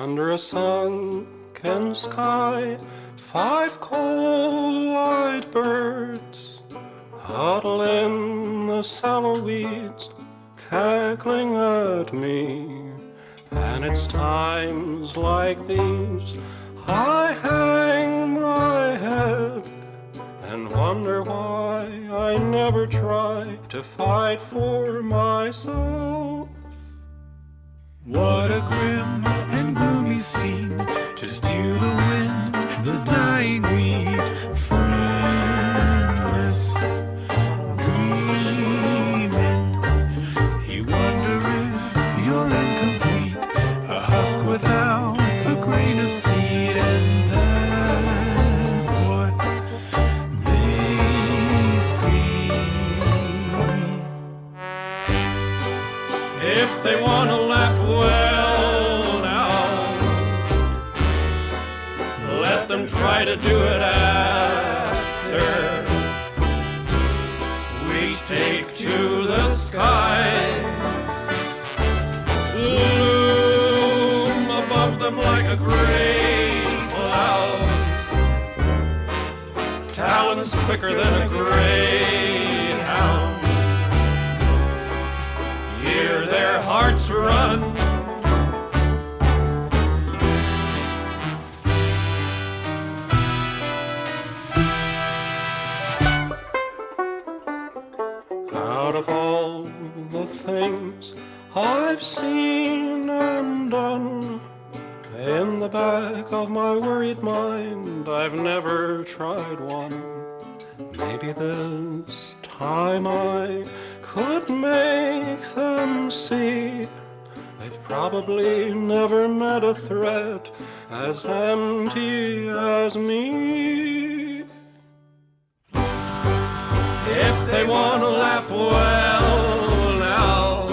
Under a sunken sky, 5 cold-eyed birds huddle in the sallow weeds, cackling at me. And it's times like these I hang my head and wonder why I never try to fight for myself. What a grim and gloomy scene, just you, the wind, the dying wheat, friendless, dreaming. You wonder if you're incomplete, a husk without a grain of seed, and that's what they see. If they want to laugh, well now, let them try to do it after we take to the skies, loom above them like a great cloud, talons quicker than a greyhound. Hear their hearts run. Out of all the things I've seen and done, in the back of my worried mind, I've never tried one. Maybe this time I could make them see they've probably never met a threat as empty as me. If they want to laugh, well now,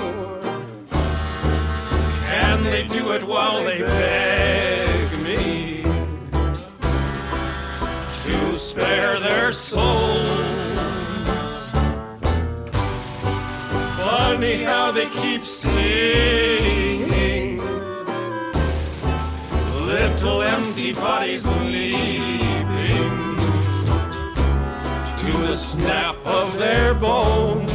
can they do it while they beg me to spare their souls? Funny how they keep singing, little empty bodies leaping to the snap of their bones.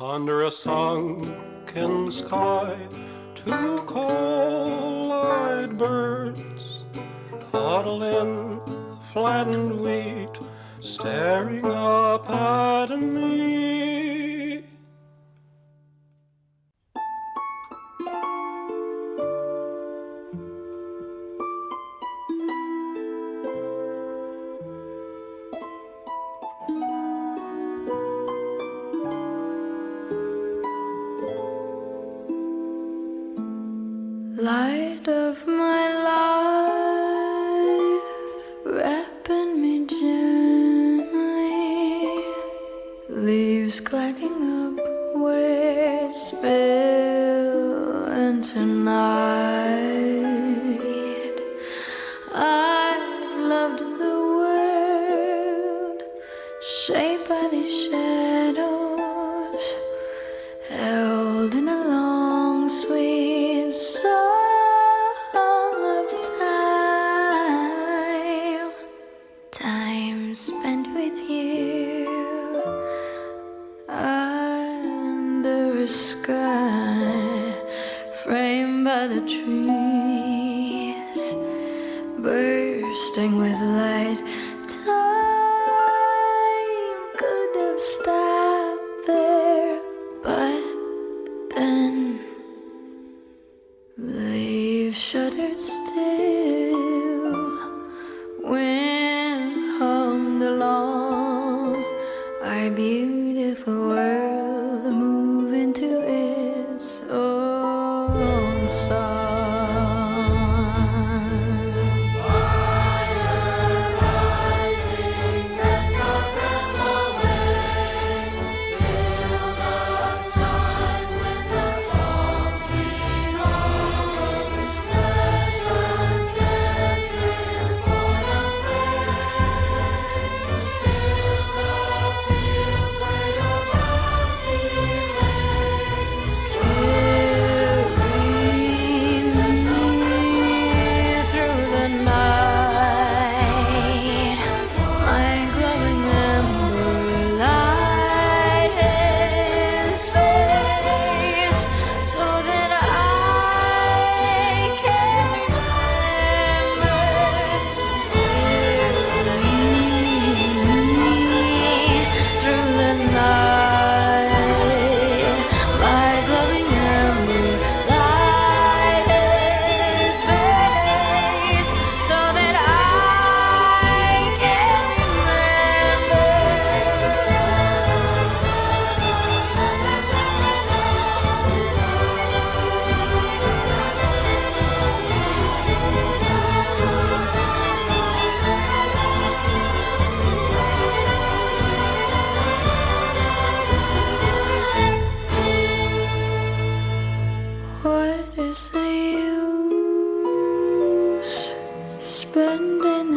Under a sunken sky, 2 cold-eyed birds huddle in the flattened wheat, staring up at me. Light of my life, wrapping me gently, leaves gliding up where it spill into night. I've loved the world, shaped by these shadows, held in a long sweet song of time, time spent with you under a sky framed by the trees, bursting with light. Time could have stopped there, but then leaves shuddered still. Wind hummed along our beautiful world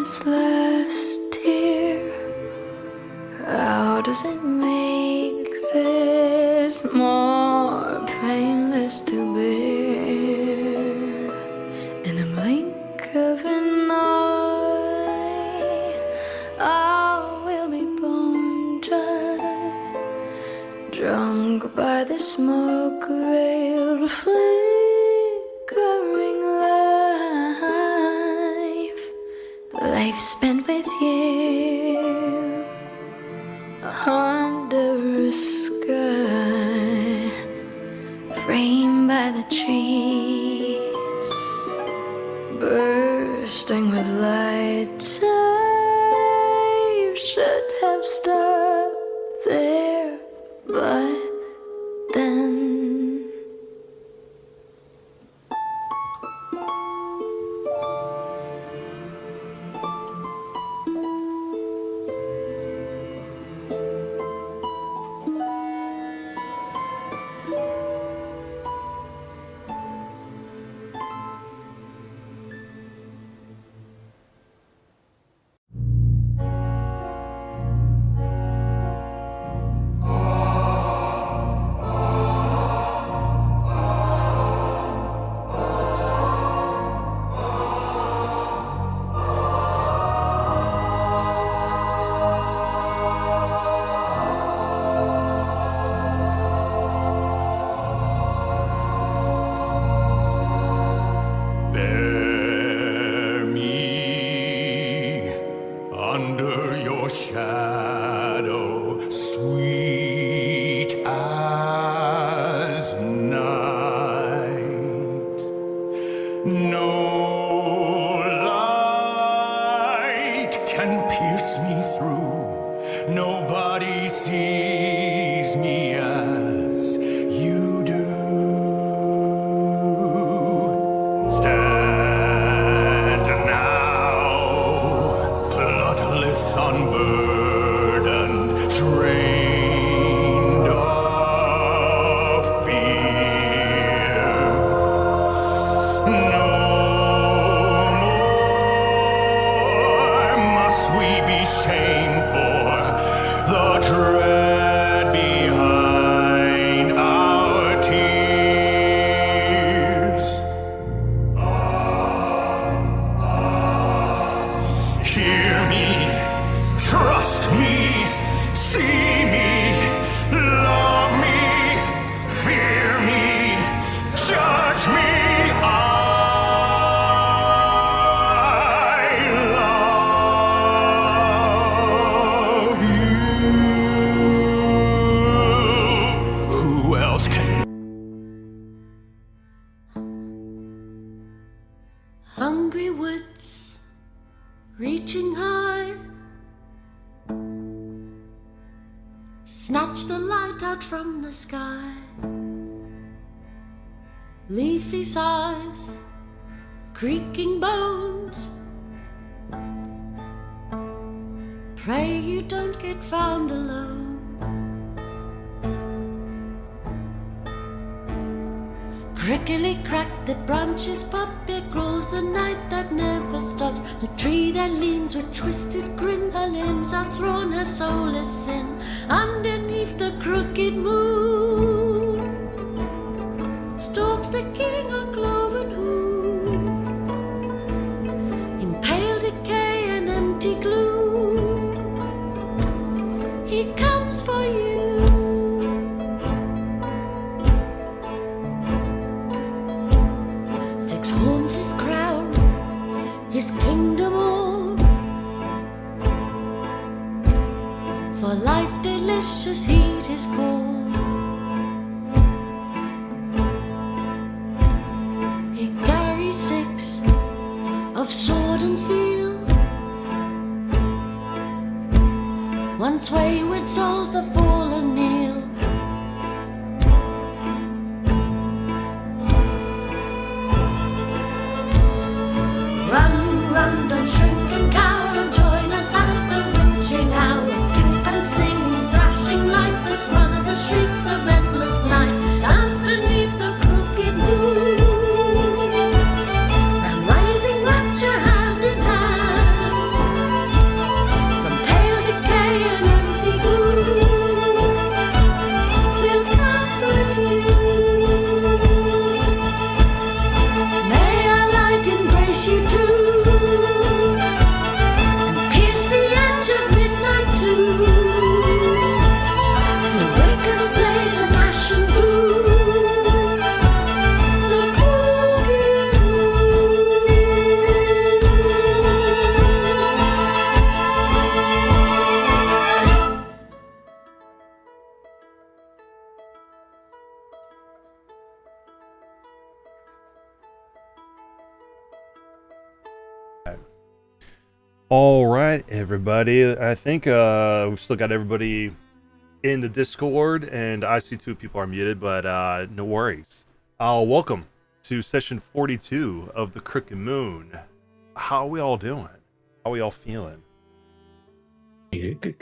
this last tear? How does it make this more painless to bear? In a blink of an eye, I will be bone dry, drunk by the smoke-veiled flickering life spent with you under a sky framed by the trees, bursting with light. Time should have stopped there, but then bear me under your shadow, sweet as night. No light can pierce me through. Nobody sees me as you do. Stand now, bloodless, unburdened, trained of fear. No more must we be shamed for the dread behind our tears. Hear me, trust me, see me, love me, fear me, judge me. I love you. Who else can? Hungry woods reaching high, snatch the light out from the sky. Leafy sighs, creaking bones, pray you don't get found alone. Crickly crack, the branches pop, it grows the night that never stops. The tree that leans with twisted grin, her limbs are thrown, her soul is sin. Underneath the crooked moon stalks the king on cloven hoof, in pale decay and empty gloom. He comes for you. Six horns his crown, his kingdom all, for life delicious heed his call. He carries six of sword and seal, once wayward souls the fallen kneel. Run, run, don't shrink and cower, and join us at the witching hour. Skip and sing, thrashing light to smother the shrieks of endless night. Dance beneath the crooked moon, and rising rapture hand in hand. All right, everybody. I think we've still got everybody in the Discord, and I see 2 people are muted, but no worries. Welcome to session 42 of the Crooked Moon. How are we all doing? How are we all feeling? Good.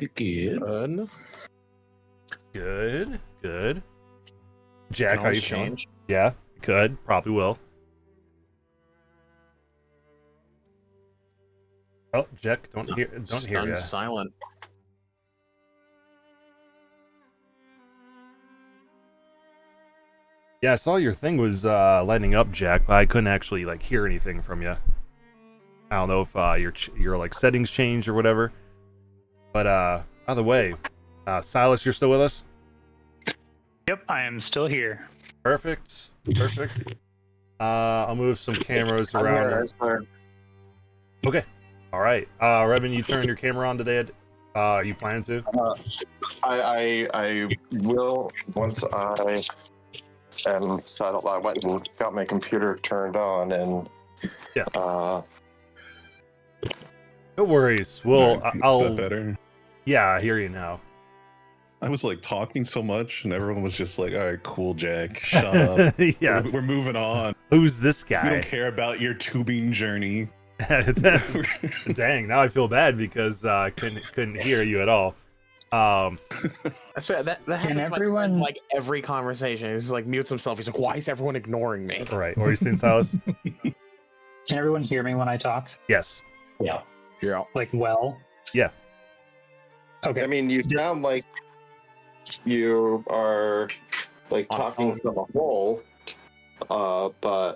Jack, how you feeling? Yeah, good. Probably will. Oh, Jack, don't hear ya. Silent. Yeah, I saw your thing was lighting up, Jack, but I couldn't actually hear anything from you. I don't know if your like settings changed or whatever. But either way, Silas, you're still with us? Yep, I am still here. Perfect. I'll move some cameras around. Okay. All right. Revin, you turned your camera on today. You plan to? I will once I am settled. I went and got my computer turned on, and yeah. No worries. Well, Is that better? Yeah, I hear you now. I was talking so much, and everyone was just like, "All right, cool, Jack, shut up." Yeah, we're moving on. Who's this guy? We don't care about your tubing journey. Dang, now I feel bad because I couldn't hear you at all. I swear that happens. Everyone... like every conversation. He's mutes himself. He's like, "Why is everyone ignoring me?" Right. What are you saying, Silas? Can everyone hear me when I talk? Yes. Yeah. Yeah. Well? Yeah. Okay. I mean, you sound like you are talking from a hole, but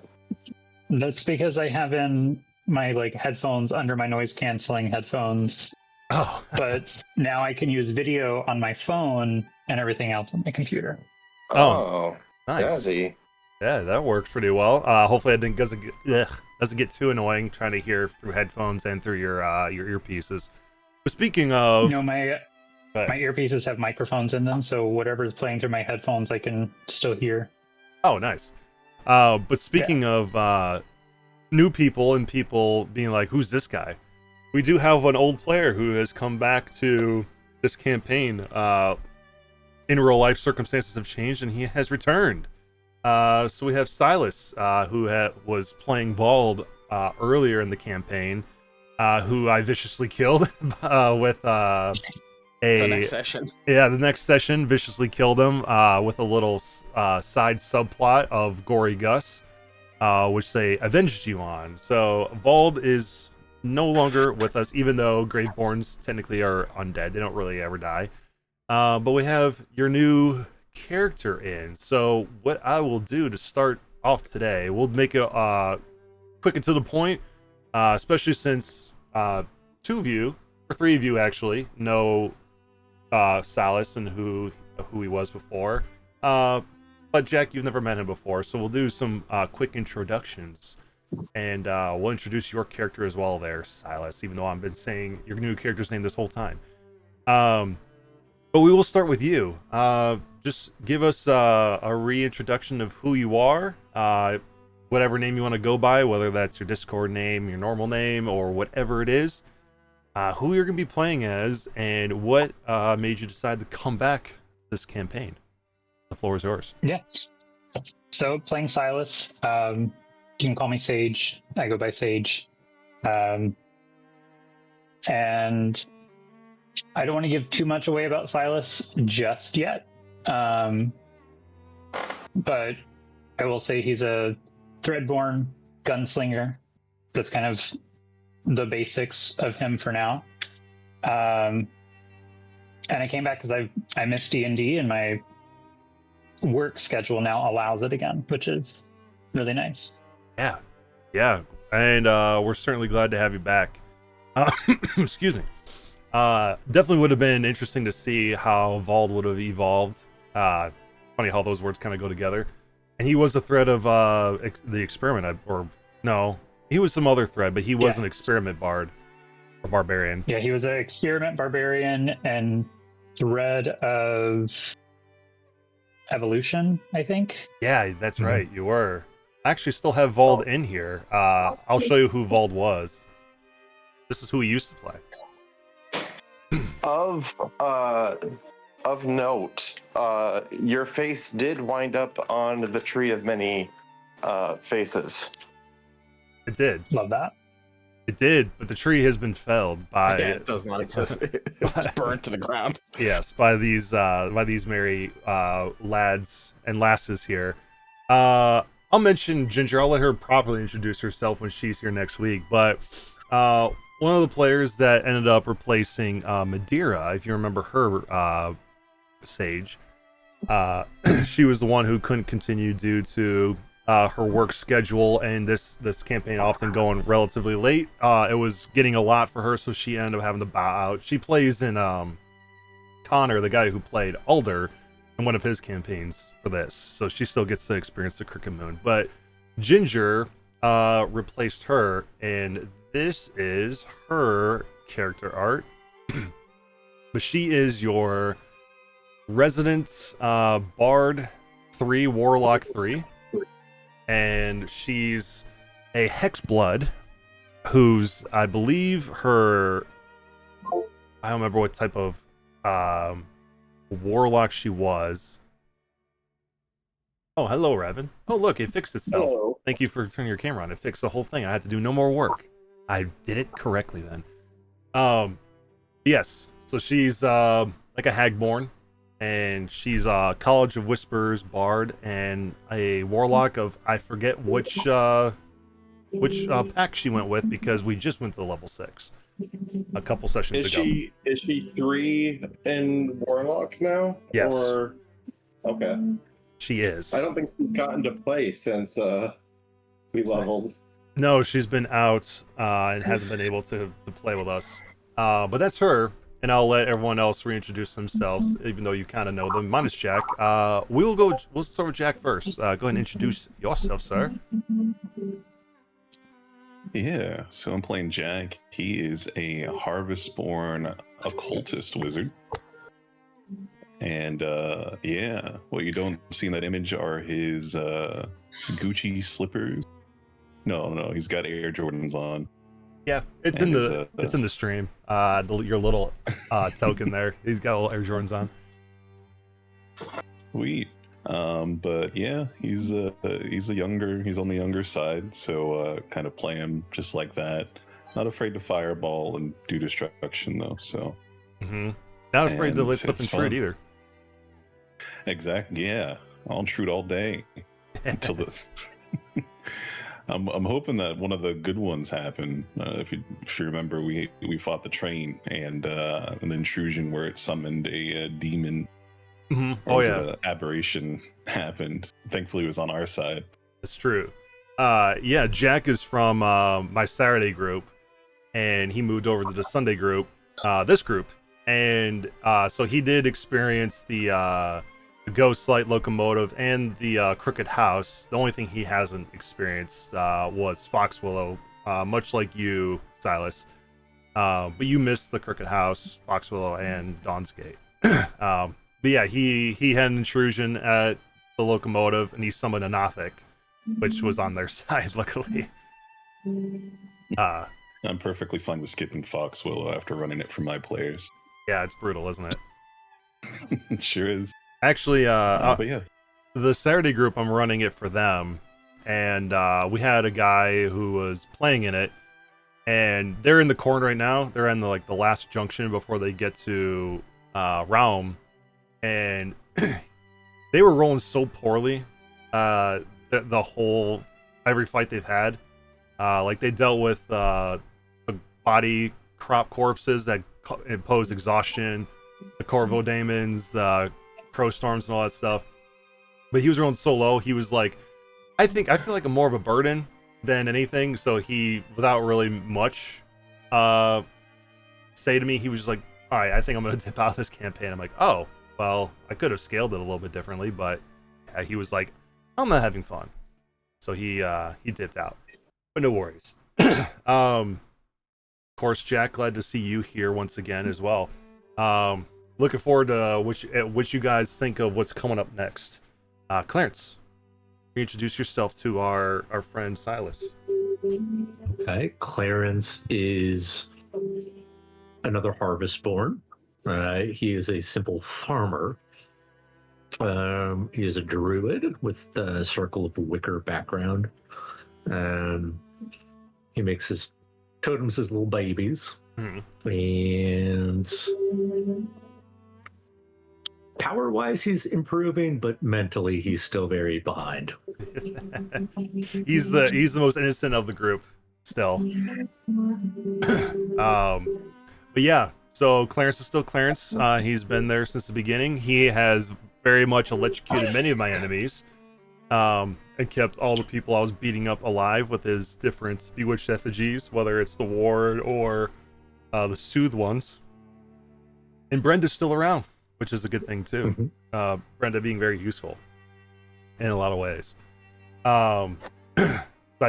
that's because I have in my headphones under my noise canceling headphones. Oh. But now I can use video on my phone and everything else on my computer. Oh, nice. Jazzy. Yeah, that works pretty well. Hopefully it doesn't get too annoying trying to hear through headphones and through your earpieces. But speaking of, my earpieces have microphones in them, so whatever's playing through my headphones, I can still hear. Oh, nice. But speaking of new people and people being like, "Who's this guy?" We do have an old player who has come back to this campaign. In real life, circumstances have changed, and he has returned. So we have Silas, who was playing Bald earlier in the campaign, who I viciously killed with the next session. Yeah, the next session viciously killed him with a little side subplot of Gory Gus, which they avenged you on. So Vald is no longer with us, even though Graveborns technically are undead. They don't really ever die. But we have your new character in. So what I will do to start off today, we'll make it quick and to the point, especially since 2 of you, or 3 of you actually, know Silas and who he was before. But Jack, you've never met him before, so we'll do some quick introductions. And we'll introduce your character as well there, Silas, even though I've been saying your new character's name this whole time. But we will start with you. Just give us a reintroduction of who you are, whatever name you want to go by, whether that's your Discord name, your normal name, or whatever it is, who you're going to be playing as, and what made you decide to come back this campaign. The floor is yours. Yeah. So playing Silas, you can call me Sage. I go by Sage. And I don't want to give too much away about Silas just yet. But I will say he's a Threadborn gunslinger. That's kind of the basics of him for now. And I came back because I missed D&D, and my work schedule now allows it again, which is really nice. Yeah, and we're certainly glad to have you back. Excuse me. Definitely would have been interesting to see how Vald would have evolved. Funny how those words kind of go together. And he was the thread of the experiment, he was some other thread, but he was an experiment bard or barbarian. Yeah, he was an experiment barbarian and thread of evolution, I think. Yeah, that's right. You were. I actually still have Vald in here. I'll show you who Vald was. This is who he used to play. Of note, your face did wind up on the tree of many faces. It did. Love that. It did, but the tree has been felled by. Yeah, it does not exist. It's burnt to the ground. Yes, by these merry lads and lasses here. I'll mention Ginger. I'll let her properly introduce herself when she's here next week. But one of the players that ended up replacing Madeira, if you remember her, Sage, she was the one who couldn't continue due to her work schedule and this campaign often going relatively late. It was getting a lot for her, so she ended up having to bow out. She plays in Connor, the guy who played Alder, in one of his campaigns for this, so she still gets to experience the Cricket Moon. But Ginger replaced her, and this is her character art. But she is your resident Bard 3, Warlock 3, and she's a Hexblood who's, I believe, I don't remember what type of warlock she was. Oh, hello, Raven. Oh, look, it fixed itself. Hello. Thank you for turning your camera on. It fixed the whole thing. I had to do no more work. I did it correctly then. Yes. So she's like a Hagborn, and she's a College of Whispers bard and a warlock of, I forget which pack she went with, because we just went to level 6 a couple sessions ago. Is she 3 in Warlock now? Yes. Or okay. She is. I don't think she's gotten to play since we leveled. No, she's been out and hasn't been able to play with us. But that's her, and I'll let everyone else reintroduce themselves, even though you kind of know them. Mine is Jack. We'll start with Jack first. Go ahead and introduce yourself, sir. Yeah, so I'm playing Jack. He is a Harvest-born occultist wizard. And yeah, what you don't see in that image are his Gucci slippers. No, he's got Air Jordans on. Yeah, it's in the stream. Your little token there. He's got a little Air Jordans on. Sweet. But yeah, he's on the younger side, so kind of play him just like that. Not afraid to fireball and do destruction though. So. Not afraid to let it's slip and shred either. Exactly. Yeah, I'll intrude all day until this. I'm hoping that one of the good ones happen. If you remember, we fought the train and an intrusion where it summoned a demon. Oh yeah, an aberration happened. Thankfully, it was on our side. It's true. Yeah, Jack is from my Saturday group, and he moved over to the Sunday group. This group, and so he did experience the Ghost Light Locomotive and the Crooked House. The only thing he hasn't experienced was Foxwillow, much like you, Silas. But you missed the Crooked House, Foxwillow, and Dawn's Gate. But yeah, he had an intrusion at the locomotive, and he summoned a Nothic, which was on their side, luckily. I'm perfectly fine with skipping Foxwillow after running it for my players. Yeah, it's brutal, isn't it? It sure is. Actually, but yeah, the Saturday group, I'm running it for them, and we had a guy who was playing in it, and they're in the corner right now. They're in the last junction before they get to Realm, and they were rolling so poorly. The whole every fight they've had, they dealt with the body crop corpses that impose exhaustion, the Corvo Daemons, the Crow Storms, and all that stuff. But he was rolling so low, he was like, I feel like I'm more of a burden than anything. So he, without really much say to me, he was just like, all right, I think I'm gonna dip out of this campaign. I'm like, oh, well, I could have scaled it a little bit differently, but yeah, he was like, I'm not having fun. So he dipped out. But no worries. Of course, Jack, glad to see you here once again as well. Looking forward to what you guys think of what's coming up next. Clarence, introduce yourself to our friend Silas. Okay, Clarence is another Harvestborn. He is a simple farmer. He is a druid with the Circle of Wicker background. He makes his totems as little babies. And power-wise, he's improving, but mentally, he's still very behind. He's the most innocent of the group still. But yeah, so Clarence is still Clarence. He's been there since the beginning. He has very much electrocuted many of my enemies, and kept all the people I was beating up alive with his different bewitched effigies, whether it's the ward or the soothe ones. And Brenda's still around, which is a good thing too. Brenda being very useful in a lot of ways. I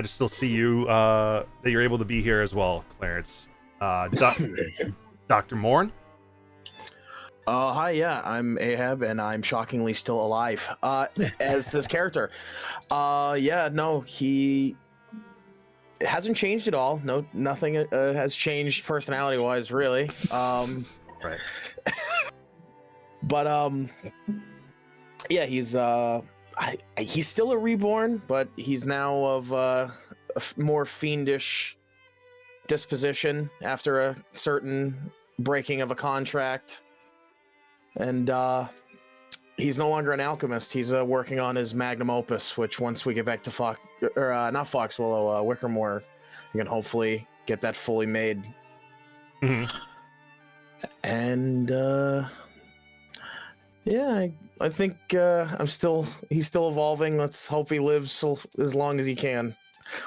just still see you that you're able to be here as well, Clarence. Dr. Morn. Hi, yeah, I'm Ahab, and I'm shockingly still alive. As this character, yeah, no, he hasn't changed at all. No, nothing has changed personality-wise, really. Right. But yeah, he's still a reborn, but he's now of a more fiendish disposition after a certain breaking of a contract. And he's no longer an alchemist. He's working on his magnum opus, which once we get back to not Foxwillow, Wickermore, we can hopefully get that fully made. And yeah, I think he's still evolving. Let's hope he lives as long as he can.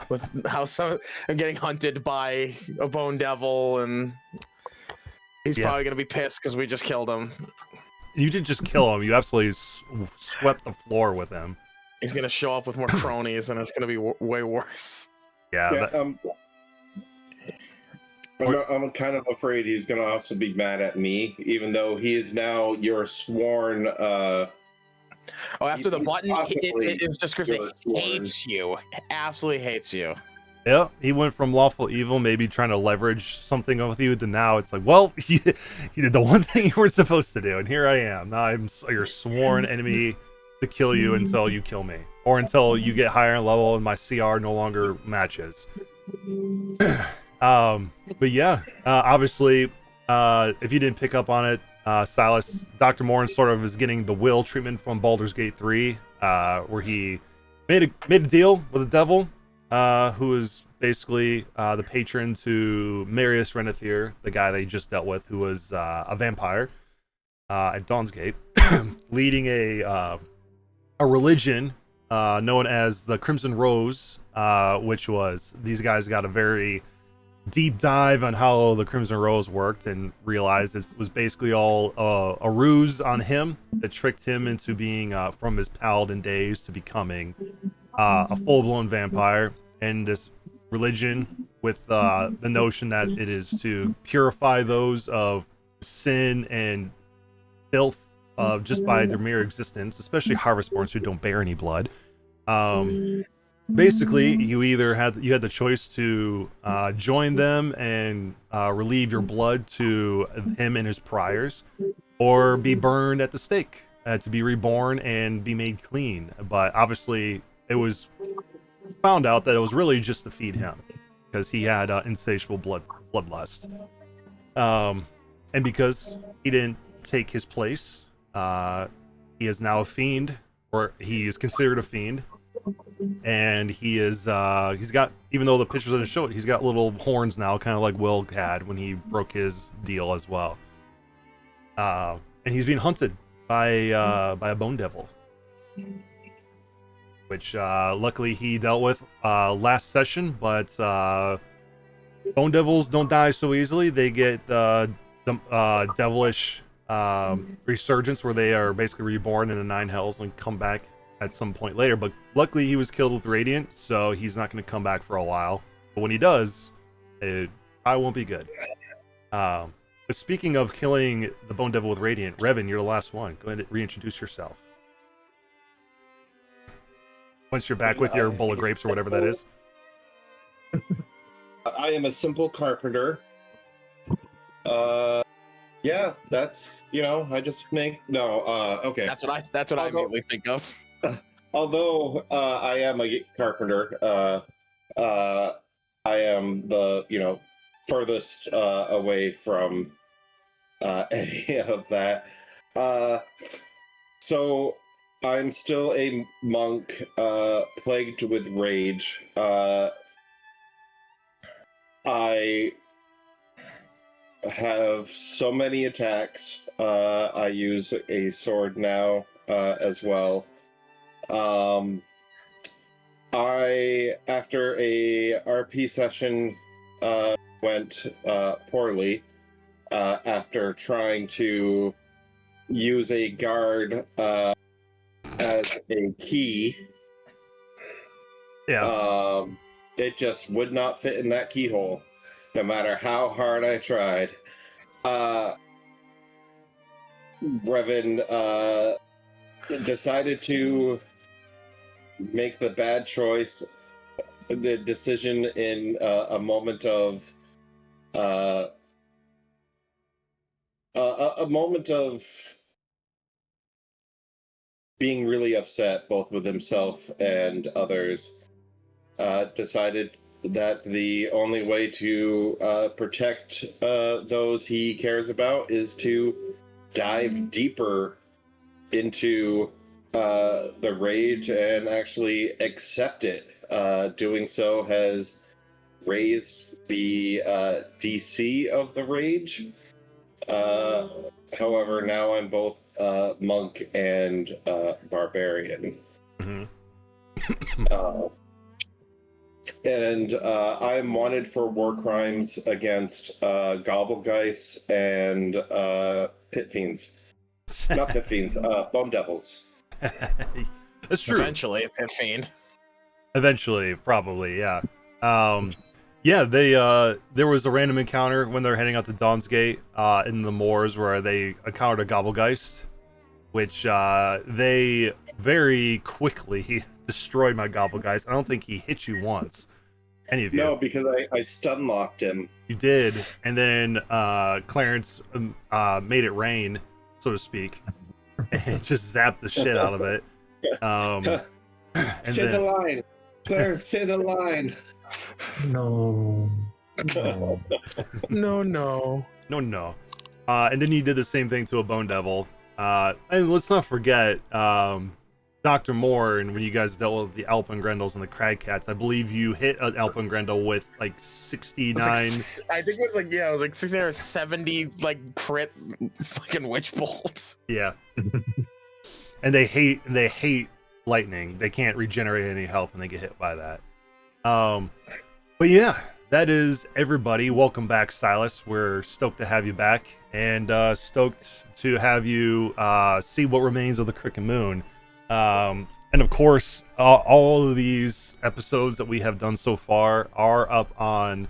With how I'm getting hunted by a bone devil, and he's probably gonna be pissed because we just killed him. You didn't just kill him; you absolutely swept the floor with him. He's gonna show up with more cronies, and it's gonna be way worse. Yeah, I'm kind of afraid he's gonna also be mad at me, even though he is now your sworn. After the button, his description hates you, absolutely hates you. Yeah, he went from lawful evil, maybe trying to leverage something with you, to now it's like, well, he did the one thing you were supposed to do, and here I am. Now I'm your sworn enemy to kill you until you kill me, or until you get higher in level and my CR no longer matches. But yeah, obviously, if you didn't pick up on it, Silas, Dr. Morn sort of is getting the will treatment from Baldur's Gate 3, where he made a deal with the devil, who is basically the patron to Marius Renethir, the guy they just dealt with, who was a vampire at Dawn's Gate, leading a religion known as the Crimson Rose, which was, these guys got a very deep dive on how the Crimson Rose worked and realized it was basically all a ruse on him that tricked him into being from his paladin days to becoming a full-blown vampire. And this religion with the notion that it is to purify those of sin and filth just by their mere existence, especially harvestborns who don't bear any blood. Basically, you had the choice to join them and relieve your blood to him and his priors, or be burned at the stake to be reborn and be made clean. But obviously, it was found out that it was really just to feed him, because he had insatiable bloodlust, and because he didn't take his place, he is now a fiend, or he is considered a fiend. And he is he's got, even though the pictures didn't show it, he's got little horns now, kind of like Will had when he broke his deal as well. And he's being hunted by a bone devil, which luckily he dealt with last session. But bone devils don't die so easily. They get devilish resurgence, where they are basically reborn in the nine hells and come back at some point later. But luckily he was killed with Radiant, so he's not going to come back for a while. But when he does, it probably won't be good. But speaking of killing the Bone Devil with Radiant, Revan, you're the last one. Go ahead and reintroduce yourself. Once you're back with your bowl of grapes or whatever that is. I am a simple carpenter. Yeah, that's I just make okay. That's what I Although- immediately think of. Although I am a carpenter, I am the furthest away from any of that. So I'm still a monk, plagued with rage. I have so many attacks. I use a sword now as well. I, after a RP session, went poorly after trying to use a guard as a key. Yeah. It just would not fit in that keyhole, no matter how hard I tried. Revan decided to make the bad choice, the decision in a moment of a moment of being really upset, both with himself and others. Decided that the only way to protect those he cares about is to dive deeper into the rage and actually accept it. Doing so has raised the DC of the rage. However, now I'm both monk and barbarian. Mhm. And I'm wanted for war crimes against Gobblegeist and Pit Fiends. Not Pit Fiends, Bone Devils. That's true. Eventually, if it's fiend. Eventually, probably, yeah. Yeah, they there was a random encounter when they were heading out to Dawn's Gate in the moors where they encountered a Gobblegeist, which they very quickly destroyed my Gobblegeist. I don't think he hit you once. Any of you? No, because I stun locked him. You did, and then Clarence made it rain, so to speak, and just zapped the shit out of it. And Say the line, Clarence. Say the line. No. No. No. And then you did the same thing to a Bone Devil. And let's not forget Dr. Moore, and when you guys dealt with the Alpengrendels and the Cragcats, I believe you hit an Alpengrendel with like 69. I think it was like 69 or 70 like crit fucking witch bolts. Yeah. And they hate lightning. They can't regenerate any health when they get hit by that. But yeah, that is everybody. Welcome back, Silas. We're stoked to have you back, and stoked to have you see what remains of the Crick and Moon. And of course, all of these episodes that we have done so far are up on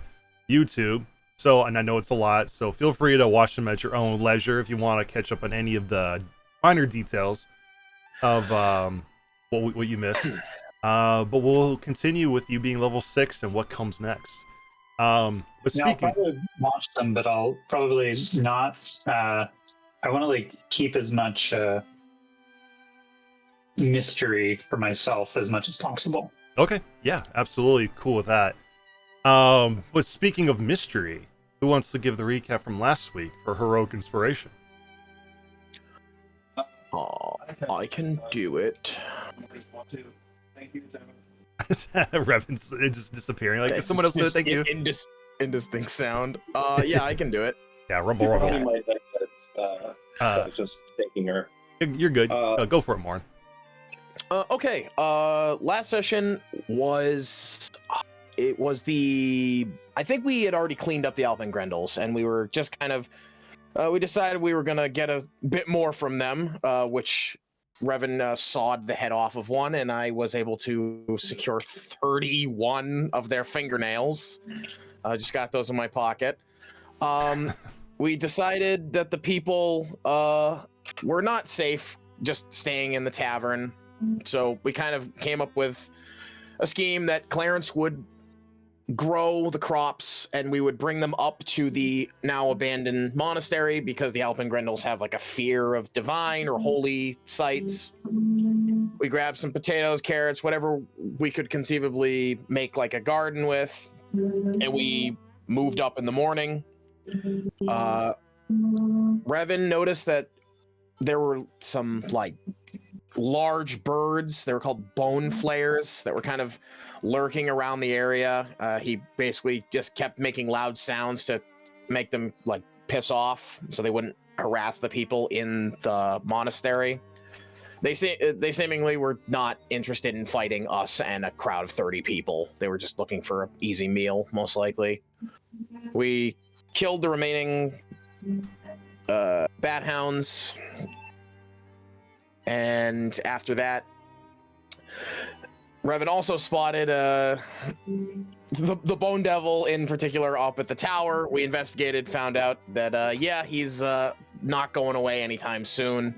YouTube. So, and I know it's a lot, so feel free to watch them at your own leisure if you want to catch up on any of the minor details of what you missed. But we'll continue with you being level 6 and what comes next. But Yeah, I'll speaking, probably watch them, but I'll probably not. I want to keep as much mystery for myself as much as possible. okay, yeah, absolutely cool with that. But speaking of mystery, who wants to give the recap from last week for Heroic Inspiration? I can do it. Revan's just disappearing. Like, someone else do it. Thank you. Indistinct sound. Yeah, I can do it. Yeah, rumble. Probably my deck that's I was just thanking her. You're good. Go for it, Morn. Okay. Last session was I think we had already cleaned up the Alpengrendels, and we were just kind of we decided we were gonna get a bit more from them, which Revan sawed the head off of one, and I was able to secure 31 of their fingernails. I just got those in my pocket. We decided that the people were not safe just staying in the tavern, so we kind of came up with a scheme that Clarence would grow the crops, and we would bring them up to the now abandoned monastery because the Alpengrendels have like a fear of divine or holy sites. We grabbed some potatoes, carrots, whatever we could conceivably make like a garden with, and we moved up in the morning. Revan noticed that there were some like large birds. They were called bone flayers that were kind of lurking around the area. He basically just kept making loud sounds to make them like piss off so they wouldn't harass the people in the monastery. They seemingly were not interested in fighting us and a crowd of 30 people. They were just looking for an easy meal, most likely. We killed the remaining bat hounds, and after that, Revan also spotted the Bone Devil in particular up at the tower. We investigated, found out that he's not going away anytime soon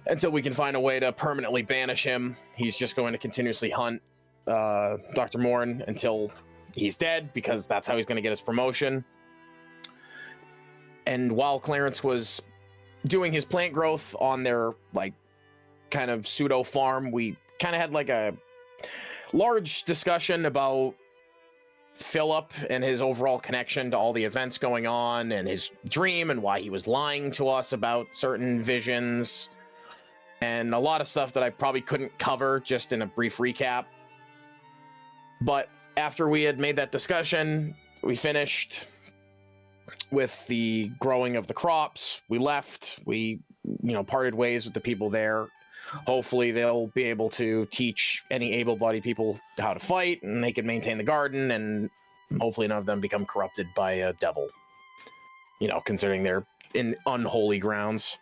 until we can find a way to permanently banish him. He's just going to continuously hunt Dr. Morn until he's dead, because that's how he's going to get his promotion. And while Clarence was doing his plant growth on their like kind of pseudo farm, we kind of had like a large discussion about Philip and his overall connection to all the events going on, and his dream, and why he was lying to us about certain visions, and a lot of stuff that I probably couldn't cover just in a brief recap. But after we had made that discussion, we finished with the growing of the crops. We left. We, parted ways with the people there. Hopefully they'll be able to teach any able-bodied people how to fight, and they can maintain the garden, and hopefully none of them become corrupted by a devil, considering they're in unholy grounds.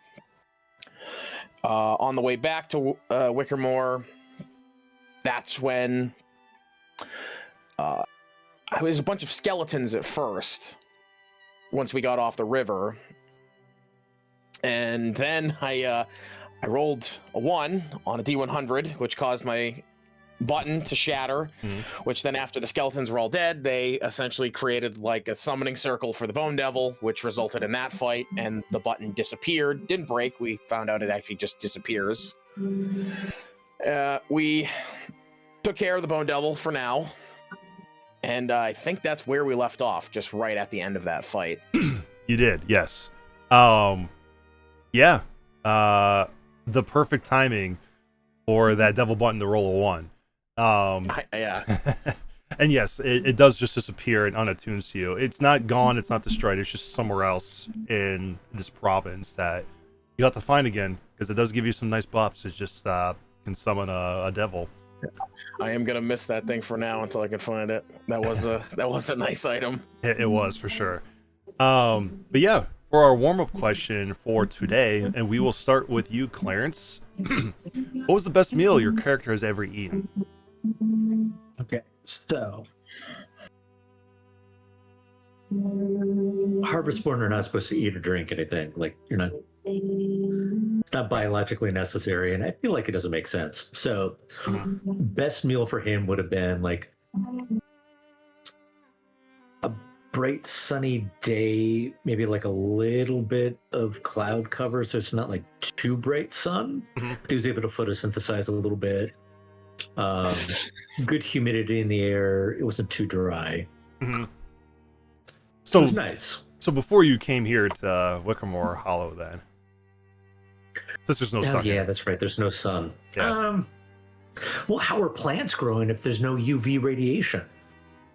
On the way back to Wickermore, that's when it was a bunch of skeletons at first, once we got off the river. And then I rolled a 1 on a D100, which caused my button to shatter, which then after the skeletons were all dead, they essentially created like a summoning circle for the Bone Devil, which resulted in that fight, and the button disappeared. Didn't break. We found out it actually just disappears. We took care of the Bone Devil for now, and I think that's where we left off, just right at the end of that fight. You did, yes. The perfect timing for that devil button to roll a 1. Yeah. And yes, it does just disappear and unattunes to you. It's not gone, it's not destroyed, it's just somewhere else in this province that you have to find again, because it does give you some nice buffs. It just can summon a devil. I am gonna miss that thing for now until I can find it. That was a nice item. It was, for sure. But yeah, for our warm-up question for today, and we will start with you, Clarence. What was the best meal your character has ever eaten? Okay, so Harvestborn are not supposed to eat or drink anything. Like, you're not. It's not biologically necessary, and I feel like it doesn't make sense. So, best meal for him would have been like a bright sunny day, maybe like a little bit of cloud cover, so it's not like too bright sun. He was able to photosynthesize a little bit. Good humidity in the air. It wasn't too dry. So it was nice. So before you came here to Wickermore Hollow, then, since there's no sun. Yeah, here. that's right. There's no sun. Yeah. Well, how are plants growing if there's no UV radiation?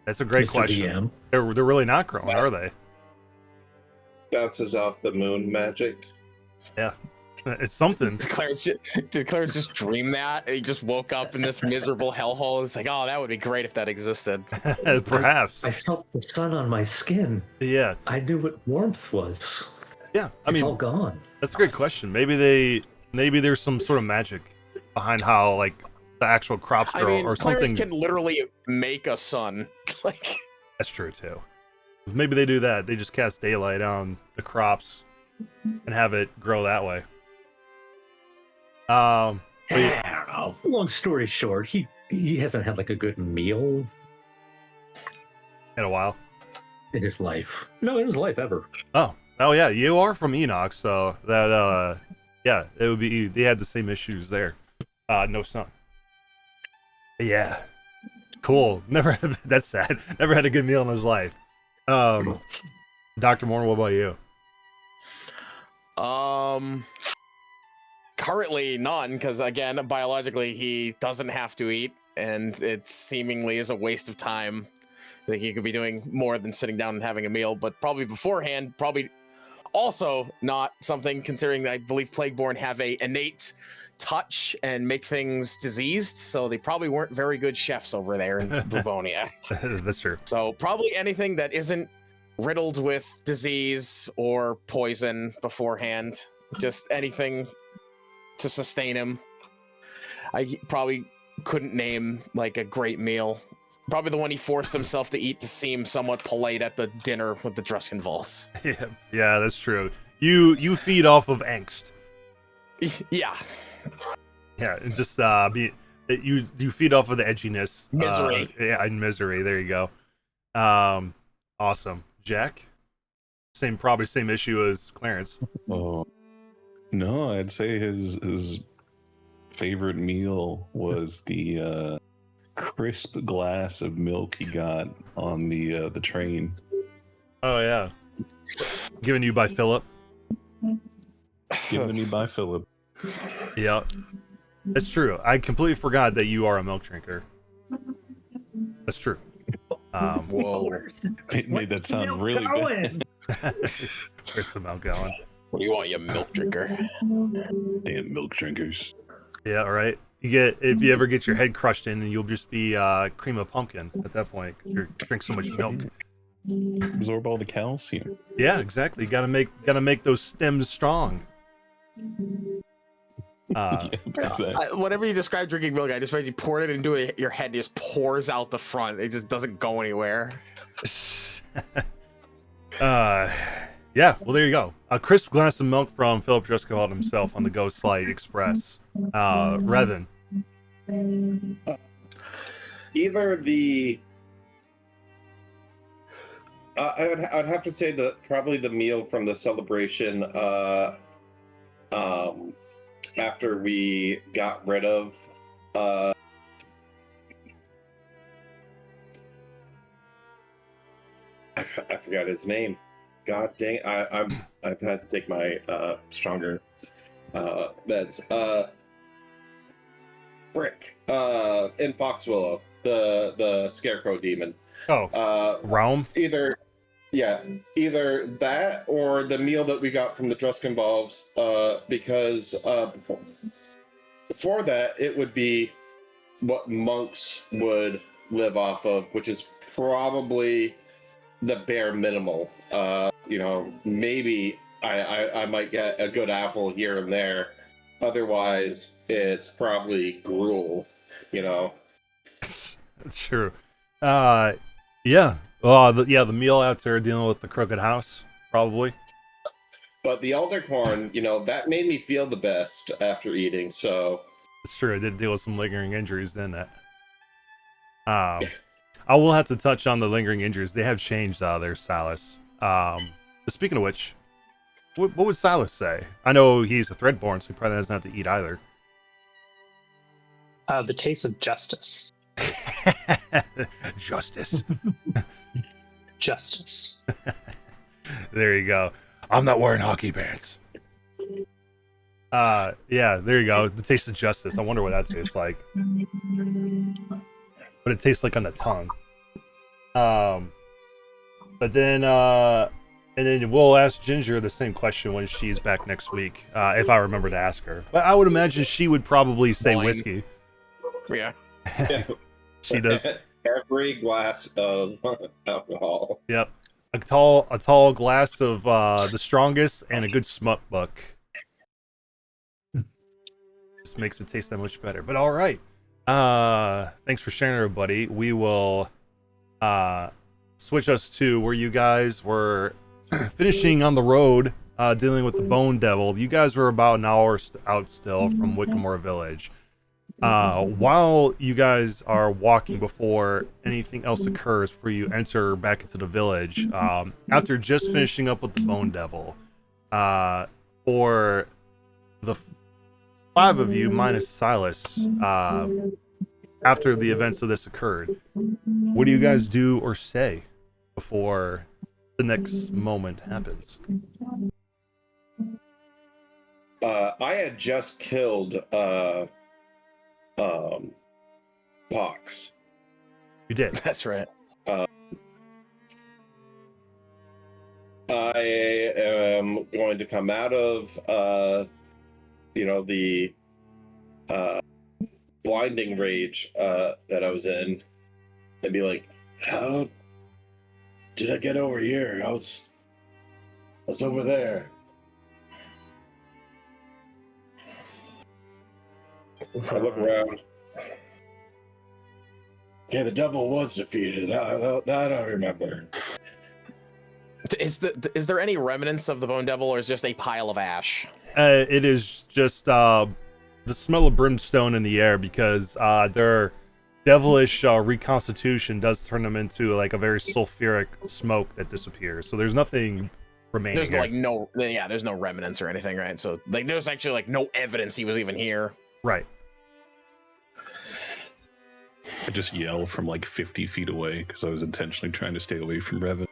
That's a great Mr. question. DM. They're really not growing, are they? Bounces off the moon magic. Yeah. It's something. Did Clarence just dream that? He just woke up in this miserable hellhole. It's like, oh, that would be great if that existed. Perhaps. I felt the sun on my skin. Yeah. I knew what warmth was. Yeah. It's all gone. That's a great question. Maybe there's some sort of magic behind how like the actual crops grow, or Clarence something. can literally make a sun. Like, that's true too. Maybe they do that. They just cast daylight on the crops and have it grow that way. I don't know. Long story short, he hasn't had like a good meal In a while. in his life. No, in his life ever. Oh yeah, you are from Enoch, so that yeah, it would be. They had the same issues there. No sun. Yeah, cool. Never had. That's sad. Never had a good meal in his life. Dr. Moore, what about you? Currently none, because again, biologically he doesn't have to eat, and it seemingly is a waste of time. I think he could be doing more than sitting down and having a meal, but probably beforehand, probably also not something, considering that I believe Plagueborn have a innate touch and make things diseased, so they probably weren't very good chefs over there in Bubonia. That's true. So probably anything that isn't riddled with disease or poison beforehand, just anything to sustain him. I probably couldn't name like a great meal. Probably the one he forced himself to eat to seem somewhat polite at the dinner with the Druskenvolds. Yeah, that's true. You feed off of angst. Yeah. Yeah, and just you feed off of the edginess. Misery. Yeah, and misery. There you go. Awesome. Jack? Probably same issue as Clarence. Oh no, I'd say his favorite meal was the crisp glass of milk he got on the train. Oh yeah. Given you by Philip. Given to me by Philip. Yeah. It's true. I completely forgot that you are a milk drinker. That's true. Whoa. It made that sound really bad. Where's the milk going? What do you want, you milk drinker? Damn milk drinkers. Yeah, right. If you ever get your head crushed in, and you'll just be cream of pumpkin at that point. You drink so much milk. Absorb all the calcium. Yeah, exactly. Gotta make those stems strong. Yeah, exactly. Whenever you describe drinking milk, I just imagine you pour it into your head, it just pours out the front. It just doesn't go anywhere. Yeah, well, there you go. A crisp glass of milk from Philip Driscoll himself on the Ghost Light Express. Revan. Either the I'd have to say that probably the meal from the celebration after we got rid of I forgot his name. God dang, I've had to take my stronger meds. Brick in Foxwillow, the scarecrow demon. Oh, Realm? Either that or the meal that we got from the Druskenvolves, because before that it would be what monks would live off of, which is probably the bare minimal. Maybe I might get a good apple here and there. Otherwise, it's probably gruel, That's true. Yeah. Well, the meal after dealing with the crooked house, probably. But the alder corn, that made me feel the best after eating, so... It's true, I did deal with some lingering injuries, didn't it? I will have to touch on the lingering injuries. They have changed their Silas. But speaking of which, what would Silas say? I know he's a Threadborn, so he probably doesn't have to eat either. The taste of justice. Justice. Justice. There you go. I'm not wearing hockey pants. Yeah, there you go. The taste of justice. I wonder what that tastes like. What it tastes like on the tongue. But then, and then we'll ask Ginger the same question when she's back next week, if I remember to ask her. But I would imagine she would probably say Wine. whiskey. Yeah. She does. Every glass of alcohol. Yep. A tall glass of the strongest and a good smut buck. Just makes it taste that much better. But all right. Thanks for sharing, everybody. We will switch us to where you guys were finishing on the road, dealing with the Bone Devil. You guys were about an hour out still from Wickamore Village. While you guys are walking before anything else occurs for you enter back into the village, after just finishing up with the Bone Devil, for the 5 of you minus Silas, after the events of this occurred, what do you guys do or say before the next moment happens? I had just killed Pox. You did. That's right. I am going to come out of the blinding rage that I was in and be like, how did I get over here? I was over there. I look around. Okay, the devil was defeated. That I remember. Is there any remnants of the Bone Devil, or is it just a pile of ash? It is just the smell of brimstone in the air, because their devilish reconstitution does turn them into like a very sulfuric smoke that disappears. So there's nothing remaining. There's here. there's no remnants or anything, right? So like, there's actually like no evidence he was even here. Right. I just yell from like 50 feet away because I was intentionally trying to stay away from Revan.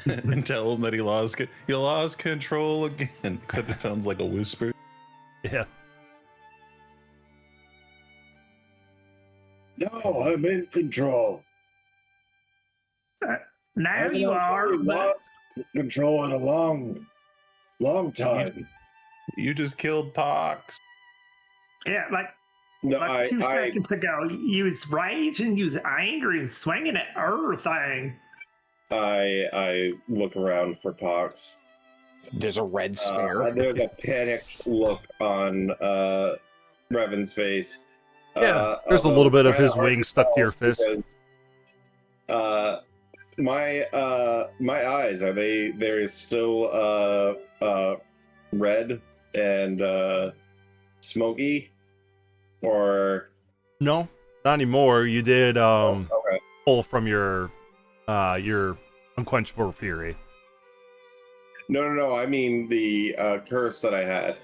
And tell him that he lost control again. Except it sounds like a whisper. Yeah. No, I'm in control. Now you are. Lost control in a long time. You just killed Pox. Yeah, like No, like 2 I seconds ago, you was raging, you was angry and swinging at everything. I look around for Pox. There's a red smear. There's a panicked look on Revan's face. Yeah, there's a little bit of his wing stuck to your fist. Because, my eyes, are they're still red and smoky, or No, not anymore. You did okay. pull from your unquenchable fury. No, I mean the curse that I had.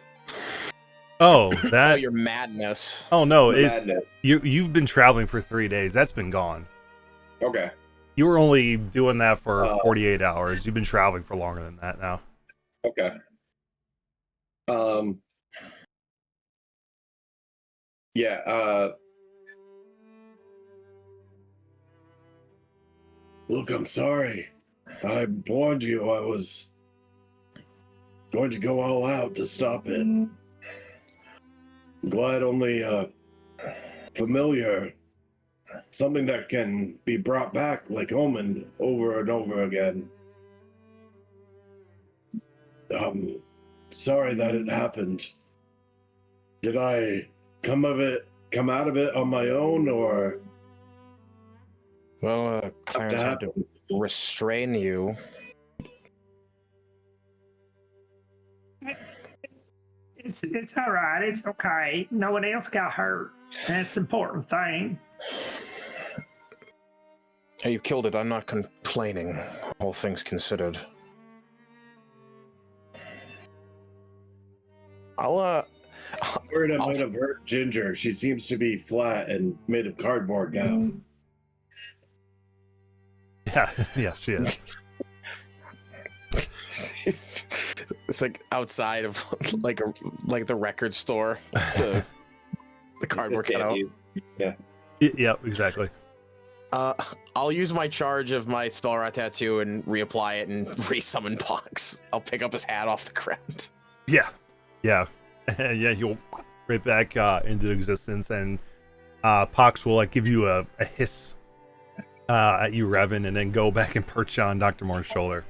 Oh, that. Your madness. Oh no, Madness. you've been traveling for 3 days. That's been gone. Okay. You were only doing that for 48 hours. You've been traveling for longer than that now. Okay. Yeah, look, I'm sorry. I warned you I was going to go all out to stop it. I'm glad only familiar, something that can be brought back like Omen over and over again. Sorry that it happened. Did I come out of it on my own, or? Well, Clarence had to restrain you. It's all right. It's okay. No one else got hurt. That's the important thing. Hey, you killed it. I'm not complaining, all things considered. I'm worried I might have hurt Ginger. She seems to be flat and made of cardboard now. Yeah, she is. It's like outside of like the record store, the cardboard cutout. Yeah. Yeah, exactly. I'll use my charge of my spell rot tattoo and reapply it and resummon Pox. I'll pick up his hat off the ground. Yeah. He'll right back into existence, and Pox will like give you a hiss at you, Revan, and then go back and perch on Dr. Moore's shoulder.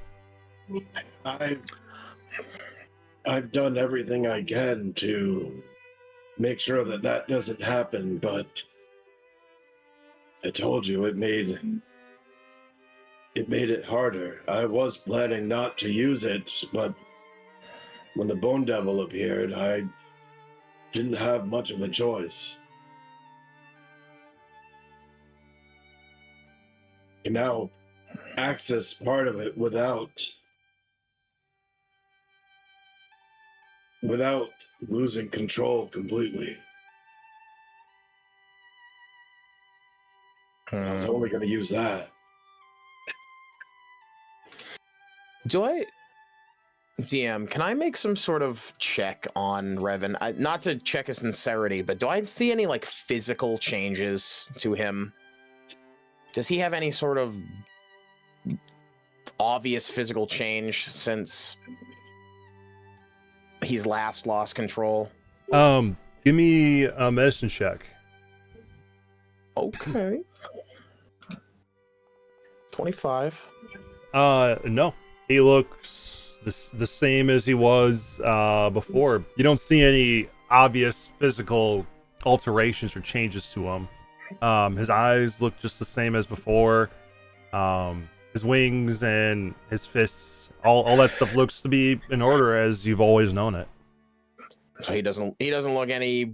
I've done everything I can to make sure that doesn't happen, but I told you it made it harder. I was planning not to use it, but when the Bone Devil appeared, I didn't have much of a choice. Can now access part of it without losing control completely. I was only going to use that. DM, can I make some sort of check on Revan? Not to check his sincerity, but do I see any like physical changes to him? Does he have any sort of obvious physical change since he's last lost control? Give me a medicine check. Okay. 25. No. He looks the same as he was before. You don't see any obvious physical alterations or changes to him. His eyes look just the same as before. His wings and his fists, all that stuff looks to be in order as you've always known it. So he doesn't look any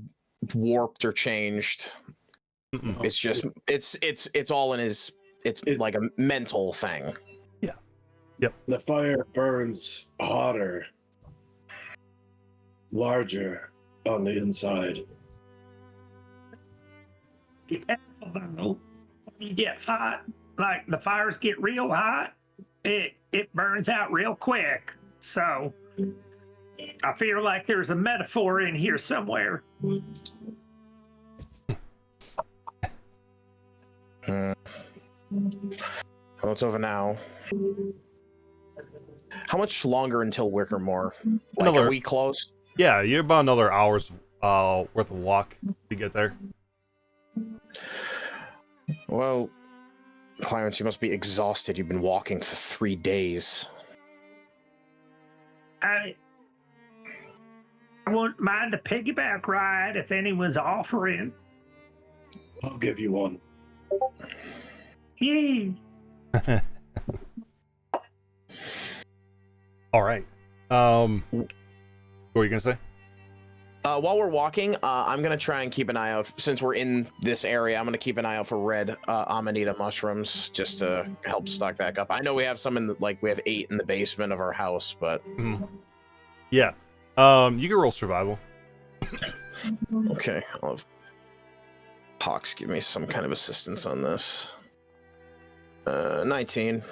warped or changed. Mm-mm. It's just it's all in his. It's like a mental thing. Yeah. Yep. The fire burns hotter, larger on the inside. Be careful though. When you get hot, like the fires get real hot, it burns out real quick. So I feel like there's a metaphor in here somewhere. Well, it's over now. How much longer until Wickermore? Like, are we close? Yeah, you're about another hour's worth of walk to get there. Well, Clarence, you must be exhausted. You've been walking for 3 days. I wouldn't mind a piggyback ride if anyone's offering. I'll give you one. Yay. All right. What were you gonna say? While we're walking, I'm gonna try and keep an eye out. Since we're in this area, I'm gonna keep an eye out for red amanita mushrooms just to help stock back up. I know we have some in we have 8 in the basement of our house, but yeah, you can roll survival. Okay, I'll have Hawks give me some kind of assistance on this. 19.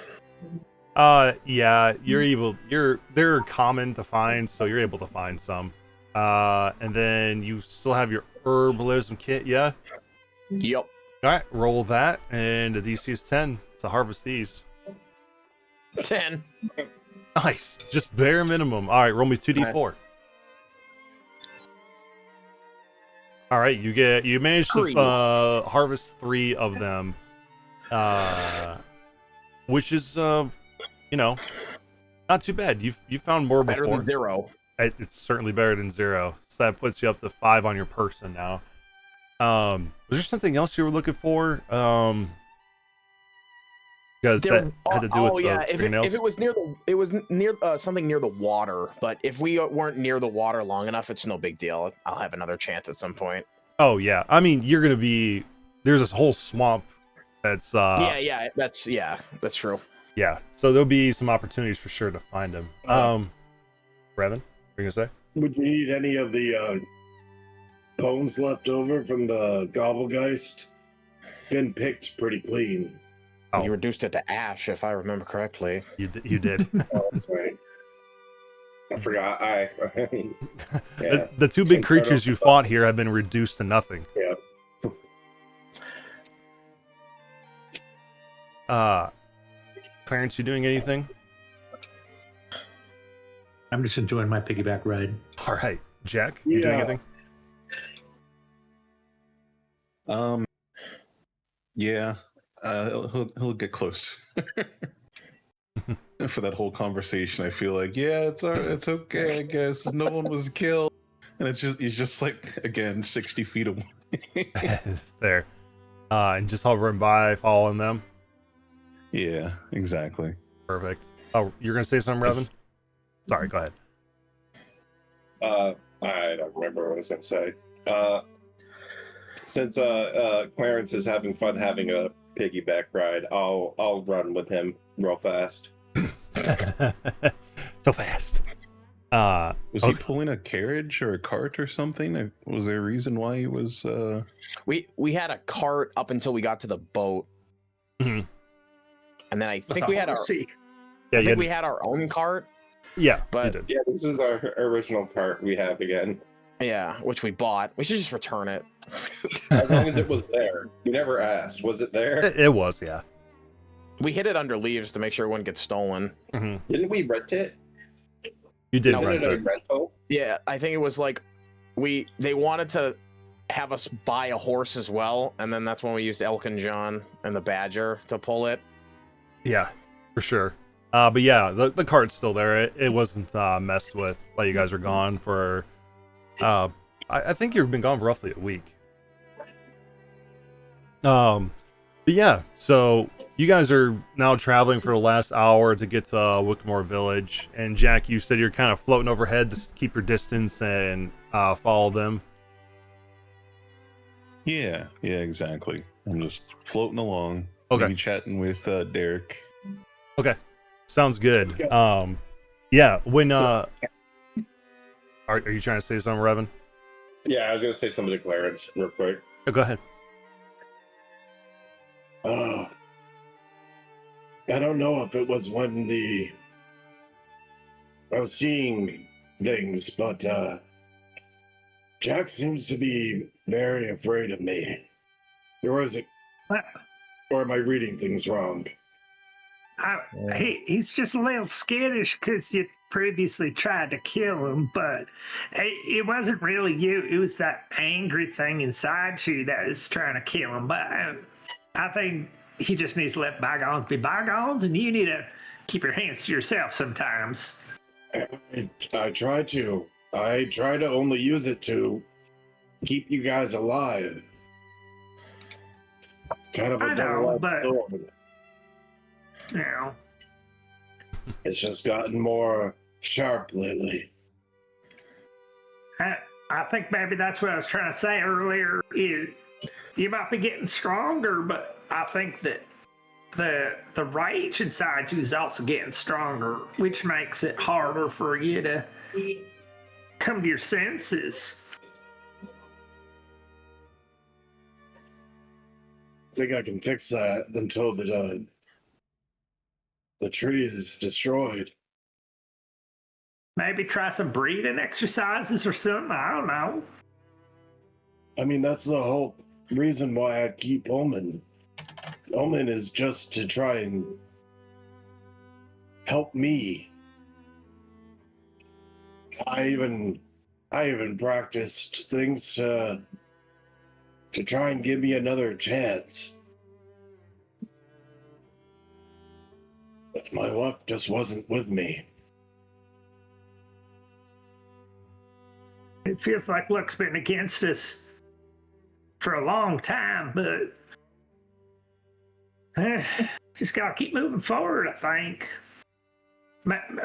Yeah, they're common to find, so you're able to find some. And then you still have your herbalism kit, yeah? Yep. All right, roll that, and the DC is 10 to harvest these. 10. Nice, just bare minimum. All right, roll me 2d4. All right, you managed to harvest 3 of them, which is not too bad. You found more better before. Than 0. It's certainly better than 0. So that puts you up to 5 on your person now. Was there something else you were looking for? Because that had to do with the fingernails? If it was near something near the water, but if we weren't near the water long enough, it's no big deal. I'll have another chance at some point. Oh yeah, I mean there's this whole swamp that's that's true. Yeah, so there'll be some opportunities for sure to find him. Revan, what are you gonna say? Would you need any of the bones left over from the Gobblegeist? Been picked pretty clean. You reduced it to ash, if I remember correctly. You did. Oh, that's right. I forgot. Yeah. The 2 big creatures you fought here have been reduced to nothing. Yeah. Clarence, you doing anything? I'm just enjoying my piggyback ride. All right, Jack, you doing anything? Yeah. He'll get close. For that whole conversation, I feel like, it's okay, I guess. No one was killed. And he's just like, again, 60 feet away. There. And just hovering by, following them. Yeah, exactly. Perfect. Oh, you're gonna say something, Revan? Sorry, go ahead. I don't remember what I was going to say. Since Clarence is having fun having a piggyback ride, I'll run with him real fast. So fast. Was he pulling a carriage or a cart or something? Was there a reason why he was? We had a cart up until we got to the boat, Mhm. and then I think we had our we had our own cart. Yeah, but you did. Yeah, this is our original cart we have again. Yeah, which we bought. We should just return it. As long as it was there. You never asked. Was it there? It was, yeah. We hid it under leaves to make sure it wouldn't get stolen. Mm-hmm. Didn't we rent it? You did No, rent no, it. rental? Yeah, I think it was like they wanted to have us buy a horse as well, and then that's when we used Elkin John and the Badger to pull it. Yeah, for sure. But yeah, the cart's still there. It wasn't messed with while you guys were gone for. I think you've been gone for roughly a week. But yeah, so you guys are now traveling for the last hour to get to Wickmore Village, and Jack, you said you're kind of floating overhead to keep your distance and follow them. Yeah, exactly. I'm just floating along. Okay. Maybe chatting with Derek. Okay, sounds good. Yeah, when are you trying to say something, Revan? Yeah, I was going to say something to Clarence real quick. Oh, go ahead. I don't know if it was when I was seeing things, but Jack seems to be very afraid of me. Or is it? Or am I reading things wrong? He's just a little skittish because you previously tried to kill him, but it wasn't really you. It was that angry thing inside you that was trying to kill him. But I think he just needs to let bygones be bygones, and you need to keep your hands to yourself sometimes. I try to. I try to only use it to keep you guys alive. Kind of a I know, double-edged but sword. you know, It's just gotten more sharp lately. I think maybe that's what I was trying to say earlier. You might be getting stronger, but I think that the rage inside you is also getting stronger, which makes it harder for you to come to your senses. I think I can fix that until the tree is destroyed. Maybe try some breathing exercises or something. I don't know. I mean, that's the whole reason why I keep Omen. Omen is just to try and help me. I even practiced things to try and give me another chance. But my luck just wasn't with me. It feels like luck's been against us for a long time, but just gotta keep moving forward, I think.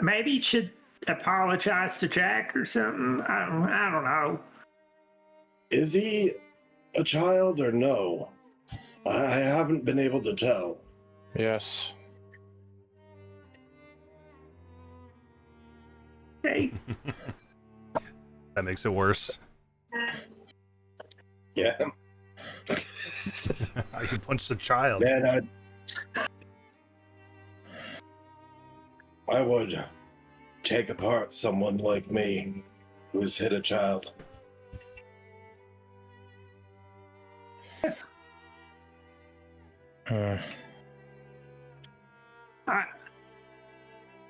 Maybe you should apologize to Jack or something. I don't know. Is he a child or no? I haven't been able to tell. Yes. Hey, That makes it worse. Yeah. I can punch the child. Man, I would take apart someone like me who's hit a child.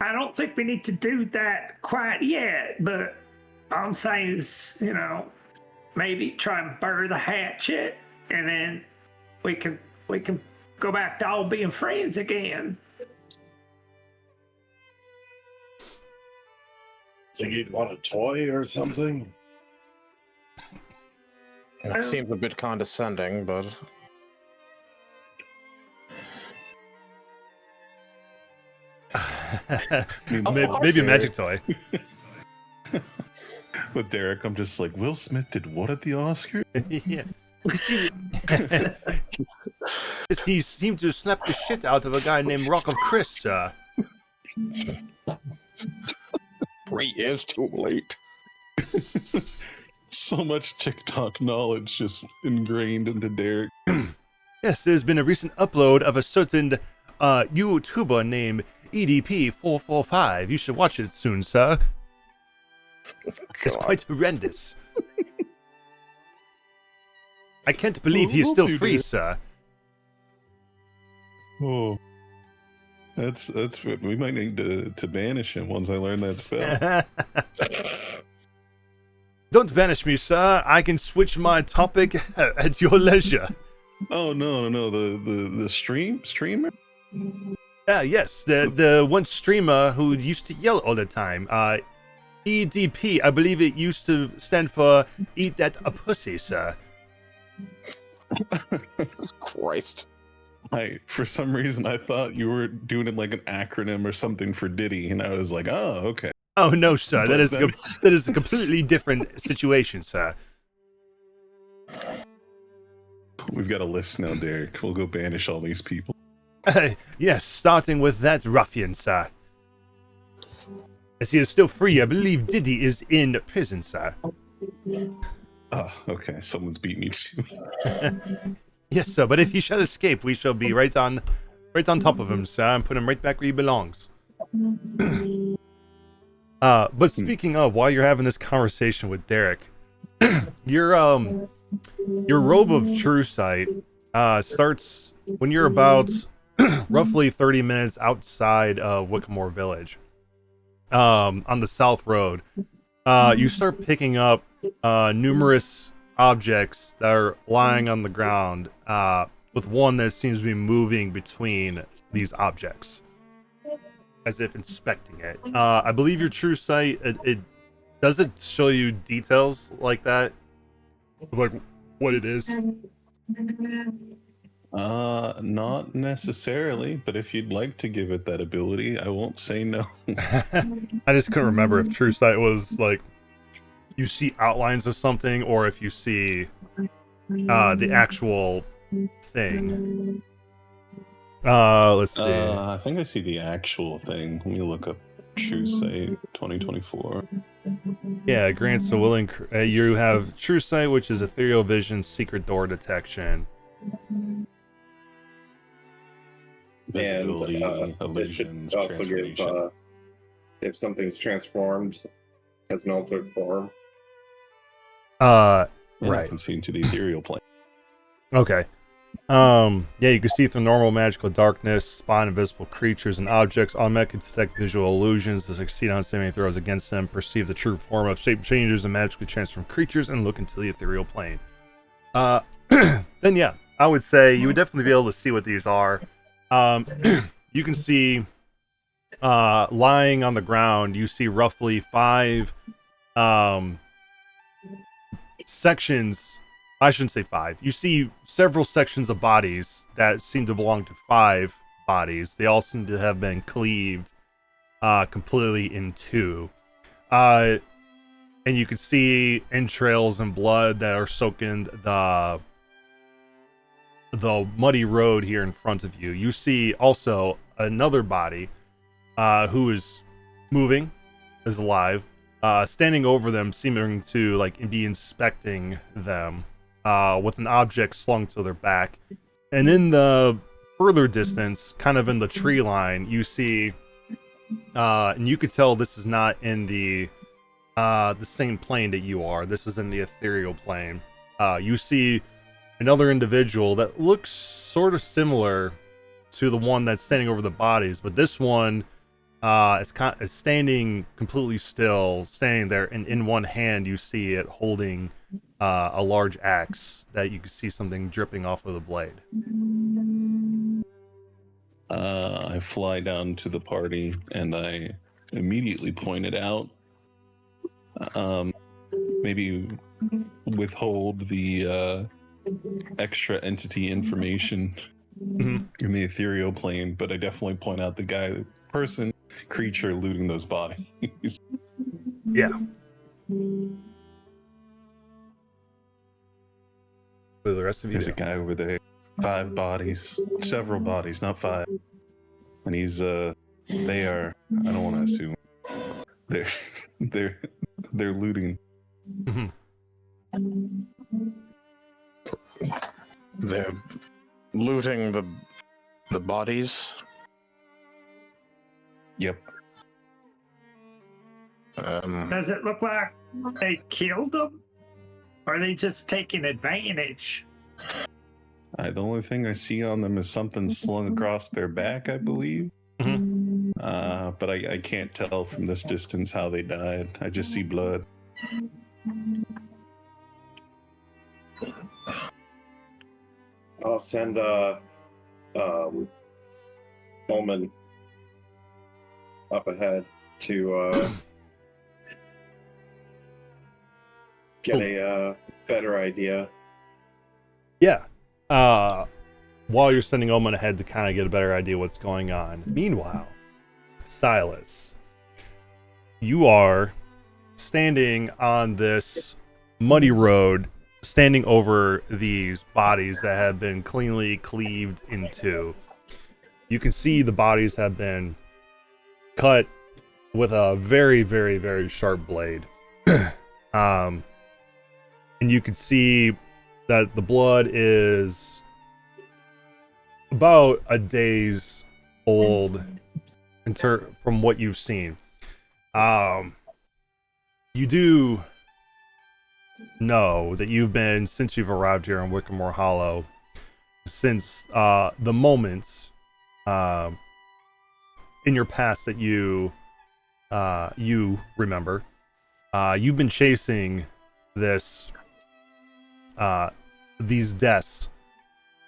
I don't think we need to do that quite yet, but all I'm saying is, maybe try and bury the hatchet, and then we can go back to all being friends again. Think you'd want a toy or something? That seems a bit condescending, but Maybe a magic toy. With Derek, I'm just like, Will Smith did what at the Oscar? Yeah. He seemed to snap the shit out of a guy named Rock of Chris. Right, it's too late. So much TikTok knowledge just ingrained into Derek. Yes, there's been a recent upload of a certain YouTuber named EDP445. You should watch it soon, sir. It's quite horrendous. I can't believe he is still free, sir. Oh, that's we might need to banish him once I learn that spell. Don't banish me, sir. I can switch my topic at your leisure. Oh no, the streamer. Yes, the one streamer who used to yell all the time. EDP, I believe it used to stand for Eat That a Pussy, sir. Christ. For some reason, I thought you were doing it like an acronym or something for Diddy, and I was like, oh, okay. Oh, no, sir. That is a completely different situation, sir. We've got a list now, Derek. We'll go banish all these people. Yes, starting with that ruffian, sir. As he is still free, I believe Diddy is in prison, sir. Oh, okay. Someone's beat me too. Yes, sir, but if he shall escape, we shall be right on top of him, sir, and put him right back where he belongs. But speaking of, while you're having this conversation with Derek, your robe of true sight starts when you're about roughly 30 minutes outside of Wickamore Village, on the South Road. You start picking up numerous objects that are lying on the ground, with one that seems to be moving between these objects, as if inspecting it. I believe your true sight, it does it show you details like that? Like what it is? Not necessarily, but if you'd like to give it that ability, I won't say no. I just couldn't remember if true sight was like you see outlines of something, or if you see the actual thing. Let's see. I think I see the actual thing. Let me look up True Sight 2024. Yeah, grants a willing. You have True Sight, which is ethereal vision, secret door detection. Visibility, And this should illusions, also give transformation. if something's transformed as an altered form. And I Right. can see into the ethereal plane. Okay. Yeah, you can see through normal magical darkness, spot invisible creatures and objects, automatically detect visual illusions to succeed on saving throws against them, perceive the true form of shape changes and magically transform creatures, and look into the ethereal plane. Then yeah, I would say you would definitely be able to see what these are. You can see lying on the ground, you see roughly 5 sections. I shouldn't say 5. You see several sections of bodies that seem to belong to 5 bodies. They all seem to have been cleaved completely in 2. And you can see entrails and blood that are soaking the muddy road here in front of you. You see also another body who is moving, is alive, standing over them, seeming to like be inspecting them. With an object slung to their back. And in the further distance, kind of in the tree line, you see, and you could tell this is not in the same plane that you are. This is in the ethereal plane. You see another individual that looks sort of similar to the one that's standing over the bodies, but this one is standing completely still, standing there, and in one hand you see it holding a large axe that you can see something dripping off of the blade. I fly down to the party and I immediately point it out. Maybe withhold the extra entity information in the ethereal plane, but I definitely point out the person, creature looting those bodies. Yeah. For the rest of you, There's a guy over there. 5 bodies, several bodies, not 5. And he's they are. I don't want to assume. They're they're they're looting. Mhm. They're looting the bodies. Yep. Does it look like they killed them? Or are they just taking advantage? The only thing I see on them is something slung across their back, I believe. But I can't tell from this distance how they died. I just see blood. I'll send Omen up ahead to get a better idea. Yeah. While you're sending Omen ahead to kind of get a better idea what's going on. Meanwhile, Silas, you are standing on this muddy road, standing over these bodies that have been cleanly cleaved in two. You can see the bodies have been cut with a very, very, very sharp blade. And you can see that the blood is about a day's old from what you've seen. You do know that you've been, since you've arrived here in Wickamore Hollow, since the moment in your past that you remember, you've been chasing these deaths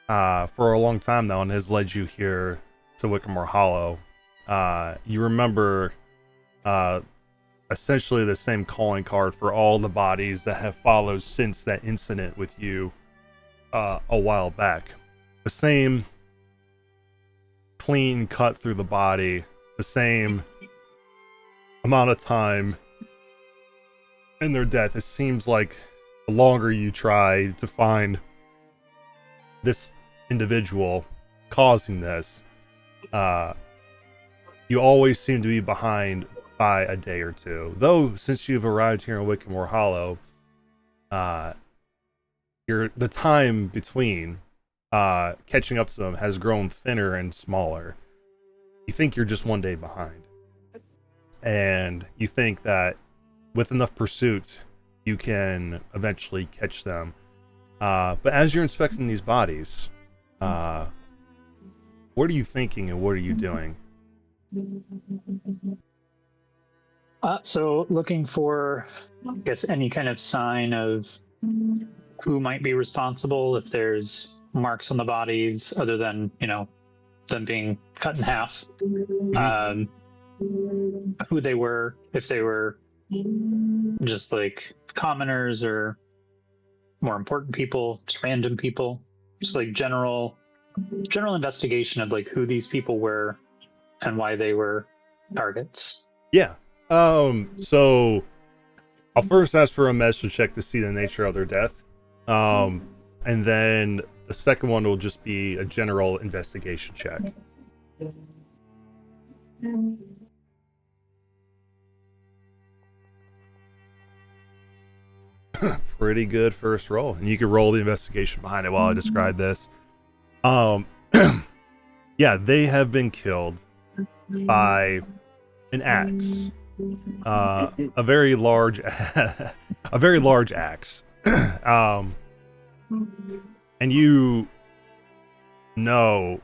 for a long time now, and has led you here to Wickamore Hollow. You remember essentially the same calling card for all the bodies that have followed since that incident with you a while back. The same clean cut through the body, the same amount of time in their death. It seems like the longer you try to find this individual causing this, you always seem to be behind by a day or two. Though since you've arrived here in Wickamore Hollow, the time between catching up to them has grown thinner and smaller. You think you're just one day behind, and you think that with enough pursuit you can eventually catch them. But as you're inspecting these bodies, what are you thinking and what are you doing? So looking for, I guess, any kind of sign of who might be responsible, if there's marks on the bodies other than, them being cut in half. Who they were, if they were just like commoners or more important people, just random people, just like general investigation of like who these people were and why they were targets. Yeah. So I'll first ask for a medicine check to see the nature of their death. And then the second one will just be a general investigation check. Pretty good first roll, and you can roll the investigation behind it while I describe this. Yeah, they have been killed by an axe, a very large axe. And you know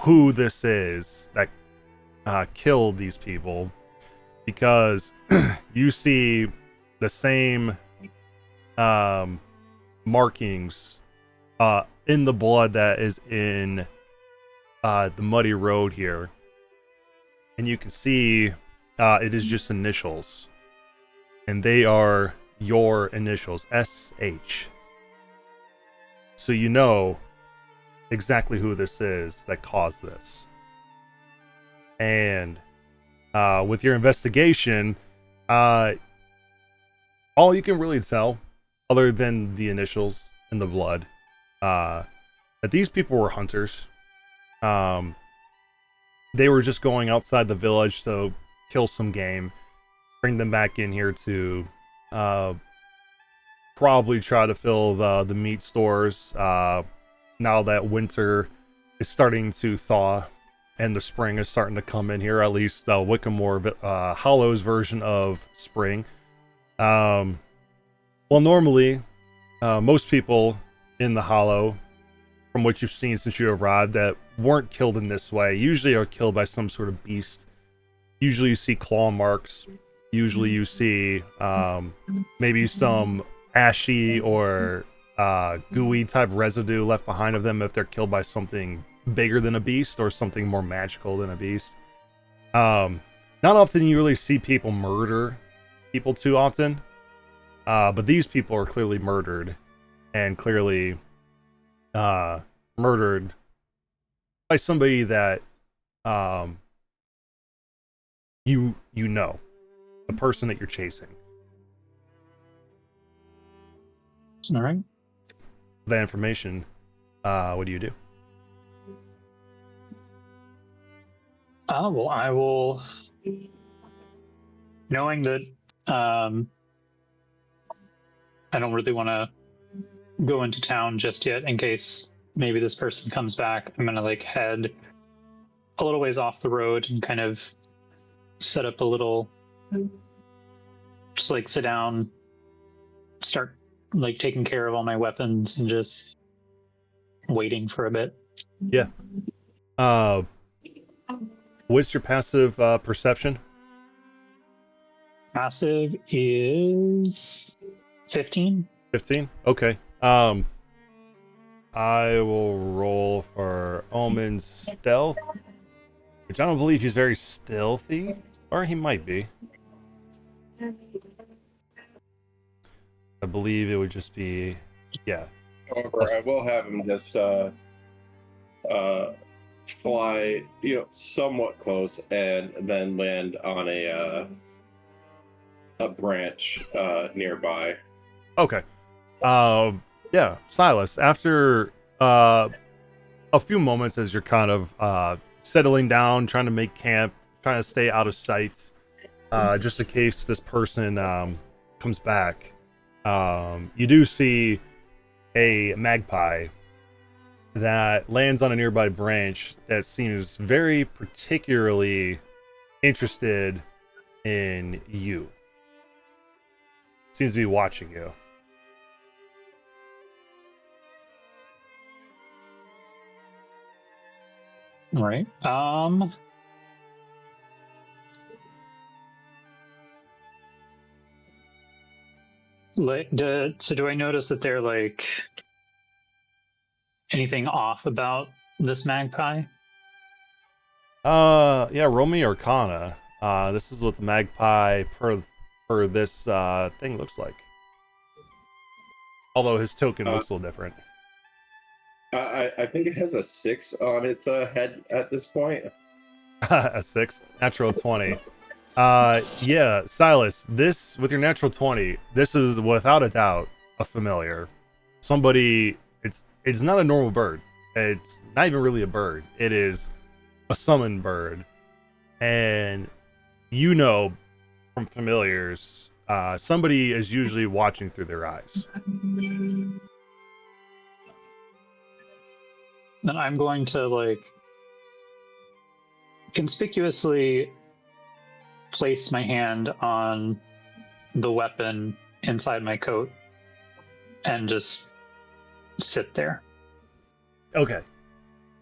who this is that killed these people, because you see the same markings in the blood that is in the muddy road here, and you can see it is just initials, and they are your initials, SH. So you know exactly who this is that caused this. And with your investigation, all you can really tell, other than the initials and the blood, that these people were hunters. They were just going outside the village to kill some game, bring them back in here to probably try to fill the meat stores now that winter is starting to thaw and the spring is starting to come in here, at least Wickamore Hollow's version of spring. Well, normally, most people in the Hollow, from what you've seen since you arrived, that weren't killed in this way, usually are killed by some sort of beast. Usually you see claw marks. Usually you see maybe some ashy or gooey type residue left behind of them if they're killed by something bigger than a beast or something more magical than a beast. Not often you really see people murder people too often, but these people are clearly murdered, and clearly murdered by somebody that you know, the person that you're chasing. All right. That information, what do you do? Well, I will, knowing that I don't really want to go into town just yet in case maybe this person comes back. I'm gonna like head a little ways off the road and kind of set up a little, just like sit down, start like taking care of all my weapons and just waiting for a bit. Yeah. What's your passive perception? Passive is 15. 15? Okay. I will roll for Omen's stealth, which I don't believe he's very stealthy, or he might be. I believe it would just be, yeah. However, I will have him just fly, somewhat close, and then land on a branch nearby. Okay. Yeah, Silas, after a few moments as you're kind of settling down, trying to make camp, trying to stay out of sight, just in case this person comes back, you do see a magpie that lands on a nearby branch that seems very particularly interested in you. Seems to be watching you. All right. So do I notice that they're like anything off about this magpie? Yeah, roll me Arcana. This is what the magpie per this thing looks like. Although his token looks a little different. I think it has a 6 on its head at this point. A 6? Natural 20. Yeah, Silas, this, with your natural 20, this is without a doubt a familiar. Somebody, it's not a normal bird. It's not even really a bird. It is a summoned bird. And you know from familiars, somebody is usually watching through their eyes. Then I'm going to like conspicuously place my hand on the weapon inside my coat and just sit there. Okay.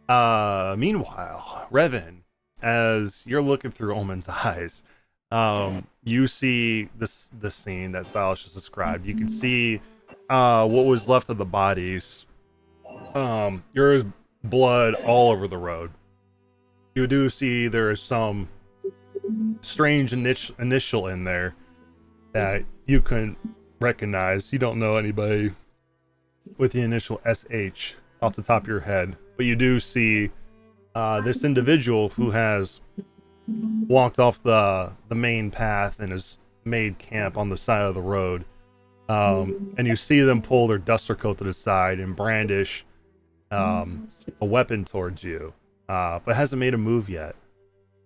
Meanwhile, Revan, as you're looking through Omen's eyes, you see the scene that Silas just described. You can see what was left of the bodies. There is blood all over the road. You do see there is some strange initial in there that you couldn't recognize. You don't know anybody with the initial SH off the top of your head, but you do see this individual who has walked off the main path and has made camp on the side of the road. And you see them pull their duster coat to the side and brandish a weapon towards you, but hasn't made a move yet.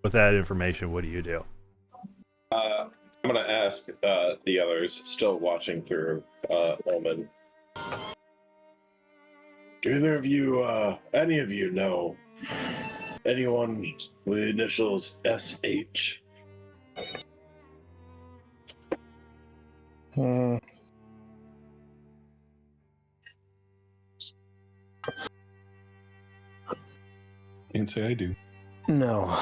With that information, what do you do? I'm gonna ask the others still watching through Omen. Do either of you, any of you know anyone with the initials SH? Can't say I do. No.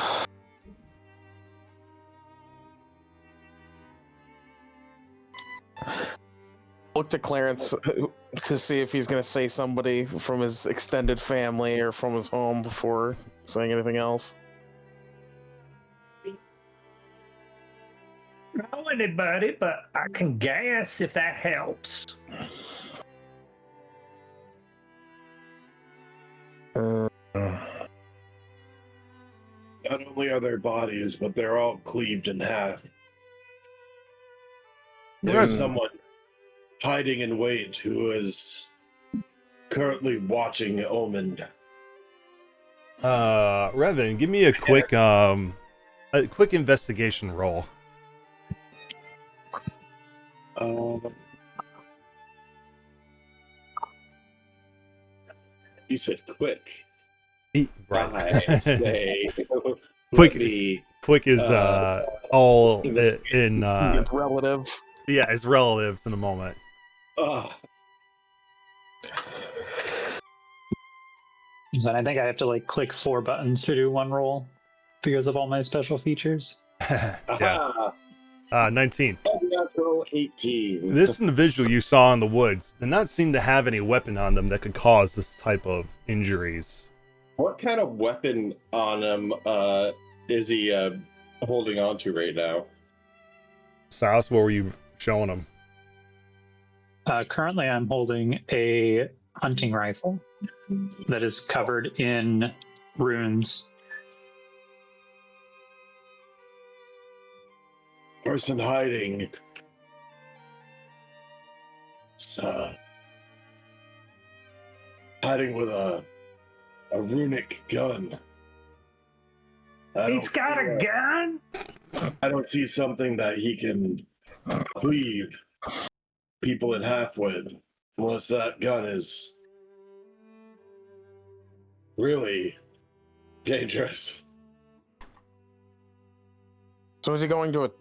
Look to Clarence to see if he's going to say somebody from his extended family or from his home before saying anything else. Know anybody, but I can guess if that helps. Not only are their bodies, but they're all cleaved in half. There's someone hiding in wait who is currently watching Omen. Revan, give me a quick investigation roll. You said quick. Right. I say Quick is all in It's relative. yeah, it's relatives in a moment. So I think I have to like click 4 buttons to do one roll because of all my special features. Yeah. 19. Natural 18. This individual you saw in the woods did not seem to have any weapon on them that could cause this type of injuries. What kind of weapon on him is he holding on to right now? Silas, what were you showing him? Currently, I'm holding a hunting rifle that is covered in runes. Person hiding. Hiding with a runic gun. He's got a gun? I don't see something that he can cleave people in half with, unless that gun is really dangerous. So is he going to...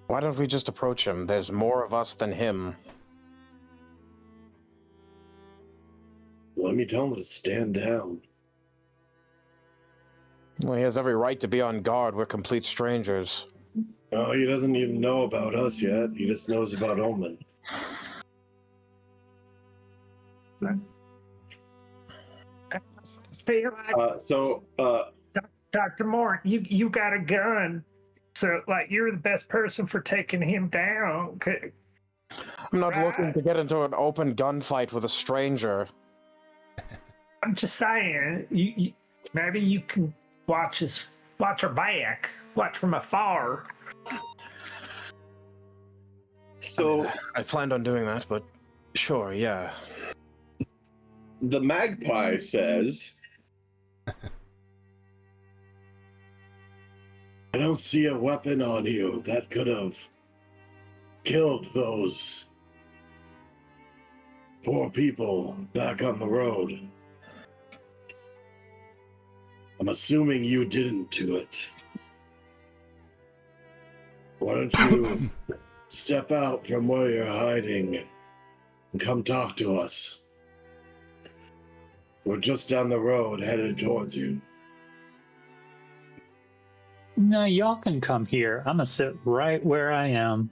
Why don't we just approach him? There's more of us than him. Let me tell him to stand down. Well, he has every right to be on guard. We're complete strangers. Oh, he doesn't even know about us yet. He just knows about Omen. Feel like Dr. Moore, you got a gun. So, like, you're the best person for taking him down. Okay. I'm not looking to get into an open gunfight with a stranger. I'm just saying, you maybe you can watch her back, watch from afar. So I planned on doing that, but sure, yeah. the magpie says, I don't see a weapon on you that could have killed those 4 people back on the road. I'm assuming you didn't do it. Why don't you step out from where you're hiding and come talk to us? We're just down the road headed towards you. No, y'all can come here. I'm gonna sit right where I am.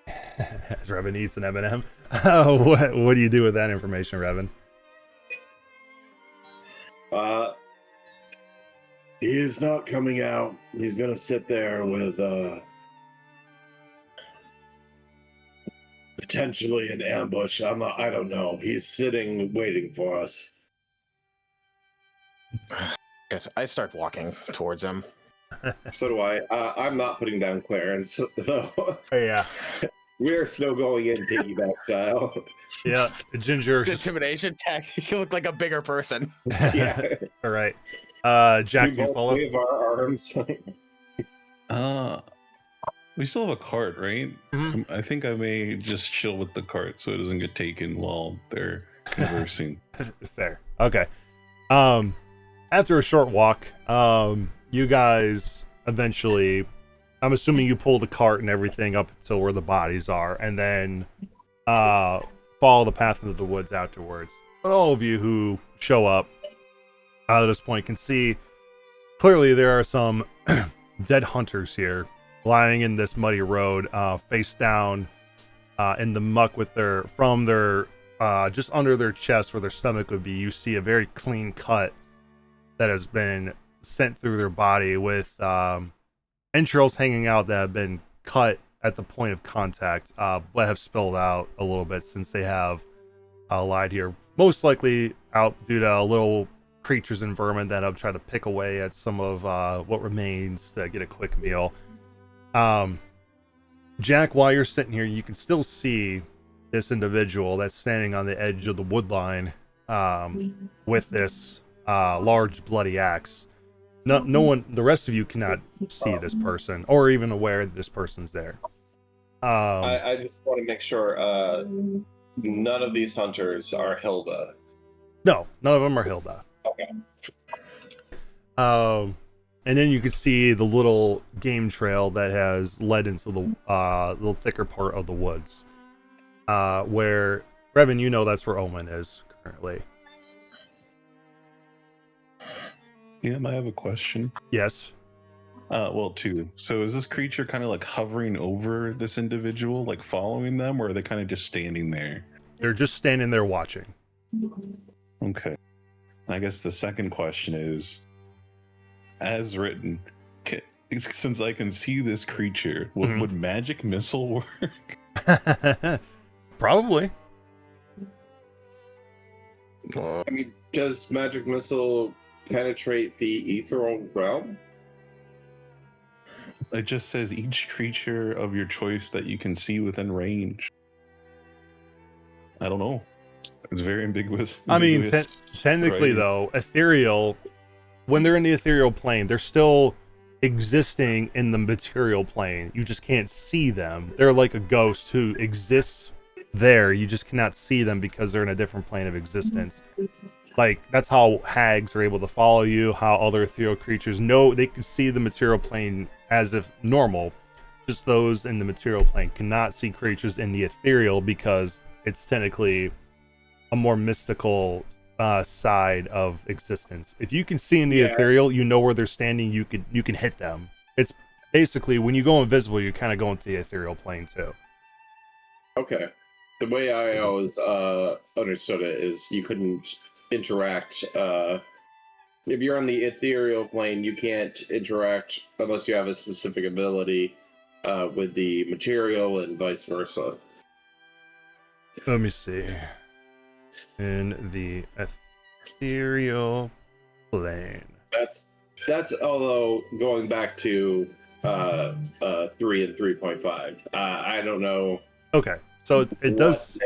As Revan eats an M&M. What do you do with that information, Revan? He is not coming out. He's gonna sit there with potentially an ambush. I don't know. He's sitting waiting for us. Good. I start walking towards him. So do I. I'm not putting down Clarence, though. Yeah. We're still going in piggyback style. Yeah. Ginger. It's intimidation tech. You look like a bigger person. Yeah. All right. Jack, We do you both follow? wave our arms. We still have a cart, right? Mhm. I think I may just chill with the cart so it doesn't get taken while they're conversing. Fair. Okay. After a short walk, you guys eventually, I'm assuming you pull the cart and everything up until where the bodies are, and then follow the path into the woods afterwards. But all of you who show up at this point can see clearly there are some dead hunters here, lying in this muddy road, face down in the muck with their just under their chest where their stomach would be. You see a very clean cut that has been sent through their body with entrails hanging out that have been cut at the point of contact, but have spilled out a little bit since they have lied here. Most likely out due to little creatures and vermin that have tried to pick away at some of what remains to get a quick meal. Jack, while you're sitting here, you can still see this individual that's standing on the edge of the wood line with this large bloody axe. No one, the rest of you cannot see this person or even aware that this person's there. I just want to make sure none of these hunters are Hilda. No, none of them are Hilda. Okay. And then you can see the little game trail that has led into the thicker part of the woods, where Revan, you know that's where Omen is currently. Yeah, I have a question. Yes. Well, two. So is this creature kind of like hovering over this individual, like following them, or are they kind of just standing there? They're just standing there watching. Okay. I guess the second question is, as written, since I can see this creature, would magic missile work? Probably. I mean, does magic missile penetrate the ethereal realm? It just says each creature of your choice that you can see within range. I don't know. It's very ambiguous. I mean, technically, right? though, ethereal, when they're in the ethereal plane, they're still existing in the material plane. You just can't see them. They're like a ghost who exists there. You just cannot see them because they're in a different plane of existence. Like, that's how hags are able to follow you, how other ethereal creatures know they can see the material plane as if normal. Just those in the material plane cannot see creatures in the ethereal because it's technically a more mystical side of existence. If you can see in the ethereal, you know where they're standing, you can hit them. It's basically when you go invisible, you're kind of going to the ethereal plane too. Okay. The way I always understood it is you couldn't interact. If you're on the ethereal plane, you can't interact unless you have a specific ability with the material and vice versa. Let me see. In the ethereal plane. That's although going back to 3 and 3.5. I don't know. Okay, so it does.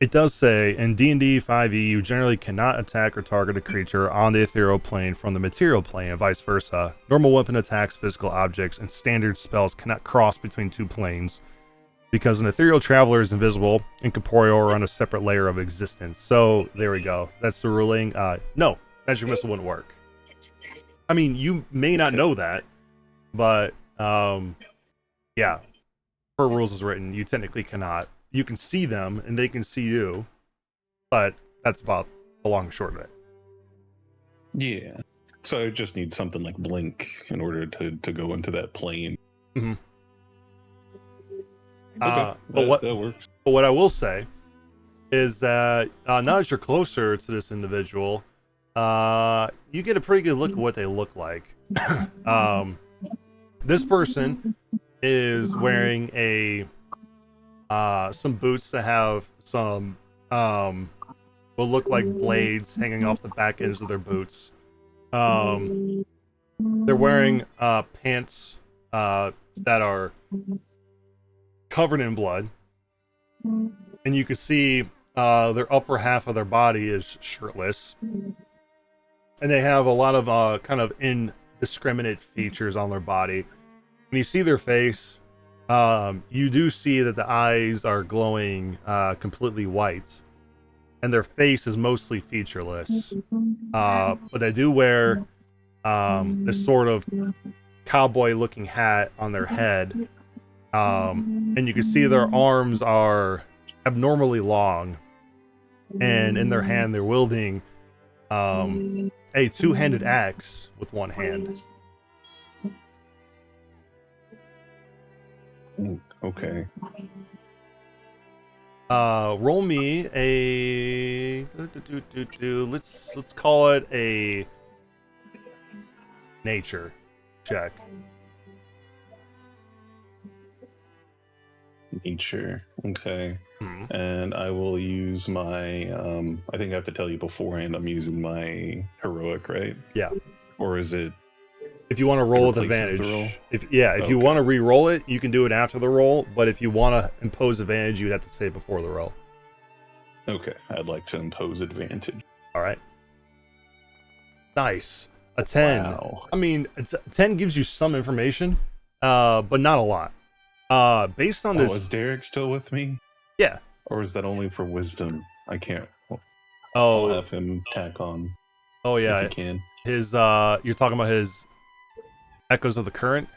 It does say in D&D 5e, you generally cannot attack or target a creature on the ethereal plane from the material plane, and vice versa. Normal weapon attacks, physical objects, and standard spells cannot cross between two planes, because an ethereal traveler is invisible, incorporeal, or on a separate layer of existence. So there we go. That's the ruling. No, magic missile wouldn't work. I mean, you may not know that, but yeah, per rules is written, you technically cannot. You can see them and they can see you, but that's about the long and short of it. Yeah. So I just need something like blink in order to go into that plane. Mm-hmm. Okay, that works. But what I will say is that now that you're closer to this individual, you get a pretty good look at what they look like. This person is wearing some boots that have some will look like blades hanging off the back ends of their boots. They're wearing pants that are covered in blood, and you can see their upper half of their body is shirtless, and they have a lot of kind of indiscriminate features on their body. When you see their face, you do see that the eyes are glowing completely white, and their face is mostly featureless. But they do wear this sort of cowboy-looking hat on their head, and you can see their arms are abnormally long, and in their hand they're wielding a two-handed axe with one hand. Okay. Roll me a let's call it a nature check. Nature. Okay. Hmm. And I will use my I think I have to tell you beforehand I'm using my heroic, right? Yeah. Or is it If you want to roll with replaces the advantage, roll? if you Okay. want to re-roll it, you can do it after the roll. But if you want to impose advantage, you'd have to say it before the roll. Okay, I'd like to impose advantage. All right. Nice. A 10. Wow. I mean, a 10 gives you some information, but not a lot. Based on Oh, this, is Derek still with me? yeah. Or is that only for wisdom? I can't. I'll Oh, have him tack on oh if yeah. he can. His you're talking about his echoes of the current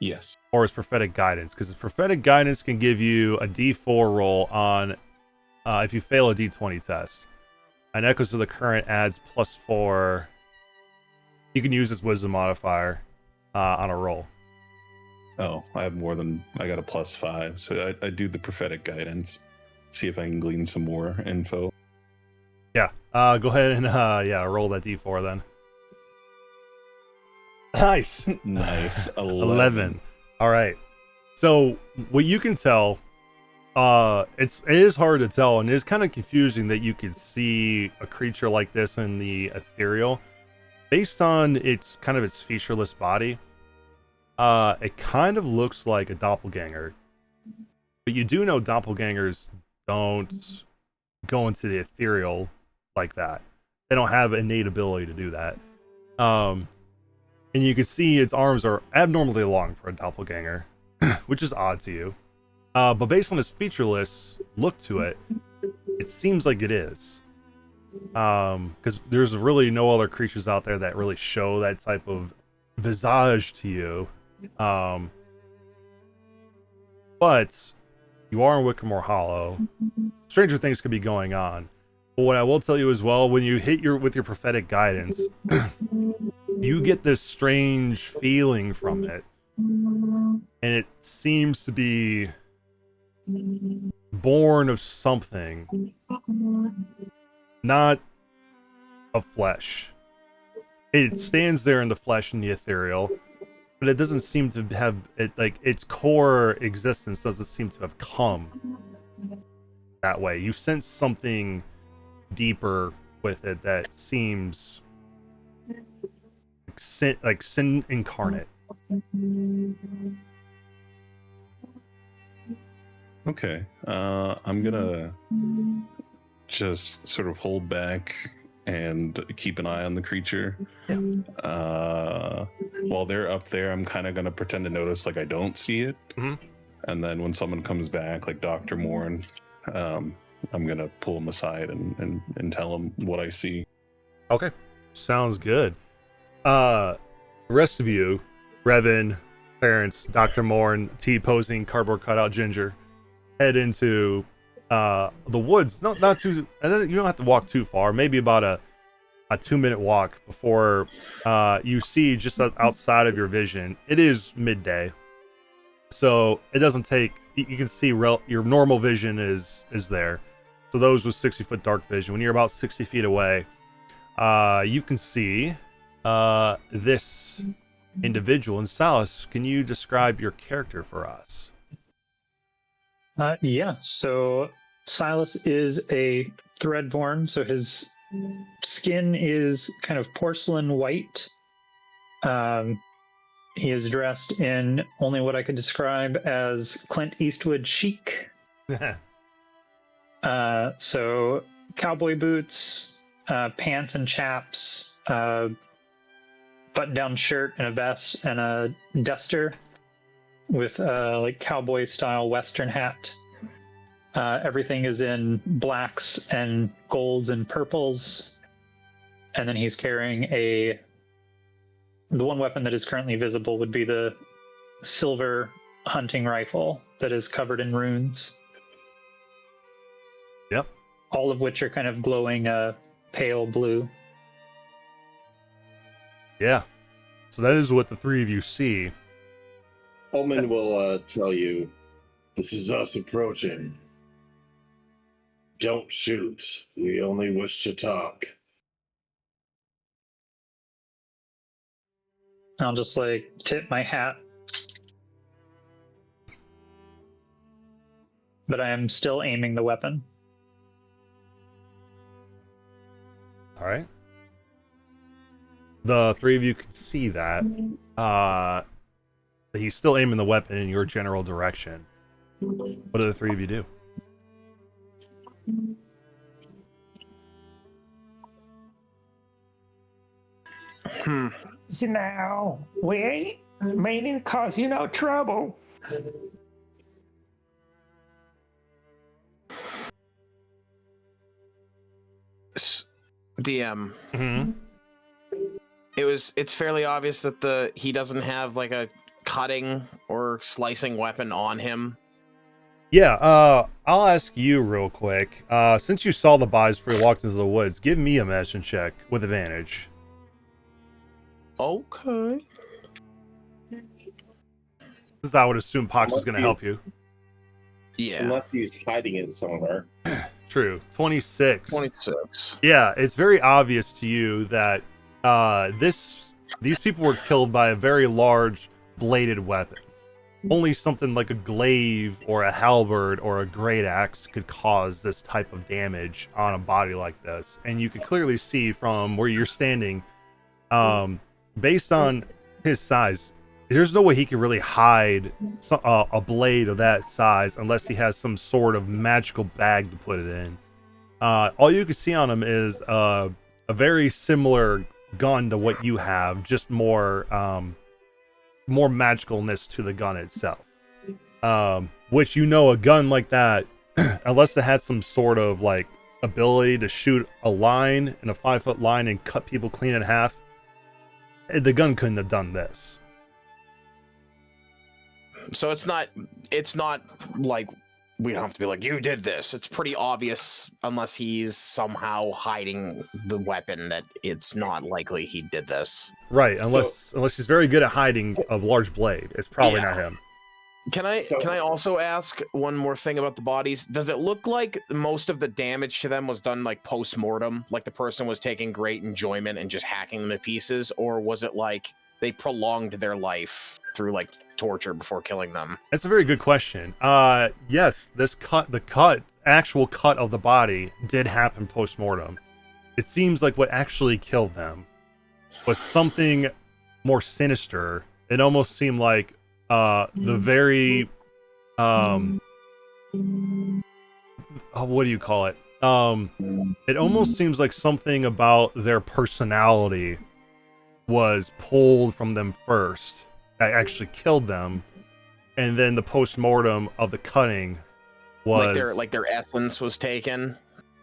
Yes. or his prophetic guidance, because his prophetic guidance can give you a D4 roll on if you fail a D20 test. And echoes of the current adds +4. You can use his wisdom modifier on a roll. Oh, I have more than I got a +5, so I do the prophetic guidance. See if I can glean some more info. Yeah. Go ahead and roll that D4 then. Nice. Nice. 11. All right. So what you can tell, it is hard to tell, and it is kind of confusing that you could see a creature like this in the ethereal, based on its featureless body. It kind of looks like a doppelganger, but you do know doppelgangers don't go into the ethereal like that. They don't have innate ability to do that. And you can see its arms are abnormally long for a doppelganger, which is odd to you. But based on its featureless look to it, it seems like it is. Because there's really no other creatures out there that really show that type of visage to you. But you are in Wickamore Hollow. Stranger things could be going on. But what I will tell you as well, when you hit with your prophetic guidance, you get this strange feeling from it. And it seems to be born of something, not of flesh. It stands there in the flesh and the ethereal, but it doesn't seem to have it, like its core existence doesn't seem to have come that way. You sense something deeper with it that seems like sin incarnate. Okay. I'm gonna just sort of hold back and keep an eye on the creature. While they're up there, I'm kind of gonna pretend to notice like I don't see it. Mhm. And then when someone comes back, like Dr. Morn, I'm gonna pull him aside and tell him what I see. Okay, sounds good. The rest of you, Revan, Clarence, Dr. Morn, T-posing, cardboard cutout Ginger, head into the woods. Not too. You don't have to walk too far. Maybe about a 2-minute walk before you see just outside of your vision. It is midday, so it doesn't take. You can see your normal vision is there. So those with 60-foot dark vision, when you're about 60 feet away, you can see this individual. And Salas, can you describe your character for us? Yeah, so Silas is a Threadborn, so his skin is kind of porcelain white, He is dressed in only what I could describe as Clint Eastwood chic. So cowboy boots, pants and chaps, button-down shirt and a vest and a duster with like cowboy style Western hat. Everything is in blacks and golds and purples. And then he's carrying the one weapon that is currently visible would be the silver hunting rifle that is covered in runes. Yep. All of which are kind of glowing pale blue. Yeah. So that is what the three of you see. Holman will tell you, this is us approaching. Don't shoot. We only wish to talk. I'll just like tip my hat. But I am still aiming the weapon. All right. The three of you can see that. That he's still aiming the weapon in your general direction. What do the three of you do? So now, we ain't meaning to cause you no trouble. DM. Mm-hmm. It's fairly obvious that he doesn't have like a cutting or slicing weapon on him. Yeah, I'll ask you real quick. Since you saw the bodies before you walked into the woods, give me a medicine check with advantage. Okay. Because I would assume Pox is going to help you. Yeah. Unless he's hiding it somewhere. True. 26. 26. Yeah, it's very obvious to you that these people were killed by a very large bladed weapon. Only something like a glaive or a halberd or a great axe could cause this type of damage on a body like this. And you can clearly see from where you're standing, based on his size, there's no way he can really hide a blade of that size unless he has some sort of magical bag to put it in. All you can see on him is a very similar gun to what you have, just more magicalness to the gun itself. Which, you know, a gun like that, unless it has some sort of like ability to shoot a line in a 5-foot line and cut people clean in half, the gun couldn't have done this. So it's not like we don't have to be like, you did this. It's pretty obvious, unless he's somehow hiding the weapon, that it's not likely he did this. Right, unless he's very good at hiding a large blade. It's probably not him. Can I also ask one more thing about the bodies? Does it look like most of the damage to them was done like post-mortem? Like the person was taking great enjoyment and just hacking them to pieces? Or was it like they prolonged their life through like torture before killing them? That's a very good question. Yes, the actual cut of the body did happen post-mortem. It seems like what actually killed them was something more sinister. It almost seemed like the very what do you call it? It almost seems like something about their personality was pulled from them first. That actually killed them, and then the post-mortem of the cutting was like their essence was taken.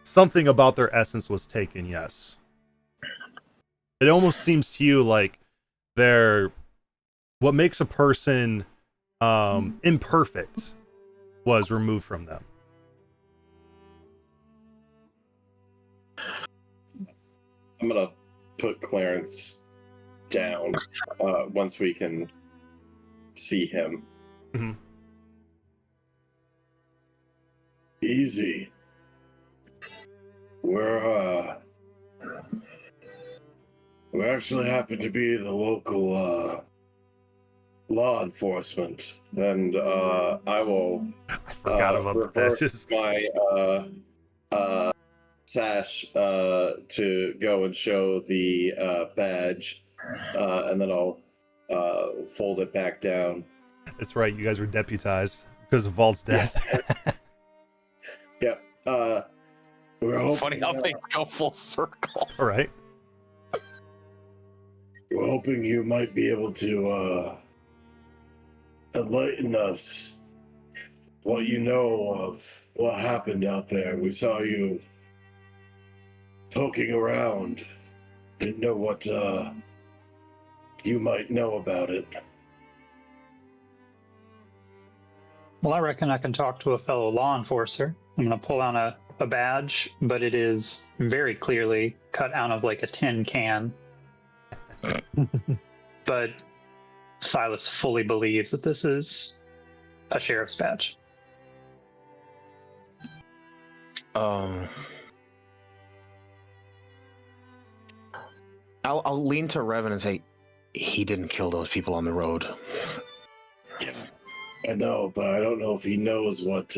Something about their essence was taken. Yes, it almost seems to you like what makes a person imperfect was removed from them. I'm gonna put Clarence down once we can see him. Mm-hmm. Easy. We actually happen to be the local law enforcement, and I will I forgot about the reverse my sash to go and show the badge and then I'll fold it back down. That's right. You guys were deputized because of Vault's death. Yep. We're hoping, Funny how things go full circle. All right. we're hoping you might be able to enlighten us what you know of what happened out there. We saw you poking around. Didn't know what you might know about it. Well, I reckon I can talk to a fellow law enforcer. I'm going to pull out a badge, but it is very clearly cut out of like a tin can. But Silas fully believes that this is a sheriff's badge. I'll lean to Revan and say, he didn't kill those people on the road. Yeah, I know, but I don't know if he knows what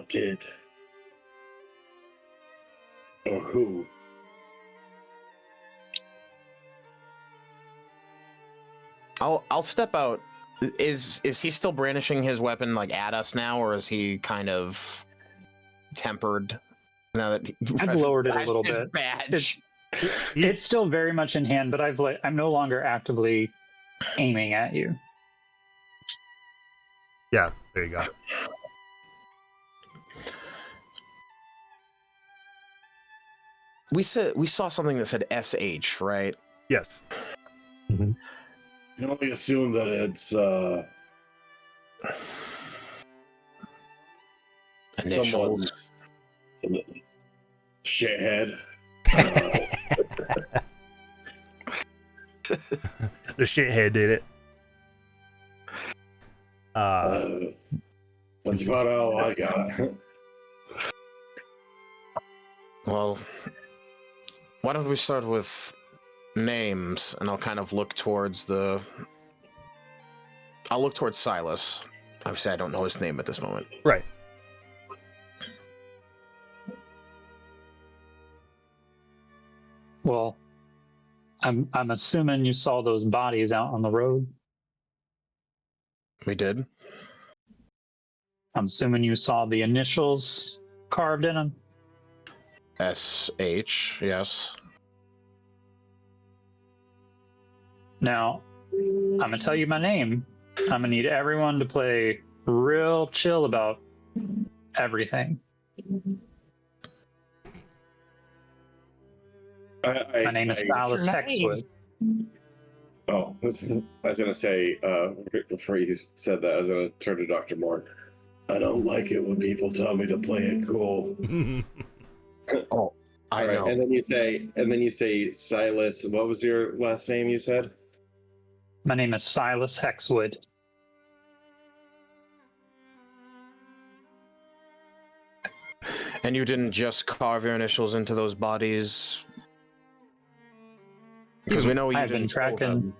did or who. I'll step out. Is he still brandishing his weapon like at us now, or is he kind of tempered now that I've lowered it a little his bit. badge? It's still very much in hand, but I'm no longer actively aiming at you. Yeah, there you go. We saw something that said SH, right? Yes. You can only assume that it's Initials. someone's shithead. The shithead did it. That's about all I got. Well, why don't we start with names, and I'll kind of look towards Silas. Obviously, I don't know his name at this moment. Right. Well, I'm assuming you saw those bodies out on the road. We did. I'm assuming you saw the initials carved in them. SH, yes. Now, I'm gonna tell you my name. I'm gonna need everyone to play real chill about everything. My name is Silas Hexwood. Oh, I was going to say, before you said that, I was going to turn to Dr. Moore. I don't like it when people tell me to play it cool. Oh, I All right, know. and then you say Silas. What was your last name you said? My name is Silas Hexwood. And you didn't just carve your initials into those bodies? Because we know you I've been didn't kill them.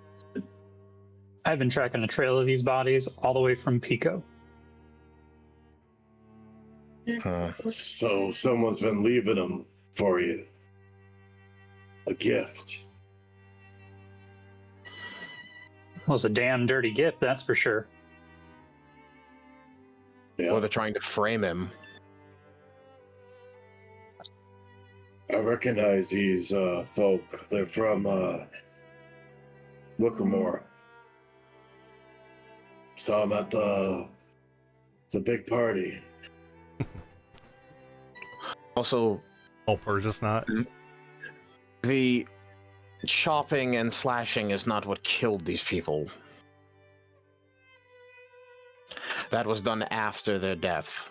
I've been tracking a trail of these bodies all the way from Pico. Huh. So someone's been leaving them for you. A gift. Well, it's a damn dirty gift, that's for sure. Yeah. Or they're trying to frame him. I recognize these folk. They're from Wickermore. Saw them at the big party. Also, Oh, Persis not. the chopping and slashing is not what killed these people. That was done after their death.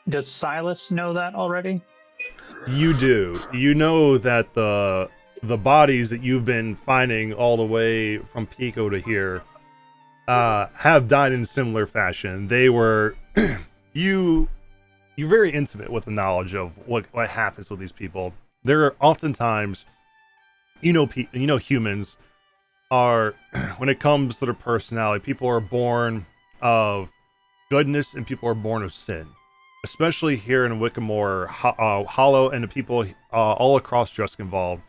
Does Silas know that already? You do. You know that the bodies that you've been finding all the way from Pico to here have died in similar fashion. They were you're very intimate with the knowledge of what happens with these people. There are oftentimes, humans are when it comes to their personality, people are born of goodness and people are born of sin. especially here in Wickamore Hollow and the people all across Juskenwald.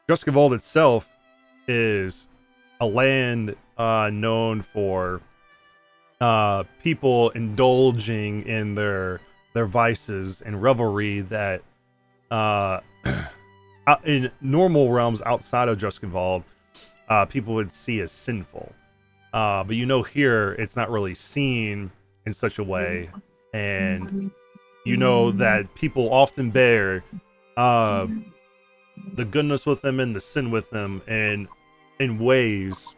Juskenwald itself is a land known for people indulging in their vices and revelry that in normal realms outside of Juskenwald, people would see as sinful. But here it's not really seen in such a way, and that people often bear the goodness with them and the sin with them, and in ways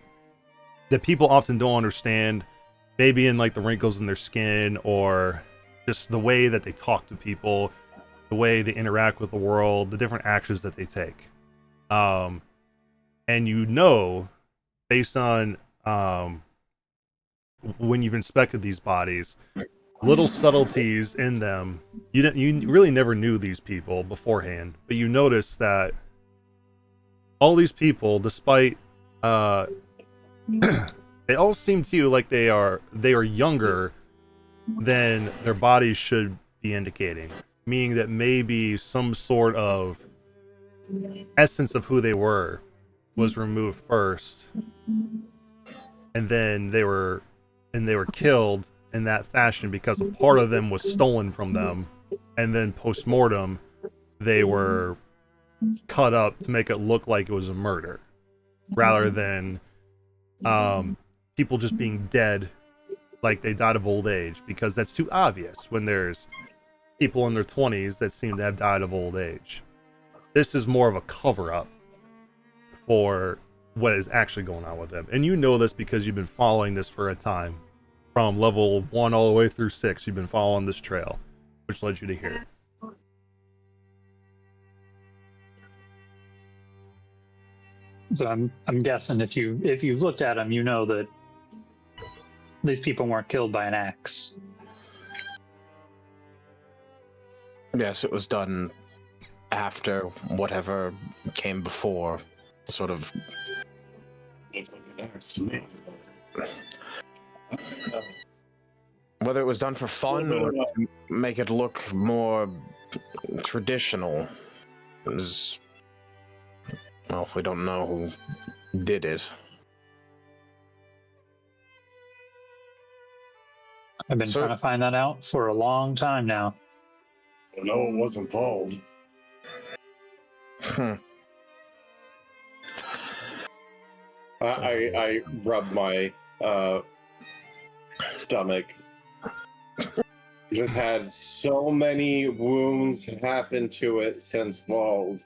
that people often don't understand, maybe in like the wrinkles in their skin, or just the way that they talk to people, the way they interact with the world, the different actions that they take. And based on when you've inspected these bodies, little subtleties in them, you really never knew these people beforehand, but you notice that all these people, despite they all seem to you like they are younger than their bodies should be indicating, meaning that maybe some sort of essence of who they were was removed first, and then they were killed in that fashion because a part of them was stolen from them, and then post-mortem they were cut up to make it look like it was a murder, rather than people just being dead like they died of old age, because that's too obvious when there's people in their 20s that seem to have died of old age. This is more of a cover-up for what is actually going on with them. And you know this because you've been following this for a time. From level 1 all the way through 6, you've been following this trail, which led you to here. So I'm guessing if you've looked at them, you know that these people weren't killed by an axe. Yes, it was done after whatever came before, sort of. Whether it was done for fun or to make it look more traditional is, well, we don't know who did it. I've been trying to find that out for a long time now. No one was involved. I rub my stomach. Just had so many wounds happen to it since Vald.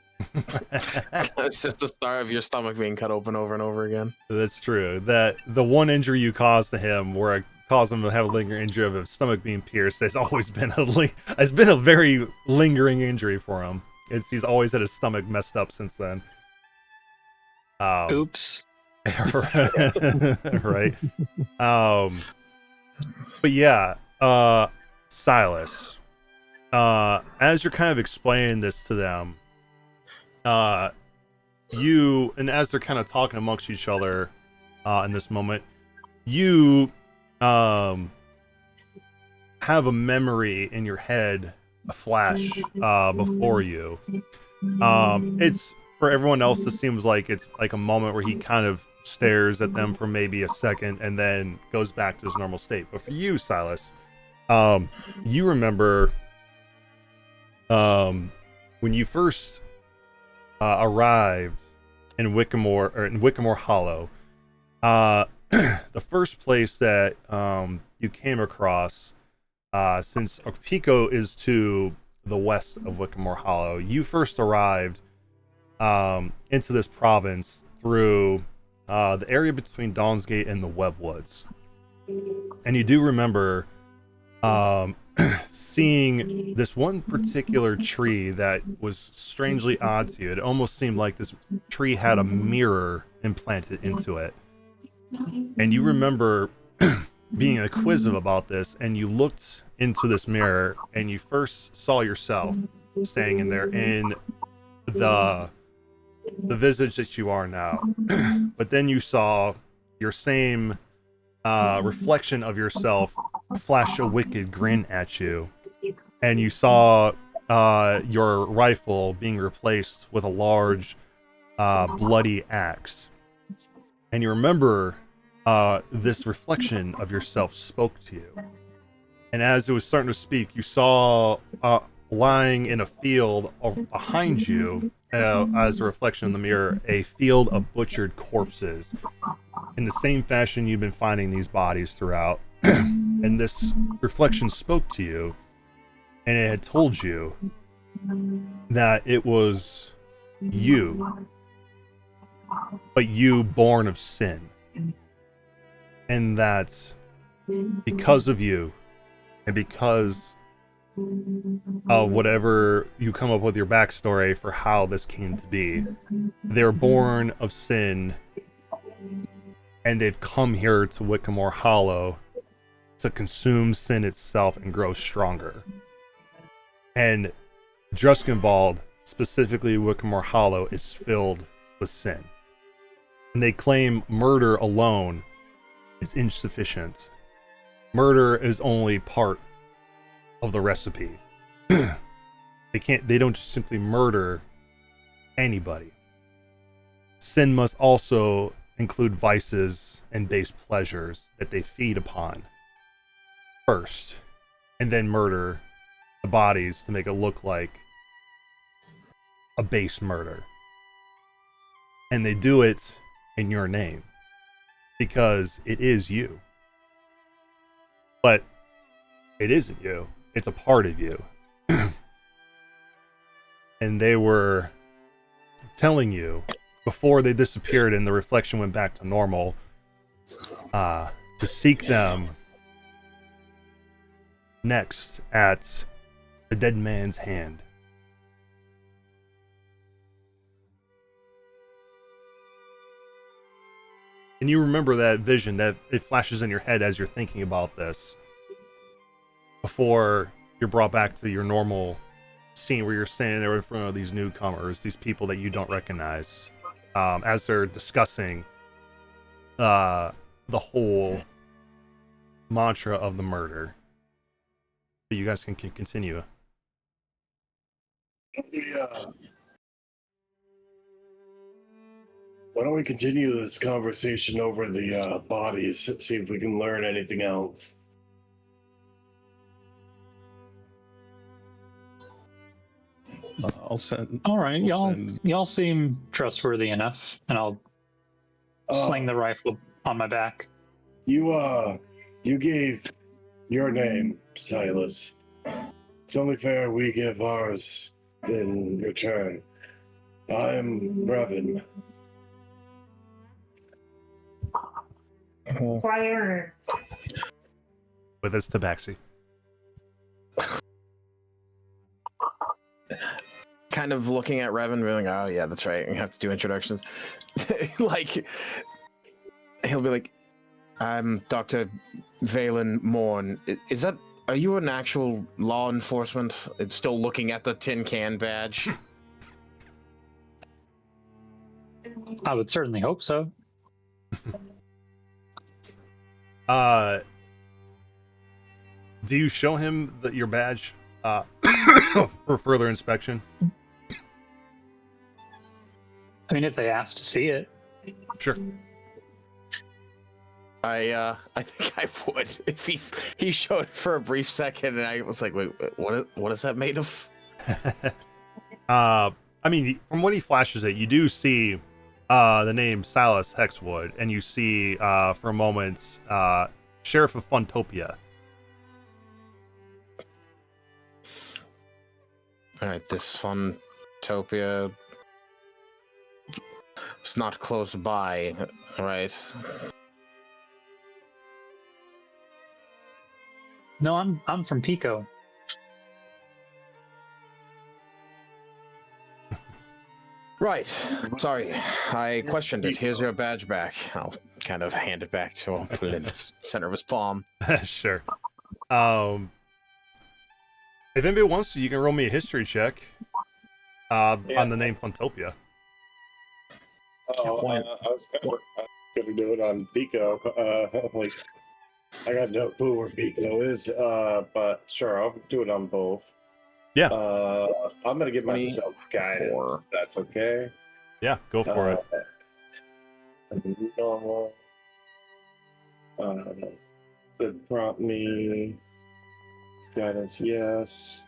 It's just the start of your stomach being cut open over and over again. That's true. That the one injury you caused to him, where it caused him to have a lingering injury of his stomach being pierced, has always been a very lingering injury for him. He's always had his stomach messed up since then. Oops. Right. But yeah, Silas, as you're kind of explaining this to them, and as they're kind of talking amongst each other in this moment, you have a memory in your head, a flash before you. It's, for everyone else, it seems like it's like a moment where he kind of stares at them for maybe a second and then goes back to his normal state. But for you, Silas, you remember when you first arrived in Wickamore Hollow, the first place that you came across, since Pico is to the west of Wickamore Hollow, you first arrived into this province through the area between Dawnsgate and the Webwoods. And you do remember seeing this one particular tree that was strangely odd to you. It almost seemed like this tree had a mirror implanted into it. And you remember being inquisitive about this, and you looked into this mirror, and you first saw yourself staying in there in the visage that you are now. But then you saw your same reflection of yourself flash a wicked grin at you, and you saw your rifle being replaced with a large bloody axe. And you remember this reflection of yourself spoke to you. And as it was starting to speak, you saw lying in a field behind you, as a reflection in the mirror, a field of butchered corpses. In the same fashion you've been finding these bodies throughout. And this reflection spoke to you, and it had told you that it was you, but you born of sin. And that because of you, and because of whatever you come up with your backstory for how this came to be, they're born of sin, and they've come here to Wickamore Hollow to consume sin itself and grow stronger. And Druskenwald, specifically Wickamore Hollow, is filled with sin. And they claim murder alone is insufficient. Murder is only part of the recipe. They don't just simply murder anybody. Sin must also include vices and base pleasures that they feed upon first, and then murder the bodies to make it look like a base murder. And they do it in your name because it is you. But it isn't you. It's a part of you. And they were telling you before they disappeared and the reflection went back to normal, to seek them next at the dead man's hand. And you remember that vision that it flashes in your head as you're thinking about this before you're brought back to your normal scene where you're standing there in front of these newcomers, these people that you don't recognize, as they're discussing the whole mantra of the murder. So you guys can continue. Why don't we continue this conversation over the bodies, see if we can learn anything else. I'll send. All right, I'll y'all seem trustworthy enough, and I'll sling the rifle on my back. You gave your name, Silas. It's only fair we give ours in return. I'm Revan. Clarence. With his tabaxi. Kind of looking at Revan, being like, oh yeah, that's right. You have to do introductions. Like, he'll be like, I'm Dr. Valen Morn. Are you an actual law enforcement? It's still looking at the tin can badge. I would certainly hope so. Do you show him your badge for further inspection? I mean, if they ask to see it. Sure. I think I would if he showed it for a brief second, and I was like, wait, what is that made of? I mean, from what he flashes it, you do see the name Silas Hexwood, and you see for a moment Sheriff of Funtopia. All right, this Funtopia. It's not close by, right? No, I'm from Pico. Right. Sorry, I questioned it. Here's your badge back. I'll kind of hand it back to him, put it in the center of his palm. Sure. If anybody wants to, you can roll me a history check on the name Funtopia. I was gonna do it on Pico. I got no clue where Pico is, but sure, I'll do it on both. Yeah. I'm gonna give myself guidance. If that's okay. Yeah, go for it. Normal. Could prompt me. Guidance, yes.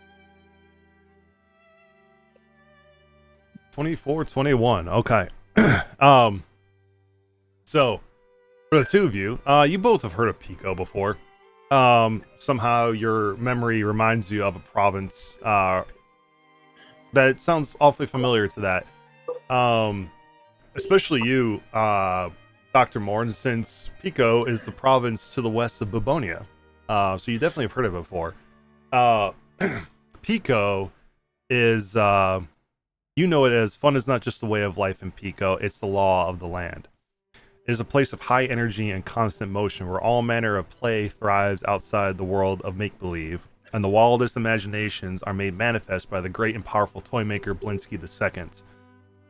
24, 21. Okay. So for the two of you, you both have heard of Pico before. Somehow your memory reminds you of a province that sounds awfully familiar to that. Especially you, Dr. Morn, since Pico is the province to the west of Bubonia. So you definitely have heard of it before. Pico is, you know it as fun is not just the way of life in Pico, it's the law of the land. It is a place of high energy and constant motion where all manner of play thrives outside the world of make-believe, and the wildest imaginations are made manifest by the great and powerful toy maker Blinsky II,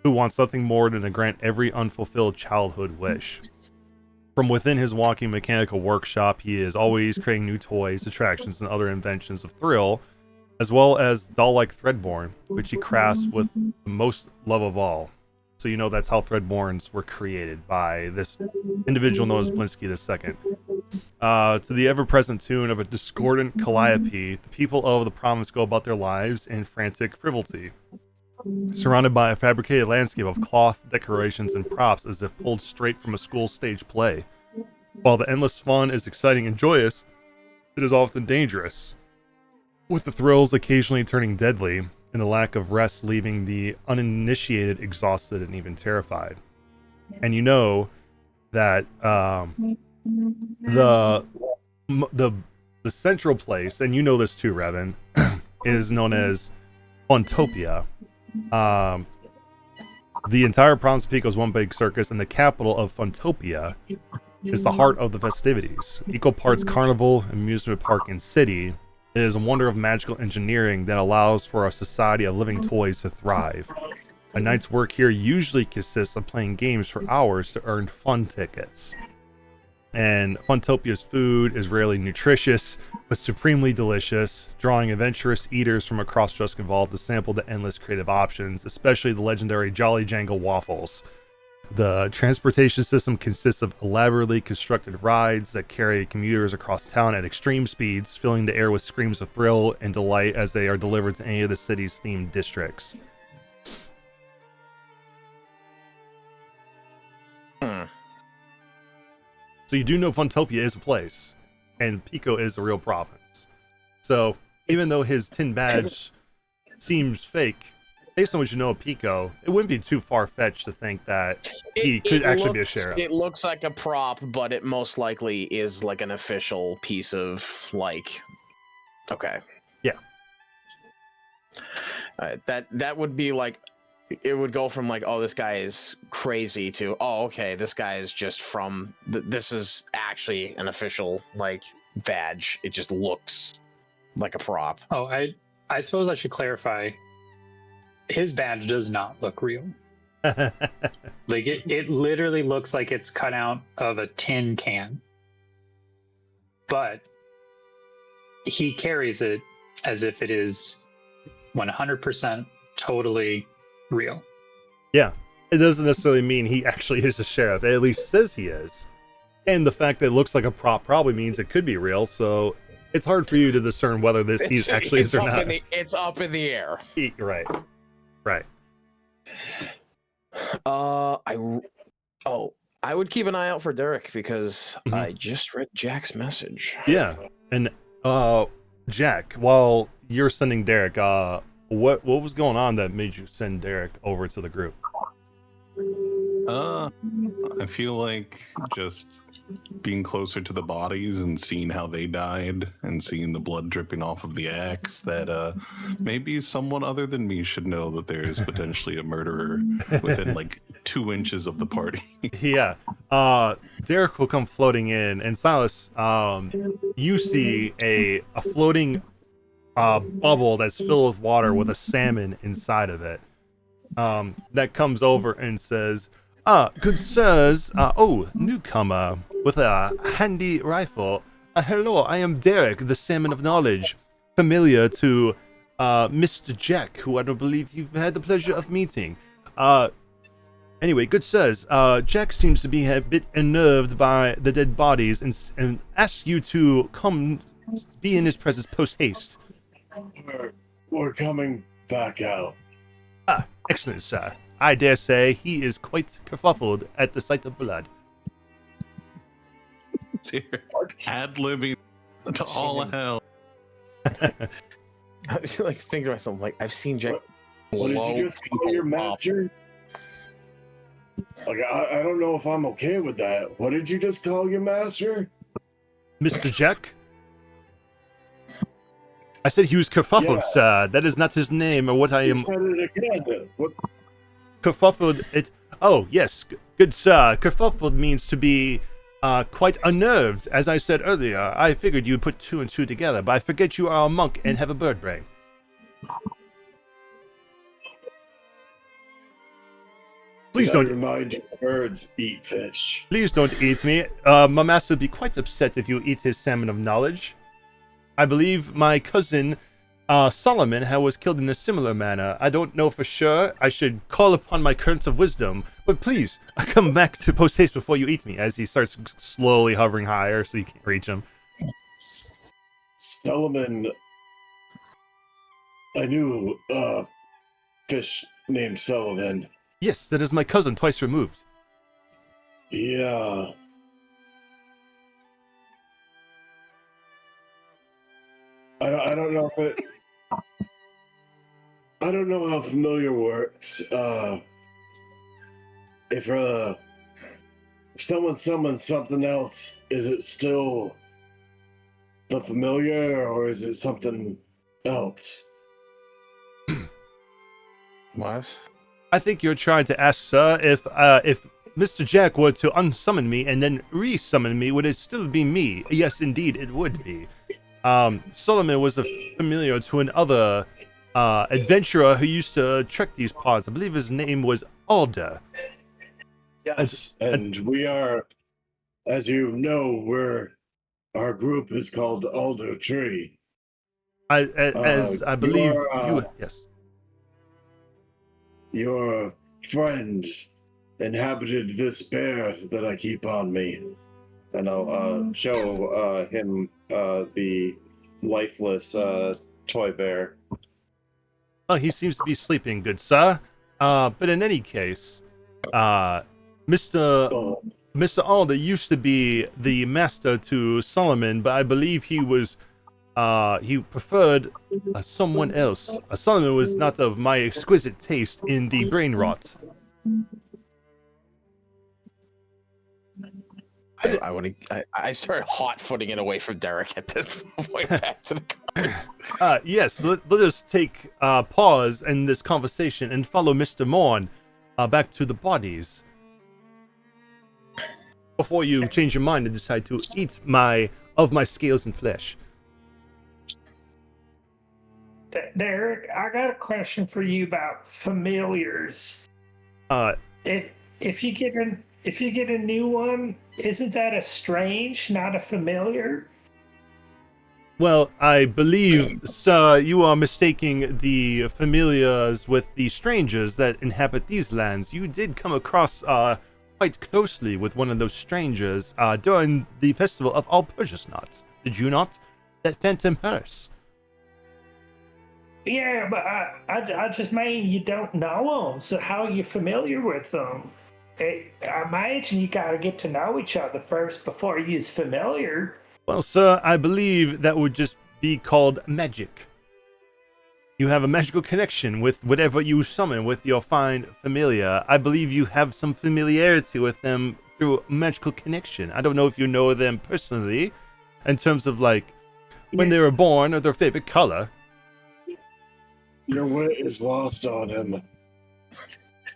who wants nothing more than to grant every unfulfilled childhood wish. From within his walking mechanical workshop, he is always creating new toys, attractions, and other inventions of thrill, as well as doll-like Threadborn, which he crafts with the most love of all. So you know that's how Threadborns were created, by this individual known as Blinsky II. To the ever-present tune of a discordant calliope, the people of the province go about their lives in frantic frivolity, surrounded by a fabricated landscape of cloth, decorations, and props as if pulled straight from a school stage play. While the endless fun is exciting and joyous, it is often dangerous, with the thrills occasionally turning deadly, and the lack of rest leaving the uninitiated exhausted and even terrified. And you know that the central place, and you know this too, Revan, is known as Funtopia. The entire province of Pico is one big circus, and the capital of Funtopia is the heart of the festivities. Equal parts carnival, amusement park, and city. It is a wonder of magical engineering that allows for a society of living toys to thrive. A night's work here usually consists of playing games for hours to earn fun tickets. And Funtopia's food is rarely nutritious, but supremely delicious, drawing adventurous eaters from across Juskenwald to sample the endless creative options, especially the legendary Jolly Jangle waffles. The transportation system consists of elaborately constructed rides that carry commuters across town at extreme speeds, filling the air with screams of thrill and delight as they are delivered to any of the city's themed districts. So you do know Funtopia is a place, and Pico is a real province. So even though his tin badge seems fake, based on what you know of Pico, it wouldn't be too far-fetched to think that he could actually be a sheriff. It looks like a prop, but it most likely is like an official piece of, like... Okay. Yeah. That would be like... It would go from like, oh, this guy is crazy to, oh, okay, this guy is just from... This is actually an official, like, badge. It just looks like a prop. Oh, I suppose I should clarify. His badge does not look real. Like it literally looks like it's cut out of a tin can. But he carries it as if it is 100% totally real. Yeah. It doesn't necessarily mean he actually is a sheriff. It at least says he is. And the fact that it looks like a prop probably means it could be real, so it's hard for you to discern whether he's actually is or not. It's up in the air. Right. Right. I would keep an eye out for Derek because I just read Jack's message. Yeah. And Jack, while you're sending Derek, what was going on that made you send Derek over to the group? I feel like just being closer to the bodies and seeing how they died and seeing the blood dripping off of the axe, that maybe someone other than me should know that there is potentially a murderer within like 2 inches of the party. Yeah. Derek will come floating in, and Silas, you see a floating bubble that's filled with water with a salmon inside of it. That comes over and says, good sirs, newcomer with a handy rifle. Hello, I am Derek, the Salmon of Knowledge, familiar to Mr. Jack, who I don't believe you've had the pleasure of meeting. Anyway, good sirs, Jack seems to be a bit unnerved by the dead bodies and asks you to come be in his presence post-haste. We're coming back out. Ah, excellent, sir. I dare say he is quite kerfuffled at the sight of blood. Ad-libbing to all hell. I like think to myself, like, I've seen Jack. What did you just call your master? Like, I don't know if I'm okay with that. What did you just call your master? Mr. Jack? I said he was kerfuffled, Yeah. sir. That is not his name or what I am. You said it again. What? Kerfuffled, it. Oh, yes, good sir. Kerfuffled means to be quite unnerved. As I said earlier, I figured you'd put two and two together, but I forget you are a monk and have a bird brain. Please Did I don't. remind you, birds eat fish. Please don't eat me. My master would be quite upset if you eat his salmon of knowledge. I believe my cousin Solomon was killed in a similar manner. I don't know for sure. I should call upon my currents of wisdom. But please, come back to post haste before you eat me, as he starts slowly hovering higher so you can't reach him. Solomon. I knew a fish named Sullivan. Yes, that is my cousin, twice removed. Yeah. I don't know if it. I don't know how familiar works. If someone summons something else, is it still the familiar or is it something else? What? I think you're trying to ask, sir, if Mr. Jack were to unsummon me and then re-summon me, would it still be me? Yes, indeed, it would be. Solomon was a familiar to another adventurer who used to trek these parts. I believe his name was Alder. Yes, and we are, as you know, our group is called Alder Tree. As I believe you, yes. Your friend inhabited this bear that I keep on me. And I'll show him the lifeless toy bear. Oh, he seems to be sleeping, good sir. But in any case, Mr. Alder used to be the master to Solomon, but I believe he preferred someone else. Solomon was not of my exquisite taste in the brain rot. I started hot-footing it away from Derek at this point, back to the cards. Yes, let us take pause in this conversation and follow Mr. Morn back to the bodies. Before you change your mind and decide to eat my scales and flesh. Derek, I got a question for you about familiars. If you get a new one, isn't that a strange, not a familiar? Well, I believe, sir, you are mistaking the familiars with the strangers that inhabit these lands. You did come across quite closely with one of those strangers during the festival of All Purchase Not. Did you not? That phantom hearse. Yeah, but I just mean you don't know them, so how are you familiar with them? I imagine you gotta get to know each other first before you're familiar. Well, sir, I believe that would just be called magic. You have a magical connection with whatever you summon with your fine familiar. I believe you have some familiarity with them through magical connection. I don't know if you know them personally, in terms of like when they were born or their favorite color. Your wit is lost on him.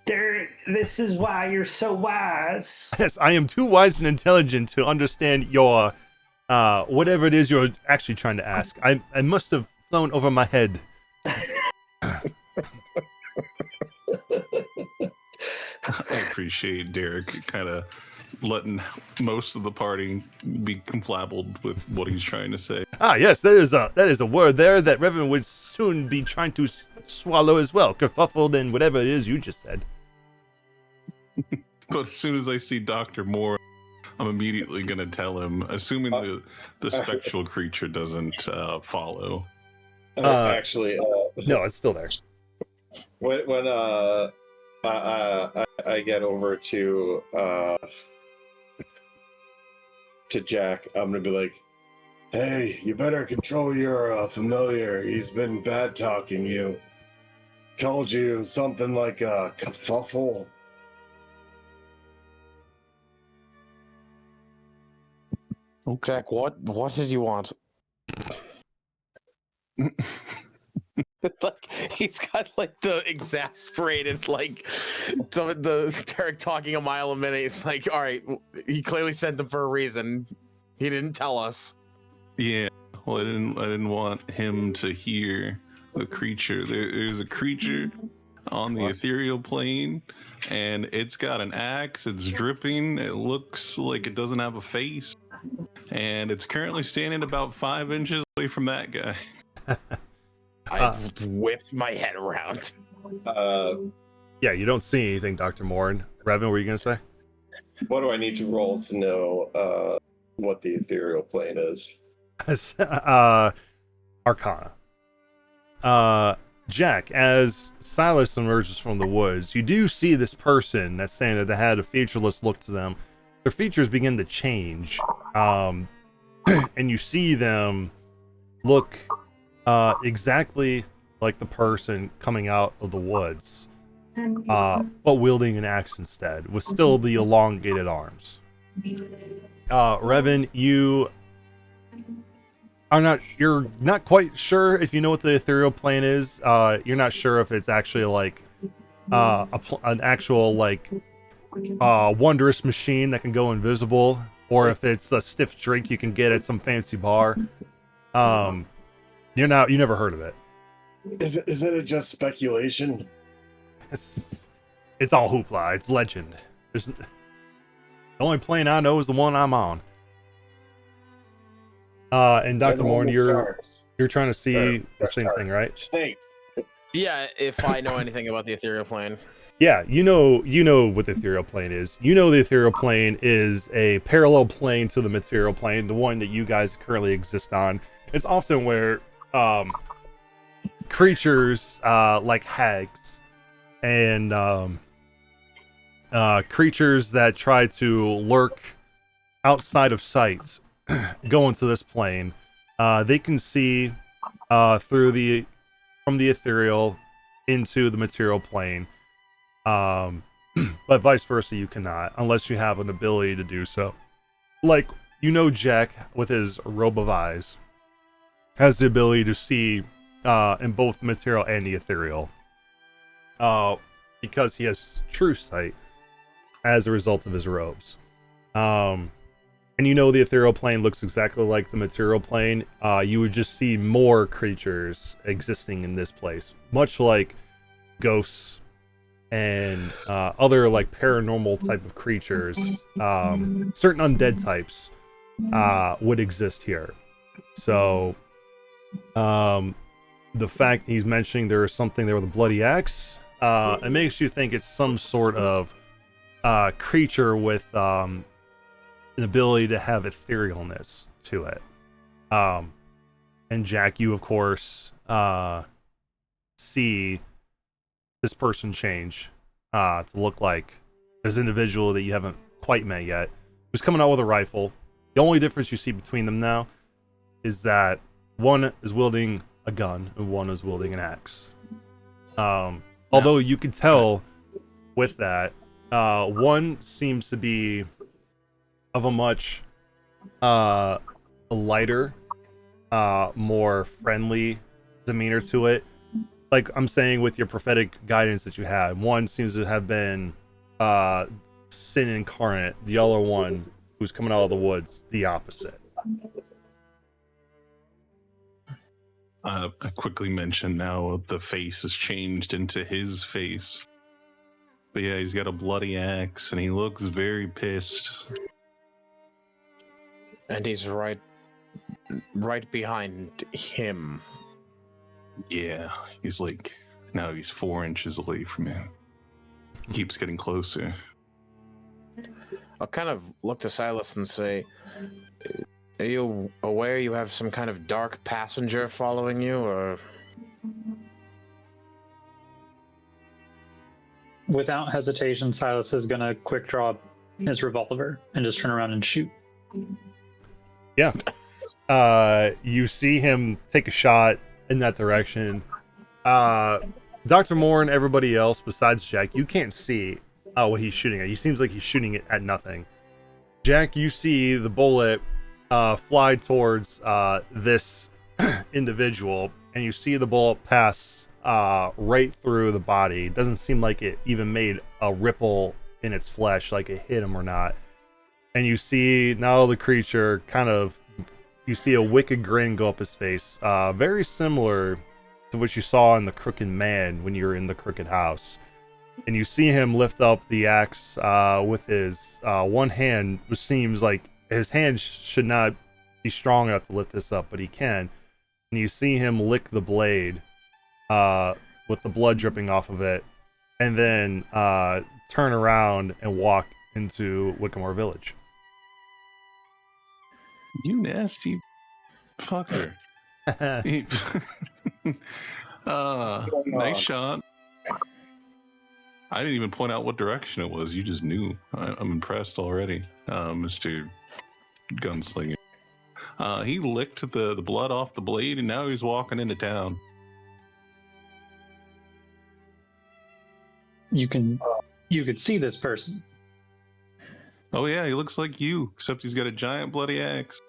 This is why you're so wise. Yes, I am too wise and intelligent to understand your whatever it is you're actually trying to ask. I must have flown over my head. I appreciate Derek kind of letting most of the party be confabbled with what he's trying to say. Ah, yes, that is a word there that Revan would soon be trying to swallow as well. Kerfuffled and whatever it is you just said. But as soon as I see Dr. Moore, I'm immediately going to tell him, assuming the spectral creature doesn't follow. Actually, No, it's still there. when I get over to Jack, I'm gonna be like, Hey, you better control your familiar. He's been bad talking you. Called you something like a kerfuffle. Jack, what did you want? Like he's got like the exasperated like the Derek talking a mile a minute. It's like, all right, he clearly sent them for a reason. He didn't tell us. Yeah, well, I didn't want him to hear the creature. There's a creature on the ethereal plane, and it's got an axe. It's dripping. It looks like it doesn't have a face, and it's currently standing about 5 inches away from that guy. I whipped my head around. Yeah, you don't see anything, Dr. Morin. Revan, what were you going to say? what do I need to roll to know what the ethereal plane is? Arcana. Jack, as Silas emerges from the woods, you do see this person that's saying that had a featureless look to them. Their features begin to change, and you see them look exactly like the person coming out of the woods, but wielding an axe instead, with still the elongated arms. Revan, you're not quite sure if you know what the ethereal plane is. You're not sure if it's actually like an actual like wondrous machine that can go invisible, or if it's a stiff drink you can get at some fancy bar. You never heard of it. Isn't it just speculation? It's all hoopla. It's legend. The only plane I know is the one I'm on. And Dr. Morn, you're trying to see the same thing, right? Snakes. Yeah, if I know anything about the ethereal plane. Yeah, you know what the ethereal plane is. You know the ethereal plane is a parallel plane to the material plane, the one that you guys currently exist on. It's often where creatures like hags and creatures that try to lurk outside of sight go into this plane. They can see from the ethereal into the material plane, but vice versa you cannot, unless you have an ability to do so. Like, Jack, with his robe of eyes, has the ability to see in both the material and the ethereal, because he has true sight as a result of his robes. And the ethereal plane looks exactly like the material plane. You would just see more creatures existing in this place, much like ghosts and other like paranormal type of creatures. Certain undead types would exist here. So the fact that he's mentioning there is something there with a bloody axe, it makes you think it's some sort of creature with an ability to have etherealness to it. And Jack, you of course see this person change to look like this individual that you haven't quite met yet, who's coming out with a rifle. The only difference you see between them now is that one is wielding a gun and one is wielding an axe. Although you can tell with that, one seems to be of a much lighter, more friendly demeanor to it. Like I'm saying, with your prophetic guidance that you had, one seems to have been sin incarnate. The other one, who's coming out of the woods, the opposite. I quickly mentioned now the face has changed into his face. But yeah, he's got a bloody axe, and he looks very pissed. And he's right behind him. Yeah, he's like, now he's 4 inches away from him. Keeps getting closer. I'll kind of look to Silas and say, are you aware you have some kind of dark passenger following you, or... Without hesitation, Silas is gonna quick draw his revolver and just turn around and shoot. Yeah. You see him take a shot in that direction. Dr. Moore and everybody else besides Jack, you can't see what he's shooting at. He seems like he's shooting it at nothing. Jack, you see the bullet fly towards this individual, and you see the bullet pass right through the body. It doesn't seem like it even made a ripple in its flesh, like it hit him or not. And you see now the creature you see a wicked grin go up his face, very similar to what you saw in the Crooked Man when you were in the Crooked House. And you see him lift up the axe with his one hand, which seems like his hand should not be strong enough to lift this up, but he can. And you see him lick the blade with the blood dripping off of it, and then turn around and walk into Wickamore Village. You nasty fucker. Nice shot. I didn't even point out what direction it was. You just knew. I'm impressed already, Mr. Gunslinger. He licked the blood off the blade, and now he's walking into town. You could see this person. Oh yeah, he looks like you, except he's got a giant bloody axe.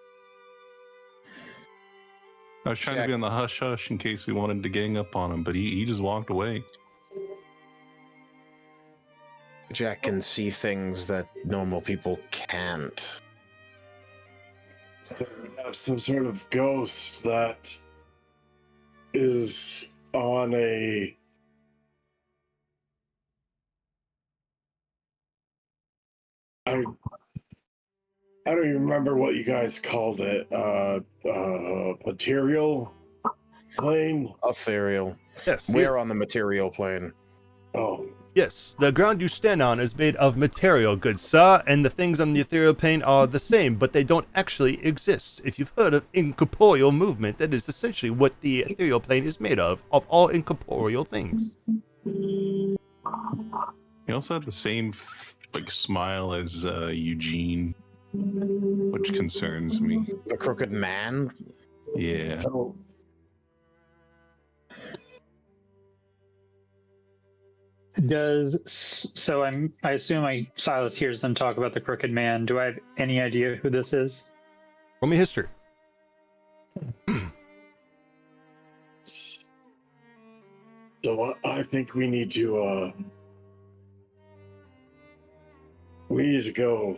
I was trying to be on the hush-hush in case we wanted to gang up on him, but he just walked away. Jack can see things that normal people can't. So we have some sort of ghost that is on a... I don't even remember what you guys called it. Material plane? Ethereal. Yes. We're on the material plane. Oh. Yes, the ground you stand on is made of material, good sir, and the things on the ethereal plane are the same, but they don't actually exist. If you've heard of incorporeal movement, that is essentially what the ethereal plane is made of all incorporeal things. He also had the same smile as Eugene, which concerns me. The Crooked Man? Yeah. Oh. I assume Silas hears them talk about the Crooked Man. Do I have any idea who this is? Roll me history. So I think we need to go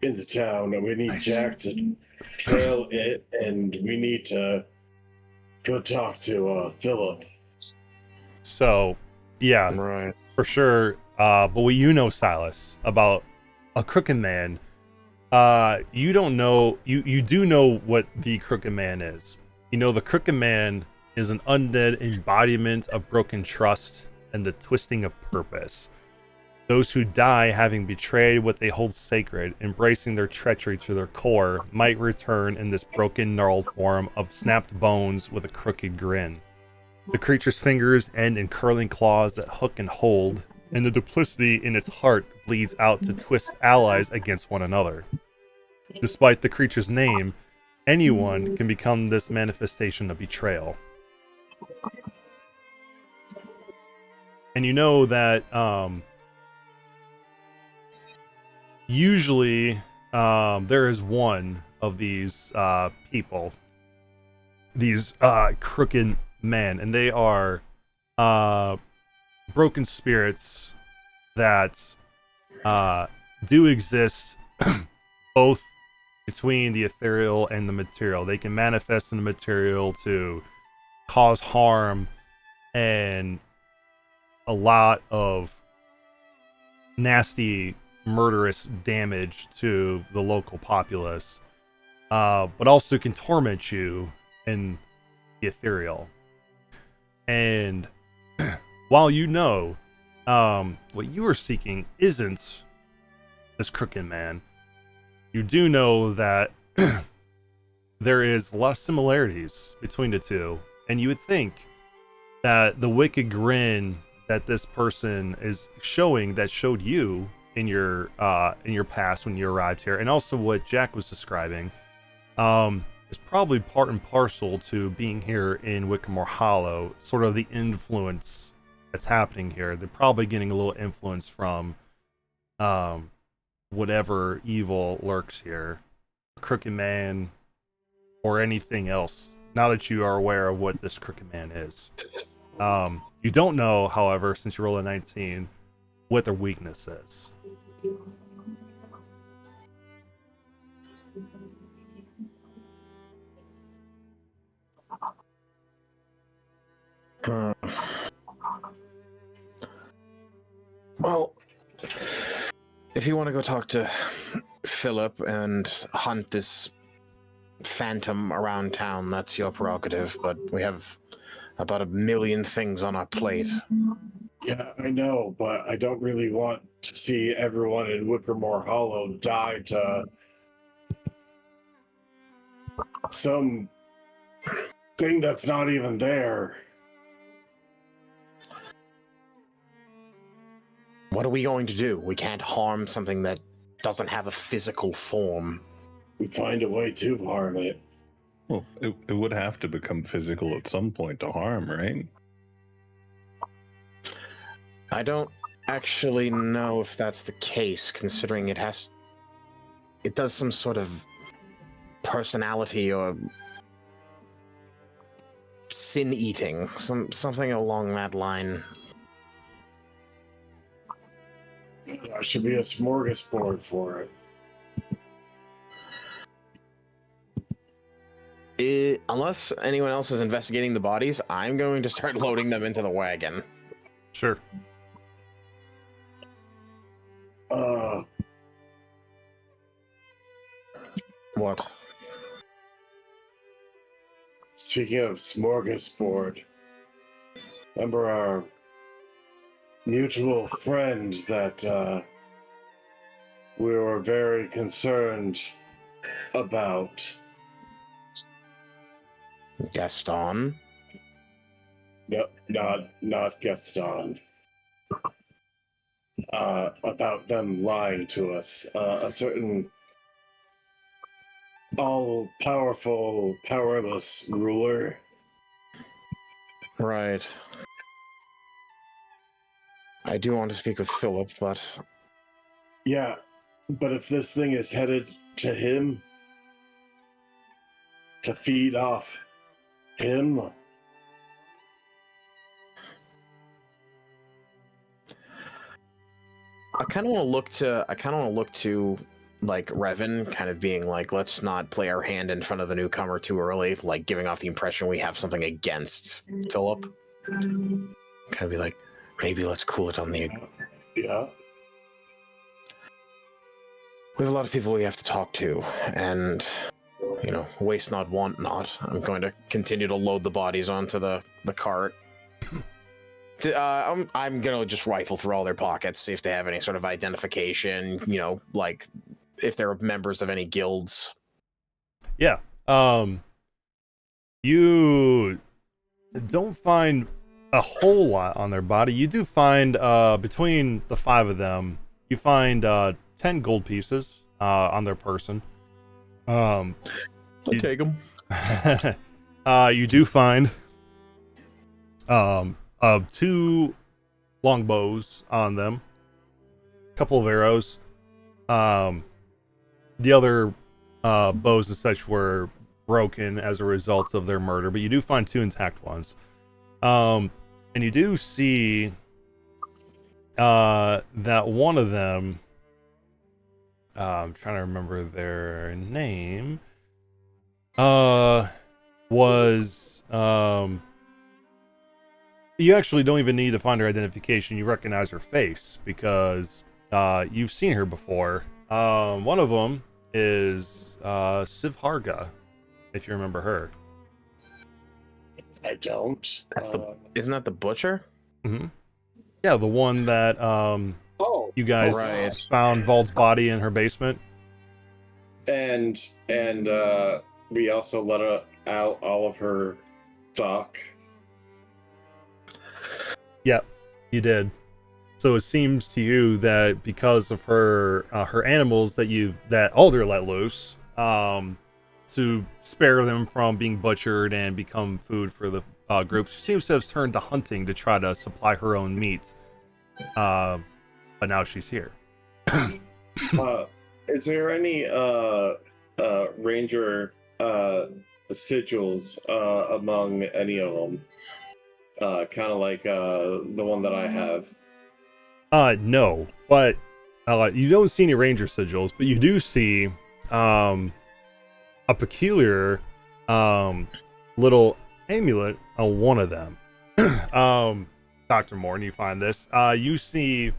into town, and we need Jack to trail it, and we need to go talk to Philip. So, yeah, Right. for sure. But what you know, Silas, about a Crooked Man, you don't know. You do know what the Crooked Man is. You know the Crooked Man is an undead embodiment of broken trust and the twisting of purpose. Those who die having betrayed what they hold sacred, embracing their treachery to their core, might return in this broken, gnarled form of snapped bones with a crooked grin. The creature's fingers end in curling claws that hook and hold, and the duplicity in its heart bleeds out to twist allies against one another. Despite the creature's name, anyone can become this manifestation of betrayal. And you know that usually there is one of these people, these crooked men, and they are broken spirits that do exist both between the ethereal and the material. They can manifest in the material to cause harm and a lot of nasty, murderous damage to the local populace, but also can torment you in the ethereal. And while you know what you are seeking isn't this crooked man, you do know that there is a lot of similarities between the two, and you would think that the wicked grin that this person is showing, that showed you in your past when you arrived here, and also what Jack was describing, is probably part and parcel to being here in Wickamore Hollow. Sort of the influence that's happening here. They're probably getting a little influence from whatever evil lurks here, Crooked Man, or anything else. Now that you are aware of what this Crooked Man is, you don't know, however, since you rolled a 19, what their weakness is. Well, if you want to go talk to Philip and hunt this phantom around town, that's your prerogative, but we have about 1 million things on our plate. Yeah, I know, but I don't really want to see everyone in Wickermore Hollow die to some thing that's not even there. What are we going to do? We can't harm something that doesn't have a physical form. We find a way to harm it. Well, it would have to become physical at some point to harm, right? I don't actually know if that's the case, considering it does some sort of personality or sin eating, something along that line. There should be a smorgasbord for it. Unless anyone else is investigating the bodies, I'm going to start loading them into the wagon. Sure. What? Speaking of smorgasbord, remember our mutual friend that we were very concerned about? Gaston? No, not Gaston. About them lying to us. A certain all-powerful, powerless ruler. Right. I do want to speak with Philip, but... Yeah, but if this thing is headed to him, to feed off him... I kind of want to look to like Revan, kind of being like, let's not play our hand in front of the newcomer too early, like giving off the impression we have something against Philip. Kind of be like, maybe let's cool it on the... Yeah. We have a lot of people we have to talk to, and, you know, waste not, want not. I'm going to continue to load the bodies onto the cart. I'm going to just rifle through all their pockets, see if they have any sort of identification, you know, like if they're members of any guilds. Yeah. You don't find a whole lot on their body. You do find, between the 5 of them, you find 10 gold pieces on their person. I'll take them. You do find 2 longbows on them, a couple of arrows. The other bows and such were broken as a result of their murder, but you do find 2 intact ones. And you do see that one of them, I'm trying to remember their name, was you actually don't even need to find her identification. You recognize her face because you've seen her before. One of them is Sivharga, if you remember her. I don't. Isn't that the butcher? Mm-hmm. Yeah, the one that you guys right. found Vault's body in her basement. And we also let out all of her stock. Yep, you did. So it seems to you that because of her animals that Alder let loose, to spare them from being butchered and become food for the group, she seems to have turned to hunting to try to supply her own meat. But now she's here. Is there any ranger sigils among any of them? Kind of like the one that I have. No, but you don't see any ranger sigils, but you do see a peculiar little amulet on one of them. Dr. Morton, you find this. You see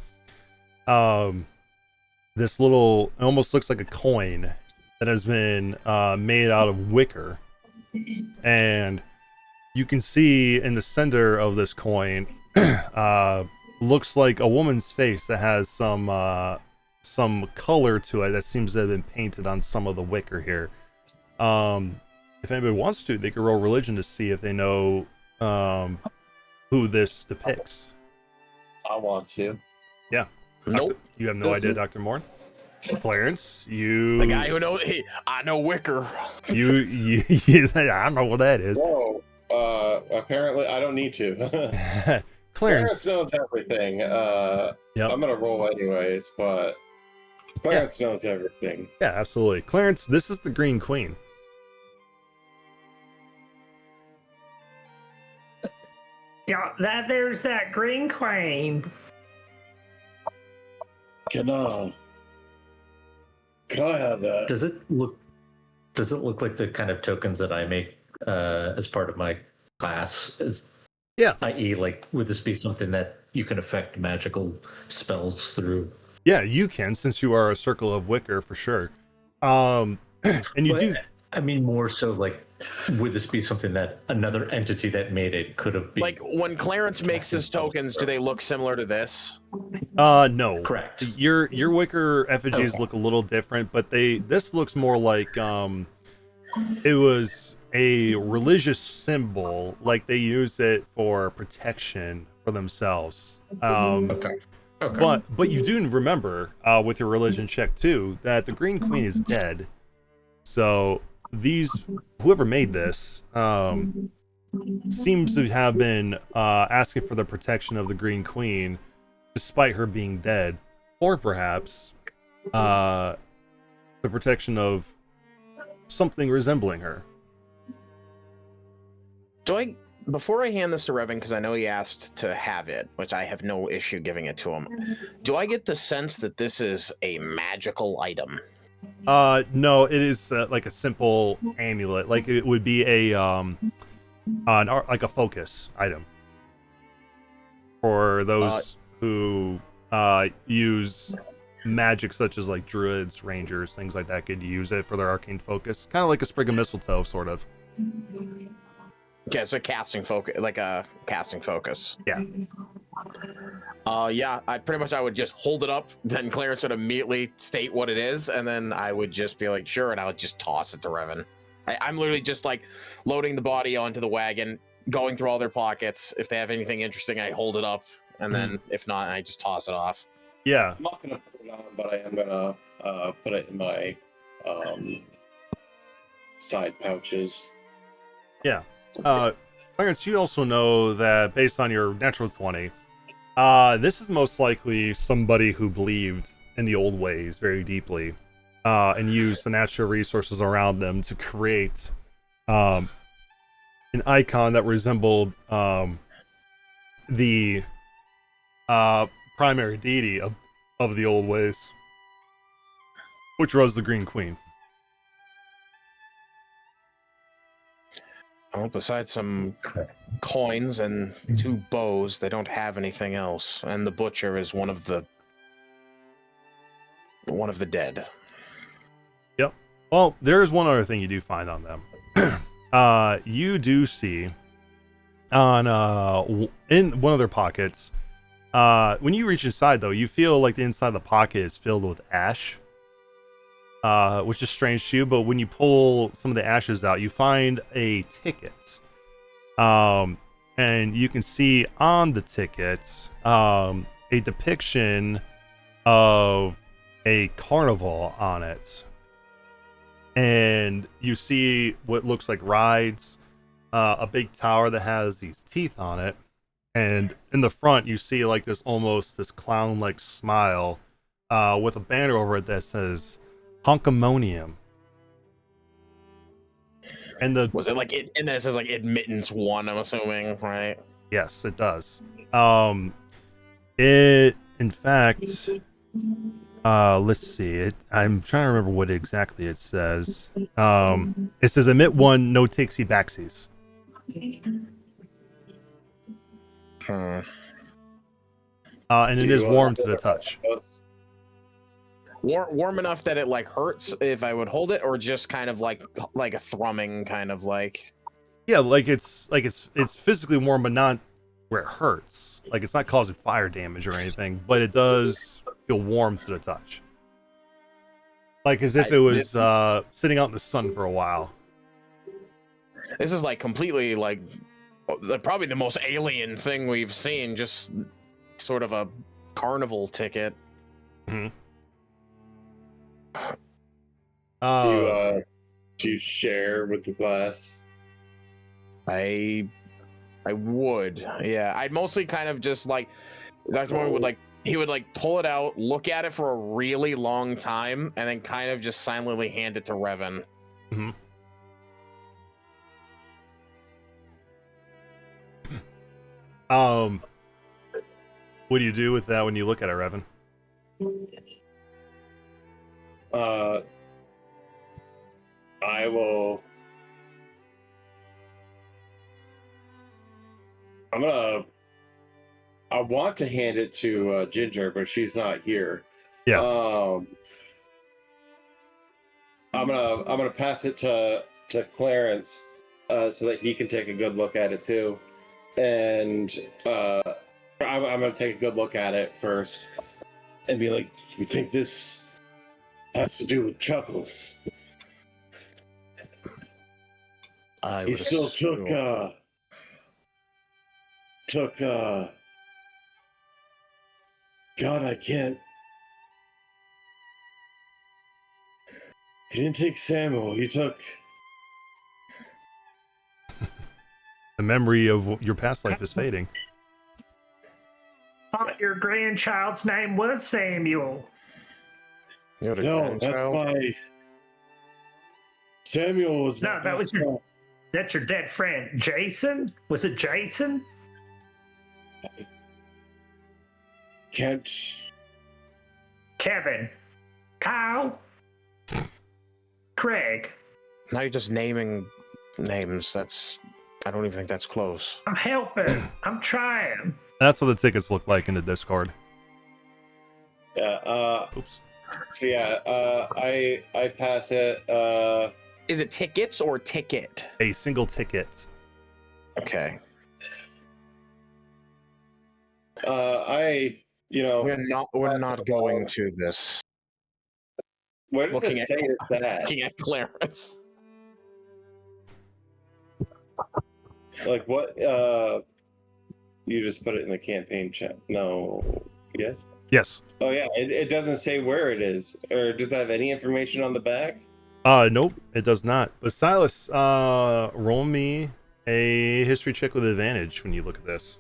this little, it almost looks like a coin that has been made out of wicker. And you can see in the center of this coin looks like a woman's face that has some color to it that seems to have been painted on some of the wicker here. If anybody wants to, they could roll religion to see if they know who this depicts. I want to. Yeah. Nope. You have no idea, Dr. Moore. Clarence, you... The guy who knows... Hey, I know wicker. You I don't know what that is. Whoa. Apparently, I don't need to. Clarence knows everything. Yep. I'm gonna roll anyways, but Clarence knows everything. Yeah, absolutely. Clarence, this is the Green Queen. Yeah, there's that Green Queen. Can I have that? Does it look like the kind of tokens that I make as part of my class? Yeah. I.e., like, would this be something that you can affect magical spells through? Yeah, you can, since you are a circle of wicker for sure. And you do. I mean, more so like, would this be something that another entity that made it could have been? Like, when Clarence makes his tokens, do they look similar to this? No. Correct. Your wicker effigies look a little different, but this looks more like it was a religious symbol, like they use it for protection for themselves. Okay. But you do remember with your religion check too that the Green Queen is dead. So whoever made this seems to have been asking for the protection of the Green Queen despite her being dead, or perhaps the protection of something resembling her. Before I hand this to Revan, because I know he asked to have it, which I have no issue giving it to him, do I get the sense that this is a magical item? No, it is like a simple amulet. Like it would be like a focus item for those who use magic, such as like druids, rangers, things like that. Could use it for their arcane focus, kind of like a sprig of mistletoe, sort of. Okay, so casting focus, like a casting focus. Yeah. Yeah, I would just hold it up, then Clarence would immediately state what it is, and then I would just be like, sure, and I would just toss it to Revan. I'm literally just like loading the body onto the wagon, going through all their pockets. If they have anything interesting, I hold it up, and then if not, I just toss it off. Yeah. I'm not gonna put it on, but I am gonna put it in my side pouches. Yeah. Clarence, you also know that based on your natural 20, this is most likely somebody who believed in the old ways very deeply, and used the natural resources around them to create an icon that resembled the primary deity of the old ways, which was the Green Queen. Well, besides some coins and 2 bows, they don't have anything else. And the butcher is one of the one of the dead. Yep. Well, there is one other thing you do find on them. You do see on in one of their pockets. When you reach inside, though, you feel like the inside of the pocket is filled with ash, which is strange to you. But when you pull some of the ashes out, you find a ticket. And you can see on the ticket a depiction of a carnival on it. And you see what looks like rides, a big tower that has these teeth on it. And in the front, you see like this clown-like smile with a banner over it that says Honkamonium. And Was it like it? And then it says like admittance 1. I'm assuming, right? Yes, it does. It in fact, let's see. I'm trying to remember what exactly it says. It says admit 1, no takesy backsies. And it is warm to the touch. Warm enough that it like hurts if I would hold it, or just kind of like a thrumming kind of like. Yeah, it's physically warm, but not where it hurts. Like it's not causing fire damage or anything, but it does feel warm to the touch. Like as if it was sitting out in the sun for a while. This is like completely like probably the most alien thing we've seen. Just sort of a carnival ticket. Mm-hmm. Do you share with the class? I would, yeah. I'd mostly kind of just like Dr. Morgan would he would pull it out, look at it for a really long time, and then kind of just silently hand it to Revan. Mm-hmm. What do you do with that when you look at it, Revan? I will. I want to hand it to Ginger, but she's not here. Yeah. I'm gonna pass it to Clarence, so that he can take a good look at it too, and I'm gonna take a good look at it first, and be like, "You think this has to do with Chuckles?" He still took God, I can't. He didn't take Samuel. He took the memory of your past life is fading. Thought your grandchild's name was Samuel. No, that's my Samuel was no, that was your. That's your dead friend, Jason. Was it Jason? Can't. Kevin, Kyle, Craig. Now you're just naming names. I don't even think that's close. I'm helping. I'm trying. That's what the tickets look like in the Discord. Yeah. Oops. So yeah. I pass it. Is it tickets or ticket? A single ticket. Okay. We're not going to this. Where does it say it's that? Looking at Clarence. Like what? You just put it in the campaign chat. No. Yes. Yes. Oh yeah. It doesn't say where it is, or does it have any information on the back? Nope, it does not. But Silas, roll me a history check with advantage when you look at this.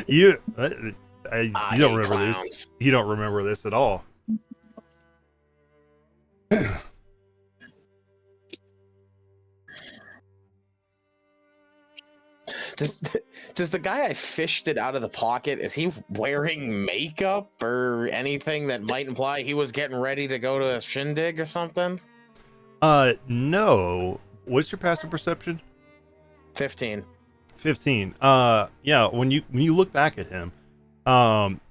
You don't remember clowns. this. You don't remember this at all. Does the guy I fished it out of the pocket, is he wearing makeup or anything that might imply he was getting ready to go to a shindig or something? No. What's your passive perception? 15. 15. Yeah, when you look back at him,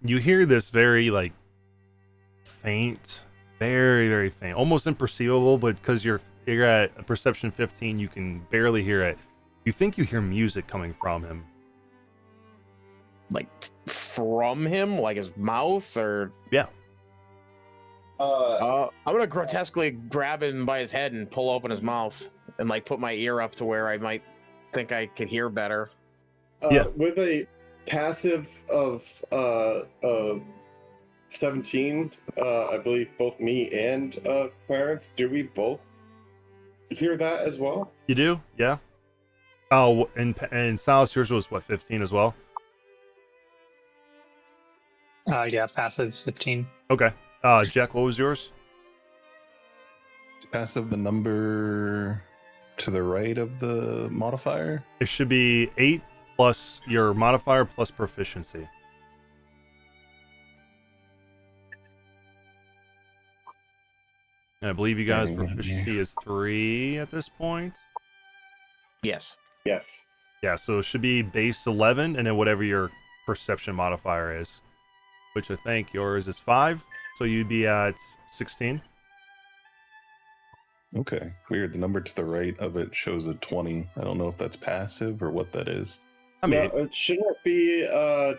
you hear this very like faint, very, very faint, almost imperceivable, but because you're at a perception 15, you can barely hear it. You think you hear music coming from him. Like from him, like his mouth, or Yeah. I'm gonna grotesquely grab him by his head and pull open his mouth and like put my ear up to where I might think I could hear better. Yeah. With a passive of 17, I believe both me and Clarence, do we both hear that as well? You do? Yeah. Oh, and Silas, yours was what, 15 as well? Yeah, passive 15. Okay. Jack, what was yours? Is passive the number to the right of the modifier? It should be 8 plus your modifier plus proficiency. And I believe you guys' proficiency is 3 at this point. Yes. Yes. Yeah, so it should be base 11 and then whatever your perception modifier is, which I think yours is 5. So you'd be at 16. Okay, weird. The number to the right of it shows a 20. I don't know if that's passive or what that is. I mean, No, it shouldn't be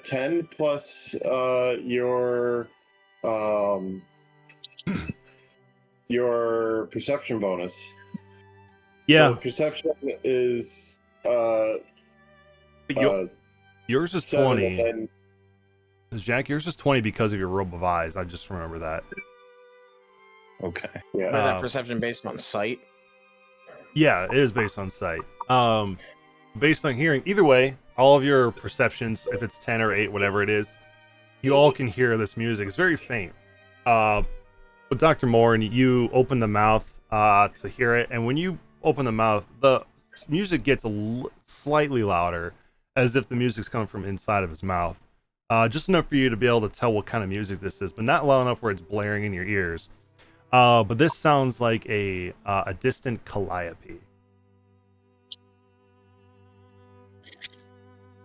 10 plus your perception bonus. yeah. So perception is Yours is 7, 20. and then Jack, yours is 20 because of your robe of eyes. I just remember that. Okay. yeah. Is that perception based on sight? Yeah, it is based on sight. Based on hearing. Either way, all of your perceptions, if it's 10 or 8, whatever it is, you all can hear this music. It's very faint. But Dr. Moore, and you open the mouth to hear it, and when you open the mouth, the music gets slightly louder, as if the music's coming from inside of his mouth. Just enough for you to be able to tell what kind of music this is, but not loud enough where it's blaring in your ears. But this sounds like a distant calliope.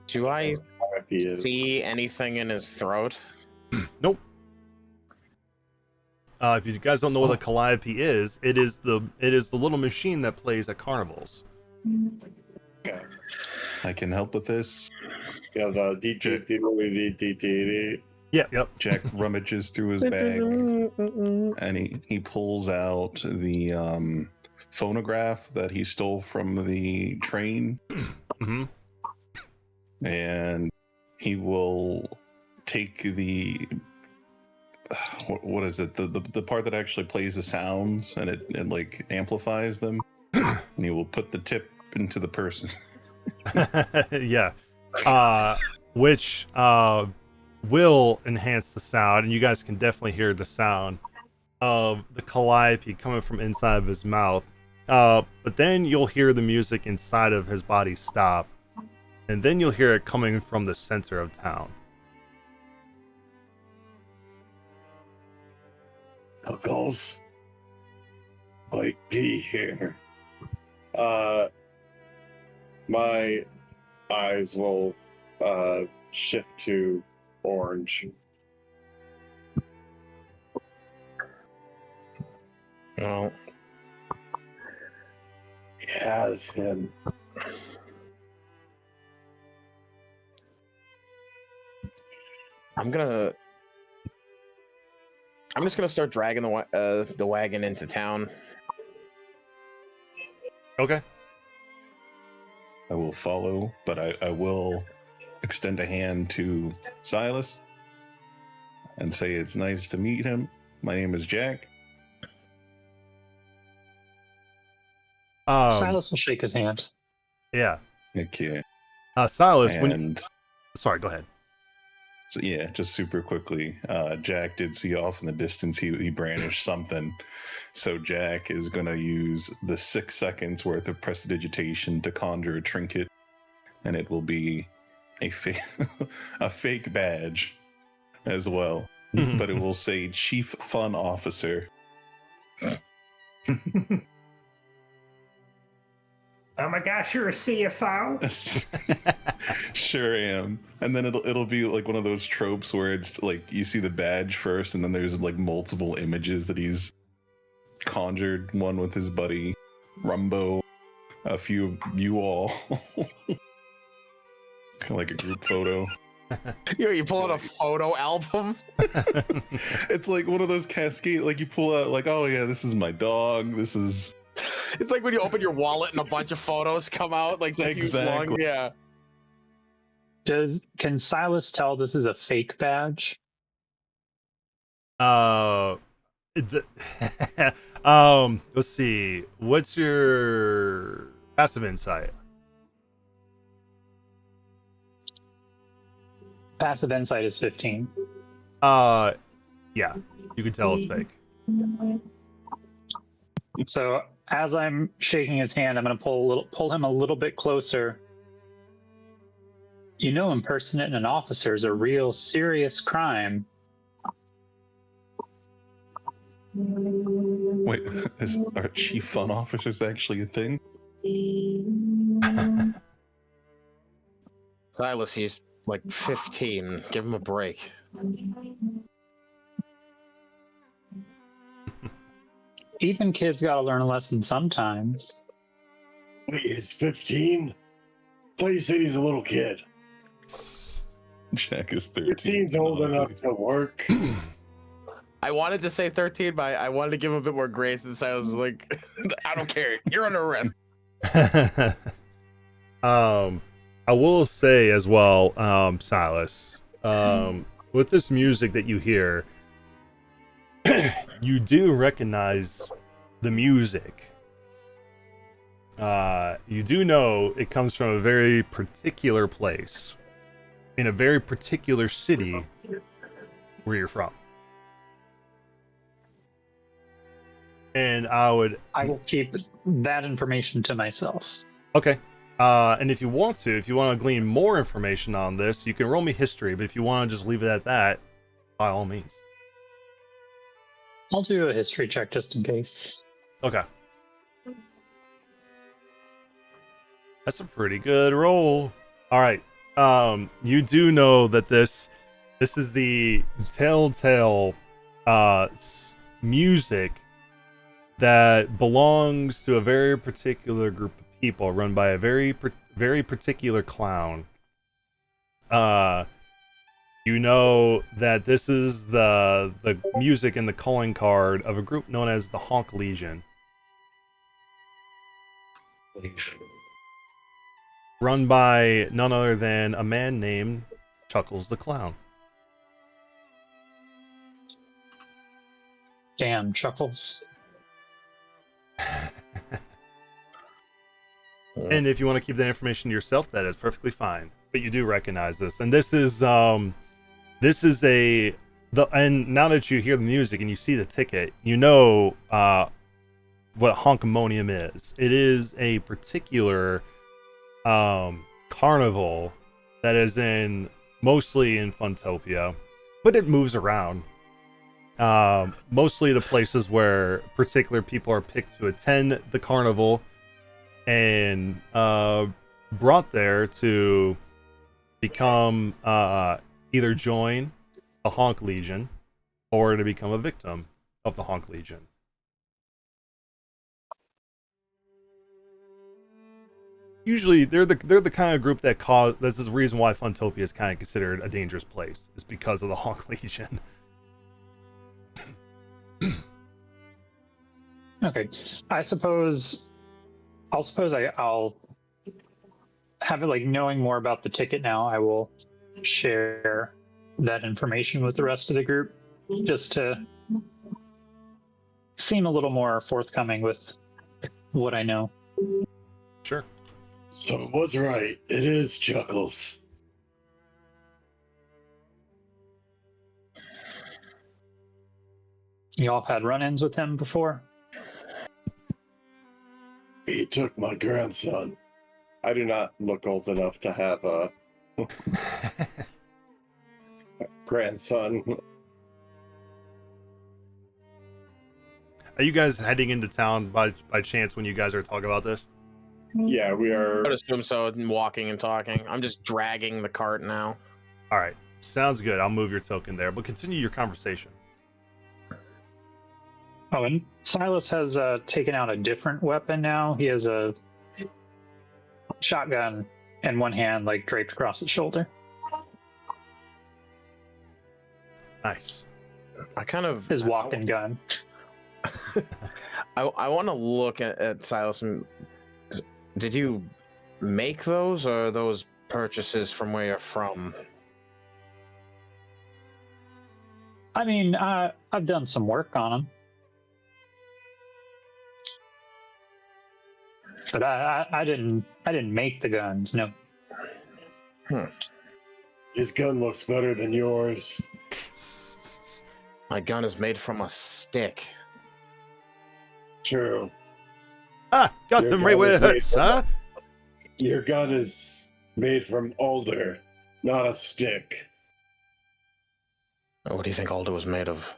Do I see anything in his throat? Nope. If you guys don't know what a calliope is, it is the little machine that plays at carnivals. Okay. I can help with this. Yeah, the DJ. Yeah, yep. Jack rummages through his bag and he pulls out the phonograph that he stole from the train. Mm-hmm. And he will take the what is it, the part that actually plays the sounds and it like amplifies them, and he will put the tip into the person. Yeah. Which will enhance the sound, and you guys can definitely hear the sound of the calliope coming from inside of his mouth. But then you'll hear the music inside of his body stop, and then you'll hear it coming from the center of town. Knuckles. Like be here. My eyes will shift to orange. No. Yes, him. I'm just gonna start dragging the wagon into town. Okay. I will follow, but I will extend a hand to Silas and say it's nice to meet him. My name is Jack. Silas will shake his hand. Yeah. Okay. Silas, And sorry, go ahead. so yeah, just super quickly, Jack did see off in the distance he brandished something. So Jack is going to use the 6 seconds worth of prestidigitation to conjure a trinket, and it will be a fake badge as well. But it will say Chief Fun Officer. Oh my gosh, you're a CFO? Sure am. And then it'll be like one of those tropes where it's like you see the badge first, and then there's like multiple images that he's conjured. One with his buddy Rumbo, a few of you all, kind of like a group photo. You pull out a photo album. It's like one of those cascade. Like you pull out, like, oh yeah, this is my dog. This is. It's like when you open your wallet and a bunch of photos come out, like the huge long, yeah. Can Silas tell this is a fake badge? Let's see. What's your passive insight? Passive insight is 15. Yeah, you can tell it's fake. So as I'm shaking his hand, I'm going to pull him a little bit closer. You know, impersonating an officer is a real serious crime. Wait, are chief fun officers actually a thing? Silas, he's like 15. Give him a break. Even kids gotta learn a lesson sometimes. Wait, he's 15? Thought you said he's a little kid. Jack is 13. 15's old enough to work. I wanted to say 13, but I wanted to give him a bit more grace, and Silas was like, I don't care. You're under arrest. I will say as well, Silas, with this music that you hear, you do recognize the music. You do know it comes from a very particular place, in a very particular city where you're from. And I will keep that information to myself. Okay. And if you want to glean more information on this, you can roll me history, but if you want to just leave it at that, by all means. I'll do a history check just in case. Okay. That's a pretty good roll. All right. You do know that this is the telltale music that belongs to a very particular group of people run by a very particular clown. You know that this is the music and the calling card of a group known as the HONK Legion. Run by none other than a man named Chuckles the Clown. Damn, Chuckles. And if you want to keep that information to yourself, that is perfectly fine. But you do recognize this, and and now that you hear the music and you see the ticket, you know what Honkemonium is. It is a particular carnival that is mostly in Funtopia, but it moves around. Mostly the places where particular people are picked to attend the carnival and brought there to become either join the HONK Legion or to become a victim of the HONK Legion. Usually they're the kind of group that this is the reason why Funtopia is kind of considered a dangerous place, is because of the HONK Legion. Okay, I'll have it, like, knowing more about the ticket now, I will share that information with the rest of the group, just to seem a little more forthcoming with what I know. Sure. So it was right. It is Chuckles. Y'all had run-ins with him before? He took my grandson. I do not look old enough to have a grandson. Are you guys heading into town by chance when you guys are talking about this? Yeah, we I are. would assume so. And walking and talking. I'm just dragging the cart now. All right, sounds good. I'll move your token there, but continue your conversation. Oh, and Silas has taken out a different weapon now. He has a shotgun in one hand, like draped across his shoulder. Nice. I kind of His walking gun. I want to look at Silas. And, did you make those, or are those purchases from where you're from? I mean, I've done some work on them, but I didn't make the guns. No. His gun looks better than yours. My gun is made from a stick. True. Ah, got Your him right gun where it is made hurts, from huh? Your gun is made from alder, not a stick. What do you think Aldo was made of?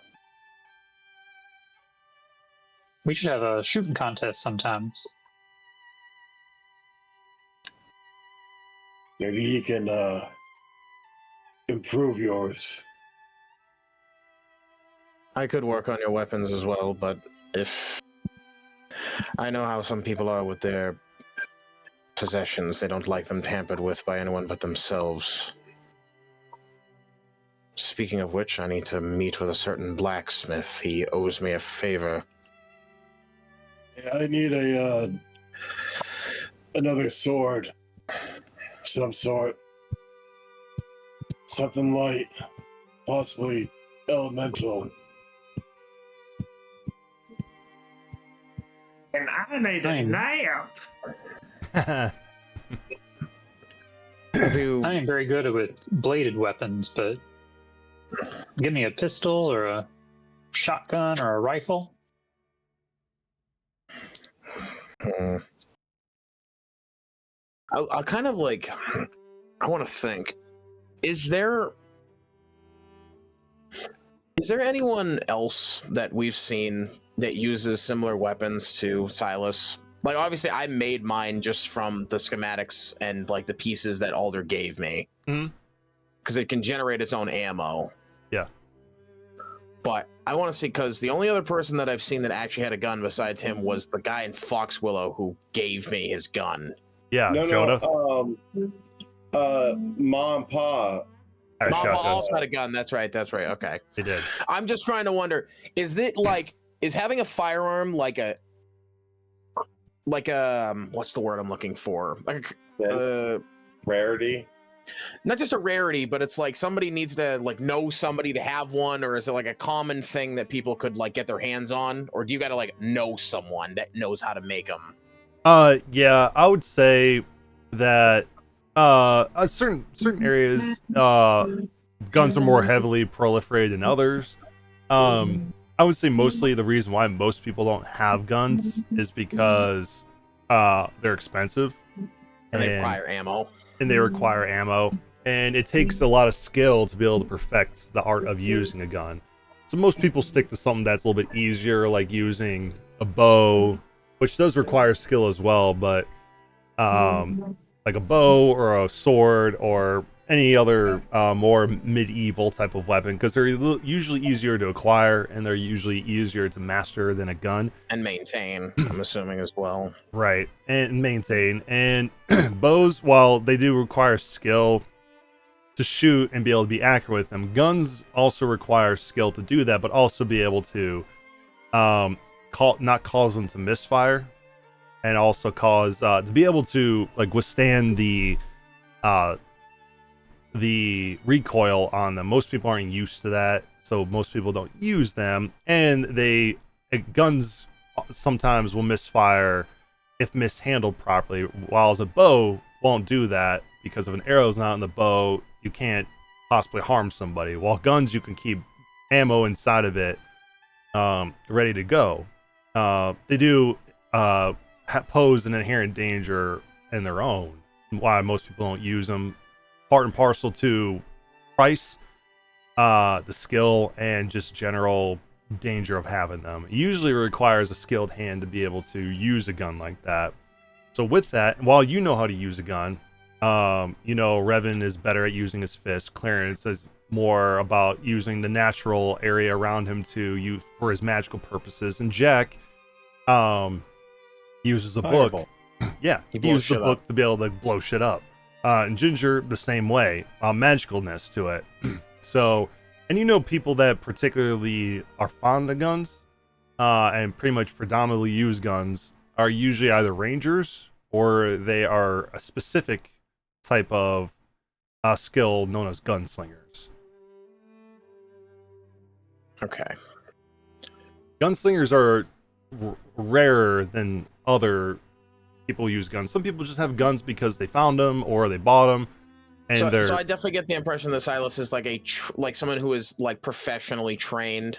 We should have a shooting contest sometimes. Maybe he can improve yours. I could work on your weapons as well, but if I know how some people are with their possessions, they don't like them tampered with by anyone but themselves. Speaking of which, I need to meet with a certain blacksmith. He owes me a favor. Yeah, I need another sword. Some sort. Something light. Possibly elemental. And I need a nap. Have you... I am very good with bladed weapons, but give me a pistol or a shotgun or a rifle. I'll kind of like... I want to think. Is there anyone else that we've seen that uses similar weapons to Silas? Like, obviously, I made mine just from the schematics and, like, the pieces that Alder gave me. Because it can generate its own ammo. Yeah. But I want to see, because the only other person that I've seen that actually had a gun besides him was the guy in Fox Willow who gave me his gun. Yeah, Jonah. Ma and Pa. Mama also had a gun. That's right. Okay. They did. I'm just trying to wonder, is having a firearm like a what's the word I'm looking for? Like Rarity? Not just a rarity, but it's like somebody needs to like know somebody to have one, or is it like a common thing that people could like get their hands on, or do you got to like know someone that knows how to make them? Yeah, I would say that certain areas guns are more heavily proliferated than others. I would say mostly the reason why most people don't have guns is because they're expensive and they require ammo. And it takes a lot of skill to be able to perfect the art of using a gun. So most people stick to something that's a little bit easier, like using a bow, which does require skill as well, but like a bow or a sword or any other more medieval type of weapon, because they're usually easier to acquire and they're usually easier to master than a gun. And maintain, I'm assuming as well. Right, and maintain. And bows, while they do require skill to shoot and be able to be accurate with them, guns also require skill to do that, but also be able to not cause them to misfire, and also cause to be able to like withstand the recoil on them. Most people aren't used to that, so most people don't use them, and guns sometimes will misfire if mishandled properly, while a bow won't do that, because if an arrow's not in the bow, you can't possibly harm somebody, while guns, you can keep ammo inside of it ready to go. They do pose an inherent danger in their own, why most people don't use them. Part and parcel to price, the skill, and just general danger of having them. It usually requires a skilled hand to be able to use a gun like that. So with that, while you know how to use a gun, Revan is better at using his fist. Clarence is more about using the natural area around him to use for his magical purposes, and Jack uses a book. Fireball. Yeah, he uses the book to be able to blow shit up. And Ginger the same way, magicalness to it. So, and people that particularly are fond of guns, and pretty much predominantly use guns are usually either rangers or they are a specific type of skill known as gunslingers. Okay. Gunslingers are rarer than other people use guns. Some people just have guns because they found them or they bought them. And so I definitely get the impression that Silas is like like someone who is like professionally trained.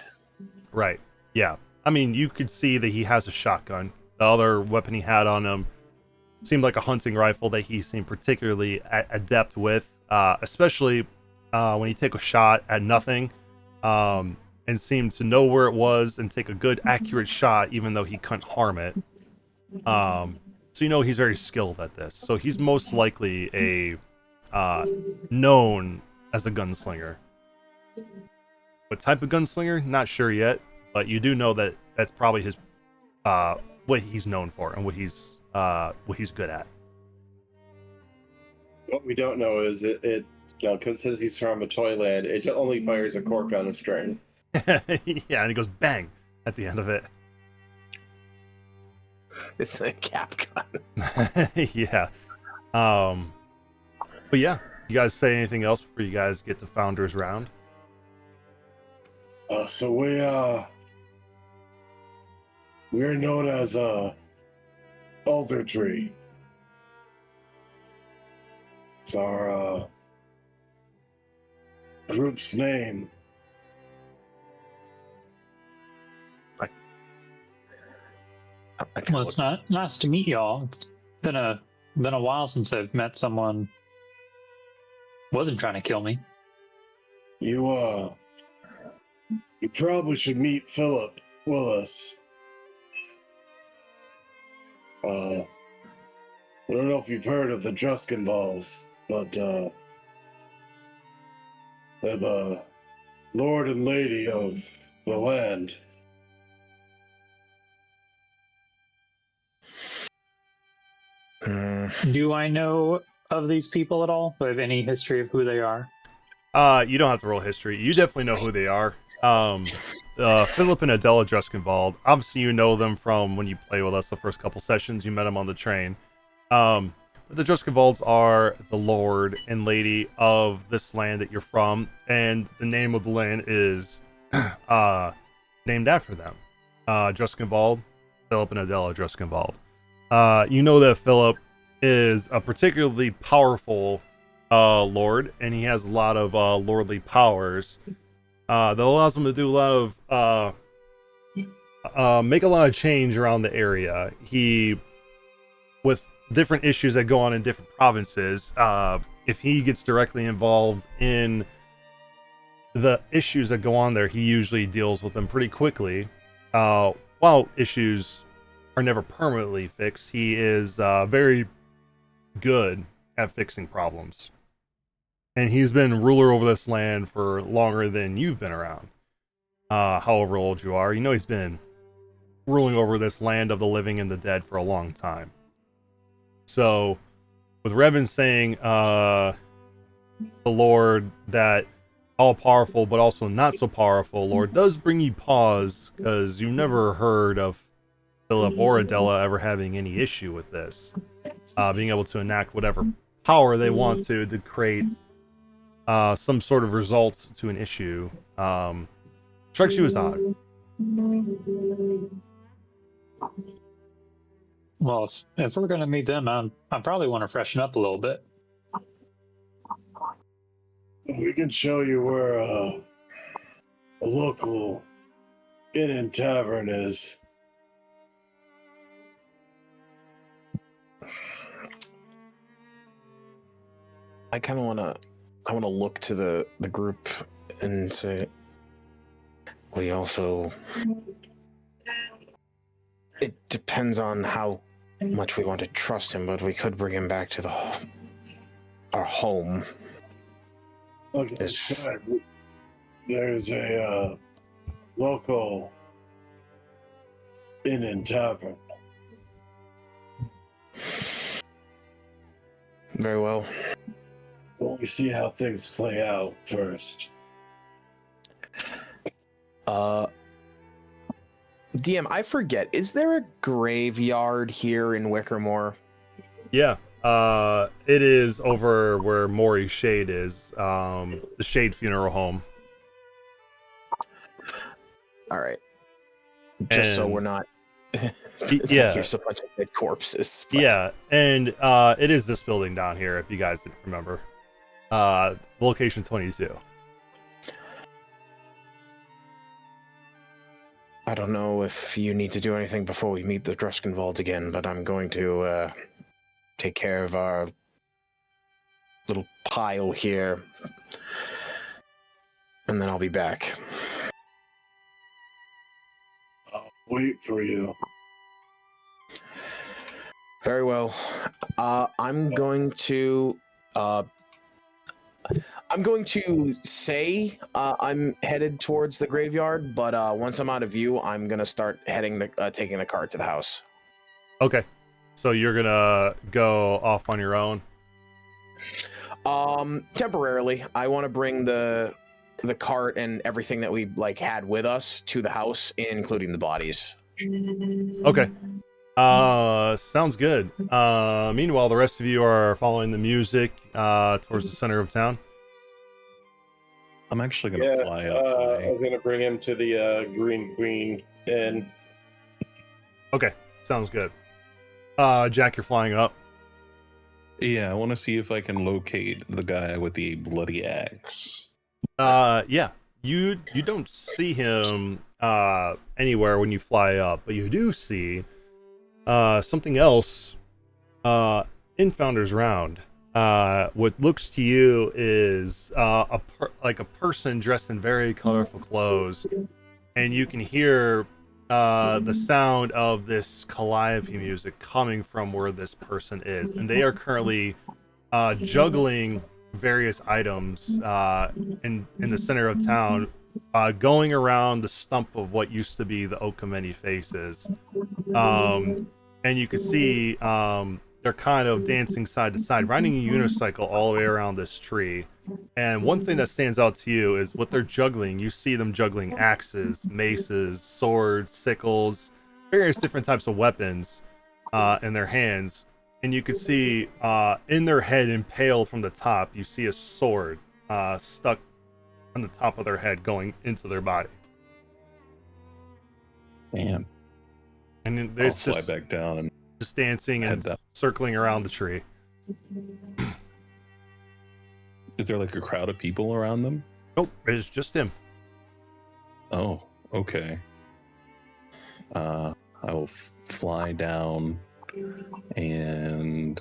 Right. Yeah. I mean, you could see that he has a shotgun. The other weapon he had on him seemed like a hunting rifle that he seemed particularly adept with, especially when he take a shot at nothing, and seemed to know where it was and take a good, accurate shot, even though he couldn't harm it. So he's very skilled at this. So he's most likely a known as a gunslinger. What type of gunslinger? Not sure yet, but you do know that that's probably his what he's known for and what he's good at. What we don't know is because since he's from a Toyland, it only fires a cork on a string. Yeah, and it goes bang at the end of it. It's a cap gun. Yeah. But yeah, you guys say anything else before you guys get to Founders Round? So we're known as Alder Tree. It's our group's name. Well, it's not nice to meet y'all. It's been a while since I've met someone who wasn't trying to kill me. You probably should meet Philip Willis. I don't know if you've heard of the Druskenvalls, but they're the lord and lady of the land. Do I know of these people at all? Do I have any history of who they are? You don't have to roll history. You definitely know who they are. Philip and Adela Druskenwald. Obviously, you know them from when you play with us the first couple sessions. You met them on the train. But the Druskenwalds are the lord and lady of this land that you're from, and the name of the land is named after them. Druskenwald, Philip and Adela Druskenwald. You know that Philip is a particularly powerful lord, and he has a lot of lordly powers that allows him to do a lot of make a lot of change around the area. He, with different issues that go on in different provinces, if he gets directly involved in the issues that go on there, he usually deals with them pretty quickly. While issues are never permanently fixed, he is very good at fixing problems. And he's been ruler over this land for longer than you've been around. However old you are, he's been ruling over this land of the living and the dead for a long time. So, with Revan saying, the Lord, that all-powerful but also not so powerful Lord, does bring you pause, because you've never heard of Philip or Adela ever having any issue with this. Being able to enact whatever power they want to create some sort of result to an issue. Strikes you as odd. Well, if we're going to meet them, I probably want to freshen up a little bit. We can show you where a local inn and tavern is. I kind of want to look to the group and say, it depends on how much we want to trust him, but we could bring him back to our home. Like I said, there's a local inn and tavern. Very well. Well, we see how things play out first. DM, I forget, is there a graveyard here in Wickermore? Yeah. It is over where Maury Shade is. The Shade Funeral Home. All right. Just so And- we're not. yeah. Here's a bunch of dead corpses. but- Yeah, and it is this building down here, if you guys didn't remember. Location 22. I don't know if you need to do anything before we meet the Druskenwald again, but I'm going to take care of our little pile here, and then I'll be back. I'll wait for you. Very well. I'm going to say I'm headed towards the graveyard, but once I'm out of view, I'm gonna start taking the cart to the house. Okay, so you're gonna go off on your own? Temporarily, I want to bring the cart and everything that we had with us to the house, including the bodies. Okay. Sounds good. Meanwhile, the rest of you are following the music towards the center of town. I'm actually gonna fly up. I was gonna bring him to the Green Queen Inn. Okay, sounds good. Jack, you're flying up. Yeah, I want to see if I can locate the guy with the bloody axe. Yeah, you don't see him anywhere when you fly up, but you do see something else in Founder's Round. What looks to you is a person dressed in very colorful clothes, and you can hear the sound of this calliope music coming from where this person is, and they are currently juggling various items in the center of town, going around the stump of what used to be the Okameni Faces. And you can see they're kind of dancing side to side, riding a unicycle all the way around this tree. And one thing that stands out to you is what they're juggling. You see them juggling axes, maces, swords, sickles, various different types of weapons in their hands. And you can see in their head, impaled from the top, you see a sword stuck on the top of their head going into their body. Damn. And then I'll there's fly just, back down and just dancing head and down. circling around the tree. Is there like a crowd of people around them? Nope, it's just him. Oh, okay. I will fly down and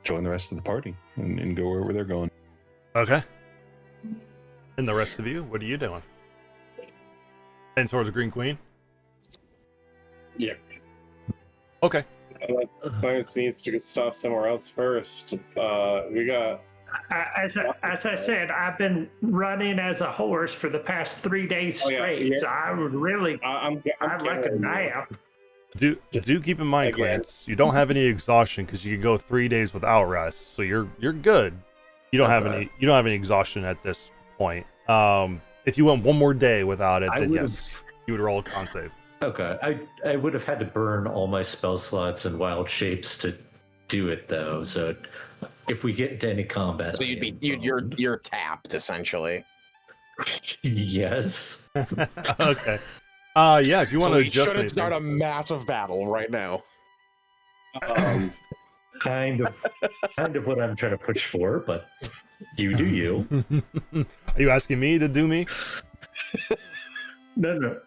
join the rest of the party and go wherever they're going. Okay. And the rest of you, what are you doing? Heading towards the Green Queen? Yeah. Okay. Clarence needs to stop somewhere else first. We got. As I said, I've been running as a horse for the past 3 days Oh, yeah, straight, yeah. so I would really, I'm I'd like a nap. Do keep in mind, Again. Clarence, you don't have any exhaustion because you can go 3 days without rest, so you're good. You don't have any exhaustion at this point. If you went one more day without it, then yes, you would roll a con save. Okay, I would have had to burn all my spell slots and wild shapes to do it though. So if we get into any combat, So you're tapped essentially. yes. Okay. Yeah, if you want So to we adjust shouldn't anything. start a massive battle right now. Kind of what I'm trying to push for, but you do you. Are you asking me to do me? No.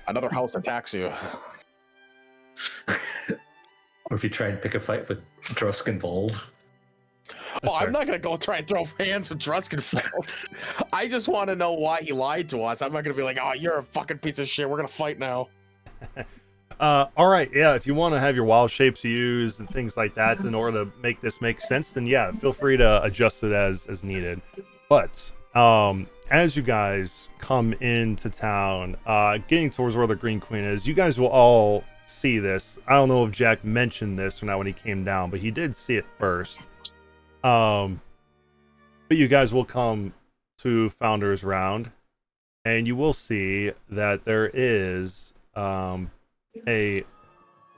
Another house attacks you. Or if you try and pick a fight with Druskenwald. Oh, I'm not gonna go try and throw hands with Druskenwald. I just want to know why he lied to us. I'm not gonna be like, oh, you're a fucking piece of shit. We're gonna fight now. All right, yeah. If you want to have your wild shapes used and things like that in order to make this make sense, then yeah, feel free to adjust it as needed. But as you guys come into town, getting towards where the Green Queen is, you guys will all see this. I don't know if Jack mentioned this or not when he came down, but he did see it first. But you guys will come to Founders Round, and you will see that there is a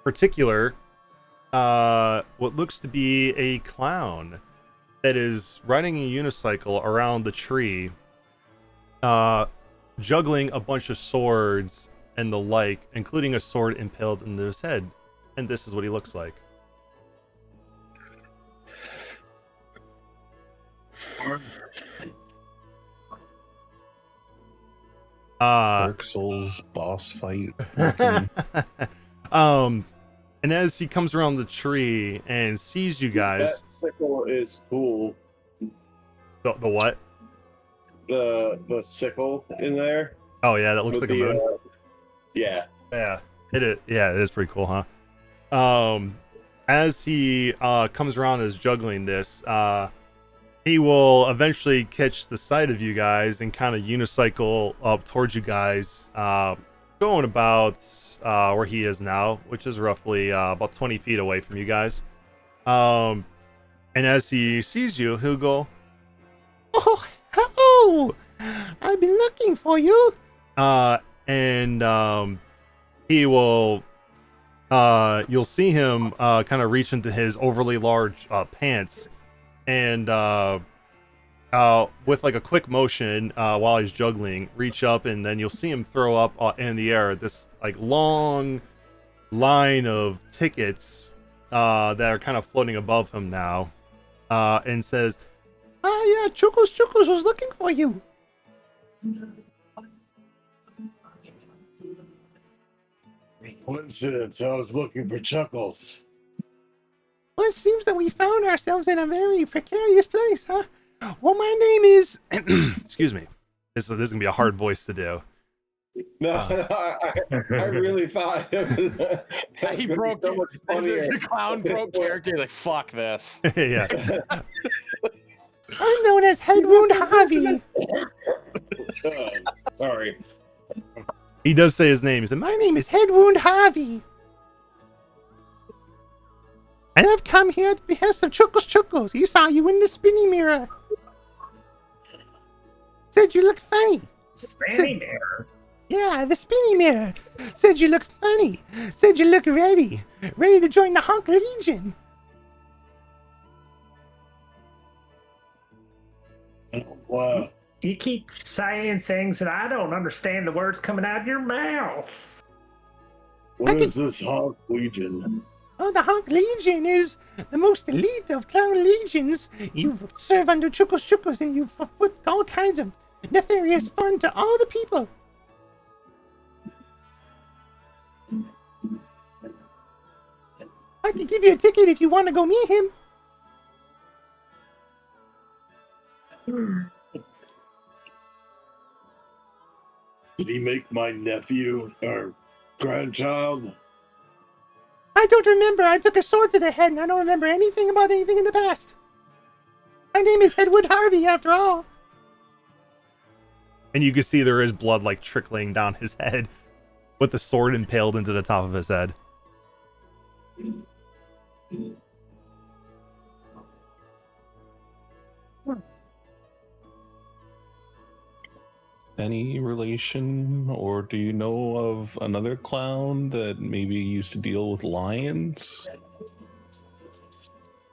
particular what looks to be a clown that is riding a unicycle around the tree, juggling a bunch of swords and the like, including a sword impaled into his head. And this is what he looks like. Dark Souls boss fight. And as he comes around the tree and sees you guys, That sickle is cool. the what? The sickle in there. Oh yeah, that looks with like a moon. Yeah. Yeah, it is. Yeah, it is pretty cool, huh? As he comes around as juggling this, he will eventually catch the sight of you guys and kind of unicycle up towards you guys, going about where he is now, which is roughly about 20 feet away from you guys. And as he sees you, he'll go, "Oh, hello! I've been looking for you." And he will, you'll see him kind of reach into his overly large pants, and with like a quick motion while he's juggling, reach up, and then you'll see him throw up in the air this like long line of tickets that are kind of floating above him now, and says, "Ah, yeah, Chuckles was looking for you." Coincidence, I was looking for Chuckles. Well, it seems that we found ourselves in a very precarious place, huh? Well, my name is... Excuse me. This is going to be a hard voice to do. No, I really thought it was, He broke so much funnier. the clown broke character. Like, fuck this. Yeah. I'm known as Head Wound Harvey. Sorry. He does say his name. He said, "My name is Head Wound Harvey. And I've come here at the behest of Chuckles. He saw you in the spinning mirror. Said you look funny." Spinning mirror. Yeah, the spinning mirror. Said you look funny. Said you look ready. Ready to join the HONK Legion. Wow. You keep saying things and I don't understand the words coming out of your mouth. What is this HONK Legion? Oh, the HONK Legion is the most elite of clown legions. You serve under Chuckles and you put all kinds of nefarious fun to all the people. I can give you a ticket if you want to go meet him. Did he make my nephew or grandchild? I don't remember. I took a sword to the head and I don't remember anything about anything in the past. My name is Edward Harvey, after all. And you can see there is blood like trickling down his head with the sword impaled into the top of his head. Any relation, or do you know of another clown that maybe used to deal with lions?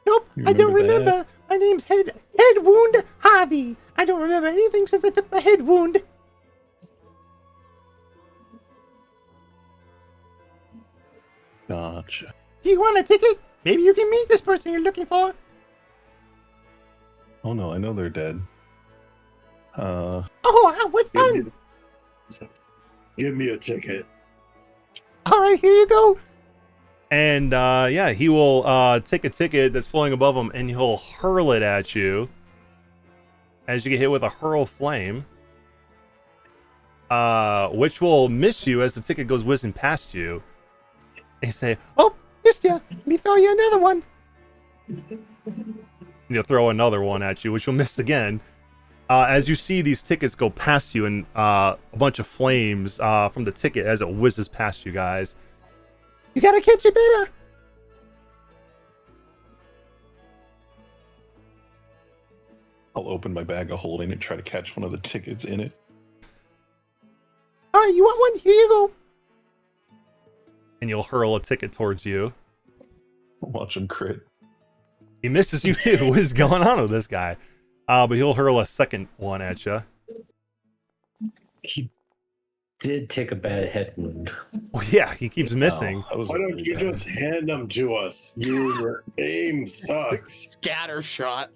Nope, You I don't remember that? remember. My name's Head Wound Harvey. I don't remember anything since I took my head wound. Gotcha. Do you want a ticket? Maybe you can meet this person you're looking for. Oh no, I know they're dead. Oh, wow, what fun! Give me a ticket. All right, here you go. And yeah, he will take a ticket that's floating above him, and he'll hurl it at you as you get hit with a hurl flame, which will miss you as the ticket goes whizzing past you. And you say, "Oh, missed ya. Let me throw you another one." And you'll throw another one at you, which you'll miss again. As you see these tickets go past you, and a bunch of flames from the ticket as it whizzes past you guys. You gotta catch it better. I'll open my bag of holding and try to catch one of the tickets in it. All right, you want one? Here you go. And you'll hurl a ticket towards you. Watch him crit. He misses you too. What is going on with this guy? But he'll hurl a second one at you. He did take a bad head wound. Oh, yeah, he keeps missing. Why don't you just hand them to us? Your aim sucks. Scatter shot.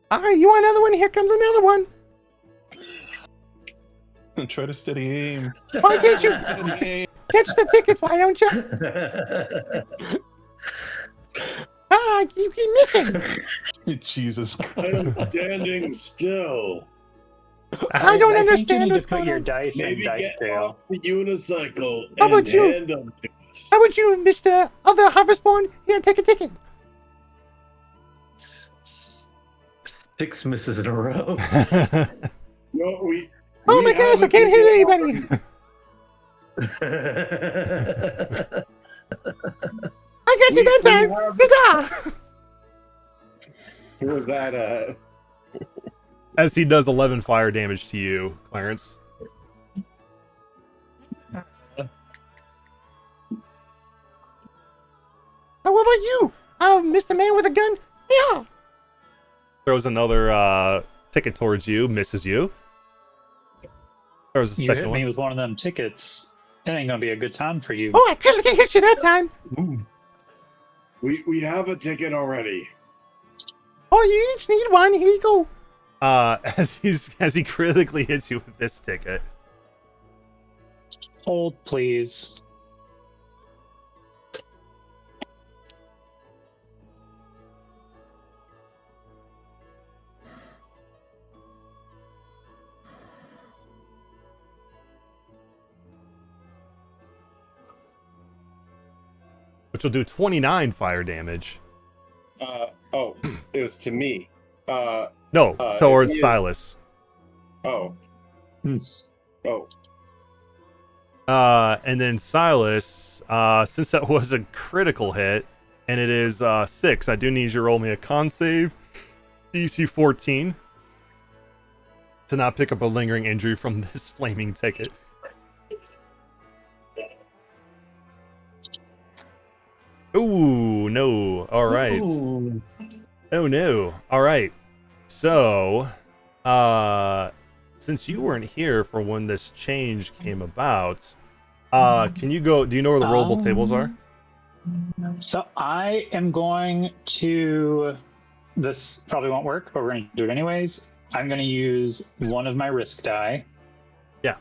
All right, you want another one? Here comes another one. Try to steady aim. Why can't you catch the tickets? Why don't you? You keep missing. Jesus I Christ. am standing still. I don't think understand you need what's to put going your on. dice in Maybe dice get jail. off the unicycle How and about you? hand them to us. How about you, Mr. Other Harvestborn? Here, take a ticket. 6 misses in a row. No, we. Oh we my gosh, have I a can't hit ticket anybody. I got you that time. Ta-da! Was that As he does 11 fire damage to you, Clarence. What about you? Mr. Man with a gun? Yeah. Throws another ticket towards you, misses you. Throws a You second hit one. me with one of them tickets. It ain't gonna be a good time for you. Oh, I couldn't hit you that time. We have a ticket already. Oh, you each need one. Here you go. As he critically hits you with this ticket. Hold, please. Which will do 29 fire damage. oh, it was to me. No, towards he is- Silas. Oh. Oh. And then Silas, since that was a critical hit, and it is 6, I do need you to roll me a con save, DC 14, to not pick up a lingering injury from this flaming ticket. Ooh, no. All right. Ooh. Oh, no. All right. So, since you weren't here for when this change came about, can you go? Do you know where the rollable tables are? So I am going to. This probably won't work, but we're going to do it anyways. I'm going to use one of my risk die. Yeah.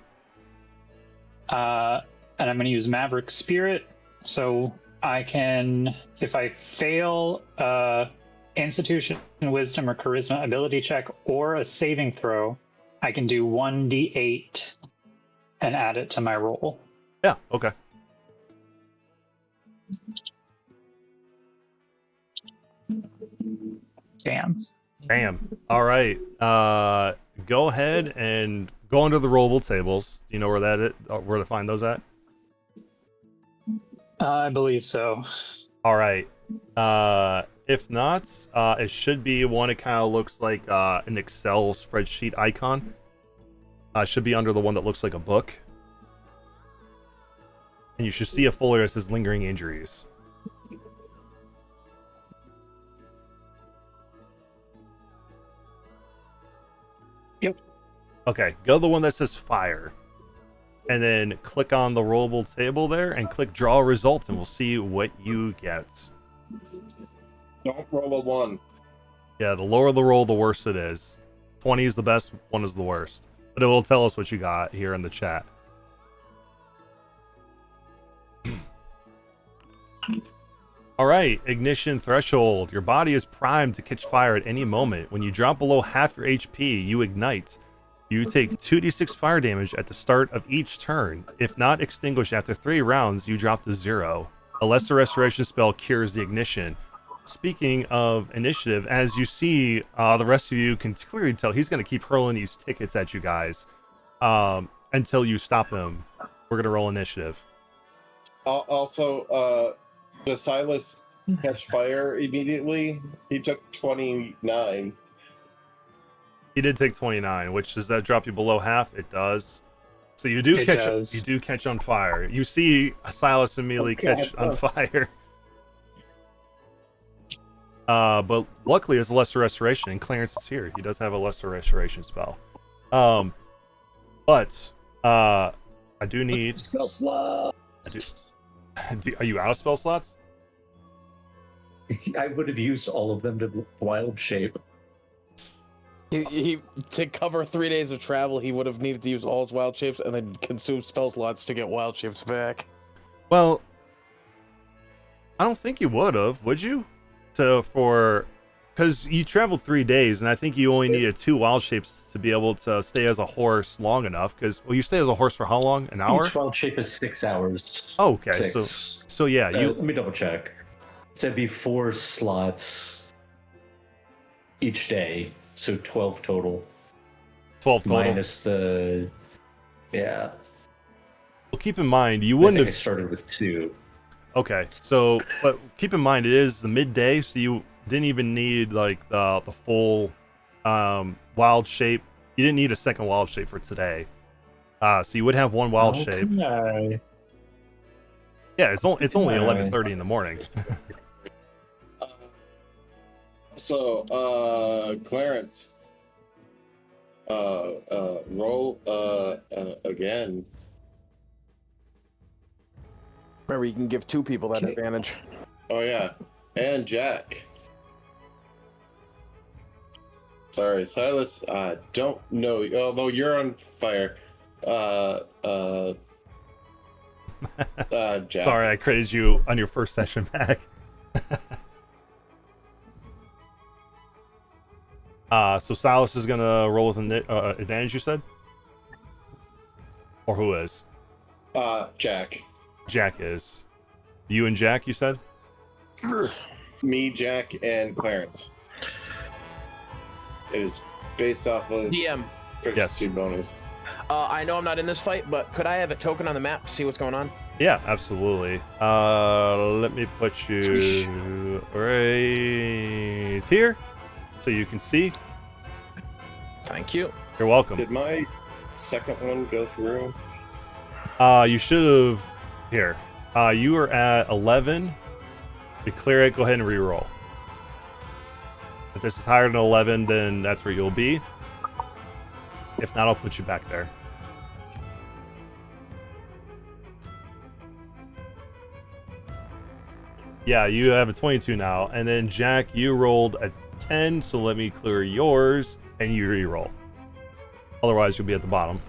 And I'm going to use Maverick Spirit. So I can, if I fail Institution, Wisdom, or Charisma ability check or a saving throw, I can do 1d8 and add it to my roll. Yeah. Okay. Bam. All right. Go ahead and go under the rollable tables. Do you know where that is? Where to find those at? I believe so. All right. If not, it should be one. It kind of looks like an Excel spreadsheet icon. Should be under the one that looks like a book. And you should see a folder that says lingering injuries. Yep. Okay, go to the one that says fire. And then click on the rollable table there and click draw results, and we'll see what you get. Don't roll a 1. Yeah, the lower the roll, the worse it is. 20 is the best, 1 is the worst. But it will tell us what you got here in the chat. All right, ignition threshold. Your body is primed to catch fire at any moment. When you drop below half your HP, you ignite. You take 2d6 fire damage at the start of each turn. If not extinguished after 3 rounds, you drop to 0. A lesser restoration spell cures the ignition. Speaking of initiative, as you see, the rest of you can clearly tell he's going to keep hurling these tickets at you guys until you stop him. We're going to roll initiative. Also, does Silas catch fire immediately? He took 29. He did take 29, which does that drop you below half? It does. So you do catch on fire. You see Silas immediately catch on fire. But luckily it's a lesser restoration, and Clarence is here. He does have a lesser restoration spell. But I do need spell slots. Are you out of spell slots? I would have used all of them to wild shape. He to cover 3 days of travel, he would have needed to use all his wild shapes and then consume spell slots to get wild shapes back. Well, I don't think you would have, would you? Because you traveled 3 days, and I think you only needed 2 wild shapes to be able to stay as a horse long enough. Because you stay as a horse for how long? An hour? Each wild shape is 6 hours. Oh, okay. 6. So yeah, let me double check. So it'd be 4 slots each day, so 12 total. 12 total. Minus the Well, keep in mind you wouldn't have. I started with 2. Okay, but keep in mind it is the midday, so you didn't even need like the full wild shape. You didn't need a second wild shape for today. So you would have 1 wild shape. Yeah, it's only 11:30 in the morning. Clarence, roll again. Remember, you can give 2 people that advantage. Oh yeah, and Jack. Sorry, Silas. Don't know. Although you're on fire. Jack. Sorry, I credited you on your first session back. So Silas is gonna roll with an advantage, you said? Or who is? Jack. Jack is. You and Jack, you said? Me, Jack, and Clarence. It is based off of DM. proficiency bonus. I know I'm not in this fight, but could I have a token on the map to see what's going on? Yeah, absolutely. Let me put you right here so you can see. Thank you. You're welcome. Did my second one go through? You should have. Here. You are at 11. To clear it, go ahead and re-roll. If this is higher than 11, then that's where you'll be. If not, I'll put you back there. Yeah, you have a 22 now. And then, Jack, you rolled a 10, so let me clear yours, and you re-roll. Otherwise, you'll be at the bottom.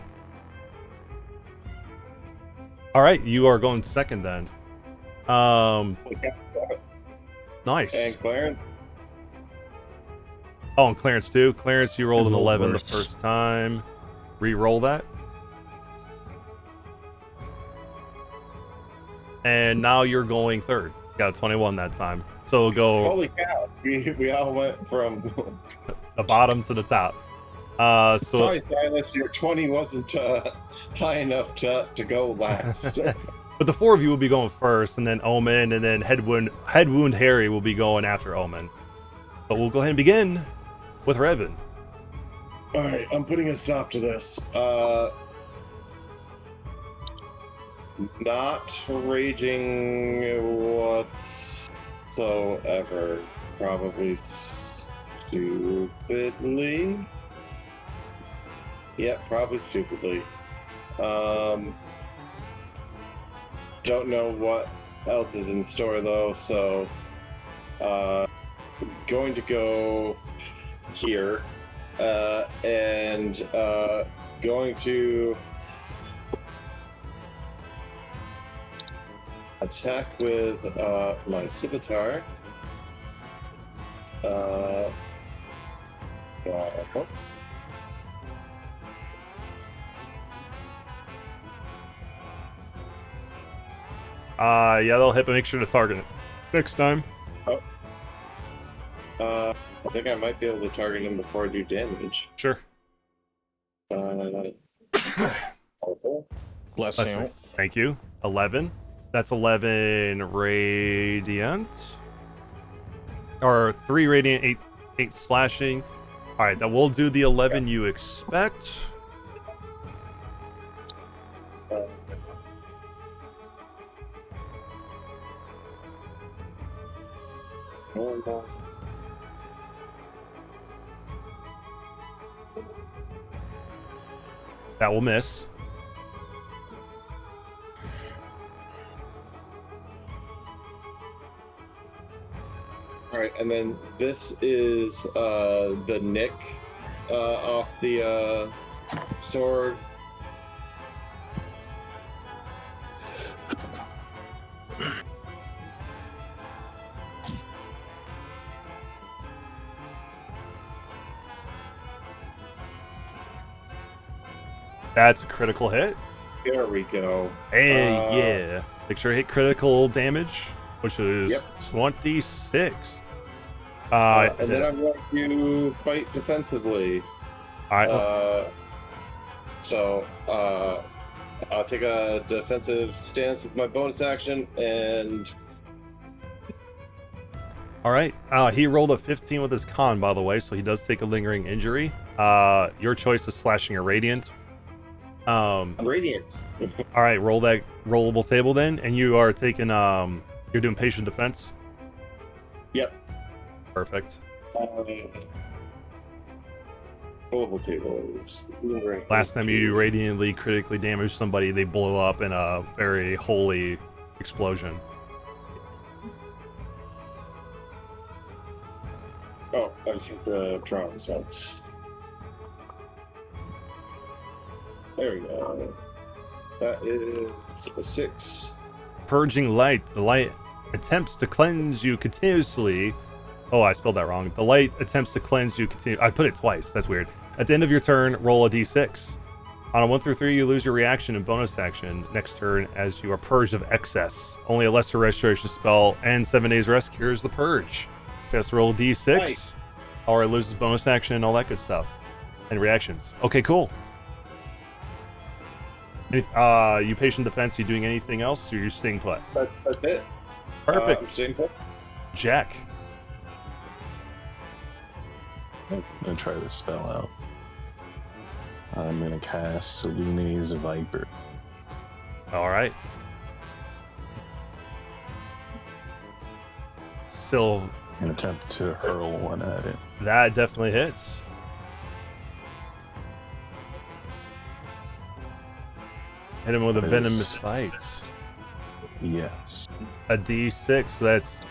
All right, you are going second then. Nice. And Clarence? Oh, and Clarence too. Clarence, you rolled an 11 the first time. Re-roll that. And now you're going third. You got a 21 that time. So we'll go. Holy cow! We all went from the bottom to the top. Sorry, Silas, your 20 wasn't high enough to go last. But the 4 of you will be going first, and then Omen, and then Head Wound Harry will be going after Omen. But we'll go ahead and begin with Revan. All right, I'm putting a stop to this. Not raging whatsoever. Probably stupidly. Yep, probably stupidly. Don't know what else is in store though, so going to go here and going to attack with my scimitar. Yeah, they'll hit, but make sure to target it next time. I think I might be able to target him before I do damage. Sure. Bless That's you. right. Thank you. 11. That's 11 radiant. Or 3 radiant, 8 slashing. All right, that will do the 11 you expect. That will miss. All right, and then this is the nick off the sword. That's a critical hit. There we go. Hey, yeah. Make sure to hit critical damage, which is Yep. 26. And then I'm going to fight defensively. All right. So I'll take a defensive stance with my bonus action, and All right. He rolled a 15 with his con, by the way, so he does take a lingering injury. Your choice is slashing or radiant. radiant. All right, roll that rollable table then, and you are taking you're doing patient defense. Yep. Perfect. Rollable tables. Last time you radiantly critically damaged somebody, they blow up in a very holy explosion. Oh, I just hit the drawing sense. There we go. That is a 6. Purging light. The light attempts to cleanse you continuously. Oh, I spelled that wrong. The light attempts to cleanse you continuously. I put it twice. That's weird. At the end of your turn, roll a d6. On a 1 through 3, you lose your reaction and bonus action next turn as you are purged of excess. Only a lesser restoration spell and 7 days rest cures the purge. Just roll d6. Nice. Or it loses bonus action and all that good stuff. And reactions. Okay, cool. You patient defense, you doing anything else, or you're staying put? That's it. Perfect. I'm staying put. Jack. I'm gonna try this spell out. I'm gonna cast Saloon's Viper. All right. Still, And attempt to hurl one at it. that definitely hits. Hit him with a That venomous is- bite. Yes. A d6. That's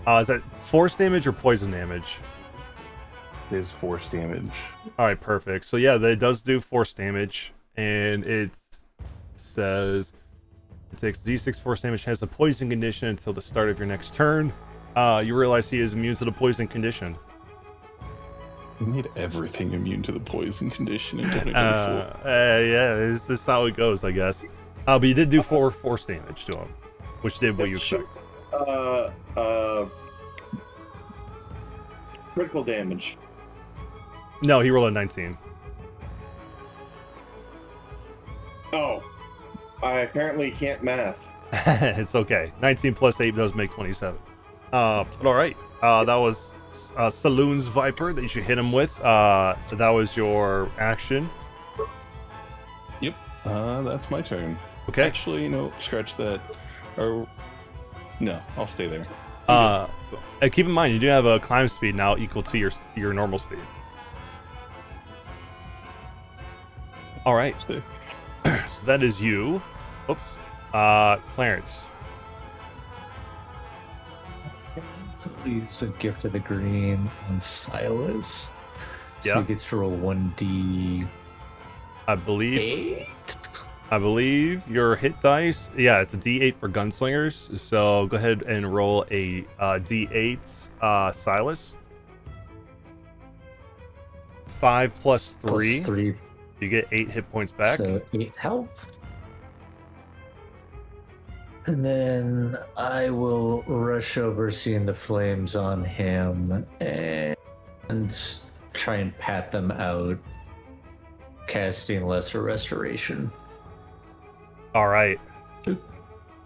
is that force damage or poison damage? It is force damage. All right, perfect. So yeah, that does do force damage, and it says it takes d6 force damage, has a poison condition until the start of your next turn. You realize he is immune to the poison condition. You made everything immune to the poison condition in 2024. Yeah, it's just how it goes, I guess. But you did do 4 force damage to him, which did what you expect. Critical damage. No, he rolled a 19. Oh, I apparently can't math. It's okay. 19 plus 8 does make 27. But all right. That was Saloon's Viper that you should hit him with. That was your action. Yep. That's my turn. Okay. Actually, no, scratch that. Or no, I'll stay there. Keep in mind, you do have a climb speed now equal to your normal speed. All right. Stay. So that is you. Oops. Clarence. So I'll use a gift of the green on Silas. So Yeah. he gets to roll 1d8. I believe your hit dice. Yeah, it's a D8 for gunslingers. So go ahead and roll a D8, Silas. 5 plus 3. Plus 3. You get 8 hit points back. So 8 health. And then I will rush over, seeing the flames on him, and try and pat them out, casting Lesser Restoration. All right.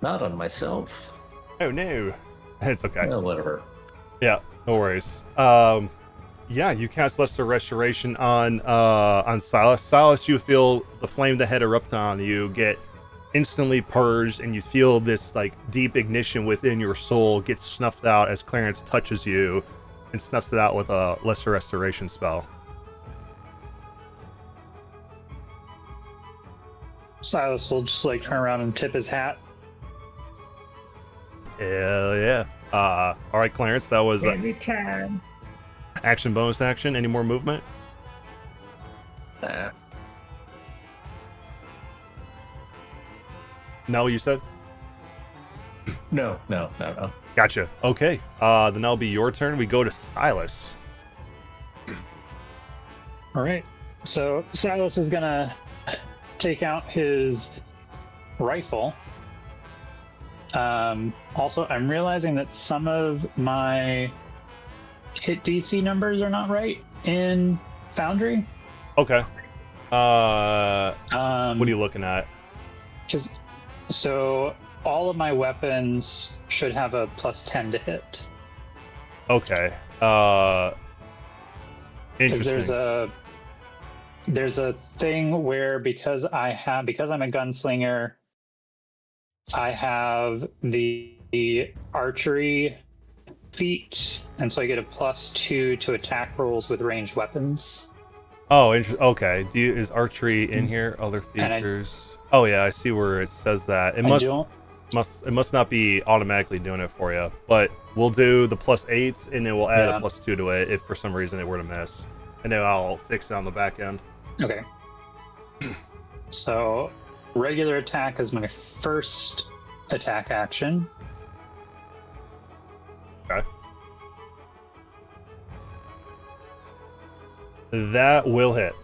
Not on myself. Oh no, it's okay. Well, whatever. Yeah, no worries. Yeah, you cast Lesser Restoration on Silas. Silas, you feel the flame that had erupted on you get instantly purged, and you feel this like deep ignition within your soul get snuffed out as Clarence touches you and snuffs it out with a Lesser Restoration spell. Silas will just like turn around and tip his hat. Hell yeah. All right, Clarence, that was Every time. action, bonus action. Any more movement? No, you said? No. Gotcha. Okay. Then that'll be your turn. We go to Silas. All right. So Silas is gonna take out his rifle. Also, I'm realizing that some of my hit DC numbers are not right in Foundry. Okay. What are you looking at? So all of my weapons should have a +10 to hit. Okay. Interesting. There's a thing where because I'm a gunslinger, I have the archery feat, and so I get a +2 to attack rolls with ranged weapons. Oh, okay. Is archery in here? Other features? Oh yeah, I see where it says that. It must not be automatically doing it for you, but we'll do the +8, and then we'll add a +2 to it if for some reason it were to miss, and then I'll fix it on the back end. Okay. So regular attack is my first attack action. Okay. That will hit.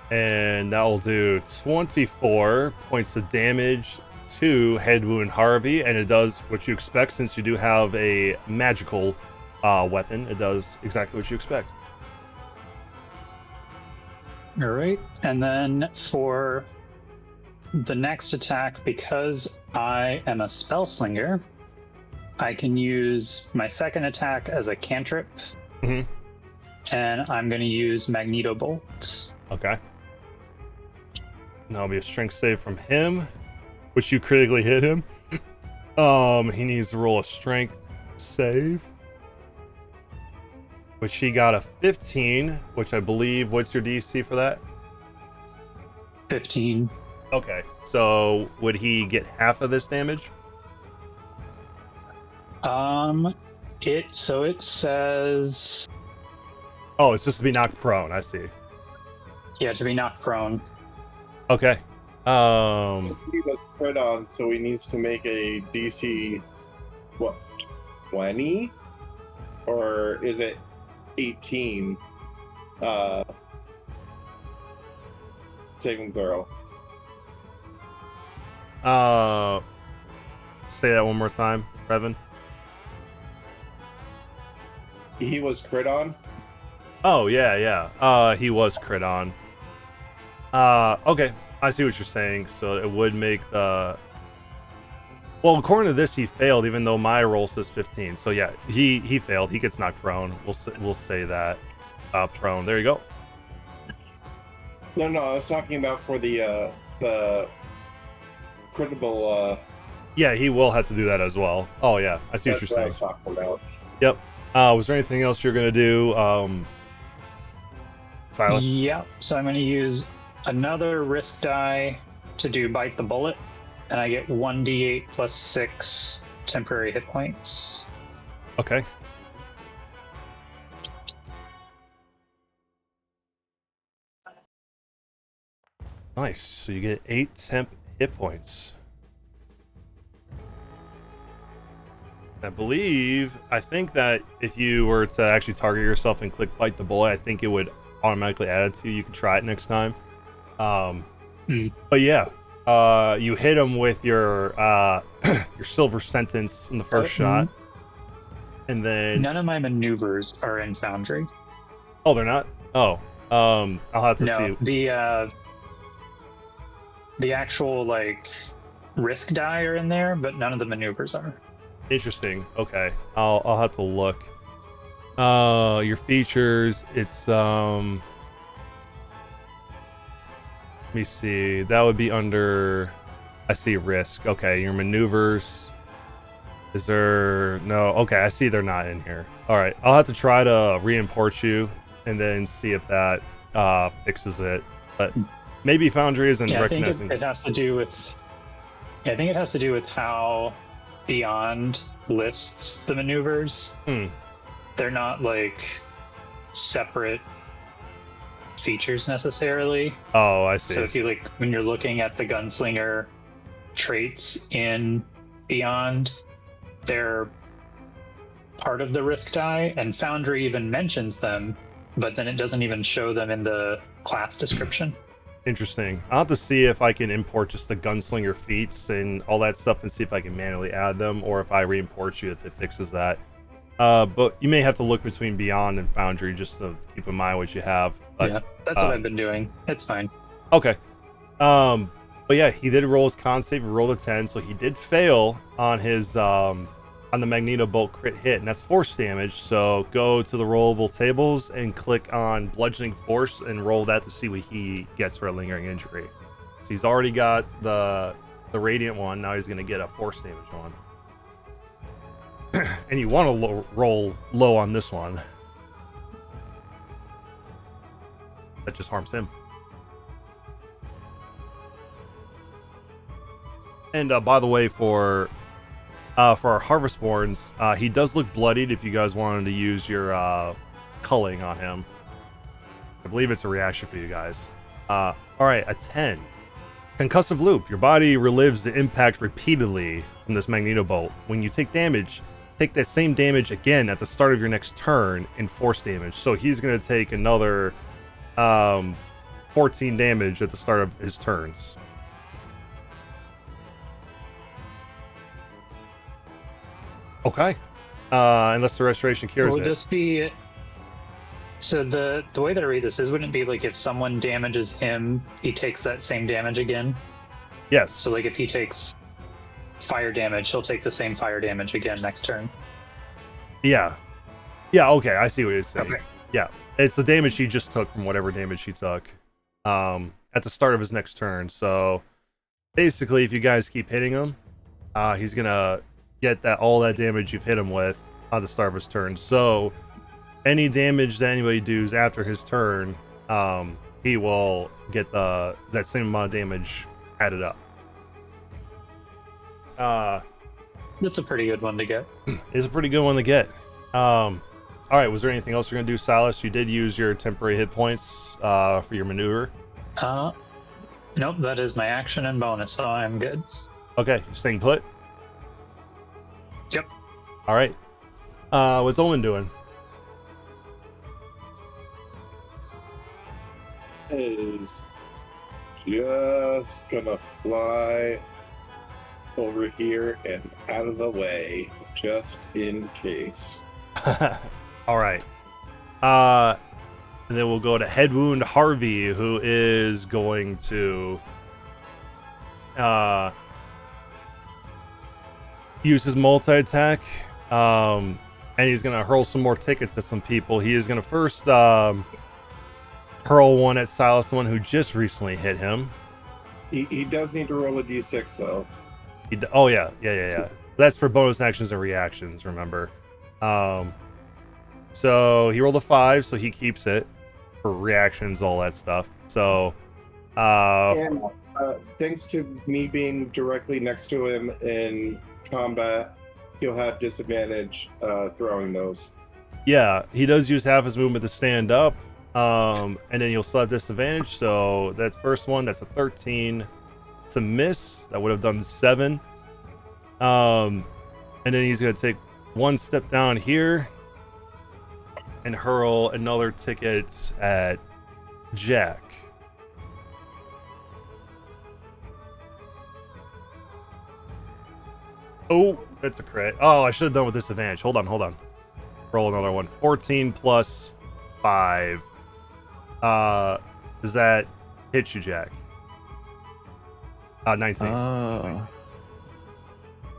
And that will do 24 points of damage to Head Wound Harvey, and it does what you expect since you do have a magical weapon. It does exactly what you expect. All right. And then for the next attack, because I am a spell slinger, I can use my second attack as a cantrip. Mm-hmm. And I'm going to use Magneto Bolt. Okay. And that'll be a strength save from him, which you critically hit him. He needs to roll a strength save, which he got a 15, which I believe, what's your DC for that? 15. Okay, so would he get half of this damage? It says... Oh, it's just to be knocked prone, I see. Yeah, to be knocked prone. Okay. He was crit on, so he needs to make a DC, what, 20? Or is it 18? Saving throw. Say that one more time, Revan. He was crit on? Oh, yeah. He was crit on. Okay, I see what you're saying. So it would make the... Well, according to this, he failed, even though my roll says 15. So yeah, he failed. He gets knocked prone. We'll say that. Prone. There you go. No, I was talking about for the critical... Yeah, he will have to do that as well. Oh, yeah. I see what you're saying. That's what I was talking about. Yep. Was there anything else you're going to do, Silas? Yeah, so I'm going to use another risk die to do Bite the Bullet, and I get 1d8 plus 6 temporary hit points. Okay. Nice. So you get 8 temp hit points. I think that if you were to actually target yourself and click bite the bullet, I think it would automatically add it to you. You could try it next time. But yeah, you hit him with your your silver sentence in the first shot, and then None of my maneuvers are in Foundry. oh, they're not. Oh, I'll have to No, see. the actual like risk die are in there, but none of the maneuvers are. Interesting. Okay, I'll have to look. Your features. It's Let me see. That would be under. I see risk. Okay, your maneuvers. Is there no? Okay, I see they're not in here. All right, I'll have to try to re-import you and then see if that fixes it. But maybe Foundry isn't recognizing. I think it has to do with. Yeah, I think it has to do with how Beyond lists the maneuvers. They're not like separate features necessarily. Oh, I see. So if you like when you're looking at the gunslinger traits in Beyond, they're part of the risk die, and Foundry even mentions them, but then it doesn't even show them in the class description. Interesting. I'll have to see if I can import just the gunslinger feats and all that stuff and see if I can manually add them, or if I re-import you if it fixes that. But you may have to look between Beyond and Foundry just to keep in mind what you have. But, yeah, that's what I've been doing. It's fine. Okay. But yeah, he did roll his con save, he rolled a 10, so he did fail on his on the Magneto Bolt crit hit, and that's force damage. So go to the rollable tables and click on bludgeoning force and roll that to see what he gets for a lingering injury. So he's already got the radiant one, now he's gonna get a force damage one. And you want to roll low on this one. That just harms him. And by the way, for our Harvestborns, he does look bloodied if you guys wanted to use your culling on him. I believe it's a reaction for you guys. Alright, a 10. Concussive loop. Your body relives the impact repeatedly from this Magneto Bolt. When you take damage, take that same damage again at the start of your next turn in force damage. So he's going to take another 14 damage at the start of his turns. Okay. Unless the restoration cures it. Will this be... So the way that I read this is, wouldn't it be like if someone damages him, he takes that same damage again? Yes. So like if he takes fire damage, he'll take the same fire damage again next turn. Yeah. Yeah, okay, I see what you're saying. Okay. Yeah. It's the damage he just took from whatever damage he took at the start of his next turn. So basically, if you guys keep hitting him, he's gonna get all that damage you've hit him with on the start of his turn. So any damage that anybody does after his turn, he will get that same amount of damage added up. That's a pretty good one to get. It's a pretty good one to get. All right, was there anything else you're gonna do, Silas? You did use your temporary hit points for your maneuver. Nope, that is my action and bonus, so I'm good. Okay, you're staying put? Yep. All right. What's Owen doing? Is just gonna fly over here and out of the way, just in case. All right. And then we'll go to Head Wound Harvey, who is going to use his multi-attack, and he's going to hurl some more tickets at some people. He is going to first hurl one at Silas, the one who just recently hit him. He does need to roll a d6, though. Oh, yeah. That's for bonus actions and reactions, remember. So he rolled a 5, so he keeps it for reactions, all that stuff. So, and thanks to me being directly next to him in combat, he'll have disadvantage throwing those. Yeah, he does use half his movement to stand up, And then you'll still have disadvantage. So that's first one. That's a 13. It's a miss. That would have done 7. And then he's gonna take one step down here and hurl another ticket at Jack. Oh, that's a crit. Oh, I should have done with disadvantage. Hold on. Roll another one. 14 plus 5. Does that hit you, Jack? 19.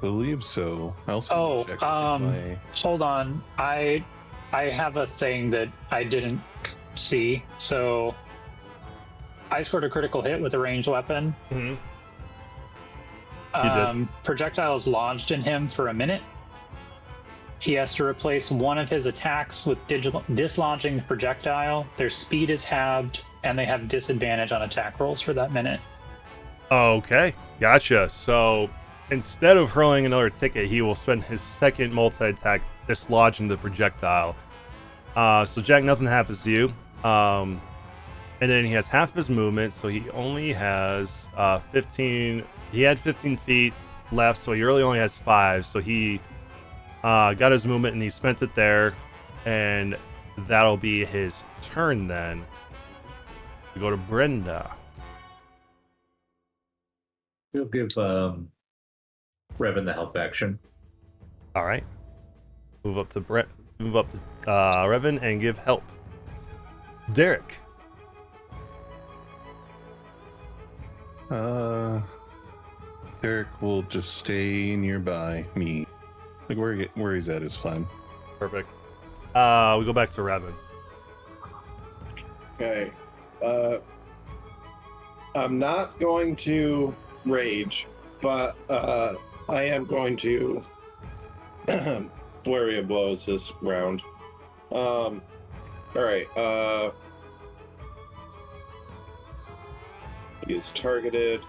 Believe so. I also Oh, checked my... hold on. I have a thing that I didn't see. So I scored a critical hit with a ranged weapon. Mm-hmm. Projectiles lodged in him for a minute. He has to replace one of his attacks with dislodging the projectile. Their speed is halved, and they have disadvantage on attack rolls for that minute. Okay, gotcha. So instead of hurling another ticket, he will spend his second multi-attack dislodging the projectile. So Jack, nothing happens to you. And then he has half of his movement, so he only has 15. He had 15 feet left, so he really only has 5. So he got his movement and he spent it there, and that'll be his turn then. We go to Brenda. We'll give Revan the help action. All right. Move up to Revan and give help. Derek. Derek will just stay nearby me. Like where he's at is fine. Perfect. We go back to Revan. Okay. I'm not going to rage, but I am going to flurry of blows this round. All right. He is targeted.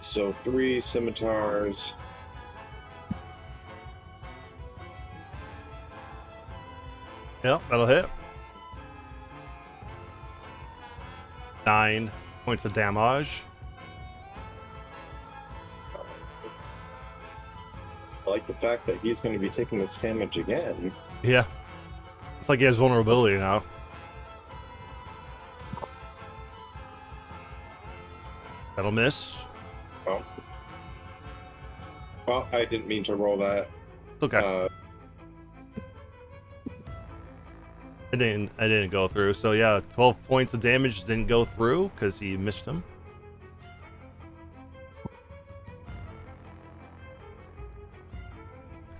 So 3 scimitars. Yep, that'll hit. 9 points of damage. I like the fact that he's going to be taking this damage again. Yeah. It's like he has vulnerability now. That'll miss. Oh. Well, I didn't mean to roll that. It's okay. I didn't go through. So yeah, 12 points of damage didn't go through because he missed him.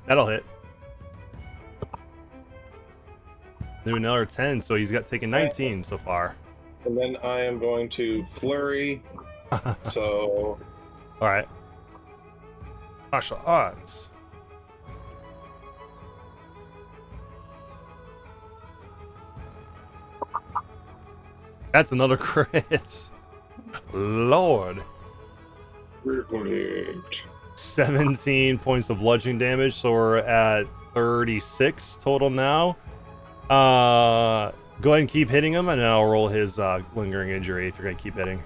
That'll hit. Do another 10, so he's got taken 19 so far. And then I am going to flurry. So all right. Martial arts. That's another crit. Lord. 17 points of bludgeoning damage, so we're at 36 total now. Go ahead and keep hitting him, and then I'll roll his lingering injury if you're going to keep hitting.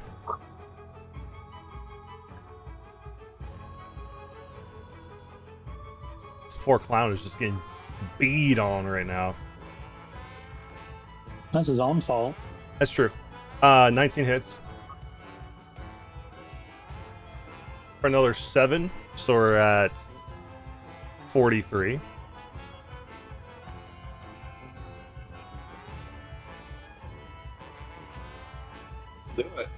This poor clown is just getting beat on right now. That's his own fault. That's true. 19 hits. For another 7, so we're at 43. do it.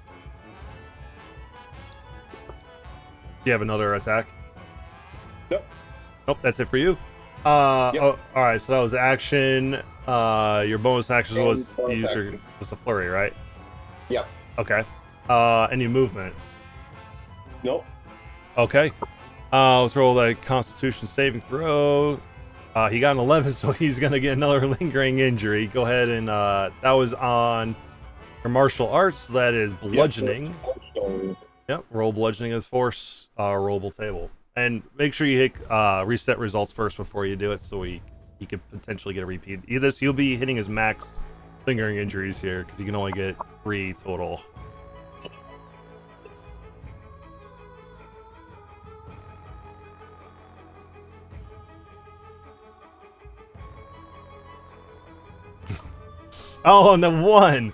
Do you have another attack? Nope. Nope, that's it for you. Yep. Oh, all right, so that was action. Your bonus action was bonus use your action. was a flurry, right? Yep. Okay. Any movement? Nope. Okay. Let's roll that Constitution saving throw. He got an 11, so he's gonna get another lingering injury. Go ahead and that was on your martial arts. So that is bludgeoning. Yep. Roll bludgeoning with force. Rollable table, and make sure you hit reset results first before you do it, so we he could potentially get a repeat. Either you'll be hitting his max lingering injuries here because you can only get 3 total. Oh, and the 1!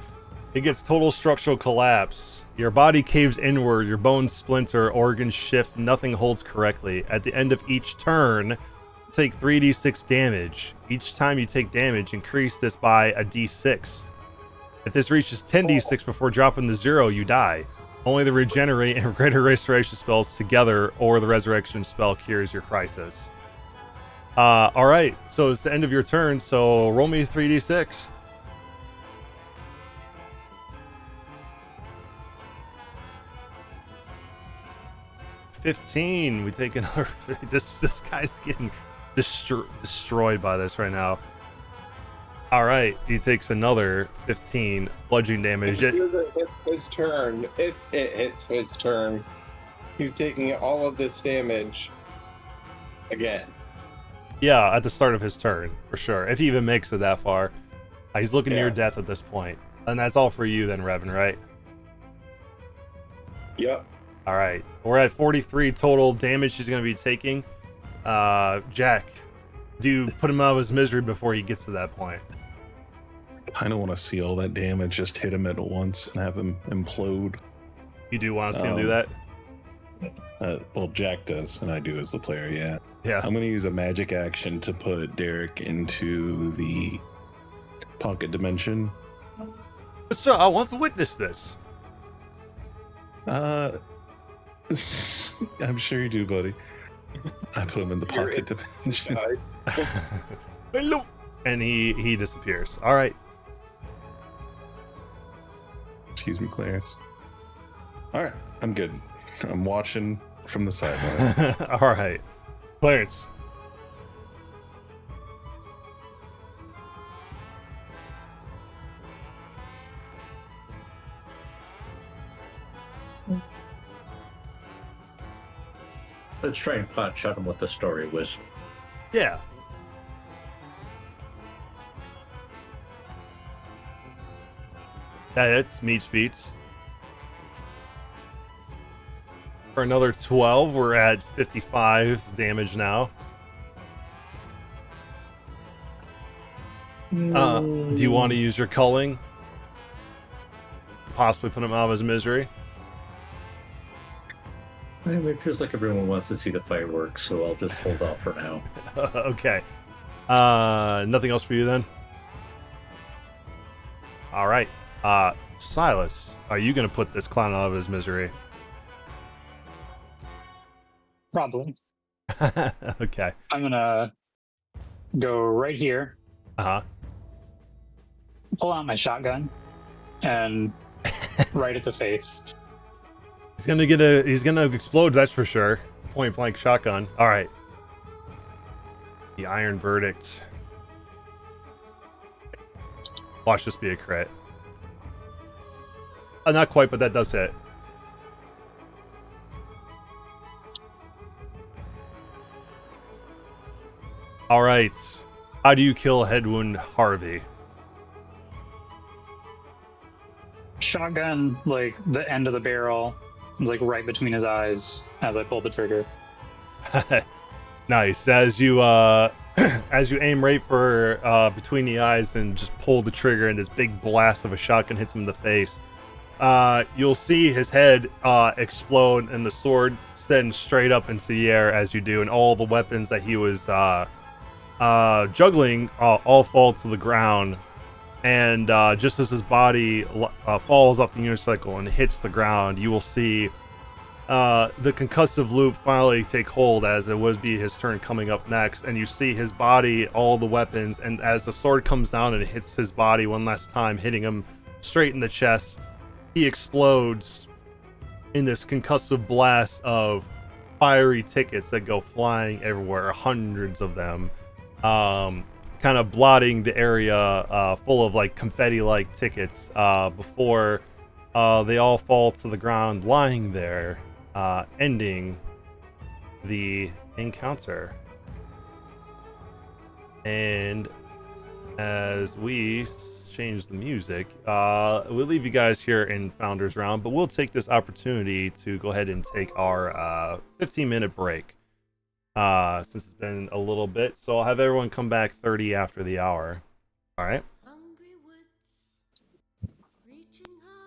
It gets total structural collapse. Your body caves inward, your bones splinter, organs shift, nothing holds correctly. At the end of each turn, take 3d6 damage. Each time you take damage, increase this by a d6. If this reaches 10d6 before dropping to 0, you die. Only the regenerate and greater restoration spells together or the resurrection spell cures your crisis. Alright, so it's the end of your turn, so roll me 3d6. 15. We take another. This guy's getting destroyed by this right now. All right, he takes another 15 bludgeoning damage. As soon as it hits his turn, if it hits his turn, he's taking all of this damage again. Yeah, at the start of his turn, for sure. If he even makes it that far. He's looking near death at this point. And that's all for you then, Revan, right? Yep. All right. We're at 43 total damage he's going to be taking. Jack, do you put him out of his misery before he gets to that point? I don't want to see all that damage just hit him at once and have him implode. You do want to see him do that? Well, Jack does, and I do as the player, yeah. Yeah. I'm going to use a magic action to put Derek into the pocket dimension. So I want to witness this. I'm sure you do, buddy. I put him in the pocket dimension. Hello. And he disappears. All right. Excuse me, Clarence. All right, I'm good. I'm watching from the sideline. All right. Clarence. Let's try and pot shot him with the story wisp. Yeah. That hits. Meets beats. For another 12, we're at 55 damage now. Do you want to use your culling? Possibly put him out of his misery? It feels like everyone wants to see the fireworks, so I'll just hold off for now. Okay. Nothing else for you then? All right. Silas, are you going to put this clown out of his misery? Probably. Okay. I'm gonna go right here, Uh-huh. pull out my shotgun, and right at the face. He's gonna explode, that's for sure. Point blank shotgun. All right. The Iron Verdict. Watch this be a crit. Not quite, but that does hit. All right. How do you kill Headwound Harvey? Shotgun, like the end of the barrel, like right between his eyes as I pull the trigger. Nice. As you as you aim right for between the eyes and just pull the trigger, and this big blast of a shotgun hits him in the face. You'll see his head explode and the sword send straight up into the air as you do, and all the weapons that he was juggling all fall to the ground. And just as his body falls off the unicycle and hits the ground, you will see the concussive loop finally take hold as it would be his turn coming up next. And you see his body, all the weapons, and as the sword comes down and it hits his body one last time, hitting him straight in the chest, he explodes in this concussive blast of fiery tickets that go flying everywhere, hundreds of them. Kind of blotting the area full of like confetti-like tickets before they all fall to the ground, lying there, ending the encounter. And as we change the music, we'll leave you guys here in Founders Round, but we'll take this opportunity to go ahead and take our 15-minute break since it's been a little bit. So I'll have everyone come back 30 after the hour. All right. Hungry woods, reaching high.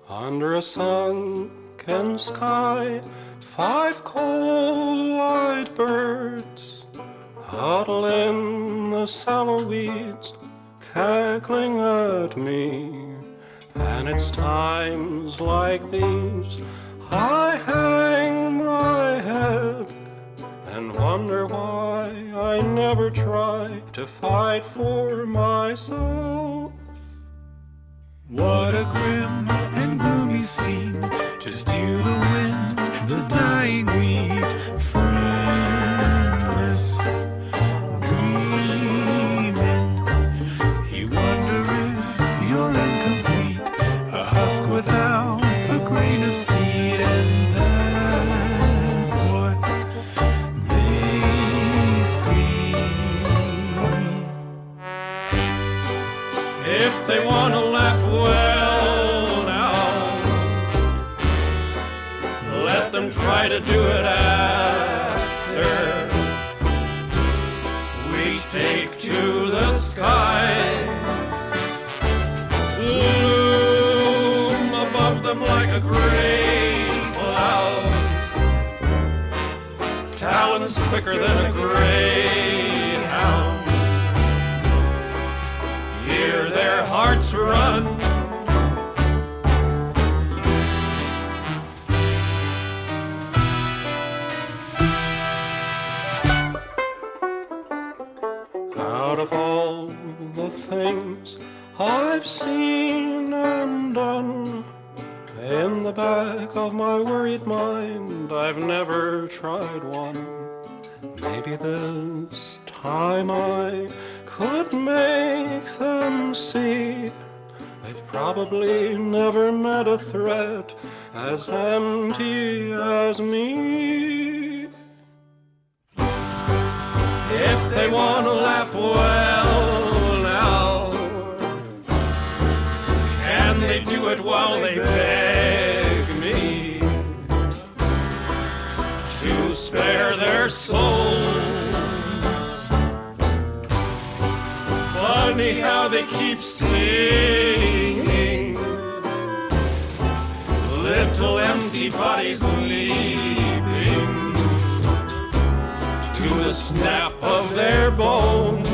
Under a sunken sky, 5 cold-eyed birds huddle in the sallow weeds, cackling at me. And it's times like these I hang my head and wonder why I never try to fight for myself. What a grim and gloomy scene. Just you, the wind, the dying wheat, friendless, dreaming. You wonder if you're incomplete, a husk without a grain of seed, and that's what they see. If they want to laugh, well now, let them try to do it after we take to the skies, loom above them like a great cloud, talons quicker than a greyhound. Hear their hearts run. Out of all the things I've seen and done, in the back of my worried mind, I've never tried one. Maybe this time I could make them see they've probably never met a threat as empty as me. If they want to laugh, well now, can they do it while they beg me to spare their souls? Funny how they keep singing, little empty bodies leaping to the snap of their bones.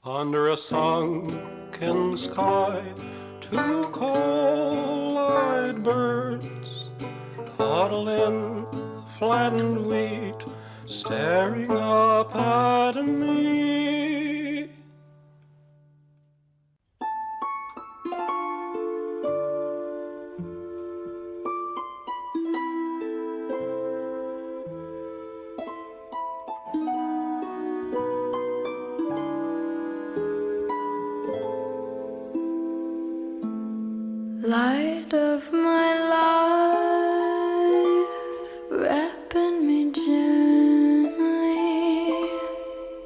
Under a sunken sky, 2 cold-eyed birds huddle in the flattened wheat, staring up at me. Light of my life, wrapping me gently,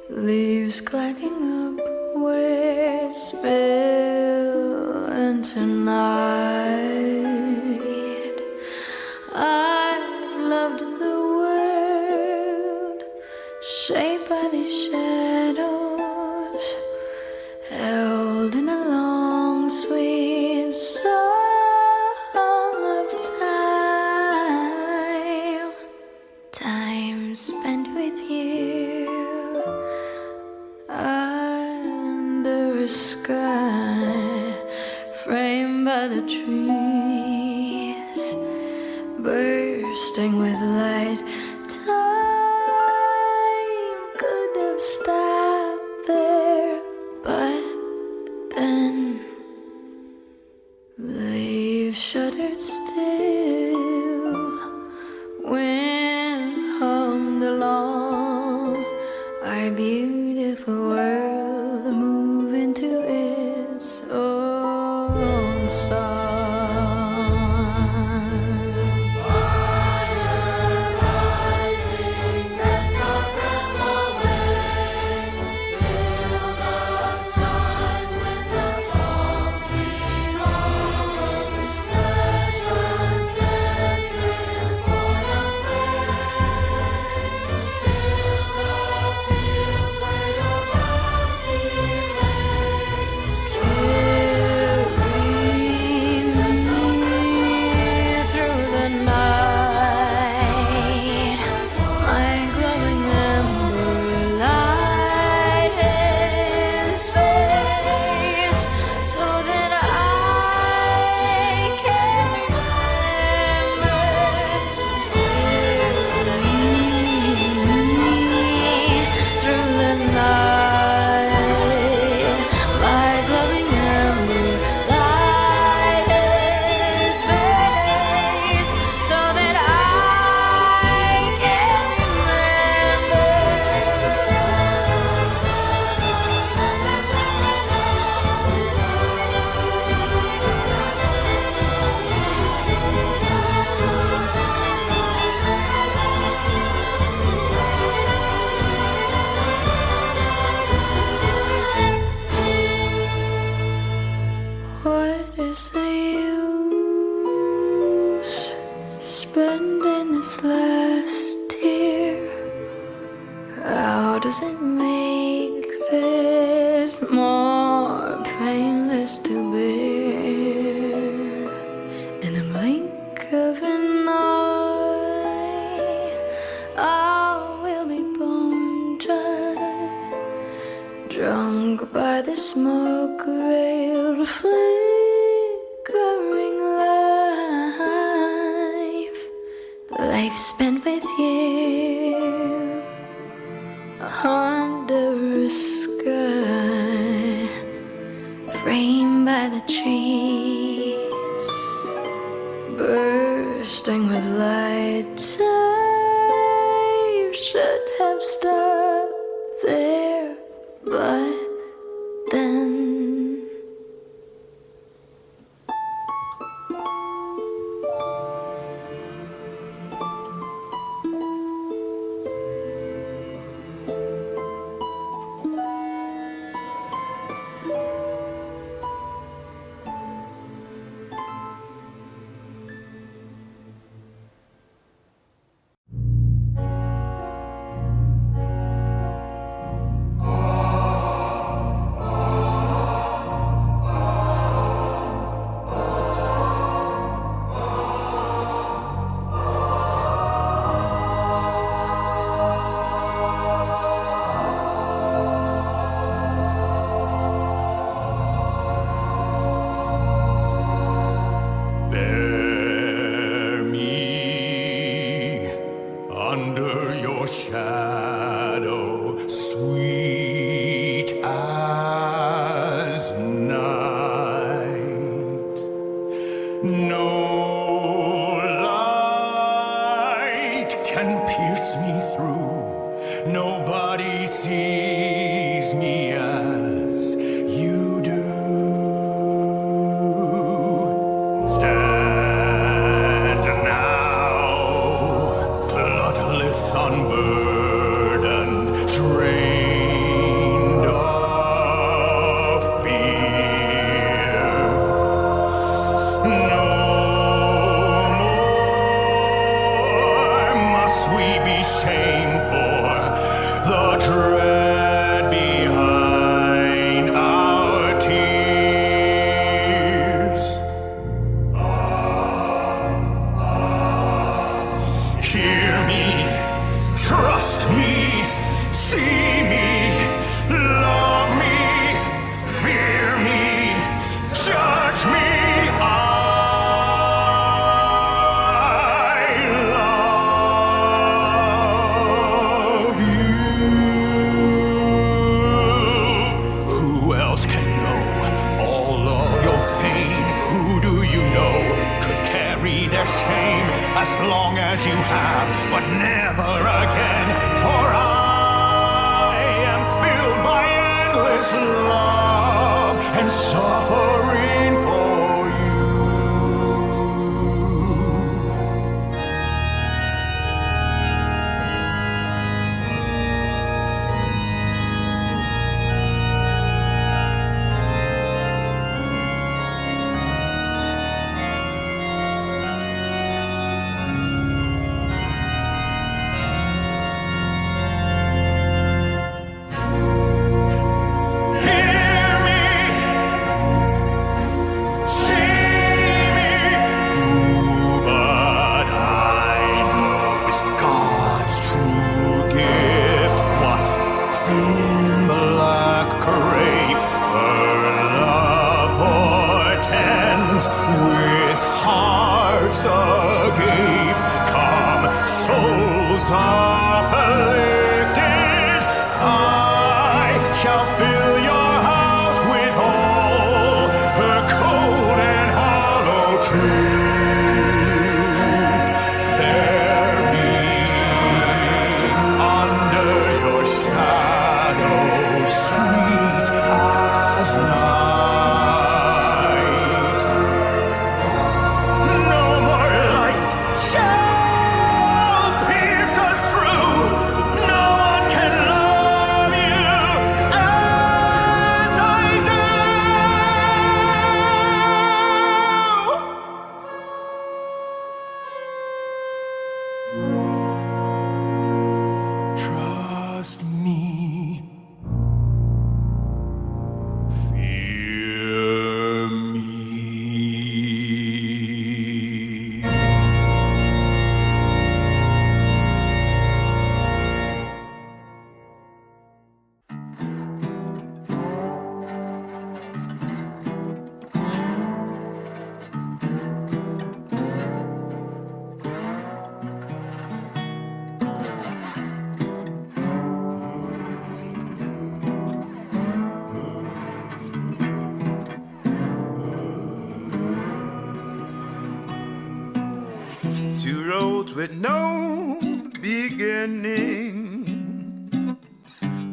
leaves gliding up where it spill into night. I've loved the world, shaped by these shadows, held in a long sweet song of time, time spent with you under a sky the trees, bursting with light. Time could have stopped there, but then leaves shuddered still. Wind hummed along our beautiful world, moving to its own song. What is the use spending this last tear? How does it make this more painless to bear? In a blink of an eye, all will be bone dry, drunk by the smoke-veiled flickering life spent with you under a sky framed by the trees, bursting with light. Time should have stopped there, but then Bear me under your shadow, sweet as night. No light can pierce me through. Nobody sees me as you do. Stand now, bloodless, unburdened, trained of fear. No more must we be shamed for the dread behind our tears. Hear me, trust me, see me, love me, fear me, judge me. as long as you have, but never again. For I am filled by endless love and suffering for you. Hear me, see me, but I know it's God's true gift. What thin black crape her love portends, with hearts agape. Come, souls afflicted, I shall fill your house with all her cold and hollow truth. Bear me under your shadow, sweet as night. No more light shall pierce us through. No one can love you as I do. Trust me. Fear me. Two roads with no beginning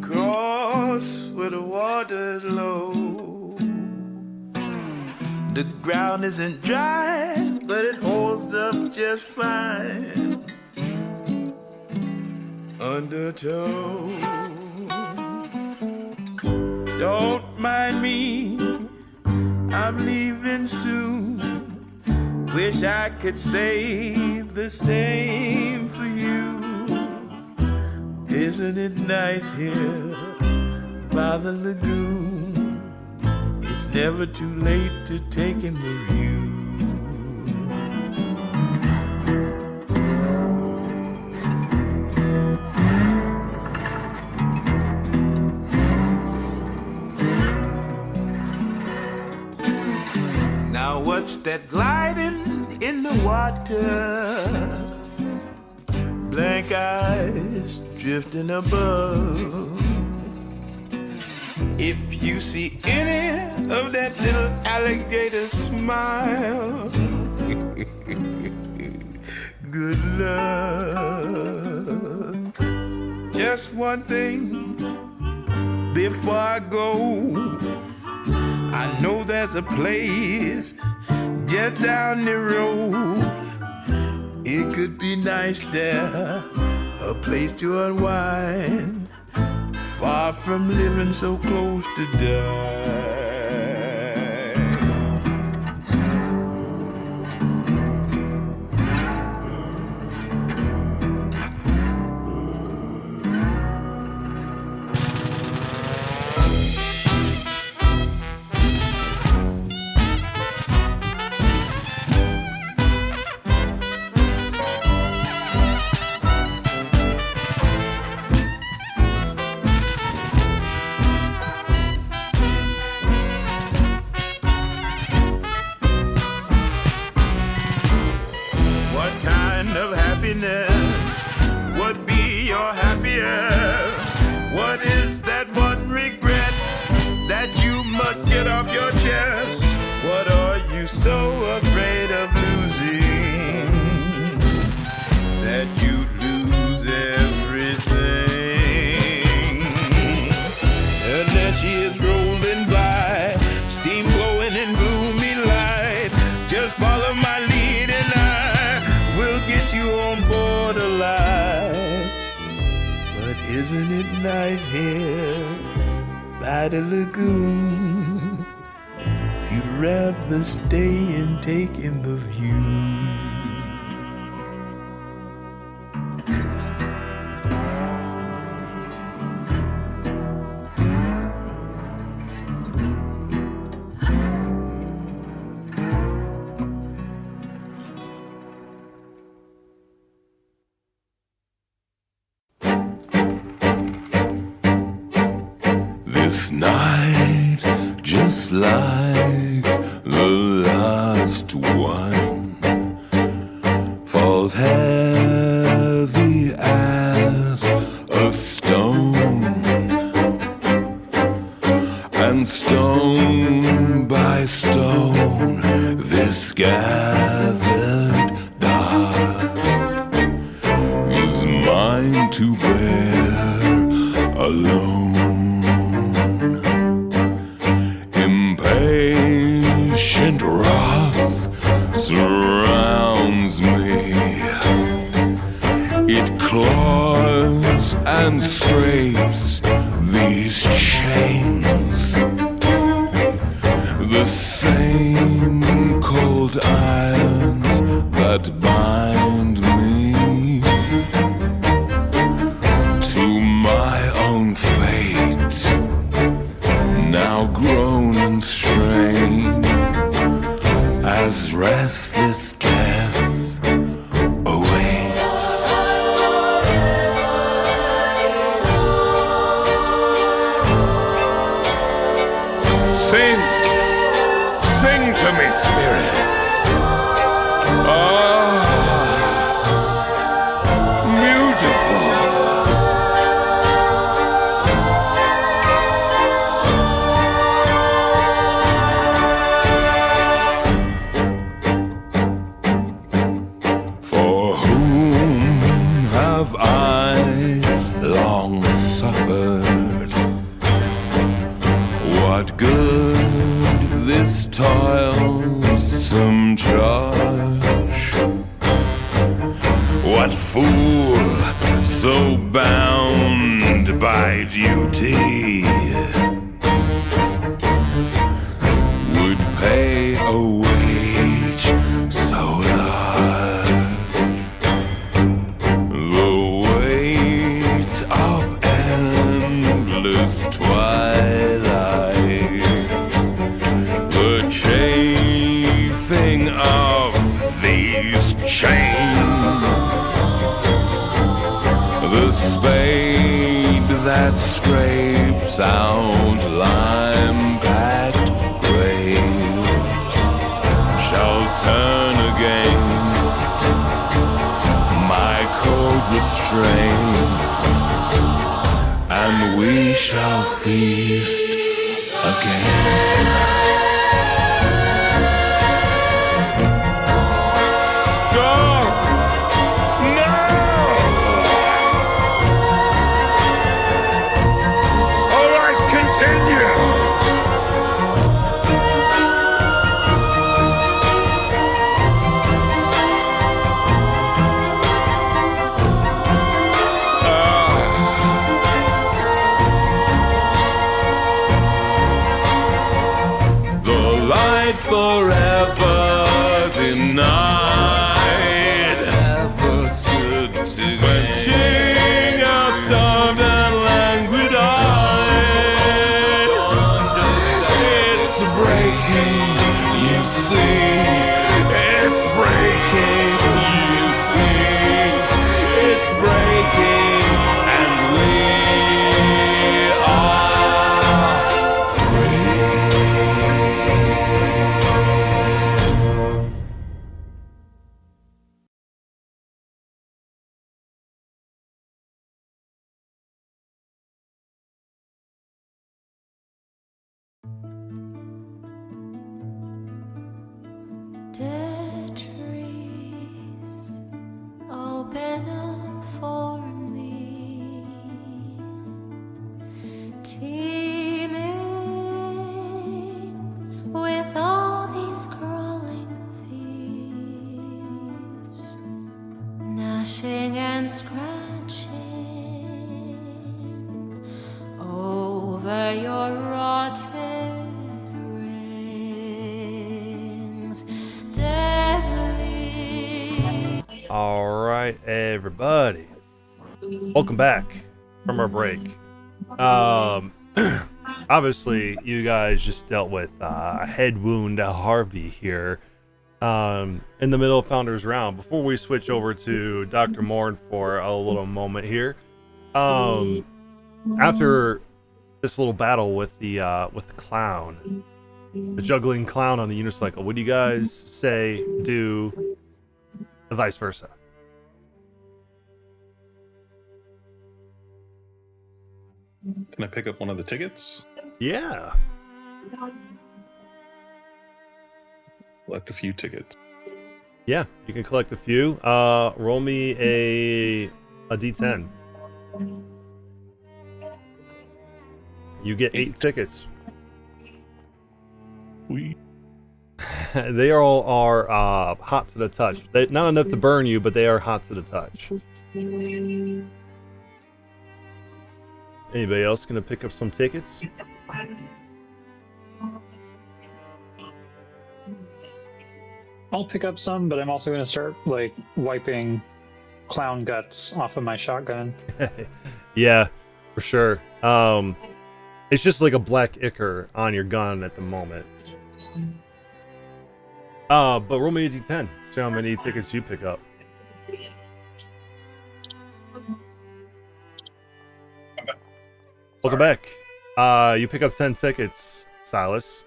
cross where the water's low. The ground isn't dry, but it holds up just fine under tow. Don't mind me, I'm leaving soon. Wish I could say the same for you. Isn't it nice here by the lagoon? It's never too late to take in the view. Now what's that gliding in the water? Blank eyes drifting above. If you see any of that little alligator smile, good luck. Just one thing before I go, I know there's a place just down the road. It could be nice there, a place to unwind, far from living so close to die. Would be your happiest? What is that one regret that you must get off your chest? What are you so afraid of losing? on borderline. But isn't it nice here by the lagoon? If you'd rather stay and take in the view. This night, just like the last one, falls heavy as a stone, and stone by stone, this gathered dark is mine to bear alone. Impatient wrath surrounds me. It claws and scrapes these chains. The same cold irons that bind me to my own fate, now grown and strained, as restless death awaits. Sing, sing to me, spirits. Ah, beautiful. For whom have I long suffered? What good this toilsome charge? What fool so bound by duty would pay a wage so large? The weight of endless twilights, the chafing of these chains, the spade that scrapes out lime-packed graves shall turn against my cold restraints, and we shall feast again. Stop! No! All right, continue. The light forever denied, ever stood to quenching our soft and languid eyes. It's breaking, you see. It's breaking, you see. It's breaking, and we are free. Dead trees open up for me, teeming with all these crawling thieves. Now scratching and scratching over your rotted rings, deadly. All right, everybody. Welcome back from our break. Obviously, you guys just dealt with a head wound to Harvey here in the middle of Founders Round. Before we switch over to Dr. Morn for a little moment here, after this little battle with the clown, the juggling clown on the unicycle, what do you guys say, do, vice versa? Can I pick up one of the tickets? Yeah. Collect a few tickets. Yeah, you can collect a few. Roll me a d10. You get 8 tickets. They all are hot to the touch. Not enough to burn you, but they are hot to the touch. Anybody else gonna pick up some tickets? I'll pick up some, but I'm also going to start like wiping clown guts off of my shotgun. Yeah, for sure. It's just like a black ichor on your gun at the moment. But roll me a d10. See how many tickets you pick up. Welcome back. You pick up 10 tickets, Silas.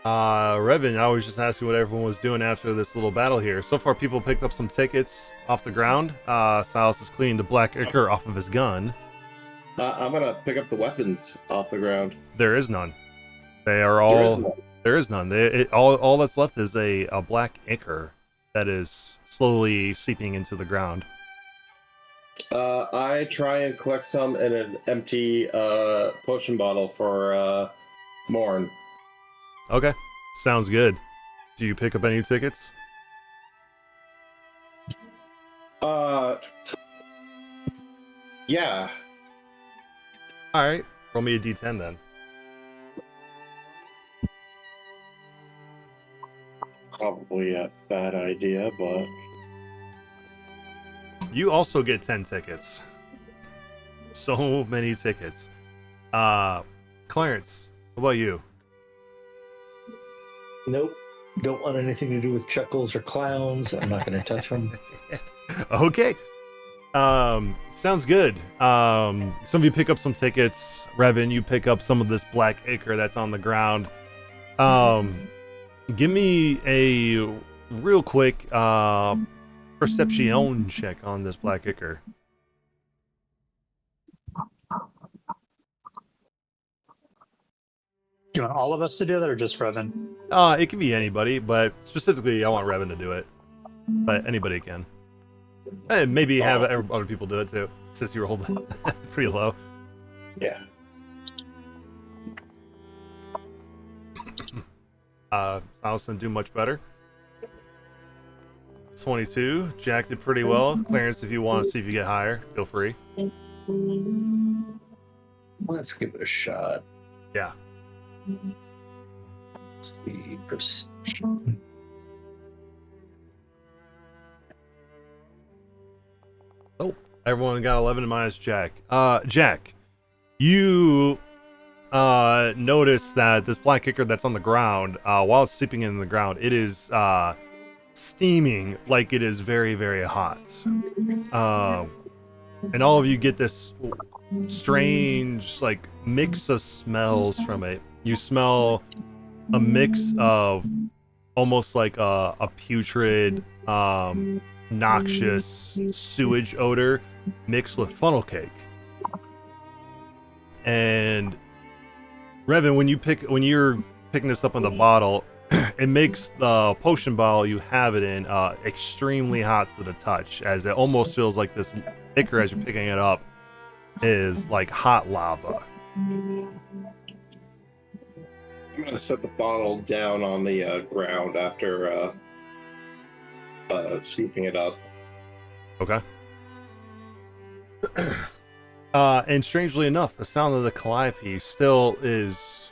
Revan, I was just asking what everyone was doing after this little battle here. So far, people picked up some tickets off the ground. Silas has cleaned the black ichor off of his gun. I'm gonna pick up the weapons off the ground. There is none. They are all. There is none. All that's left is a black ichor that is slowly seeping into the ground. I try and collect some in an empty potion bottle for Morn. Okay, sounds good. Do you pick up any tickets? Yeah. All right, roll me a d10 then. Probably a bad idea, but You also get 10 tickets. So many tickets. Clarence, what about you? Nope. Don't want anything to do with chuckles or clowns. I'm not going to touch them. Okay. Sounds good. Some of you pick up some tickets. Revan, you pick up some of this black ichor that's on the ground. Give me a real quick perception check on this black ichor. Do you want all of us to do that or just Revan? It can be anybody, but specifically I want Revan to do it. But anybody can. And maybe have other people do it too, since you rolled pretty low. yeah. Silas didn't do much better. 22. Jack did pretty well. Clarence, if you want to see if you get higher, feel free. Let's give it a shot. Yeah. Let's see. Perception. Oh, everyone got 11 minus Jack. Jack, you notice that this black ichor that's on the ground, while it's sleeping in the ground, it is steaming like it is very, very hot. And all of you get this strange, like, mix of smells from it. You smell a mix of almost like a putrid, noxious sewage odor mixed with funnel cake. And Revan, when you're picking this up in the bottle, it makes the potion bottle you have it in extremely hot to the touch, as it almost feels like this ichor as you're picking it up is like hot lava. I'm gonna set the bottle down on the ground after scooping it up. Okay. And strangely enough, the sound of the calliope still is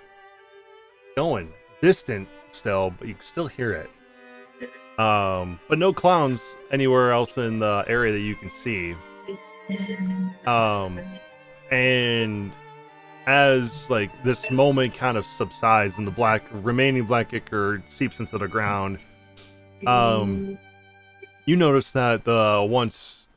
going distant still, but you can still hear it. But no clowns anywhere else in the area that you can see. And as like this moment kind of subsides and the remaining black ichor seeps into the ground, you notice that the once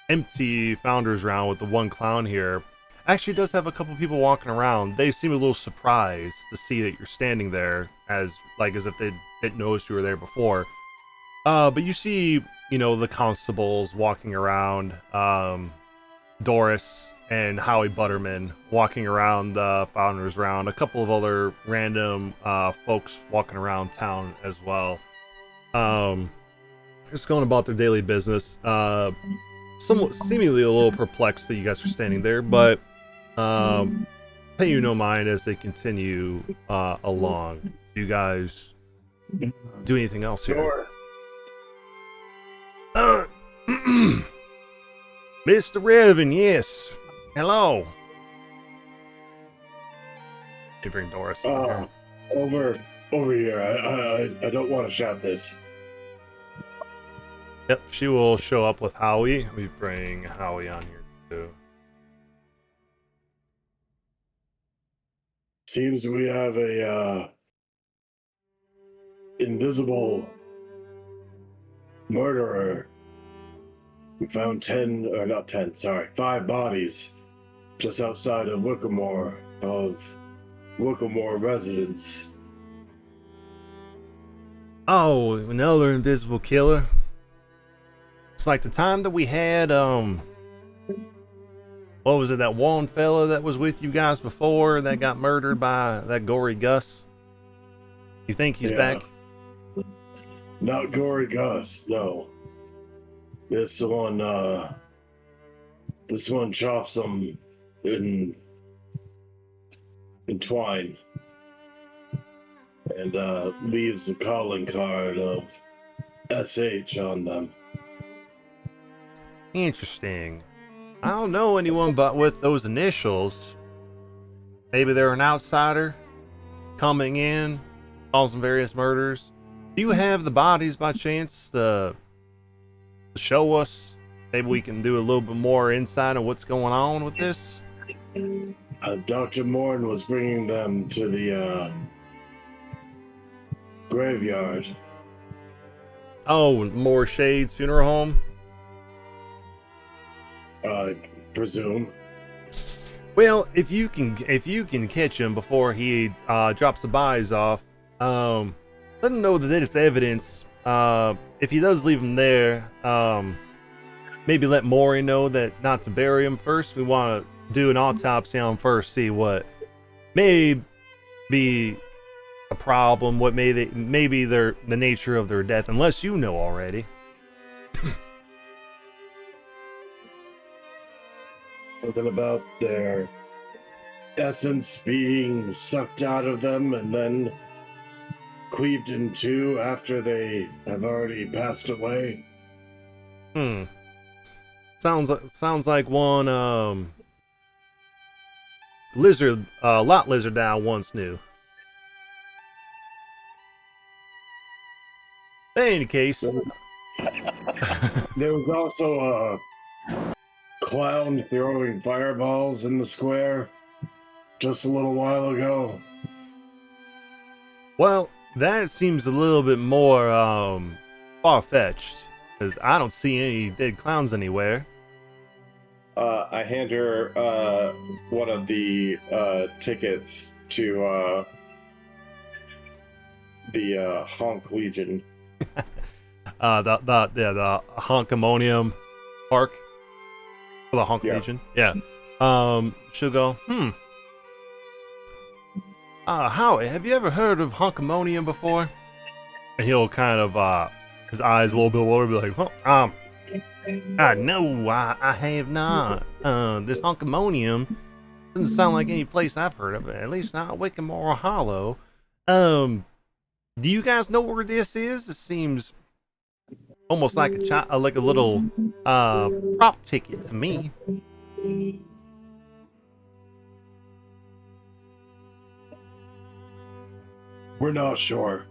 empty founders round with the one clown here actually does have a couple people walking around. They seem a little surprised to see that you're standing there, as if they didn't notice you were there before. But you see, the constables walking around, Doris and Howie Butterman walking around the founders round, a couple of other random folks walking around town as well. Just going about their daily business. Somewhat seemingly a little perplexed that you guys are standing there, but pay you no mind as they continue along. Do you guys do anything else here? Doris. Mr. Revan, yes. Hello. You bring Doris in here. Over here. I don't want to shout this. Yep, she will show up with Howie. We bring Howie on here too. Seems we have a invisible murderer. We found 5 bodies just outside of Wickamore residence. Oh, another invisible killer. It's like the time that we had, what was it, that one fella that was with you guys before that got murdered by that gory Gus? You think he's back? Not gory Gus, no. This one chops them in twine and leaves a calling card of SH on them. Interesting. I don't know anyone but with those initials. Maybe they're an outsider coming in, causing various murders. Do you have the bodies by chance to show us? Maybe we can do a little bit more insight on what's going on with this. Dr. Morn was bringing them to the graveyard. Oh, More Shades Funeral Home? I presume. Well, if you can catch him before he drops the bodies off, let him know that it's evidence. If he does leave him there, maybe let Maury know that not to bury him first. We want to do an autopsy on him first, see what may be a problem, what maybe the nature of their death, unless you know already. Something about their essence being sucked out of them and then cleaved in two after they have already passed away. Sounds like one lot lizard that I once knew. In any case, there was also a clown throwing fireballs in the square just a little while ago. Well, that seems a little bit more far-fetched, because I don't see any dead clowns anywhere. I hand her one of the tickets to the HONK Legion. The HONK Ammonium Park. The HONK Legion. Yeah. She'll go, Howie, have you ever heard of HONK Ammonium before? And he'll kind of, his eyes a little bit lower, be like, no, I have not. This HONK Ammonium doesn't sound like any place I've heard of it, at least not Wickamore Hollow. Do you guys know where this is? It seems almost like like a little prop ticket to me. We're not sure.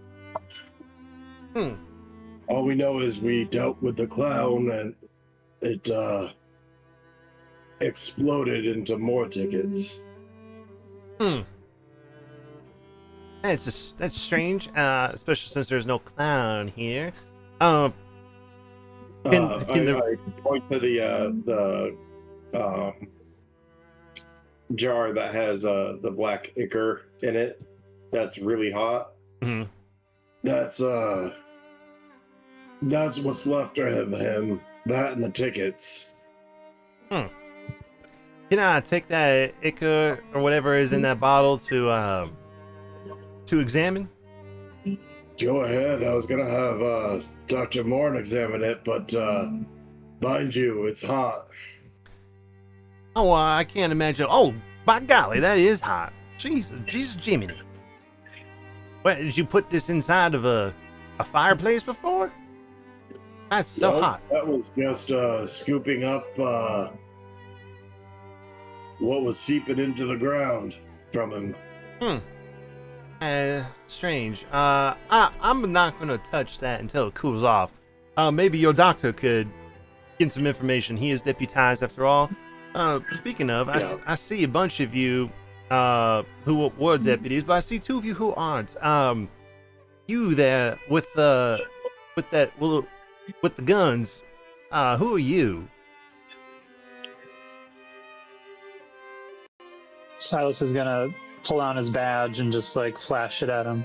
All we know is we dealt with the clown and it exploded into more tickets. That's strange, especially since there's no clown here. I point to the jar that has the black ichor in it. That's really hot. Mhm. That's what's left of him. That and the tickets. Can I take that ichor or whatever is in that bottle to examine? Go ahead. I was gonna have Dr. Morn examine it, but mind you, it's hot. Oh, I can't imagine. Oh, by golly, that is hot. Jesus Jiminy. What, did you put this inside of a fireplace before? That's so Nope, hot. That was just scooping up what was seeping into the ground from him. Strange. I'm not gonna touch that until it cools off. Maybe your doctor could get some information. He is deputized after all. Speaking of, Yeah. I see a bunch of you who were deputies, but I see two of you who aren't. You there with the guns. Who are you? Silas is gonna pull out his badge and just like flash it at him.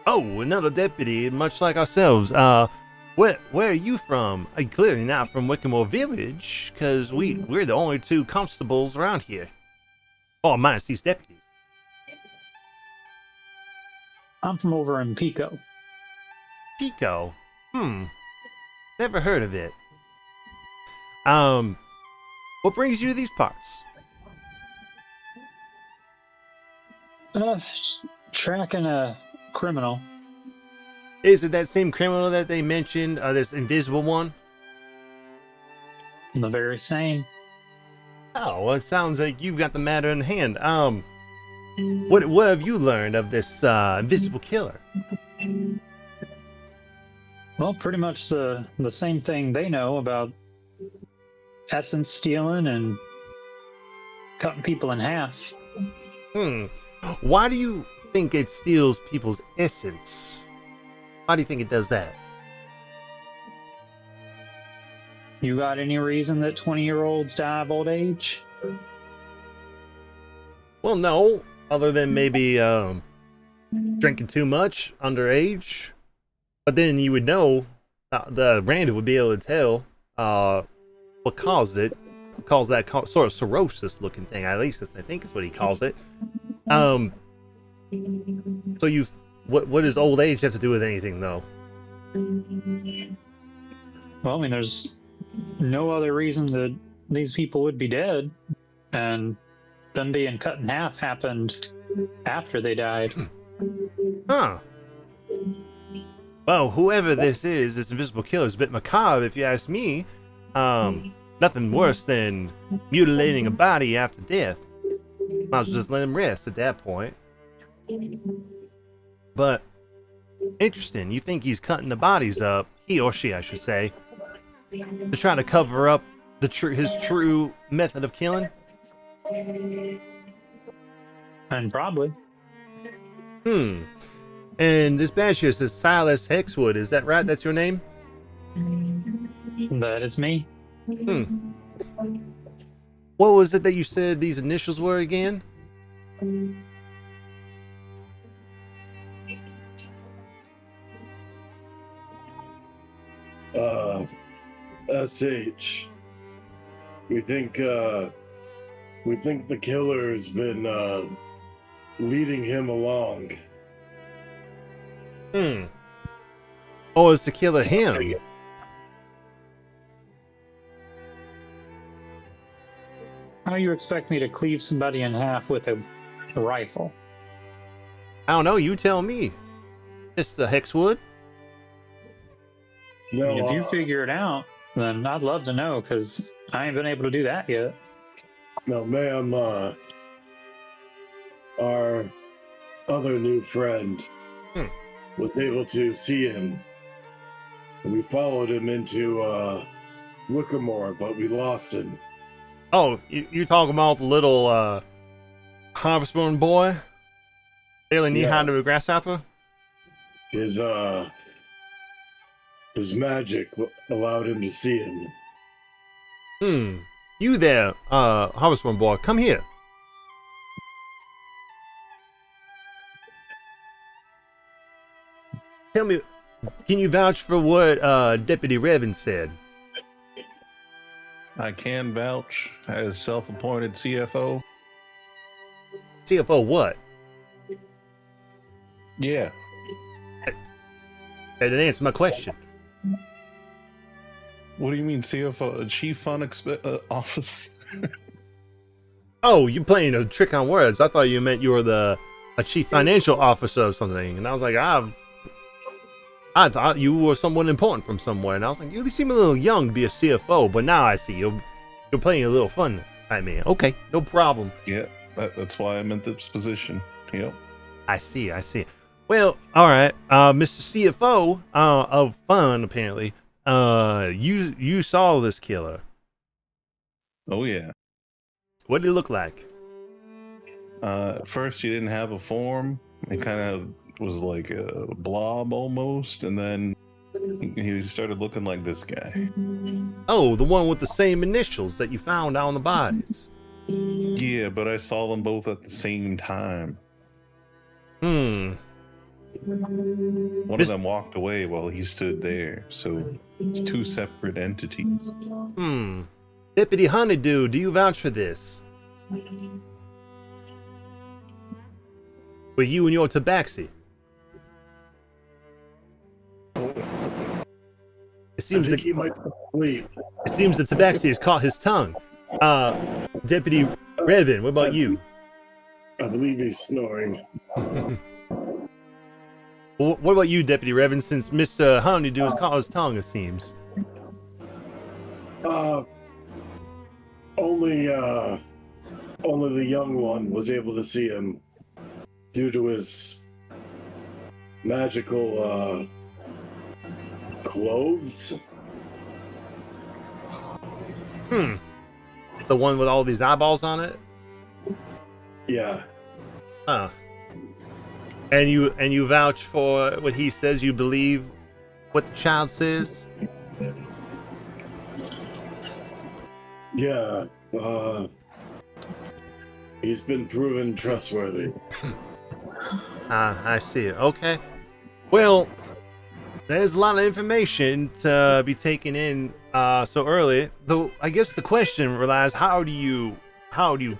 Oh, another deputy, much like ourselves. Where are you from? Clearly not from Wickamore Village, because we're the only two constables around here. Oh, minus these deputies. I'm from over in Pico. Pico? Never heard of it. What brings you to these parts? Tracking a criminal. Is it that same criminal that they mentioned, this invisible one? The very same. Oh, well, it sounds like you've got the matter in hand. What have you learned of this invisible killer? Well, pretty much the same thing they know about essence stealing and cutting people in half. Why do you think it steals people's essence? Why do you think it does that? You got any reason that 20-year-olds die of old age? Well, no, other than maybe drinking too much underage. But then you would know, the Randy would be able to tell what caused it. Calls that sort of cirrhosis looking thing. At least I think is what he calls it. So what does old age have to do with anything, though? Well, I mean, there's no other reason that these people would be dead, and them being cut in half happened after they died. Huh. Well, whoever this invisible killer is a bit macabre, if you ask me. Nothing worse than mutilating a body after death. Might as well just let him rest at that point. But interesting. You think he's cutting the bodies up, he or she, I should say, to try to cover up his true method of killing? And probably. And this badge here says Silas Hexwood. Is that right? That's your name? That is me. What was it that you said these initials were again? SH. We think the killer's been leading him along. Oh, it's to kill him. How you expect me to cleave somebody in half with a rifle? I don't know. You tell me. Mr. Hexwood. No, If you figure it out, then I'd love to know, because I ain't been able to do that yet. no, ma'am. Our other new friend was able to see him. And we followed him into Wickermore, but we lost him. Oh, you talking about the little harvestman boy? Daily knee-high to a grasshopper? His magic allowed him to see him. You there, harvestman boy, come here. Tell me, can you vouch for what Deputy Revan said? I can vouch as self-appointed CFO. CFO what? Yeah. That didn't answer my question. What do you mean CFO? Chief Fund Office? Oh, you playing a trick on words. I thought you meant you were a chief financial officer or something. And I was like, I thought you were someone important from somewhere. And I was like, you seem a little young to be a CFO. But now I see you're playing a little fun at me. Okay, no problem. Yeah, that's why I'm in this position. Yep. I see. Well, all right, Mr. CFO of fun, apparently. You saw this killer. Oh yeah. What did he look like? At first, you didn't have a form. It kind of was like a blob almost, and then he started looking like this guy. Oh, the one with the same initials that you found on the bodies. Yeah, but I saw them both at the same time. One of them walked away while he stood there, so it's two separate entities. Deputy Honeydew, do you vouch for this? With you and your tabaxi? It seems I think he might sleep. It seems the tabaxi has caught his tongue. Deputy Revan, what about you? I believe he's snoring. Well, what about you, Deputy Revan, since Mr. Honeydew has caught his tongue, it seems? Only the young one was able to see him due to his magical clothes. The one with all these eyeballs on it? Yeah. Huh. And you vouch for what he says, you believe what the child says? Yeah. He's been proven trustworthy. I see. Okay. Well, there's a lot of information to be taken in so early. Though I guess the question relies: how do you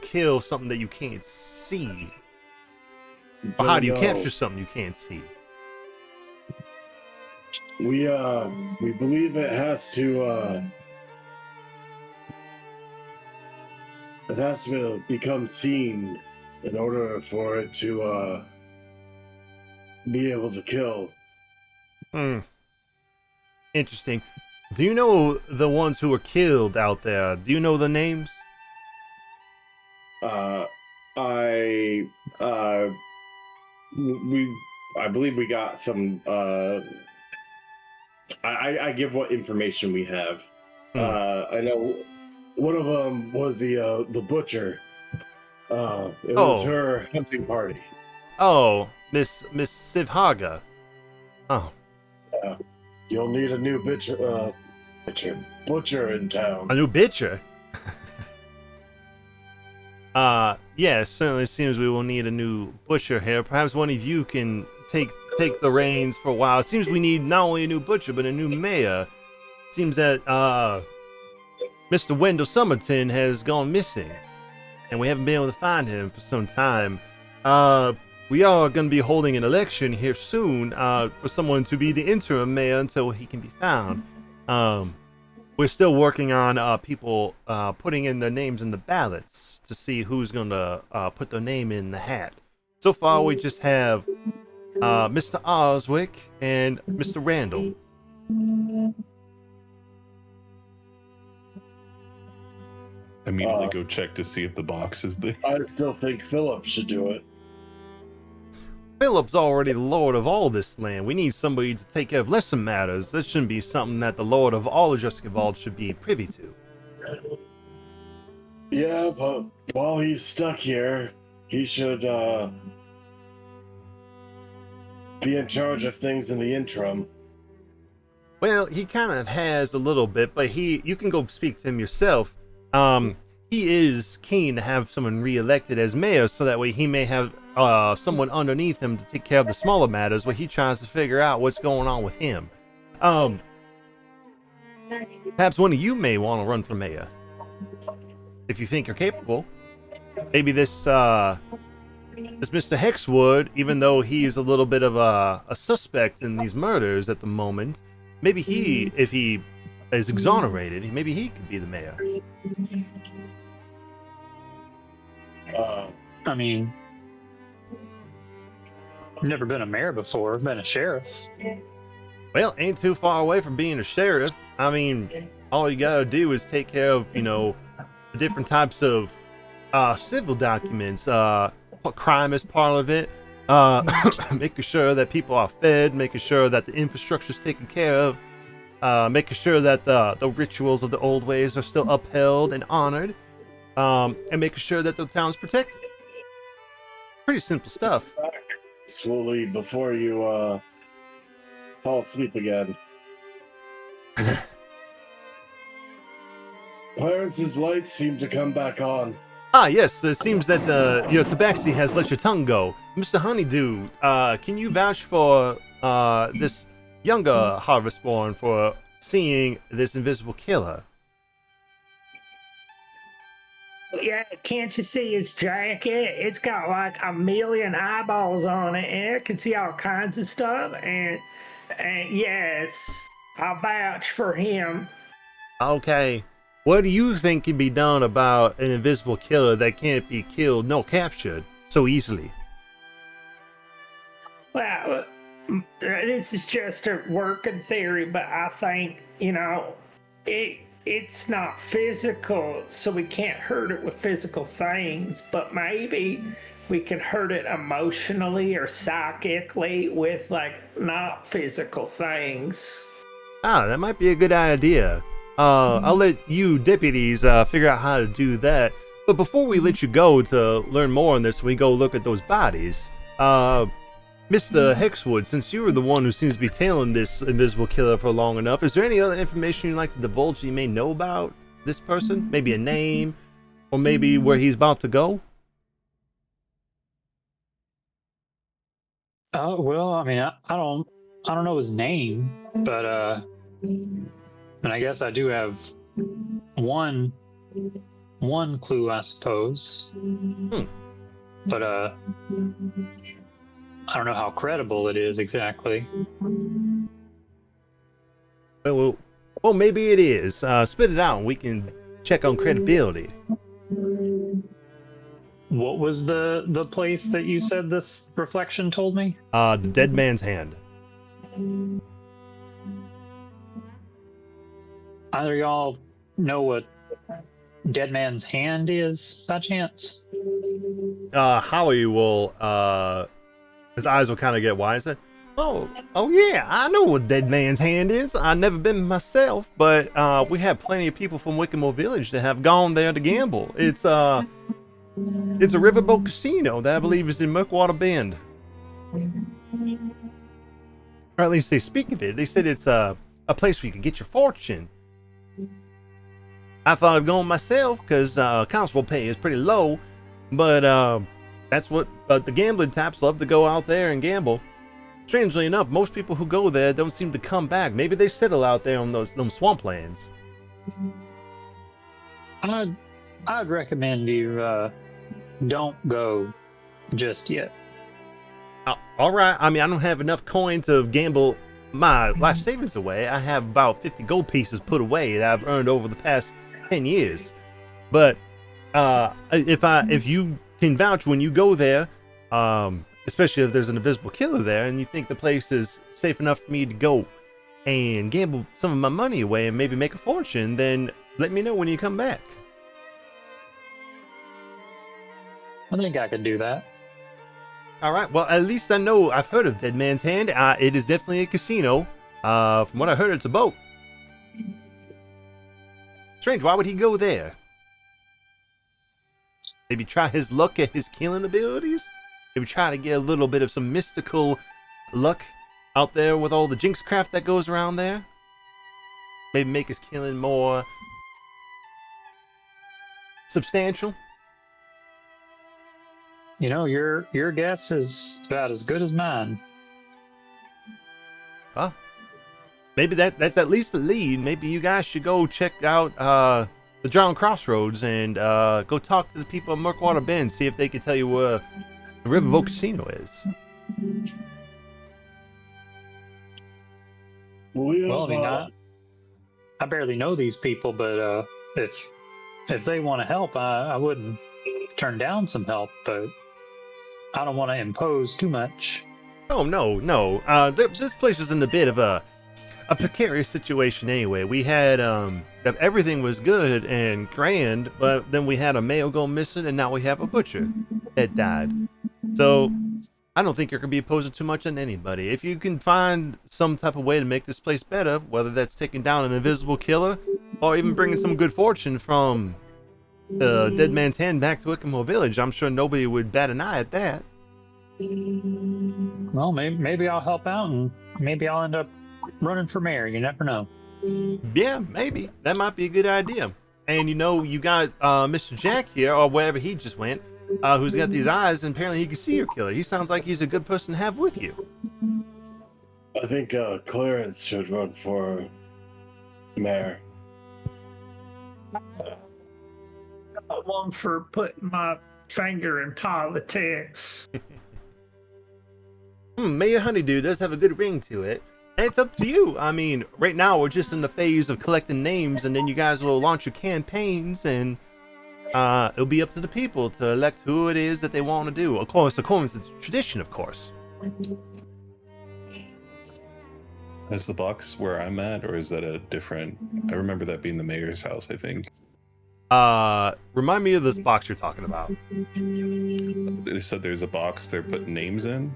kill something that you can't see? Or how do you capture something you can't see? We believe it has to become seen in order for it to be able to kill. Interesting. Do you know the ones who were killed out there? Do you know the names? I believe we got some. I give what information we have. I know one of them was the butcher. It was her hunting party. Oh, Miss Sivhaga. Oh. You'll need a new butcher in town. A new butcher? Yeah, it certainly seems we will need a new butcher here. Perhaps one of you can take the reins for a while. It seems we need not only a new butcher, but a new mayor. It seems that Mr. Wendell Summerton has gone missing, and we haven't been able to find him for some time. We are going to be holding an election here soon for someone to be the interim mayor until he can be found. We're still working on people putting in their names in the ballots to see who's going to put their name in the hat. So far, we just have Mr. Oswick and Mr. Randall. Immediately go check to see if the box is there. I still think Philip should do it. Philip's already the lord of all this land. We need somebody to take care of lesser matters. This shouldn't be something that the lord of all Adjusting Evolved should be privy to. Yeah, but while he's stuck here, he should be in charge of things in the interim. Well, he kind of has a little bit, but you can go speak to him yourself. He is keen to have someone re-elected as mayor, so that way he may have someone underneath him to take care of the smaller matters, where he tries to figure out what's going on with him. Perhaps one of you may want to run for mayor, if you think you're capable. Maybe this Mr. Hexwood, even though he's a little bit of a suspect in these murders at the moment, maybe if he is exonerated, maybe he could be the mayor. I mean, I've never been a mayor before. I've been a sheriff. Well, ain't too far away from being a sheriff. I mean, all you gotta do is take care of, the different types of civil documents. Crime is part of it. Making sure that people are fed, making sure that the infrastructure is taken care of, making sure that the rituals of the old ways are still upheld and honored, and making sure that the town's protected. Pretty simple stuff. Slowly before you fall asleep again. Clarence's lights seem to come back on. Ah, yes, it seems that your tabaxi has let your tongue go. Mr. Honeydew, can you vouch for this younger Harvestborn for seeing this invisible killer? Yeah, can't you see his jacket? It's got like a million eyeballs on it, and it can see all kinds of stuff. And yes, I'll vouch for him. Okay. What do you think can be done about an invisible killer that can't be killed nor captured so easily? Well, this is just a working theory, but I think, it's not physical, so we can't hurt it with physical things, but maybe we can hurt it emotionally or psychically with, not physical things. Ah, that might be a good idea. I'll let you deputies figure out how to do that. But before we let you go to learn more on this, we go look at those bodies. Mr. Hexwood, since you were the one who seems to be tailing this invisible killer for long enough, is there any other information you'd like to divulge you may know about this person? Maybe a name, or maybe where he's about to go? Well, I mean, I don't know his name, but and I guess I do have one clue, I suppose. But I don't know how credible it is exactly. Well, maybe it is. Spit it out and we can check on credibility. What was the place that you said this reflection told me? The Dead Man's Hand. Either y'all know what Dead Man's Hand is, by chance? Howie will, his eyes will kind of get wide and say, Oh yeah, I know what Dead Man's Hand is. I've never been myself, but we have plenty of people from Wickamore Village that have gone there to gamble. It's a riverboat casino that I believe is in Murkwater Bend. Or at least they speak of it. They said it's a place where you can get your fortune. I thought of going myself because constable pay is pretty low, but that's what the gambling types love to go out there and gamble. Strangely enough, most people who go there don't seem to come back. Maybe they settle out there on those swamplands. I'd recommend you don't go just yet. All right. I mean, I don't have enough coin to gamble my life savings away. I have about 50 gold pieces put away that I've earned over the past 10 years. But if you can vouch when you go there, especially if there's an invisible killer there and you think the place is safe enough for me to go and gamble some of my money away and maybe make a fortune, then let me know when you come back. I think I could do that. All right. Well, at least I know I've heard of Dead Man's Hand. It is definitely a casino. From what I heard, it's a boat. Strange. Why would he go there? Maybe try his luck at his killing abilities? Maybe try to get a little bit of some mystical luck out there with all the jinx craft that goes around there? Maybe make his killing more substantial? You know, your guess is about as good as mine. Huh? Maybe that's at least the lead. Maybe you guys should go check out the Drowned Crossroads and go talk to the people at Murkwater Bend, see if they can tell you where the Riverboat Casino is. Well, I mean, I barely know these people, but if they want to help, I wouldn't turn down some help, but I don't want to impose too much. Oh, no. This place is in a bit of a precarious situation anyway. We had, everything was good and grand, but then we had a male go missing, and now we have a butcher that died. So, I don't think you're going to be opposing too much on anybody. If you can find some type of way to make this place better, whether that's taking down an invisible killer, or even bringing some good fortune from the Dead Man's Hand back to Wickham Village, I'm sure nobody would bat an eye at that. Well, maybe I'll help out, and maybe I'll end up running for mayor. You never know. Yeah, maybe. That might be a good idea. And you know, you got Mr. Jack here, or wherever he just went, who's got these eyes, and apparently he can see your killer. He sounds like he's a good person to have with you. I think Clarence should run for mayor. One for putting my finger in politics. Mayor Honeydew does have a good ring to it. And it's up to you. I mean, right now we're just in the phase of collecting names, and then you guys will launch your campaigns, and it'll be up to the people to elect who it is that they want to do. Of course, according to the tradition, of course. Is the box where I'm at, or is that a different? I remember that being the mayor's house, I think. Remind me of this box you're talking about. They said there's a box they're putting names in.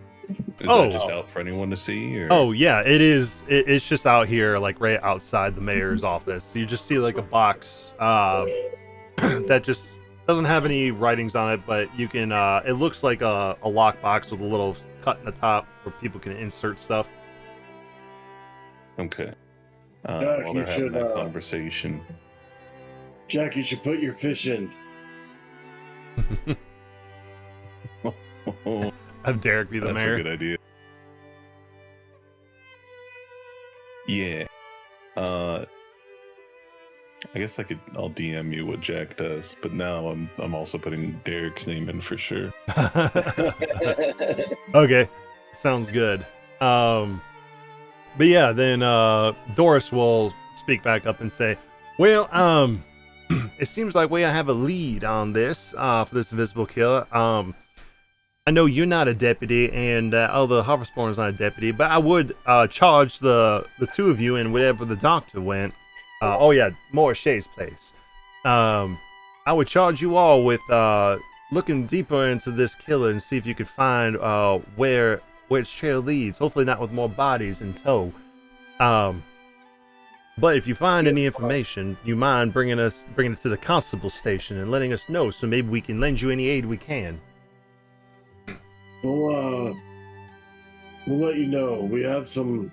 Is Oh. that just out for anyone to see? Or? Oh yeah, it is. It's just out here, like right outside the mayor's office. So you just see like a box that just doesn't have any writings on it, but you can. It looks like a lock box with a little cut in the top where people can insert stuff. Okay. Jack, While you they're having should, that conversation. Jack, you should put your fish in. Have Derek be the That's mayor. a good idea. Yeah. I guess I'll DM you what Jack does, but now I'm also putting Derek's name in for sure. Okay, sounds good. But yeah, then Doris will speak back up and say, well, it seems like we have a lead on this for this invisible killer. I know you're not a deputy, and although Harvestborn is not a deputy, but I would charge the two of you and wherever the doctor went. Oh yeah, Morris Shay's place. I would charge you all with looking deeper into this killer and see if you could find where its trail leads. Hopefully not with more bodies in tow. But if you find any information, you mind bringing it to the constable station and letting us know, so maybe we can lend you any aid we can. We'll let you know. We have some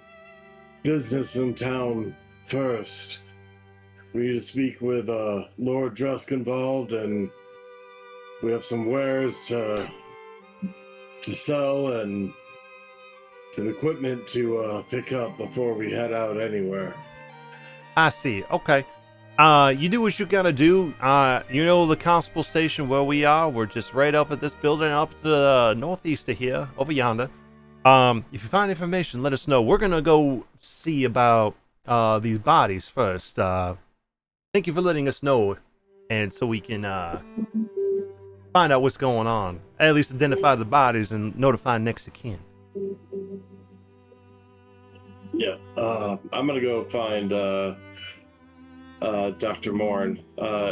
business in town first. We need to speak with Lord Drusk involved, and we have some wares to sell and some equipment to pick up before we head out anywhere. I see. Okay. You do what you gotta do. You know the constable station where we are. We're just right up at this building, up to the northeast of here, over yonder. If you find information, let us know. We're gonna go see about these bodies first. Thank you for letting us know, and so we can find out what's going on. At least identify the bodies and notify next of kin. Yeah. I'm gonna go find Dr. Morn.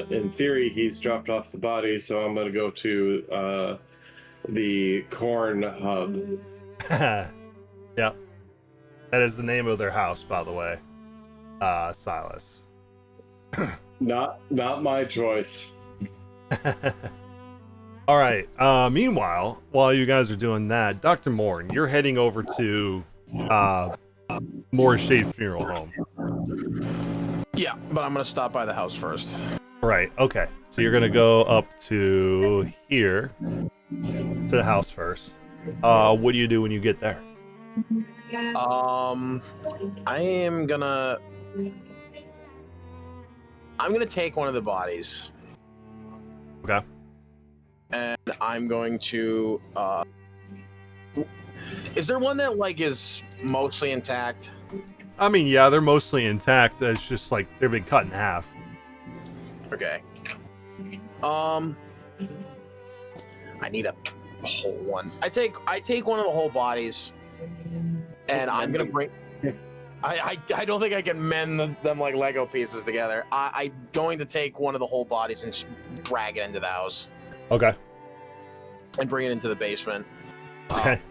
In theory, he's dropped off the body, so I'm gonna go to the corn hub. Yep. That is the name of their house, by the way. Silas. Not my choice. All right. Meanwhile, while you guys are doing that, Dr. Morn, you're heading over to Moore's Shade Funeral Home. Yeah, but I'm gonna stop by the house first. Right. Okay. So you're gonna go up to here, to the house first. What do you do when you get there? I'm gonna take one of the bodies. Okay. And I'm going to is there one that like is mostly intact? I mean, yeah, they're mostly intact. It's just like they've been cut in half. Okay. I need a whole one. I take one of the whole bodies, and I'm gonna bring. I don't think I can mend them like Lego pieces together. I'm going to take one of the whole bodies and just drag it into the house. Okay. And bring it into the basement. Okay.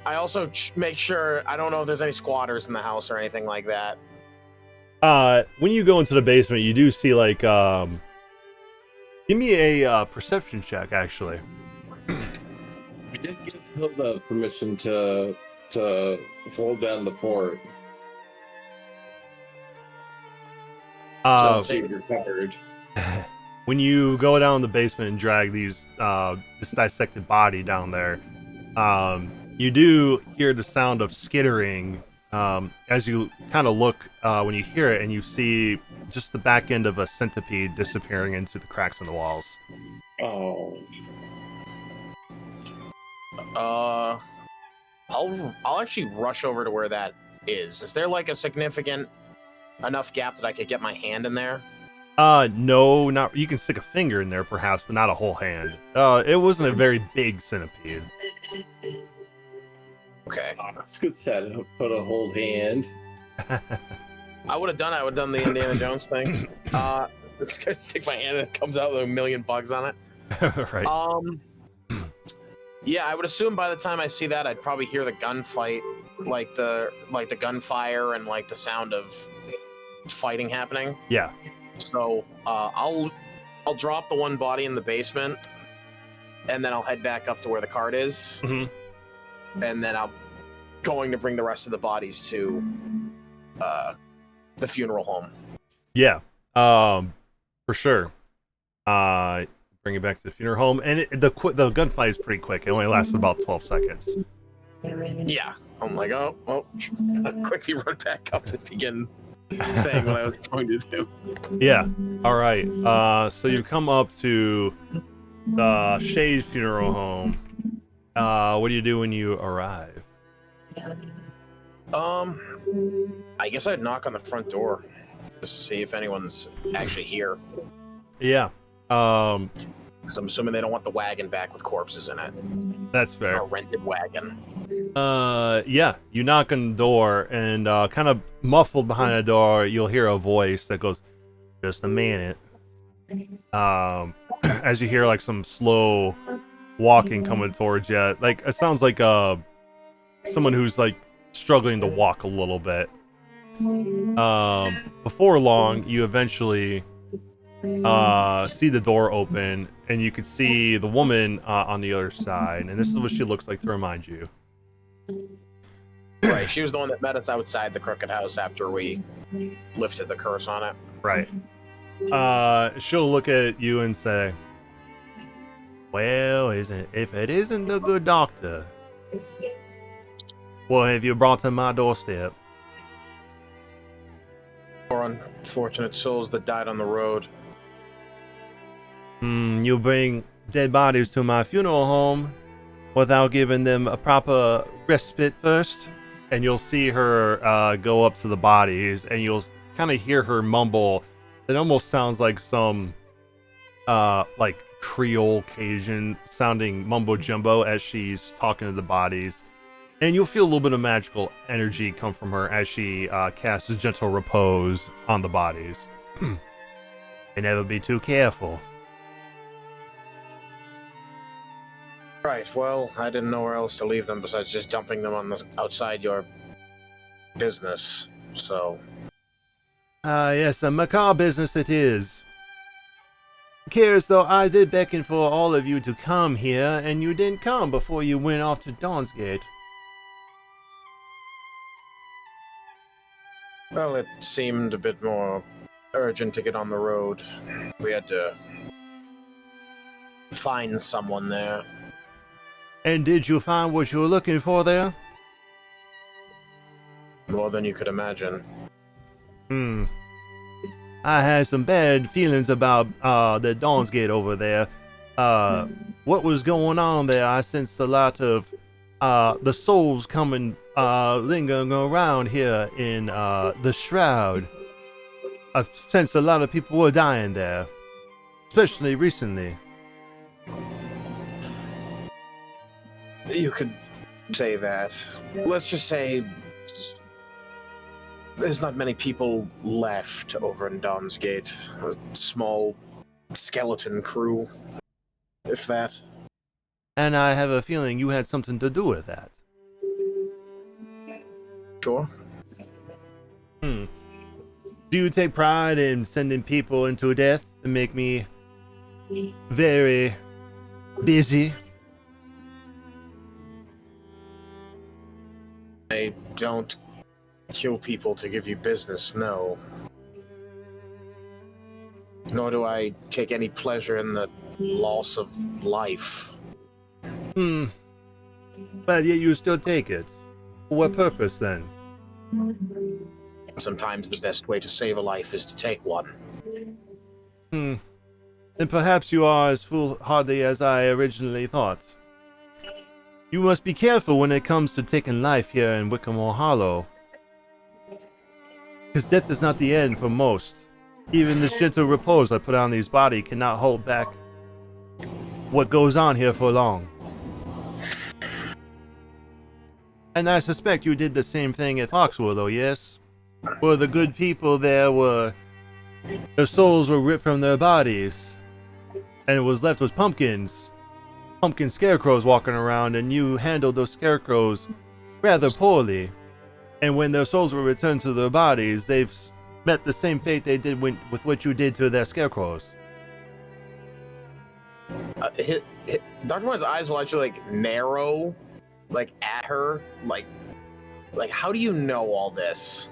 I also make sure, I don't know if there's any squatters in the house or anything like that. When you go into the basement, you do see like, give me a perception check, actually. We did give Hilda permission to hold down the fort. So she recovered. When you go down the basement and drag this dissected body down there, you do hear the sound of skittering as you kind of look when you hear it, and you see just the back end of a centipede disappearing into the cracks in the walls. Oh. I'll actually rush over to where that is. Is there like a significant enough gap that I could get my hand in there? No, not. You can stick a finger in there, perhaps, but not a whole hand. It wasn't a very big centipede. Okay. That's a good set. Put a whole hand. I would have done the Indiana Jones thing. Stick my hand and it comes out with a million bugs on it. Right. Yeah, I would assume by the time I see that, I'd probably hear the gunfight, like the gunfire and like the sound of fighting happening. Yeah. So I'll drop the one body in the basement, and then I'll head back up to where the cart is, and then I'm going to bring the rest of the bodies to the funeral home. Yeah, for sure. Bring it back to the funeral home, and the gunfight is pretty quick. It only lasts about 12 seconds. Yeah, I'm like, oh, I'll quickly run back up and begin saying what I was going to do. Yeah. All right. So you come up to the Shade Funeral Home. What do you do when you arrive? I guess I'd knock on the front door just to see if anyone's actually here. Yeah. Because I'm assuming they don't want the wagon back with corpses in it. That's fair. Or a rented wagon. Yeah. You knock on the door, and kind of muffled behind the door, you'll hear a voice that goes, "Just a minute." As you hear like some slow walking coming towards you, like it sounds like someone who's like struggling to walk a little bit. Before long, you eventually see the door open, and you can see the woman on the other side, and this is what she looks like to remind you. Right, she was the one that met us outside the Crooked House after we lifted the curse on it. Right. She'll look at you and say, "Well, if it isn't the good doctor, what have you brought to my doorstep?" Or unfortunate souls that died on the road. You bring dead bodies to my funeral home without giving them a proper respite first? And you'll see her go up to the bodies, and you'll kind of hear her mumble. It almost sounds like some like Creole Cajun sounding mumbo jumbo as she's talking to the bodies. And you'll feel a little bit of magical energy come from her as she casts a gentle repose on the bodies. And never be too careful. Right, well, I didn't know where else to leave them besides just dumping them on the outside your business, so... Yes, a macabre business it is. Cares though I did beckon for all of you to come here, and you didn't come before you went off to Dawnsgate. Well, it seemed a bit more urgent to get on the road. We had to find someone there. And did you find what you were looking for there? More than you could imagine. I had some bad feelings about the Dawnsgate over there. What was going on there? I sensed a lot of the souls coming, lingering around here in the Shroud. I've sensed a lot of people were dying there, especially recently. You could say that. Let's just say there's not many people left over in Dawnsgate. A small skeleton crew, if that. And I have a feeling you had something to do with that. Sure. Do you take pride in sending people into death to make me very busy? I don't kill people to give you business, no. Nor do I take any pleasure in the loss of life. But yet you still take it. For what purpose then? Sometimes the best way to save a life is to take one. Then perhaps you are as foolhardy as I originally thought. You must be careful when it comes to taking life here in Wickamore Hollow. Because death is not the end for most. Even this gentle repose I put on these bodies cannot hold back what goes on here for long. And I suspect you did the same thing at Foxwell, though, yes? Where the good people there were... their souls were ripped from their bodies. And it was left with pumpkins. Pumpkin scarecrows walking around, and you handled those scarecrows rather poorly. And when their souls were returned to their bodies, they've met the same fate they did with what you did to their scarecrows. Dr. One's eyes will actually, narrow, at her. Like, how do you know all this?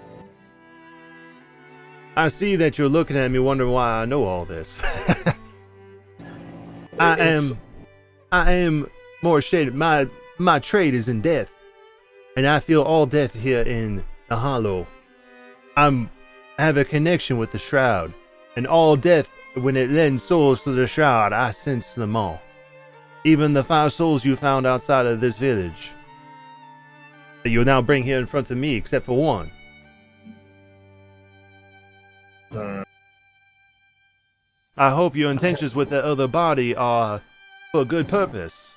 I see that you're looking at me wondering why I know all this. I am more shaded. My trade is in death. And I feel all death here in the Hollow. I have a connection with the Shroud. And all death, when it lends souls to the Shroud, I sense them all. Even the 5 souls you found outside of this village. That you'll now bring here in front of me, except for one. I hope your intentions with the other body are for a good purpose.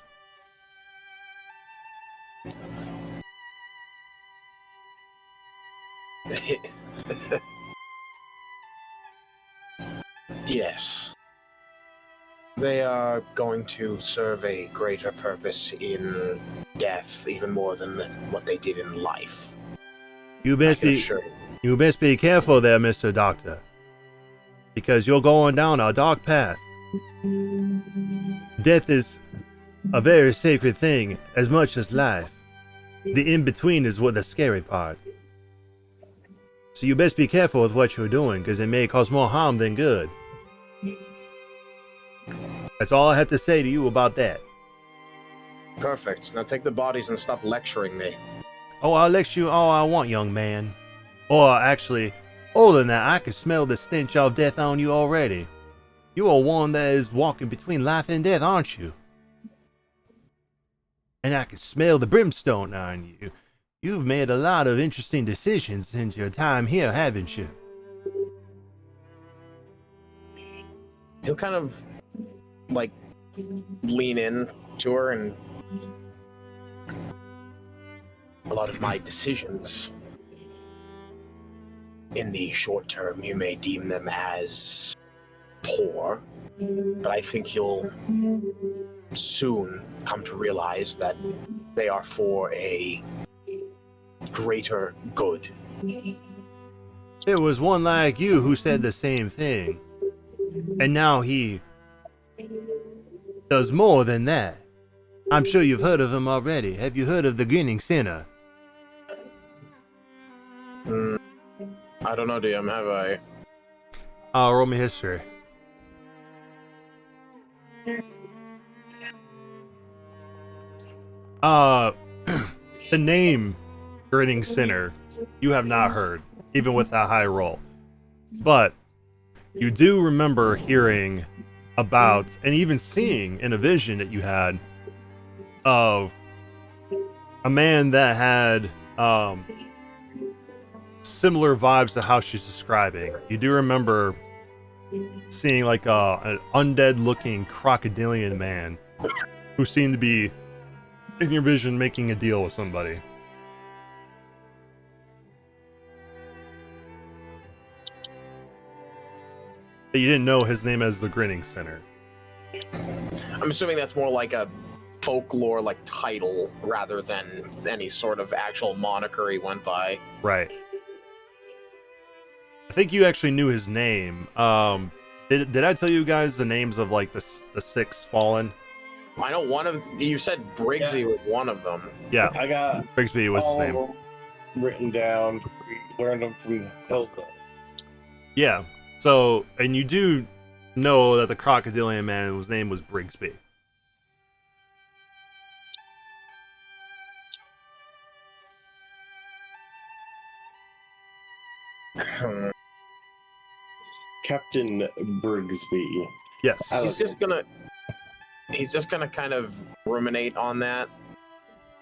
Yes. They are going to serve a greater purpose in death, even more than what they did in life. You best be careful there, Mr. Doctor. Because you're going down a dark path. Death is a very sacred thing, as much as life. The in-between is what the scary part. So you best be careful with what you're doing, because it may cause more harm than good. That's all I have to say to you about that. Perfect. Now take the bodies and stop lecturing me. Oh, I'll lecture you all I want, young man. Or actually, older than that, I can smell the stench of death on you already. You are one that is walking between life and death, aren't you? And I can smell the brimstone on you. You've made a lot of interesting decisions since your time here, haven't you? He'll kind of, lean in to her and... a lot of my decisions in the short term, you may deem them as poor, but I think you'll soon come to realize that they are for a greater good. There was one like you who said the same thing. And now he does more than that. I'm sure you've heard of him already. Have you heard of the Grinning Sinner? I don't know, DM, have I? Roll me history. The name Grinning Sinner, you have not heard, even with that high roll. But you do remember hearing about, and even seeing in a vision that you had, of a man that had similar vibes to how she's describing. You do remember seeing like an undead looking crocodilian man who seemed to be in your vision making a deal with somebody. But you didn't know his name as the Grinning Sinner. I'm assuming that's more like a folklore like title rather than any sort of actual moniker he went by. Right. I think you actually knew his name. Did I tell you guys the names of like the 6 fallen? I know one of you said Briggsy was one of them. Yeah, I got Brigsby was his all name. of them written down. We learned them from Hilda. Yeah. So, and you do know that the crocodilian man whose name was Brigsby. Captain Brigsby. Yes. He's just gonna kind of ruminate on that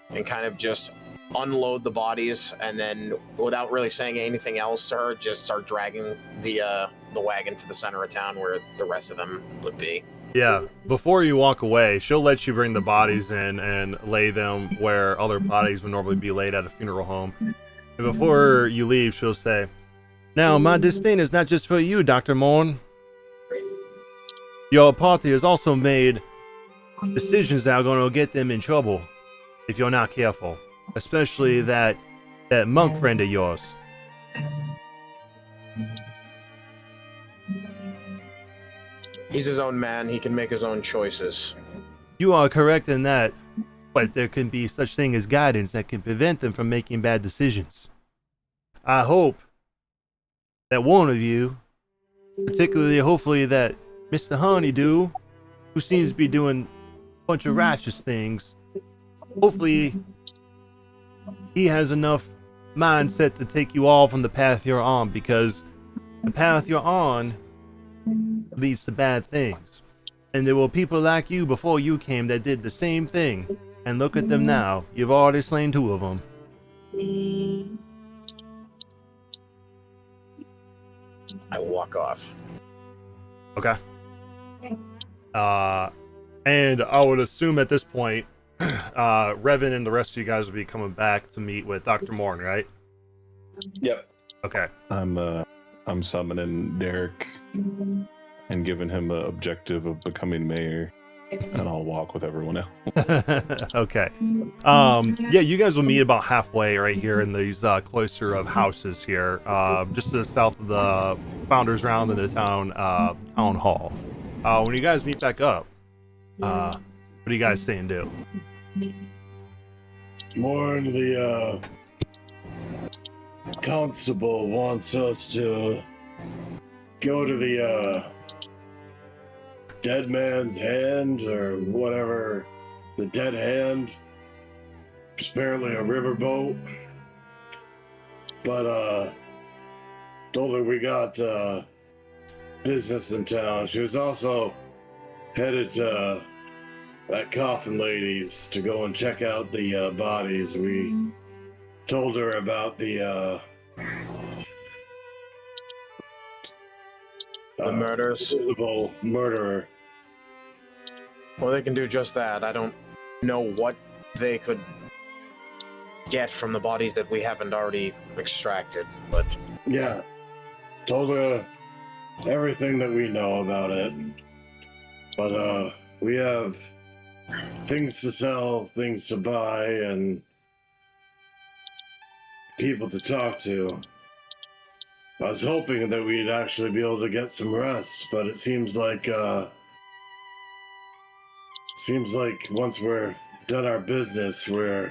and kind of just unload the bodies, and then without really saying anything else to her, just start dragging the wagon to the center of town where the rest of them would be. Yeah. Before you walk away, she'll let you bring the bodies in and lay them where other bodies would normally be laid at a funeral home. And before you leave, she'll say, "Now, my disdain is not just for you, Dr. Morn. Your party has also made decisions that are going to get them in trouble if you're not careful. Especially that monk friend of yours." He's his own man. He can make his own choices. You are correct in that, but there can be such thing as guidance that can prevent them from making bad decisions. I hope that one of you, particularly hopefully that Mr. Honeydew, who seems to be doing a bunch of righteous things, hopefully he has enough mindset to take you all from the path you're on, because the path you're on leads to bad things. And there were people like you before you came that did the same thing. And look at them now. You've already slain 2 of them. I walk off. Okay. And I would assume at this point, Revan and the rest of you guys will be coming back to meet with Dr. Morn, right? Yep. Okay. I'm summoning Derek and giving him an objective of becoming mayor, and I'll walk with everyone else. Okay. Yeah, you guys will meet about halfway right here in these cluster of houses here, just to the south of the Founders Round and the town hall. When you guys meet back up, what do you guys say and do? Morn, the constable wants us to go to the dead man's hand, or whatever, the dead hand. It's apparently a riverboat. But told her we got business in town. She was also headed to that coffin lady's to go and check out the bodies. We told her about the murders. Visible murderer. Well, they can do just that. I don't know what they could get from the bodies that we haven't already extracted. But Yeah. Told her everything that we know about it. But we have things to sell, things to buy, and people to talk to. I was hoping that we'd actually be able to get some rest, but it seems like once we're done our business, we're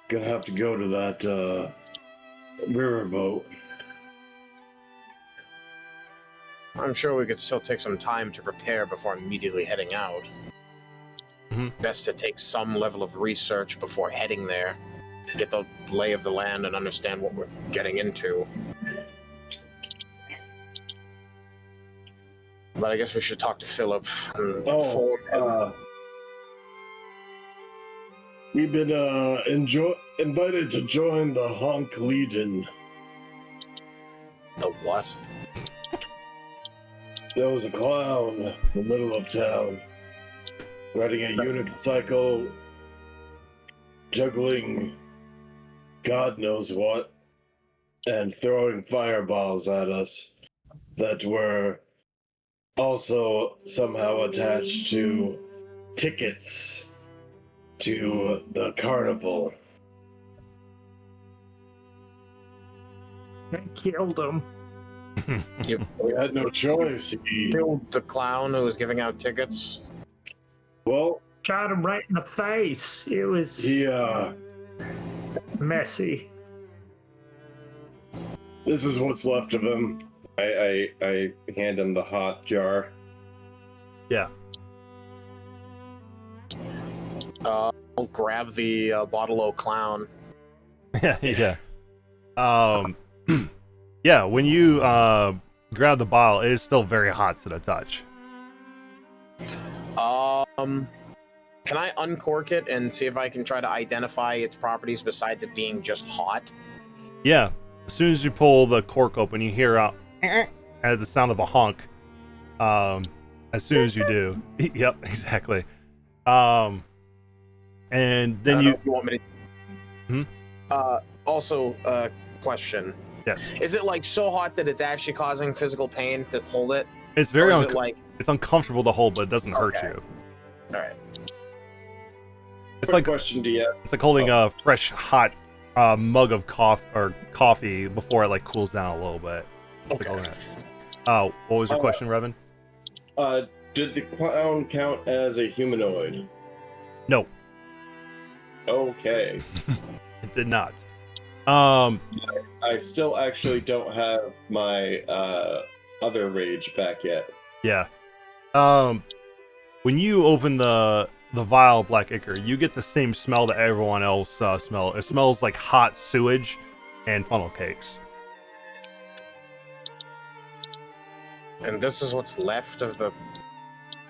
gonna have to go to that riverboat. I'm sure we could still take some time to prepare before immediately heading out. Best to take some level of research before heading there. Get the lay of the land and understand what we're getting into. But I guess we should talk to Philip and inform him. We've been invited to join the HONK Legion. The what? There was a clown in the middle of town, riding a unicycle, juggling God knows what, and throwing fireballs at us that were also somehow attached to tickets to the carnival. They killed him. We had no choice. He Killed the clown who was giving out tickets. Well, Shot him right in the face. It was messy. This is what's left of him. I hand him the hot jar. Yeah. I'll grab the bottle o' clown. Yeah. Yeah, when you grab the bottle, it is still very hot to the touch. Can I uncork it and see if I can try to identify its properties besides it being just hot? Yeah. As soon as you pull the cork open, you hear the sound of a honk. As soon as you do. Yep, exactly. And then If you want me to... Hmm? Also, question. Yes. Is it like so hot that it's actually causing physical pain to hold it? It's very Or is it like... it's uncomfortable to hold, but it doesn't hurt you. Alright. It's like question to you. It's like holding a fresh, hot mug of coffee before it like cools down a little bit. Okay. What was your question, Revan? Did the clown count as a humanoid? No. Okay. It did not. I still actually don't have my other rage back yet. Yeah. When you open the vial of black ichor, you get the same smell that everyone else smell. It smells like hot sewage and funnel cakes. And this is what's left of the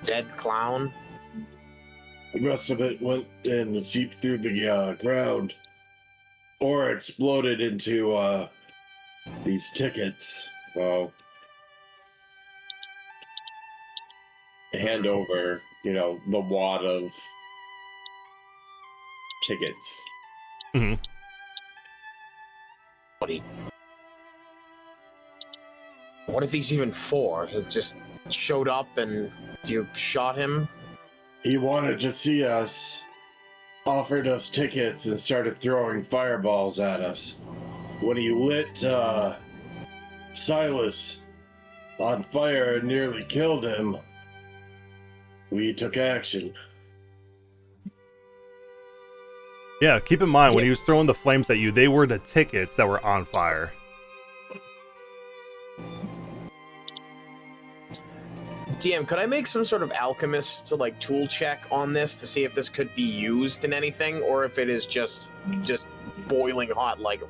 dead clown? The rest of it went and seeped through the ground, or exploded into these tickets. Well, hand over, the wad of tickets. Mm-hmm. What are these even for? He just showed up and you shot him? He wanted to see us, offered us tickets, and started throwing fireballs at us. When he lit Silas on fire and nearly killed him, we took action. Yeah, keep in mind, when he was throwing the flames at you, they were the tickets that were on fire. DM, could I make some sort of alchemist tool check on this to see if this could be used in anything, or if it is just boiling hot like...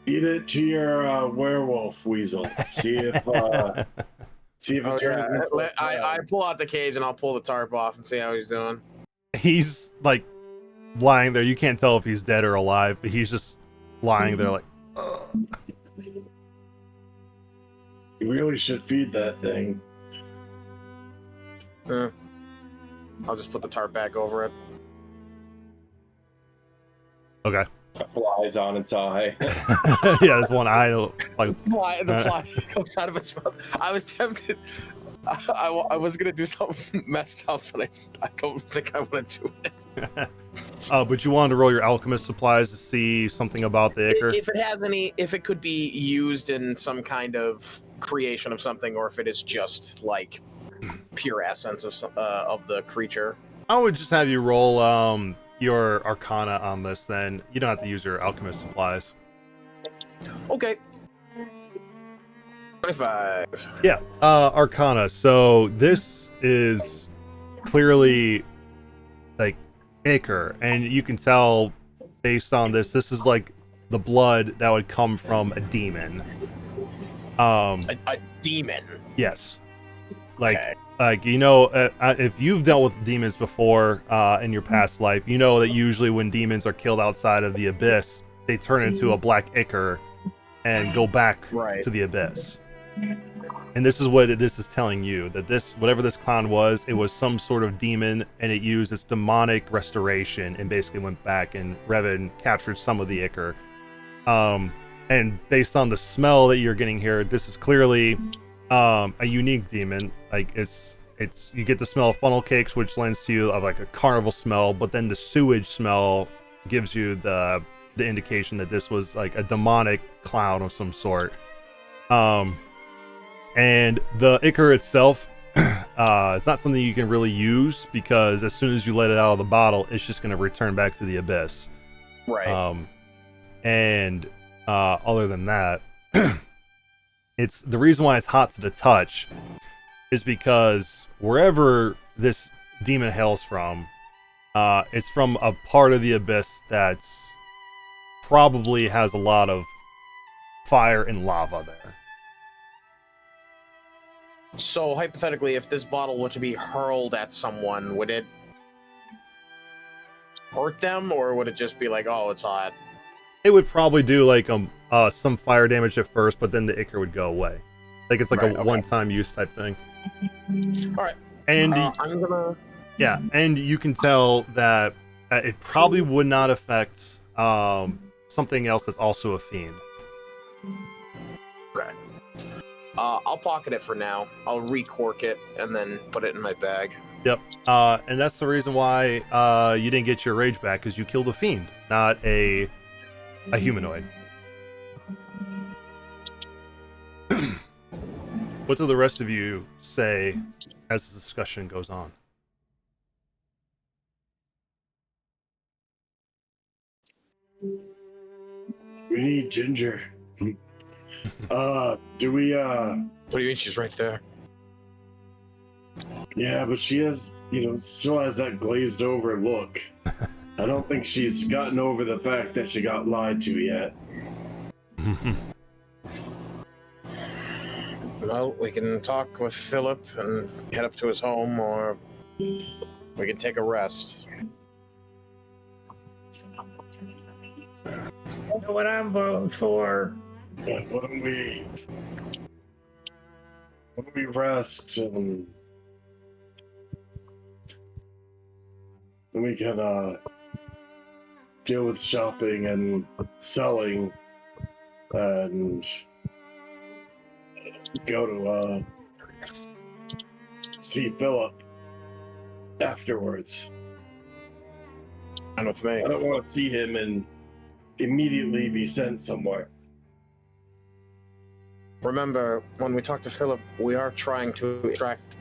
Feed it to your werewolf weasel. See if it turns. I pull out the cage and I'll pull the tarp off and see how he's doing. He's lying there. You can't tell if he's dead or alive, but he's just lying there You really should feed that thing. I'll just put the tarp back over it. Okay. Flies on its eye. Yeah, there's one eye. Like, The fly comes out of its mouth. I was tempted. I was gonna do something messed up, but I don't think I want to do it. but you wanted to roll your alchemist supplies to see something about the ichor? If it has any, if it could be used in some kind of creation of something, or if it is just like pure essence of the creature. I would just have you roll your arcana on this. Then you don't have to use your alchemist supplies. Okay. 25. Yeah, arcana. So this is clearly like ichor, and you can tell based on this is like the blood that would come from a demon. A demon. Yes. Like, Okay. If you've dealt with demons before in your past life, you know that usually when demons are killed outside of the abyss, they turn into a black ichor and go back to the abyss. And this is what this is telling you, that whatever this clown was, it was some sort of demon, and it used its demonic restoration and basically went back, and Revan captured some of the ichor. And based on the smell that you're getting here, this is clearly a unique demon. Like it's you get the smell of funnel cakes, which lends to you of like a carnival smell, but then the sewage smell gives you the indication that this was like a demonic clown of some sort. And the ichor itself, it's not something you can really use, because as soon as you let it out of the bottle, it's just going to return back to the abyss. Right. And other than that, it's the reason why it's hot to the touch is because wherever this demon hails from, it's from a part of the abyss that's probably has a lot of fire and lava there. So hypothetically, if this bottle were to be hurled at someone, would it hurt them, or would it just be like, oh, it's hot? It would probably do like some fire damage at first, but then the ichor would go away. Like it's like a one-time use type thing. All right. And I'm gonna. Yeah, and you can tell that it probably would not affect something else that's also a fiend. Okay. I'll pocket it for now. I'll recork it and then put it in my bag. Yep. And that's the reason why you didn't get your rage back, because you killed a fiend, not a humanoid. What do the rest of you say as the discussion goes on? We need Ginger. Do we, What do you mean she's right there? Yeah, but she has, still has that glazed over look. I don't think she's gotten over the fact that she got lied to yet. Well, we can talk with Philip and head up to his home, or we can take a rest. You know what I'm voting for? Yeah, why don't we rest and then we can deal with shopping and selling and go to see Philip afterwards. And with me. I don't want to see him and immediately be sent somewhere. Remember, when we talk to Philip, we are trying to extract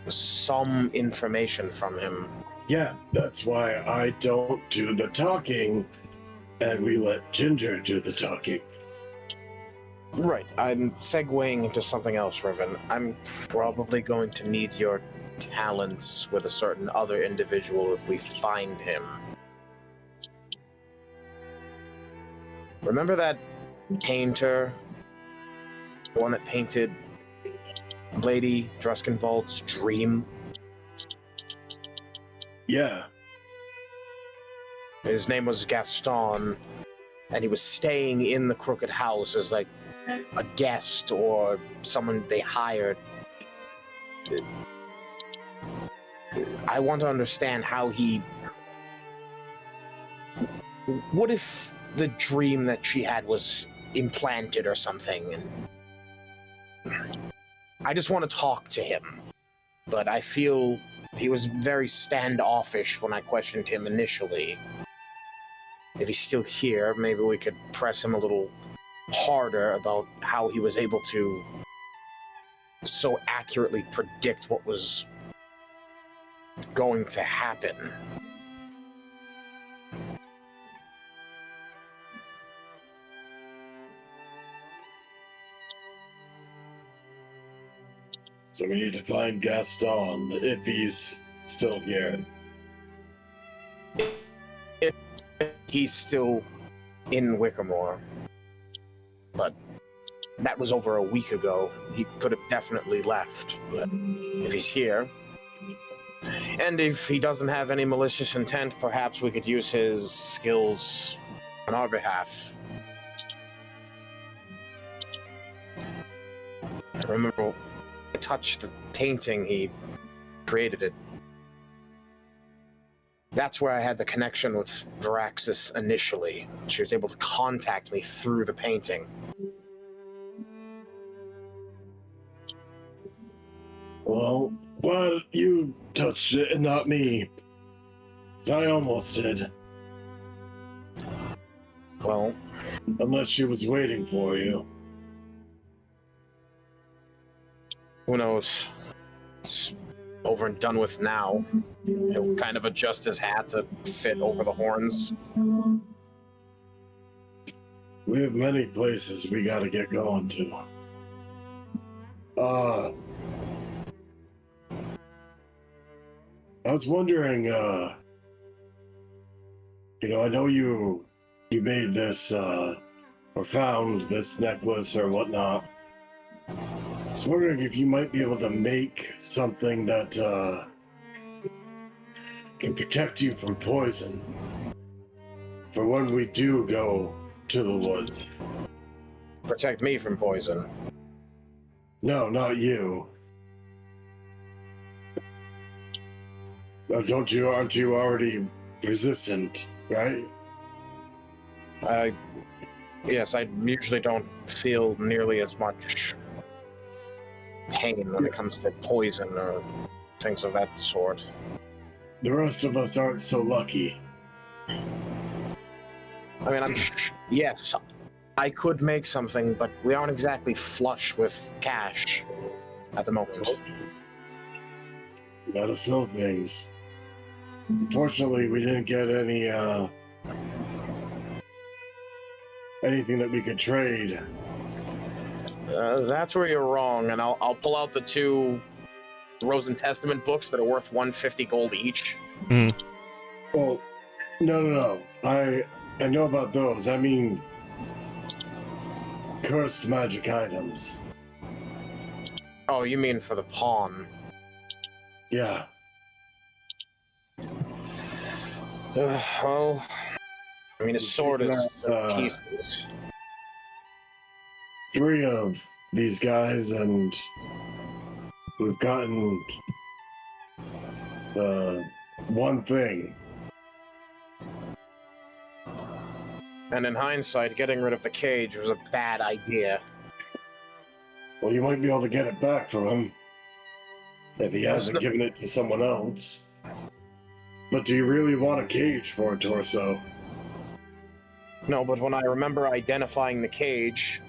some information from him. Yeah, that's why I don't do the talking and we let Ginger do the talking. Right. I'm segueing into something else, Revan. I'm probably going to need your talents with a certain other individual if we find him. Remember that painter? The one that painted Lady Druskenwald's dream? Yeah. His name was Gaston, and he was staying in the Crooked House as like a guest or someone they hired. I want to understand how he what if the dream that she had was implanted or something? And I just want to talk to him, but I feel he was very standoffish when I questioned him initially. If he's still here, maybe we could press him a little harder about how he was able to so accurately predict what was going to happen. So we need to find Gaston if he's still here. He's still in Wickermore, but that was over a week ago. He could have definitely left, but if he's here, and if he doesn't have any malicious intent, perhaps we could use his skills on our behalf. I remember I touched the painting, he created it. That's where I had the connection with Veraxis initially. She was able to contact me through the painting. Well, why you touched it and not me? 'Cause I almost did. Well, unless she was waiting for you. Who knows? It's over and done with now. He'll kind of adjust his hat to fit over the horns. We have many places we gotta get going to. I was wondering, I know you made this, or found this necklace or whatnot. I was wondering if you might be able to make something that, can protect you from poison. For when we do go to the woods. Protect me from poison? No, not you. Aren't you already resistant, right? Yes, I usually don't feel nearly as much pain when it comes to poison or things of that sort. The rest of us aren't so lucky. I mean, yes, I could make something, but we aren't exactly flush with cash at the moment. We gotta sell things. Unfortunately, we didn't get anything that we could trade. That's where you're wrong, and I'll pull out the 2 Rose and Testament books that are worth 150 gold each. Well, no. I know about those. I mean, cursed magic items. Oh, you mean for the pawn? Yeah. Well, I mean, his sword is pieces. 3 of these guys, and we've gotten the one thing. And in hindsight, getting rid of the cage was a bad idea. Well, you might be able to get it back from him if he hasn't given it to someone else. But do you really want a cage for a torso? No, but when I remember identifying the cage,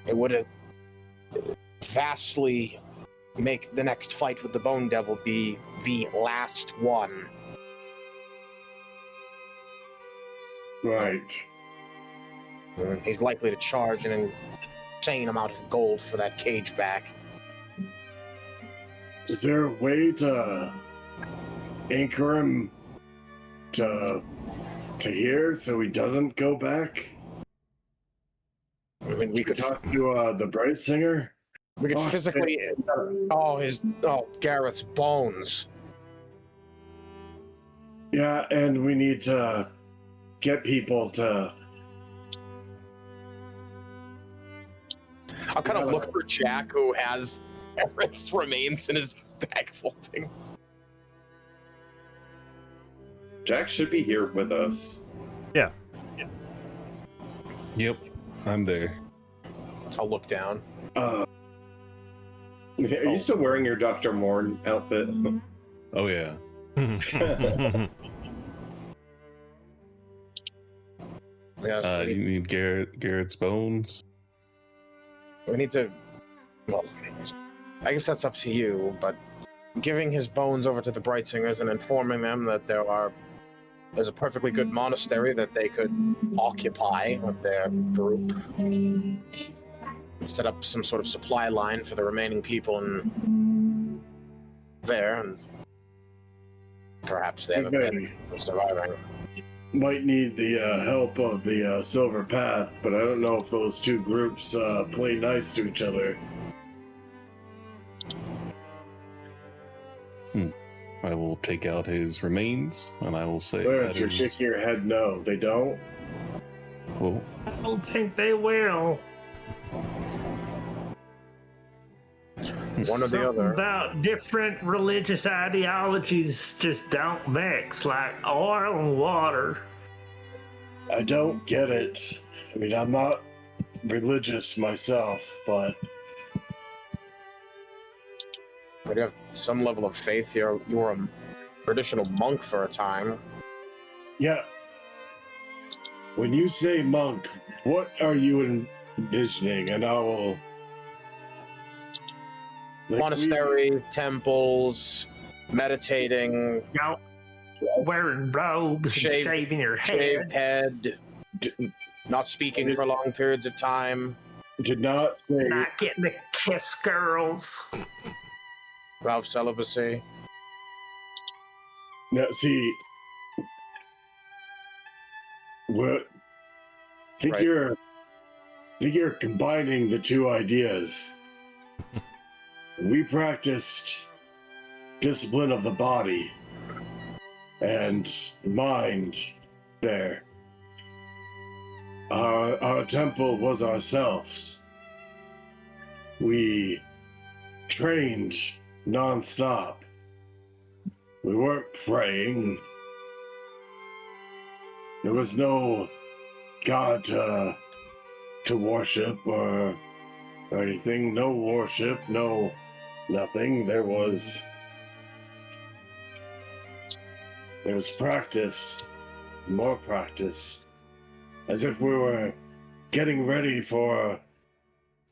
it would have vastly make the next fight with the Bone Devil be the last one. Right. He's likely to charge an insane amount of gold for that cage back. Is there a way to anchor him to here so he doesn't go back? I mean, we could talk to the Bright Singer. We could physically. Garrett's bones. Yeah, and we need to get people to. I'll kind of look for Jack, who has Garrett's remains in his bag folding. Jack should be here with us. Yeah. Yep, I'm there. I'll look down. Are you still wearing your Dr. Morn outfit? Oh yeah. Yeah, You need Garrett's bones. we need to. Well, I guess that's up to you, but giving his bones over to the Bright Singers and informing them that there's a perfectly good monastery that they could occupy with their group. Set up some sort of supply line for the remaining people in there, and perhaps they have a bit of surviving. Might need the help of the Silver Path, but I don't know if those two groups play nice to each other. I will take out his remains, and I will say Clarence, you're shaking your head no. They don't? Well, I don't think they will. One or the other. About different religious ideologies just don't mix, like oil and water. I don't get it. I mean, I'm not religious myself, but You have some level of faith. You were a traditional monk for a time. yeah. When you say monk, what are you envisioning? And I will. Monastery, temples, meditating, Wearing robes and shaving your shaved head. head, not speaking for long periods of time. Did not say. Not getting to kiss girls. Vow of celibacy. Now, see, what? Right. Think you're combining the two ideas. We practiced discipline of the body and mind there. Our temple was ourselves. We trained non-stop. We weren't praying. There was no god to worship or anything. No worship, no nothing. There was practice, more practice, as if we were getting ready for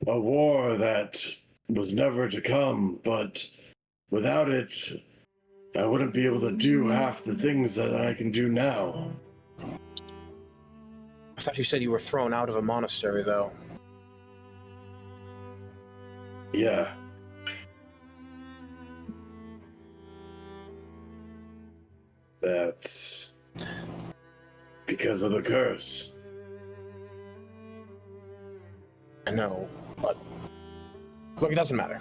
a war that was never to come, but without it, I wouldn't be able to do half the things that I can do now. I thought you said you were thrown out of a monastery, though. Yeah. That's because of the curse. I know, but look, it doesn't matter.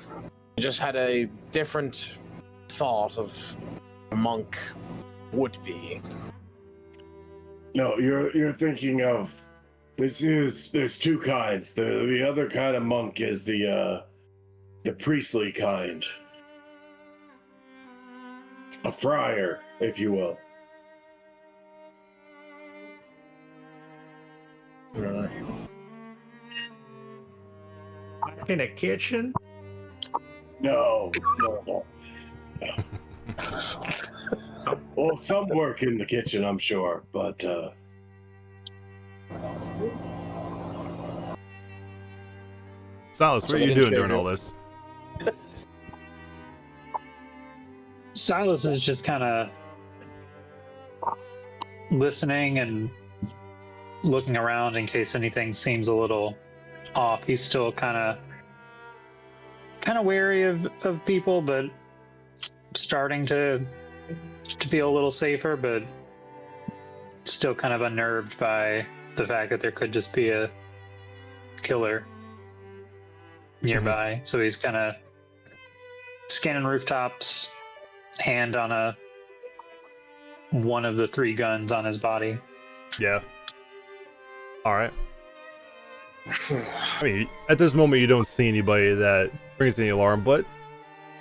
I just had a different thought of a monk would be. No, you're thinking of there's two kinds. The other kind of monk is the priestly kind. A friar, if you will. In a kitchen? No. Well, some work in the kitchen, I'm sure, but Silas, what are you doing during all this? Silas is just kind of listening and looking around in case anything seems a little off. He's still kind of wary of people, but starting to feel a little safer, but still kind of unnerved by the fact that there could just be a killer nearby. So he's kind of scanning rooftops, hand on one of the 3 guns on his body. Yeah. All right. I mean, at this moment, you don't see anybody that brings any alarm, but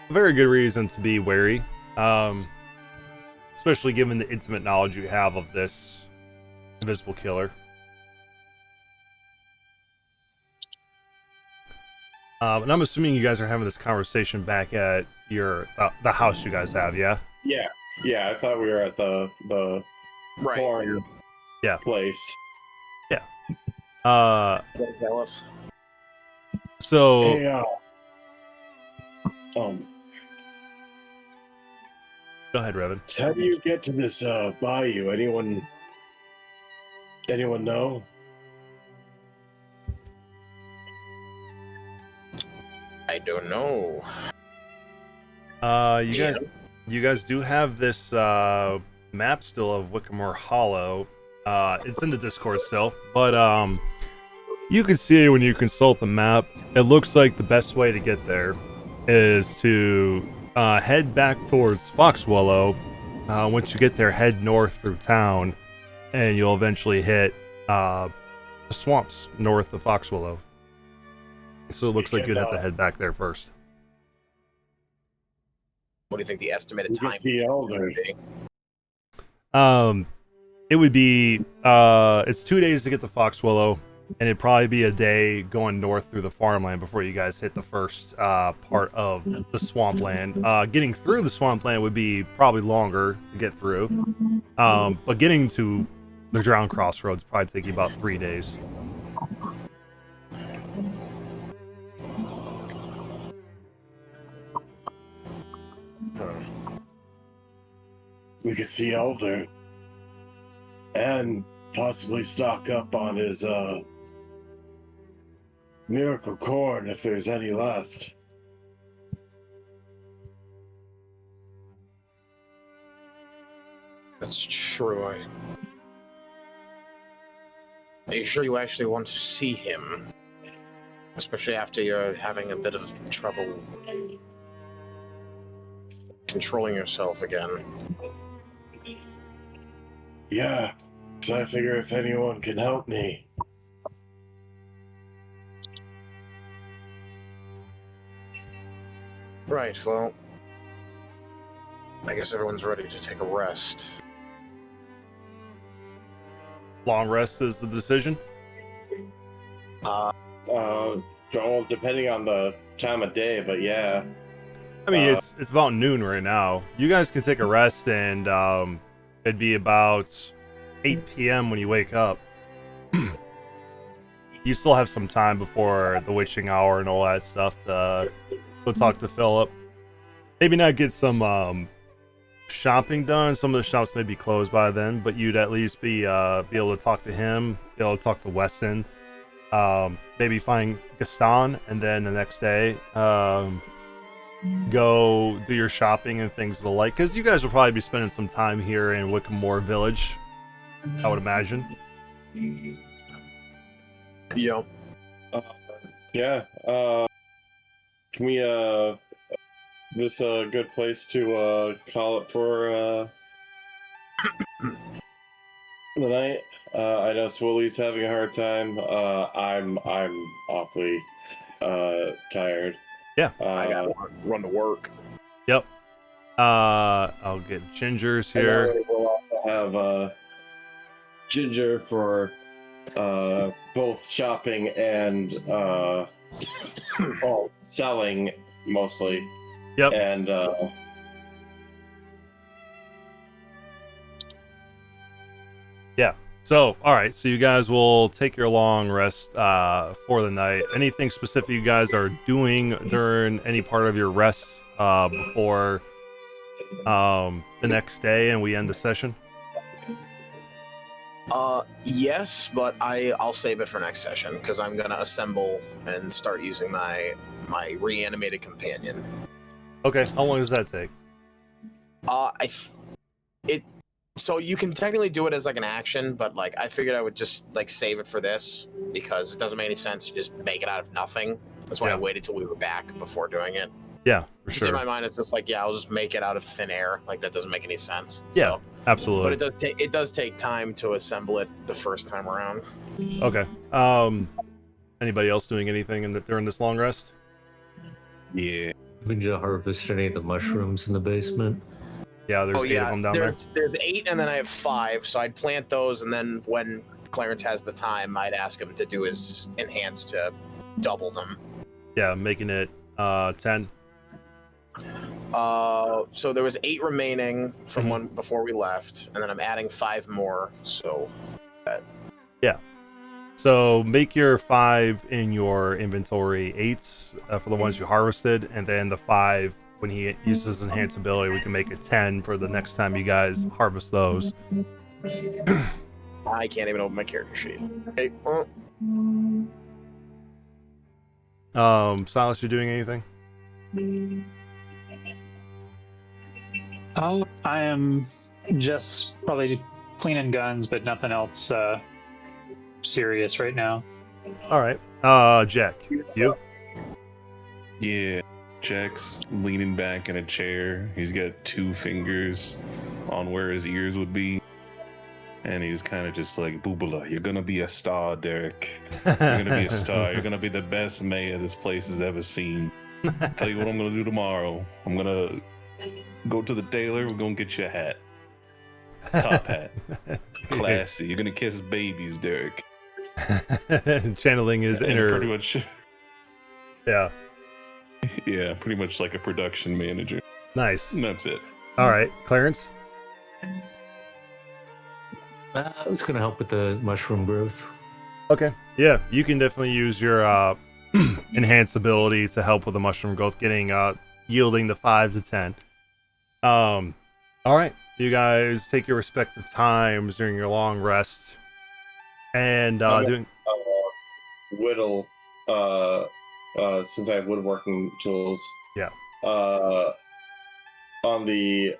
a very good reason to be wary, especially given the intimate knowledge you have of this invisible killer. And I'm assuming you guys are having this conversation back at your the house you guys have, yeah? Yeah. I thought we were at the Right. corn Yeah. place. Very jealous. So Hey, go ahead, Revan. how do you get to this bayou? Anyone know? I don't know. You guys do have this map still of Wickamore Hollow. It's in the Discord still, but you can see when you consult the map, it looks like the best way to get there is to head back towards Foxwallow. Once you get there, head north through town, and you'll eventually hit the swamps north of Foxwallow. So it looks like you'd have to head back there first. What do you think the estimated We can time see Elder. would be? It would be it's 2 days to get to Foxwallow, and it'd probably be a day going north through the farmland before you guys hit the first part of the swampland. Getting through the swampland would be probably longer to get through, but getting to the Drowned Crossroads would probably take you about 3 days. We could see Elder. And possibly stock up on his miracle corn if there's any left. That's true. Are you sure you actually want to see him? Especially after you're having a bit of trouble controlling yourself again. Yeah, so I figure if anyone can help me. Right, well, I guess everyone's ready to take a rest. Long rest is the decision. Well, depending on the time of day, but yeah. I mean, it's about noon right now. You guys can take a rest, and it'd be about 8 p.m. when you wake up. You still have some time before the witching hour and all that stuff to go talk to Philip. Maybe not get some shopping done. Some of the shops may be closed by then, but you'd at least be able to talk to him, be able to talk to Weston, maybe find Gaston, and then the next day go do your shopping and things of the like, because you guys will probably be spending some time here in Wickamore Village, I would imagine. Yeah. Yeah. Can we this a good place to call it for the night? I know Swilly's having a hard time. I'm awfully tired. Yeah. I gotta run to work. Yep. I'll get Ginger's here. We'll also have Ginger for both shopping and selling mostly. Yep. And yeah. So, all right. So you guys will take your long rest for the night. Anything specific you guys are doing during any part of your rest before the next day and we end the session? Yes, but I'll save it for next session because I'm gonna assemble and start using my reanimated companion. Okay. How long does that take? So you can technically do it as like an action, but like I figured I would just like save it for this because it doesn't make any sense to just make it out of nothing. That's why I waited till we were back before doing it. Yeah, for sure. In my mind, it's just like, yeah, I'll just make it out of thin air. Like that doesn't make any sense. Yeah, so, absolutely. But it does take time to assemble it the first time around. Okay. Anybody else doing anything during this long rest? Yeah. We need to harvest any of the mushrooms in the basement. Yeah, there's 8 of them down there. There's 8, and then I have 5. So I'd plant those, and then when Clarence has the time, I'd ask him to do his enhance to double them. Yeah, making it 10. So there was 8 remaining from Mhm. one before we left, and then I'm adding 5 more. So So make your 5 in your inventory 8s for the ones you harvested, and then the 5 when he uses enhanced ability, we can make it 10 for the next time you guys harvest those. I can't even open my character sheet. Okay. Silas, you doing anything? Oh, I am just probably cleaning guns, but nothing else serious right now. All right. Jack, you? Yeah, Jack's leaning back in a chair. He's got 2 fingers on where his ears would be. And he's kind of just like, Boobala, you're going to be a star, Derek. You're going to be a star. You're going to be the best mayor this place has ever seen. Tell you what I'm going to do tomorrow. I'm going to go to the tailor. We're going to get you a hat. Top hat. Classy. You're going to kiss babies, Derek. Channeling his And inner. pretty much, Yeah. yeah, pretty much like a production manager. Nice. And that's it. All right, Clarence. I was going to help with the mushroom growth. Okay. Yeah, you can definitely use your enhanced ability to help with the mushroom growth, yielding the 5 to 10. All right, you guys take your respective times during your long rest, and doing. Whittle, since I have woodworking tools. Yeah. On the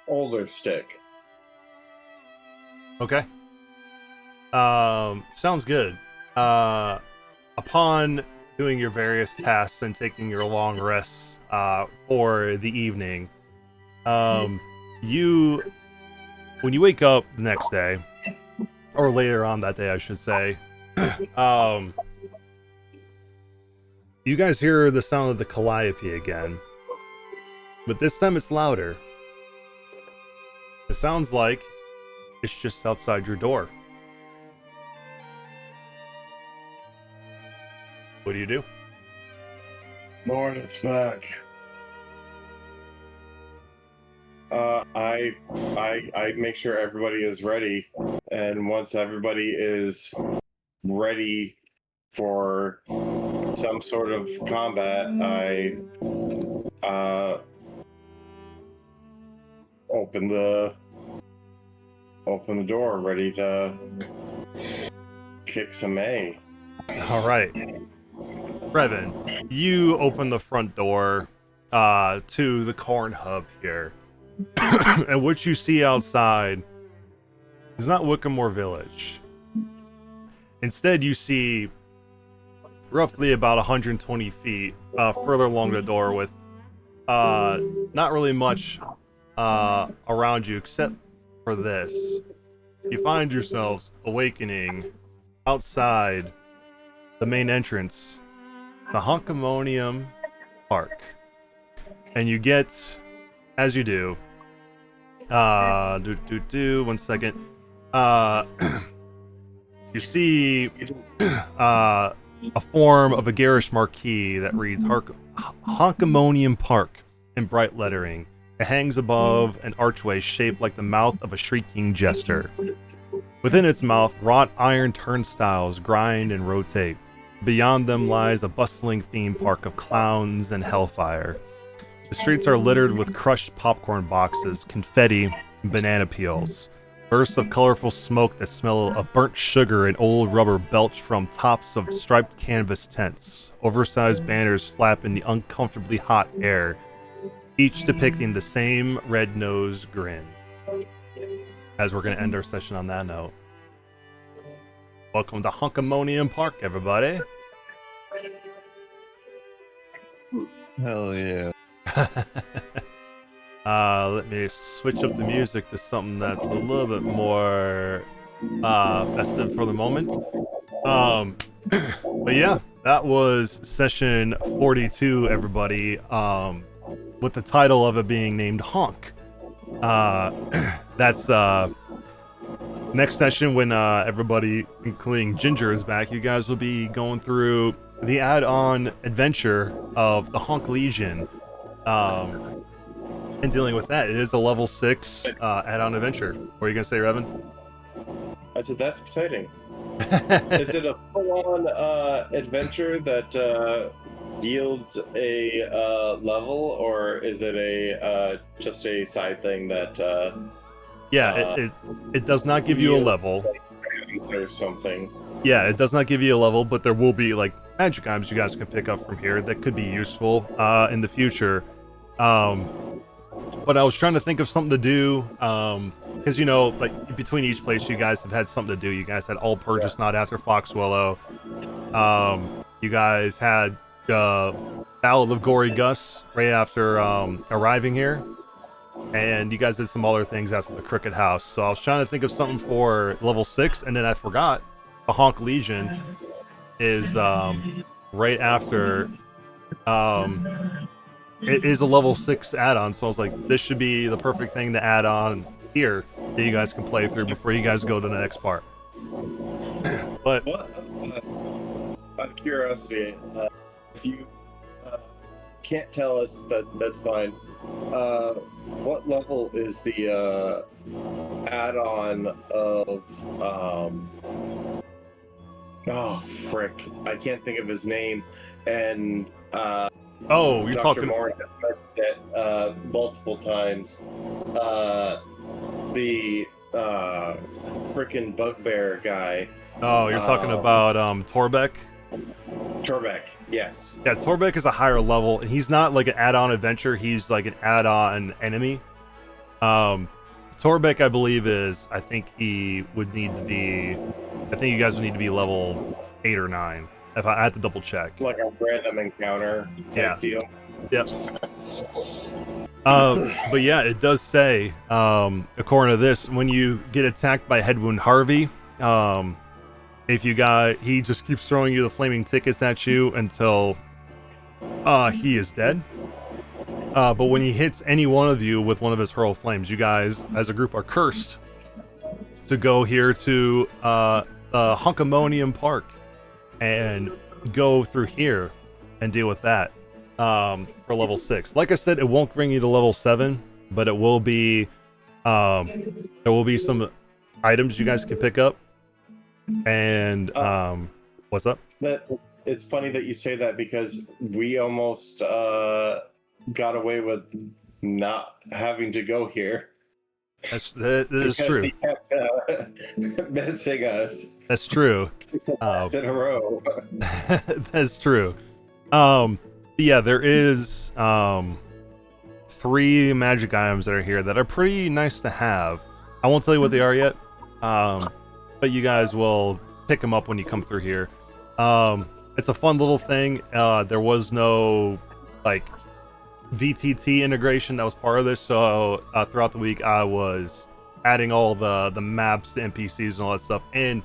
older stick. Okay. Sounds good. Upon doing your various tasks and taking your long rests for the evening, when you wake up the next day, or later on that day, I should say, you guys hear the sound of the calliope again, but this time it's louder. It sounds like it's just outside your door. What do you do? Lord, it's back. I make sure everybody is ready, and once everybody is ready for some sort of combat, I open the door, ready to kick some A. All right. Revan, you open the front door to the corn hub here. And what you see outside is not Wickamore Village. Instead, you see roughly about 120 feet further along the door with not really much around you except for this. You find yourselves awakening outside the main entrance, the Honkemonium Park. And you get, as you do, one second. You see a form of a garish marquee that reads Honkemonium Park in bright lettering. It hangs above an archway shaped like the mouth of a shrieking jester. Within its mouth, wrought iron turnstiles grind and rotate. Beyond them lies a bustling theme park of clowns and hellfire. The streets are littered with crushed popcorn boxes, confetti, and banana peels. Bursts of colorful smoke that smell of burnt sugar and old rubber belch from tops of striped canvas tents. Oversized banners flap in the uncomfortably hot air, each depicting the same red-nosed grin. As we're going to end our session on that note. Welcome to Honkemonium Park, everybody. Hell yeah. Let me switch up the music to something that's a little bit more festive for the moment. But yeah, that was session 42, everybody. With the title of it being named Honk. That's next session when everybody, including Ginger, is back. You guys will be going through the add-on adventure of the Honk Legion, and dealing with that. It is a level 6 add-on adventure. What are you gonna say, Revan? I said that's exciting. Is it a full-on adventure that yields a level, or is it a just a side thing that? It does not give you a level, or something. Yeah, it does not give you a level, but there will be like magic items you guys can pick up from here that could be useful in the future. But I was trying to think of something to do, because like between each place you guys have had something to do. You guys had All Purchase Not after Foxwillow. You guys had Ballad of Gory Gus right after arriving here. And you guys did some other things after the Crooked House. So I was trying to think of something for level 6, and then I forgot. The Honk Legion is right after. It is a level 6 add-on, so I was like, this should be the perfect thing to add on here that you guys can play through before you guys go to the next part. But out of curiosity, if you can't tell us, that's fine. What level is the add-on of oh frick, I can't think of his name, and you're Dr. talking Moore has mentioned it multiple times. The frickin' bugbear guy. Oh, you're talking about Torbeck? Torbeck, yes. Yeah, Torbeck is a higher level, and he's not like an add-on adventure, he's like an add-on enemy. Torbeck, I believe, I think you guys would need to be level 8 or 9. If I had to double check. Like a random encounter type deal. Yep. But yeah, it does say, according to this, when you get attacked by Headwound Harvey, he just keeps throwing you the flaming tickets at you until he is dead. But when he hits any one of you with one of his hurl flames, you guys as a group are cursed to go here to Hunkamonium Park and go through here and deal with that for level 6. Like I said, it won't bring you to level 7, but it will be there will be some items you guys can pick up. And what's up? It's funny that you say that, because we almost got away with not having to go here. That is true. He kept missing us. That's true. 6 attacks in a row. That's true. Yeah, there is 3 magic items that are here that are pretty nice to have. I won't tell you what they are yet, but you guys will pick them up when you come through here. It's a fun little thing. There was no like VTT integration that was part of this, so throughout the week I was adding all the maps, the NPCs, and all that stuff. And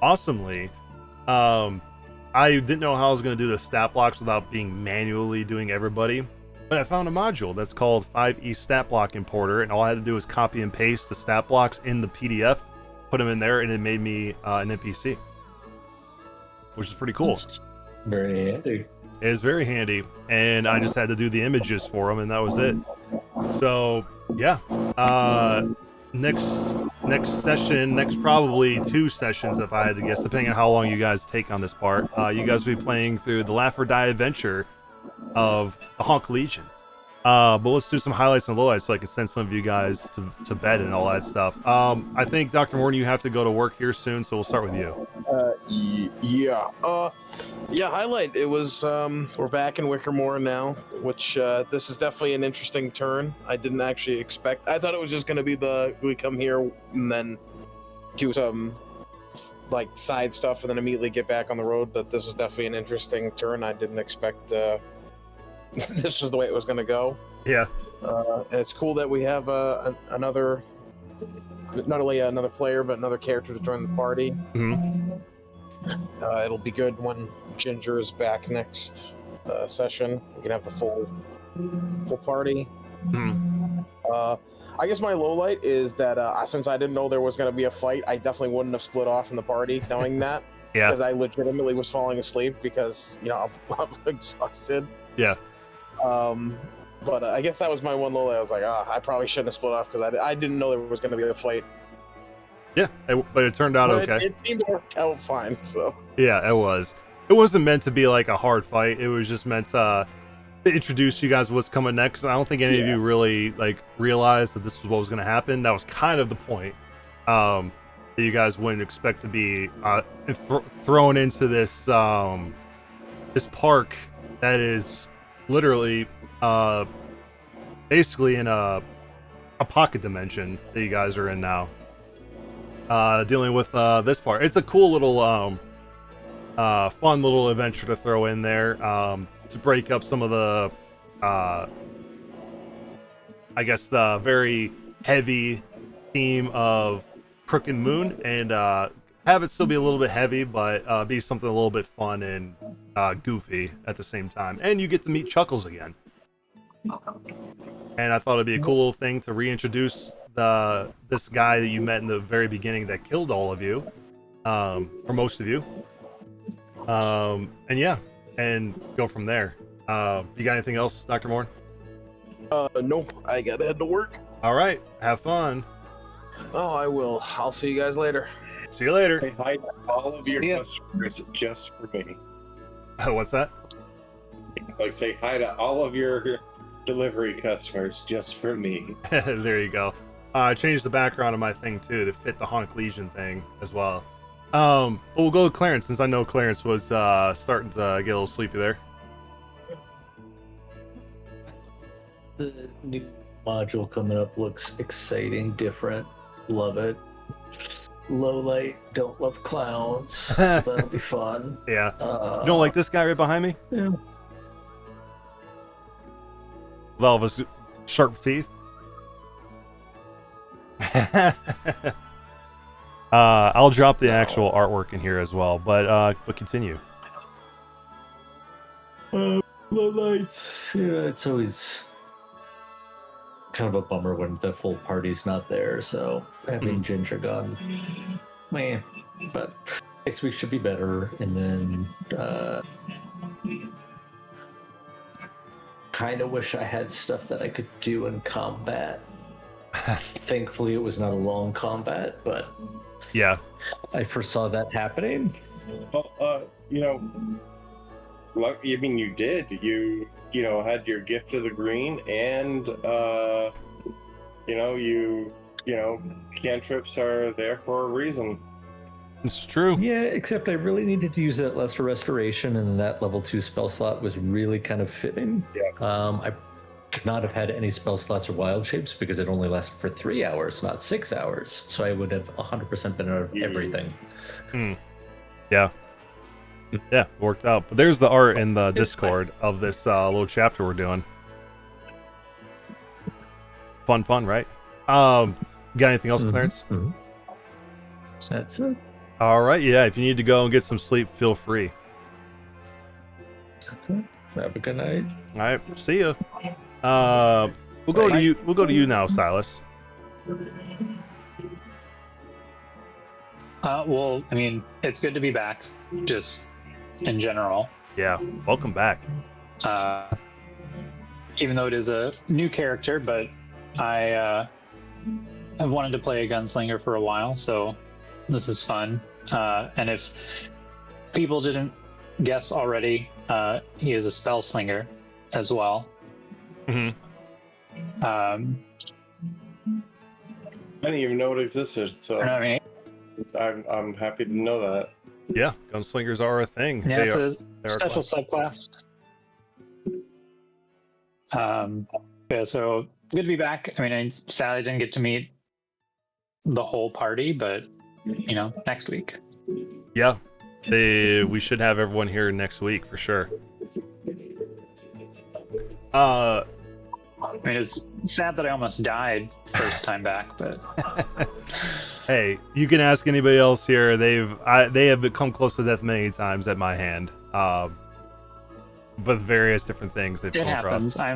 awesomely, I didn't know how I was going to do the stat blocks without being manually doing everybody, but I found a module that's called 5e Stat Block Importer, and all I had to do was copy and paste the stat blocks in the PDF, put them in there, and it made me an NPC, which is pretty cool. Very handy. It is very handy, and I just had to do the images for them, and that was it. So yeah, next session, next probably 2 sessions if I had to guess, depending on how long you guys take on this part, you guys will be playing through the Laugh or Die adventure of the Honk Legion. But let's do some highlights and lowlights so I can send some of you guys to bed and all that stuff. I think Dr. Morton, you have to go to work here soon, so we'll start with you. Yeah, highlight. It was we're back in Wickermore now, which this is definitely an interesting turn. I didn't actually expect. I thought it was just going to be we come here and then do some like side stuff and then immediately get back on the road. But this is definitely an interesting turn. I didn't expect this was the way it was going to go. Yeah. And it's cool that we have another, not only another player, but another character to join the party. Mm-hmm. It'll be good when Ginger is back next session. We can have the full party. Mm-hmm. I guess my low light is that since I didn't know there was going to be a fight, I definitely wouldn't have split off from the party knowing that. Yeah. Because I legitimately was falling asleep because, I'm exhausted. Yeah. But I guess that was my one little. I was like, I probably shouldn't have split off because I didn't know there was going to be a fight. Yeah, but it turned out But okay. It seemed to work out fine. So Yeah, it was. It wasn't meant to be like a hard fight. It was just meant to introduce you guys what's coming next. I don't think any of you really like realized that this was what was going to happen. That was kind of the point. That you guys wouldn't expect to be thrown into this this park that is literally basically in a pocket dimension that you guys are in now. Dealing with this part. It's a cool little fun little adventure to throw in there to break up some of the I guess the very heavy theme of Crooked Moon and have it still be a little bit heavy, but be something a little bit fun and goofy at the same time. And you get to meet Chuckles again. And I thought it'd be a cool little thing to reintroduce this guy that you met in the very beginning that killed all of you, or most of you. And yeah, and go from there. You got anything else, Dr. Moore? Nope. I gotta head to work. All right, have fun. Oh, I will. I'll see you guys later. See you later. Say hi to all of your customers just for me. What's that? Like, say hi to all of your delivery customers just for me. There you go. I changed the background of my thing too to fit the Honk Legion thing as well. But we'll go with Clarence since I know Clarence was starting to get a little sleepy there. The new module coming up looks exciting, different. Love it. Low light, don't love clowns, so that'll be fun. Yeah. You don't like this guy right behind me? Yeah. With all of his sharp teeth. I'll drop the actual artwork in here as well, but continue. Low lights. Yeah, it's always kind of a bummer when the full party's not there, so having Ginger gone, meh. But next week should be better, and then kind of wish I had stuff that I could do in combat. Thankfully, it was not a long combat, but yeah, I foresaw that happening. Well, I mean, you did. You had your gift of the green, and cantrips are there for a reason. It's true. Yeah, except I really needed to use that Lesser Restoration, and that level 2 spell slot was really kind of fitting. Yeah. I should not have had any spell slots or wild shapes because it only lasted for 3 hours, not 6 hours. So I would have 100% been out of everything. Yeah. Yeah, worked out. But there's the art in the Discord of this little chapter we're doing. Fun, right? Got anything else, Clarence? Mm-hmm. That's it. All right, yeah. If you need to go and get some sleep, feel free. Okay. Have a good night. All right, see ya. We'll go to you. We'll go to you now, Silas. Well, I mean, it's good to be back, just in general. Yeah, welcome back. Even though it is a new character, but I have wanted to play a gunslinger for a while, so this is fun. And if people didn't guess already, he is a spell slinger as well. Mm-hmm. I didn't even know it existed, so I mean, I'm happy to know that. Yeah, gunslingers are a thing. yeah, it's a are special subclass. Yeah, so good to be back. I mean, I sadly didn't get to meet the whole party, but next week. Yeah, we should have everyone here next week for sure. I mean, it's sad that I almost died first time back, but hey, you can ask anybody else here. They have come close to death many times at my hand, with various different things they've it come happens. across.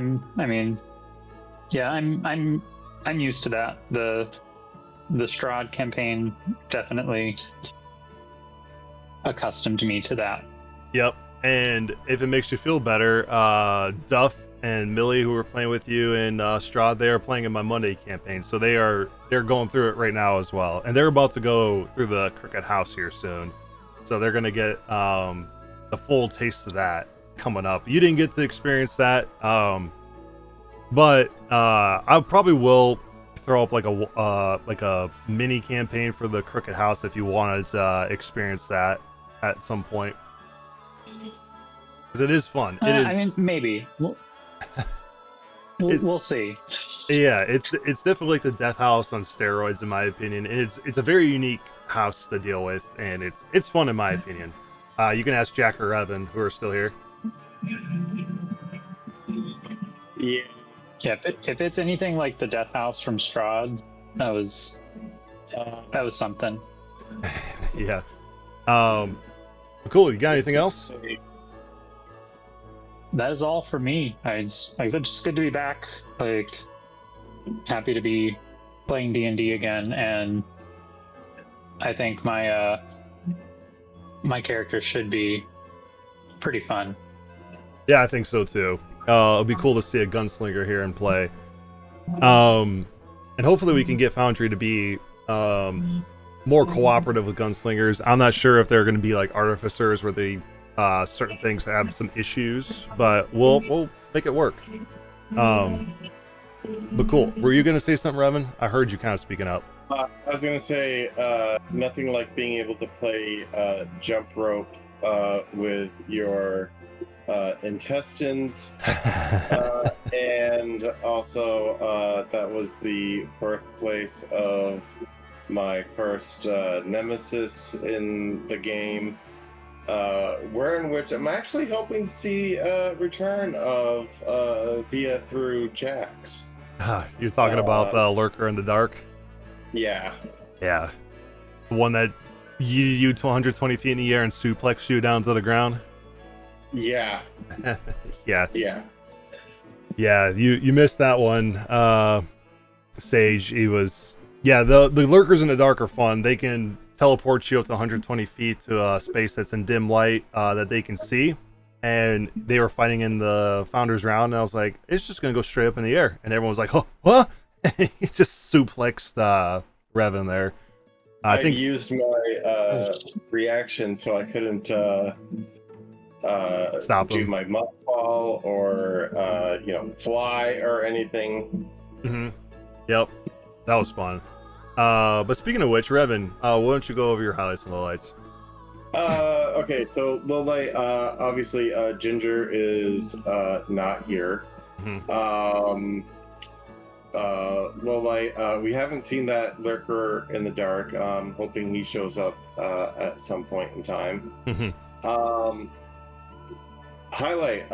I'm used to that. The Strahd campaign definitely accustomed me to that. Yep. And if it makes you feel better, Duff and Millie, who were playing with you in Strahd, they are playing in my Monday campaign, so they're going through it right now as well, and they're about to go through the Cricket House here soon, so they're gonna get the full taste of that coming up. You didn't get to experience that, but I probably will throw up like a mini campaign for the Cricket House if you wanted to experience that at some point, because it is fun. It is. I mean, maybe. We'll see. Yeah, it's definitely like the Death House on steroids, in my opinion. And it's a very unique house to deal with, and it's fun in my opinion. You can ask Jack or Evan, who are still here. Yeah. Yeah, if it's anything like the Death House from Strahd, that was something. Yeah. Cool. You got anything else? That is all for me. Like I said, just good to be back. Like, happy to be playing D&D again, and I think my my character should be pretty fun. Yeah, I think so too. It'll be cool to see a gunslinger here in play. And hopefully we can get Foundry to be more cooperative with gunslingers. I'm not sure if they're going to be like artificers where they certain things have some issues, but we'll make it work. But cool. Were you going to say something, Revan? I heard you kind of speaking up. I was going to say nothing like being able to play jump rope with your intestines, and also that was the birthplace of my first nemesis in the game, in which I'm actually hoping to see a return of via through Jax. You're talking about the Lurker in the Dark? Yeah. Yeah. The one that yeeted you to 120 feet in the air and suplexed you down to the ground? Yeah. Yeah. Yeah. Yeah, you missed that one, Sage. He was... Yeah, the Lurkers in the Dark are fun. They can teleport you up to 120 feet to a space that's in dim light that they can see. And they were fighting in the Founders Round, and I was like, it's just going to go straight up in the air. And everyone was like, oh, what? And he just suplexed Revan there. I think used my reaction so I couldn't stop do him. my muck ball or fly or anything. Mm-hmm. Yep, that was fun. But speaking of which, Revan, why don't you go over your highlights and lowlights? Okay, so lowlight, obviously Ginger is not here. Mm-hmm. Lowlight, we haven't seen that Lurker in the Dark. Hoping he shows up at some point in time. Mm-hmm. Highlight,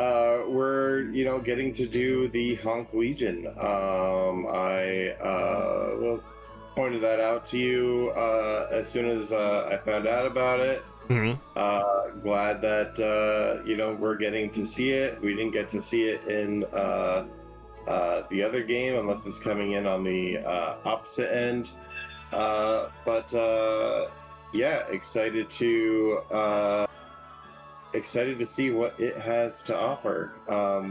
we're getting to do the HONK Legion. I pointed that out to you as soon as I found out about it. Mm-hmm. Glad that we're getting to see it. We didn't get to see it in the other game unless it's coming in on the opposite end. But excited to see what it has to offer.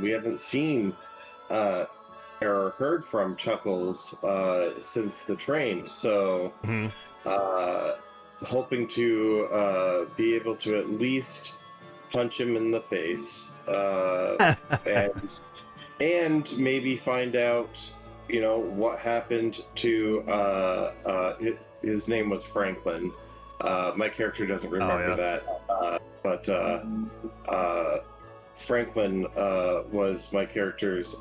We haven't seen or heard from Chuckles since the train, so hoping to be able to at least punch him in the face and maybe find out what happened to his name was Franklin. My character doesn't remember that, but Franklin was my character's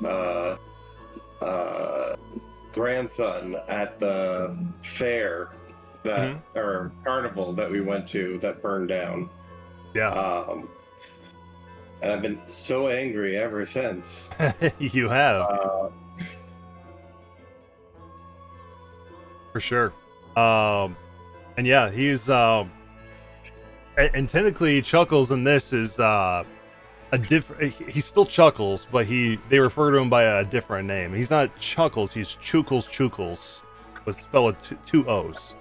grandson at the fair that or carnival that we went to that burned down. Yeah. And I've been so angry ever since. You have. For sure. And yeah, he's and technically Chuckles in this is a different. He's still Chuckles, but they refer to him by a different name. He's not Chuckles. He's Chukles, but spelled with two O's.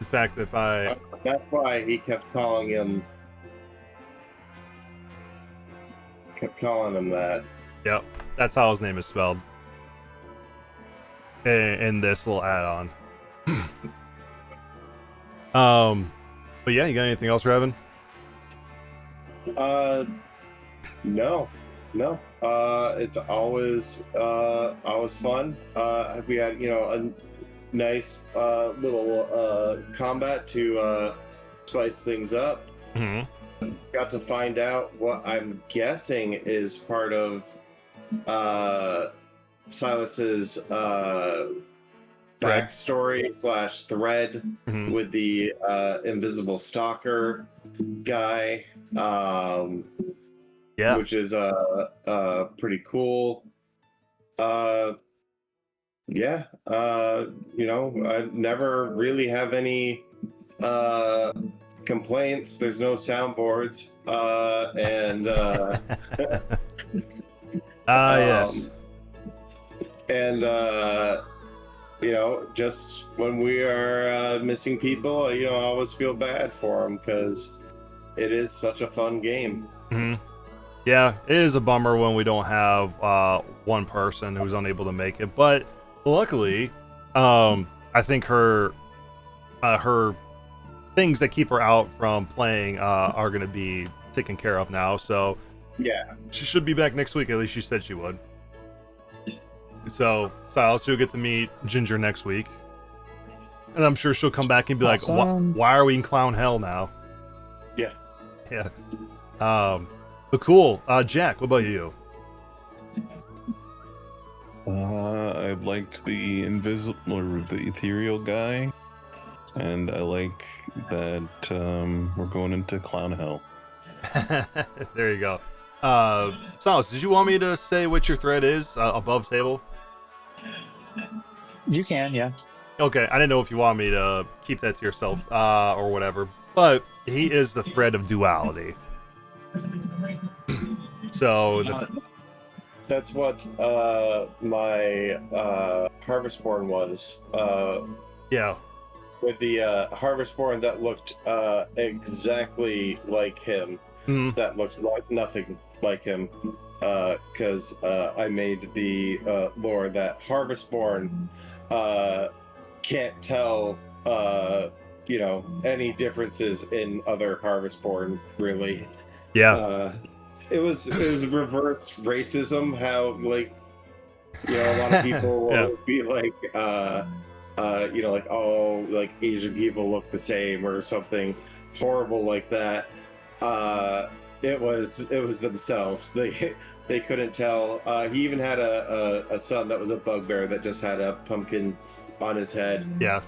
In fact, if I That's why he kept calling him that. Yep, that's how his name is spelled. In this little add-on. But yeah, you got anything else, Raven? No. It's always fun. We had, a nice little combat to spice things up. Mm-hmm. Got to find out what I'm guessing is part of Silas's backstory / thread Mm-hmm. with the invisible stalker guy. Yeah. Which is pretty cool. I never really have any complaints. There's no soundboards, and yes. And just when we are missing people, I always feel bad for them because it is such a fun game. Mm-hmm. Yeah, it is a bummer when we don't have one person who's unable to make it, but luckily, I think her things that keep her out from playing are going to be taken care of now. So yeah, she should be back next week. At least she said she would. So Silas, you'll get to meet Ginger next week, and I'm sure she'll come back and be like, "Why are we in clown hell now?" Yeah. But cool. Jack, what about you? I liked the invisible or the ethereal guy, and I like that we're going into clown hell. There you go. Silas, did you want me to say what your thread is above table? You can, yeah. Okay, I didn't know if you want me to keep that to yourself or whatever, but he is the thread of duality. So that's what my Harvestborn was. Yeah. With the Harvestborn that looked exactly like him. Mm-hmm. That looked like nothing like him. Because I made the lore that Harvestborn can't tell any differences in other Harvestborn, really. Yeah. It was reverse racism. How a lot of people will be like, Asian people look the same or something horrible like that. It was themselves. They couldn't tell. He even had a son that was a bugbear that just had a pumpkin on his head. Yeah.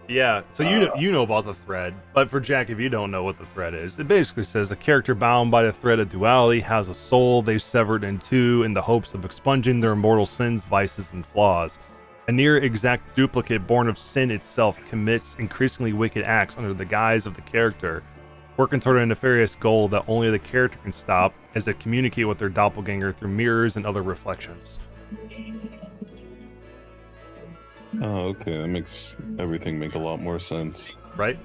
Yeah, so you know about the thread, but for Jack, if you don't know what the thread is, it basically says a character bound by the thread of duality has a soul they've severed in two in the hopes of expunging their mortal sins, vices, and flaws. A near exact duplicate born of sin itself commits increasingly wicked acts under the guise of the character, working toward a nefarious goal that only the character can stop as they communicate with their doppelganger through mirrors and other reflections. Oh, okay. That makes everything make a lot more sense. Right?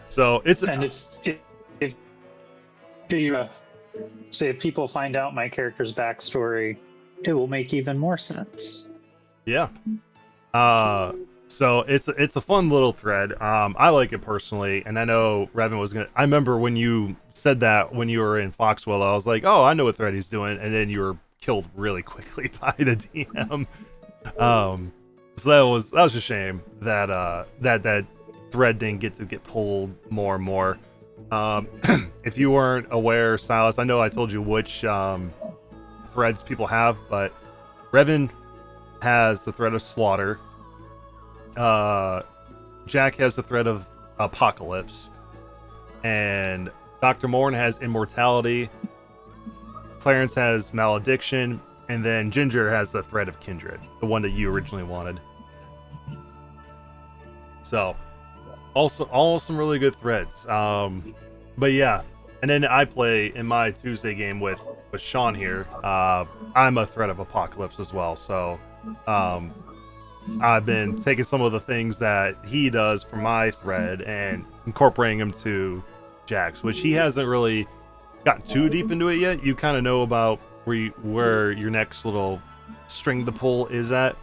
So it's and if you say if people find out my character's backstory, it will make even more sense. Yeah. So it's a fun little thread. I like it personally, and I know Raven was gonna. I remember when you said that when you were in Foxwell, I was like, "Oh, I know what thread he's doing," and then you were killed really quickly by the DM. So that was a shame that that thread didn't get pulled more and more. If you weren't aware, Silas, I know I told you which threads people have, but Revan has the thread of slaughter. Jack has the thread of apocalypse, and Dr. Morn has immortality. Clarence has malediction. And then Ginger has the thread of kindred, the one that you originally wanted. So, also all some really good threads. But yeah, and then I play in my Tuesday game with Sean here. I'm a thread of apocalypse as well. So, I've been taking some of the things that he does from my thread and incorporating them to Jack's, which he hasn't really gotten too deep into it yet. You kind of know about where your next little string to pull is at.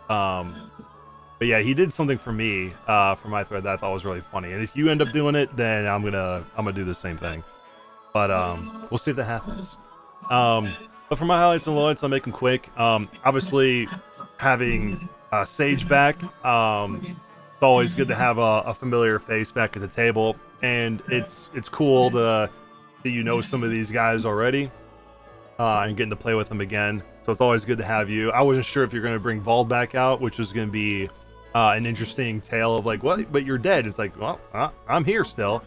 But yeah, he did something for me for my thread that I thought was really funny. And if you end up doing it, then I'm gonna do the same thing. But we'll see if that happens. But for my highlights and lowlights, I'll make them quick. Obviously, having Sage back, it's always good to have a familiar face back at the table, and it's cool that you know some of these guys already, and getting to play with them again. So it's always good to have you. I wasn't sure if you're going to bring Vald back out, which was going to be an interesting tale of like, what? But you're dead. It's like, well, I'm here still,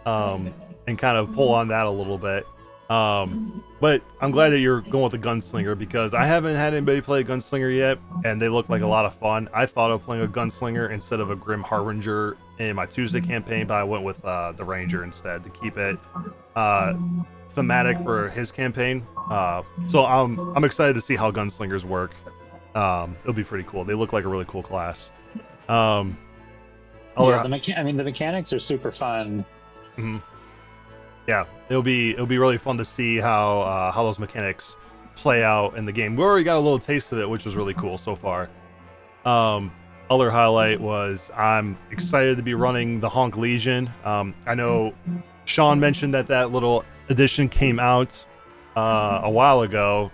and kind of pull on that a little bit. But I'm glad that you're going with the gunslinger because I haven't had anybody play a gunslinger yet, and they look like a lot of fun. I thought of playing a gunslinger instead of a Grim Harbinger in my Tuesday campaign, but I went with the Ranger instead to keep it thematic for his campaign. So I'm excited to see how gunslingers work. It'll be pretty cool. They look like a really cool class. The mechanics are super fun. Mm-hmm. Yeah, it'll be really fun to see how those mechanics play out in the game. We already got a little taste of it, which was really cool so far. Other highlight was I'm excited to be running the Honk Legion. I know Sean mentioned that little edition came out a while ago,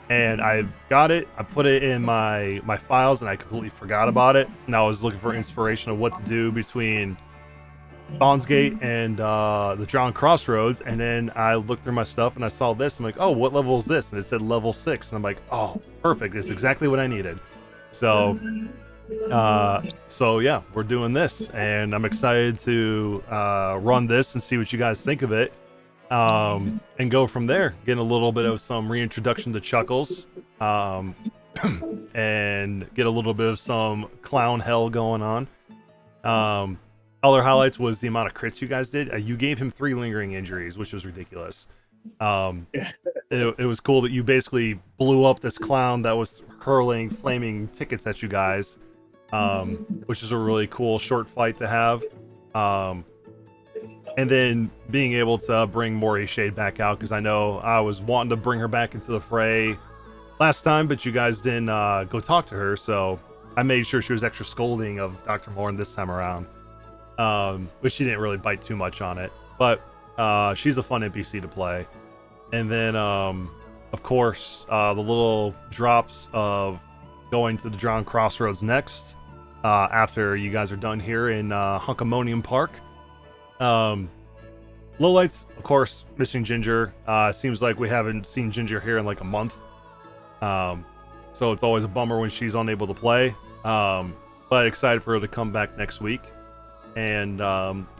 and I got it. I put it in my files, and I completely forgot about it. And I was looking for inspiration of what to do between Dawn's Gate and the Drowned Crossroads, and then I looked through my stuff and I saw this. I'm like, oh, what level is this? And it said level 6, and I'm like, oh, perfect. It's exactly what I needed. So yeah, we're doing this, and I'm excited to run this and see what you guys think of it, and go from there. Getting a little bit of some reintroduction to Chuckles, and get a little bit of some clown hell going on. Other highlights was the amount of crits you guys did. You gave him 3 lingering injuries, which was ridiculous. It was cool that you basically blew up this clown that was hurling flaming tickets at you guys, which is a really cool short fight to have. And then being able to bring Mori Shade back out, because I know I was wanting to bring her back into the fray last time, but you guys didn't go talk to her, so I made sure she was extra scolding of Dr. Morn this time around. But she didn't really bite too much on it. But she's a fun NPC to play. And then, of course, the little drops of going to the Drowned Crossroads next, after you guys are done here in Hunkamonium Park. Lowlights, of course, missing Ginger. Seems like we haven't seen Ginger here in like a month. So it's always a bummer when she's unable to play. But excited for her to come back next week. And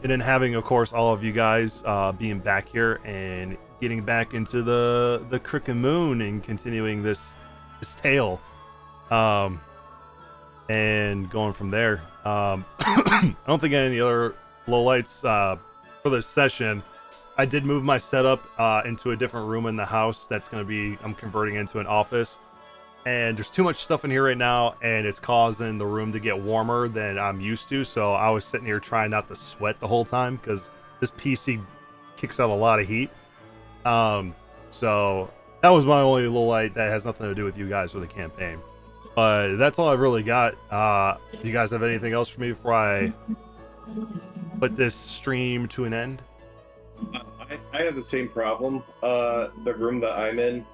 then having, of course, all of you guys being back here and getting back into the Crick and Moon and continuing this tale, and going from there. I don't think any other lowlights for this session. I did move my setup into a different room in the house that's going to be, I'm converting into an office. And there's too much stuff in here right now, and it's causing the room to get warmer than I'm used to. So I was sitting here trying not to sweat the whole time because this PC kicks out a lot of heat. So that was my only little light that has nothing to do with you guys or the campaign. But that's all I've really got. Do you guys have anything else for me before I put this stream to an end? I have the same problem. The room that I'm in,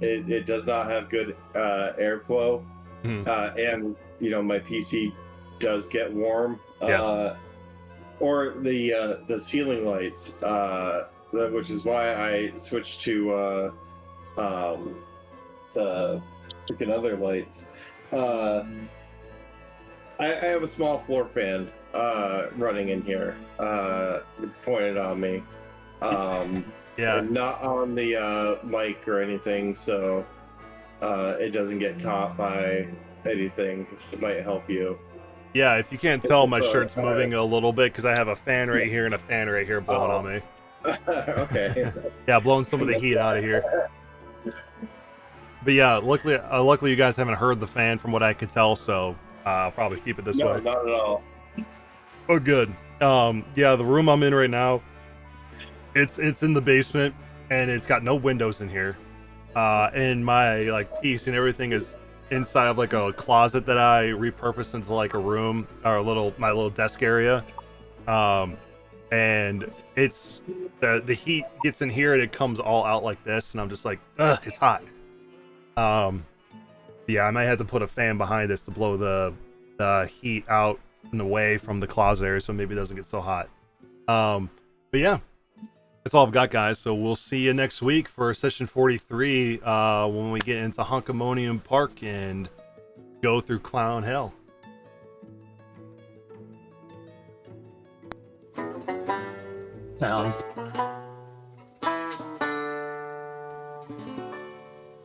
it does not have good airflow, and my PC does get warm. Or the ceiling lights, which is why I switched to the freaking other lights. I have a small floor fan running in here, pointed on me. And not on the mic or anything, so it doesn't get caught by anything. It might help you. Yeah, if you can't tell, my shirt's moving a little bit because I have a fan right here and a fan right here blowing on me. Okay. Yeah, blowing some of the heat out of here. But yeah, luckily you guys haven't heard the fan from what I can tell, so I'll probably keep it this No, way. not at all. Oh, good. Yeah, the room I'm in right now, it's in the basement, and it's got no windows in here. And my like piece and everything is inside of like a closet that I repurposed into like a room or my little desk area. And it's the heat gets in here and it comes all out like this, and I'm just like, ugh, it's hot. Yeah, I might have to put a fan behind this to blow the heat out and away from the closet area, so maybe it doesn't get so hot. But yeah, that's all I've got, guys. So we'll see you next week for session 43 when we get into Honkamonium Park and go through Clown Hell. Sounds.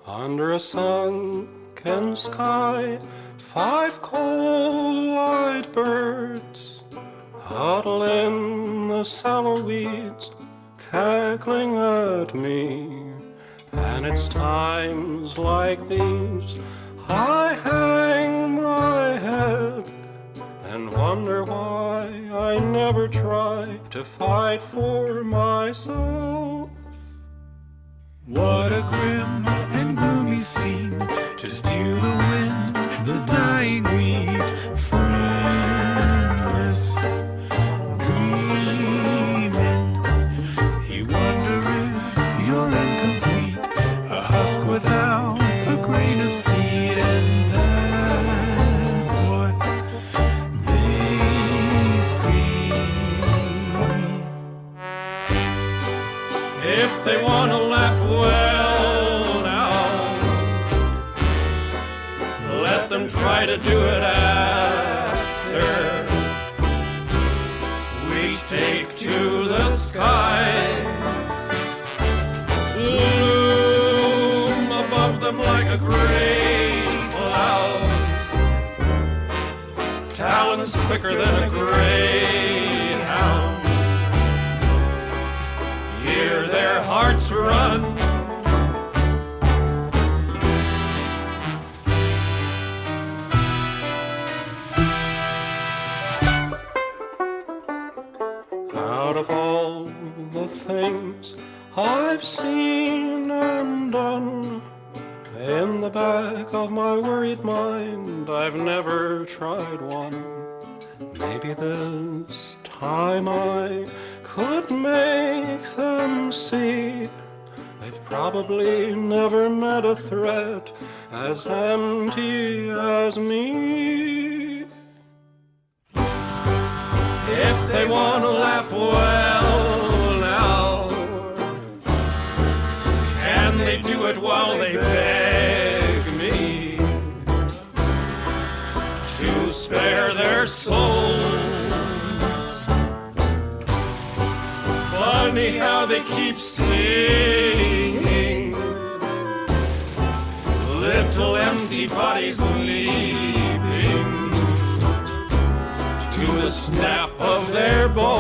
Under a sunken sky, 5 cold-eyed birds huddle in the sallow weeds, cackling at me. And it's times like these I hang my head and wonder why I never try to fight for myself. What a grim and gloomy scene to steal the wind, the dying weed, friendless, dreaming. You wonder if you're incomplete, a husk without a grain of seed, and that's what they see. If they want to laugh, well now, let them try to do it after we take to the skies, loom above them like a gray cloud, talons quicker than a greyhound. Hear their hearts run. Out of all the things I've seen and done, in the back of my worried mind, I've never tried one. Maybe this time I could make them see they've probably never met a threat as empty as me. If they want to laugh, well now, can they do it while they beg me to spare their souls? Funny how they keep singing, little empty bodies leaping to the snap of their bones.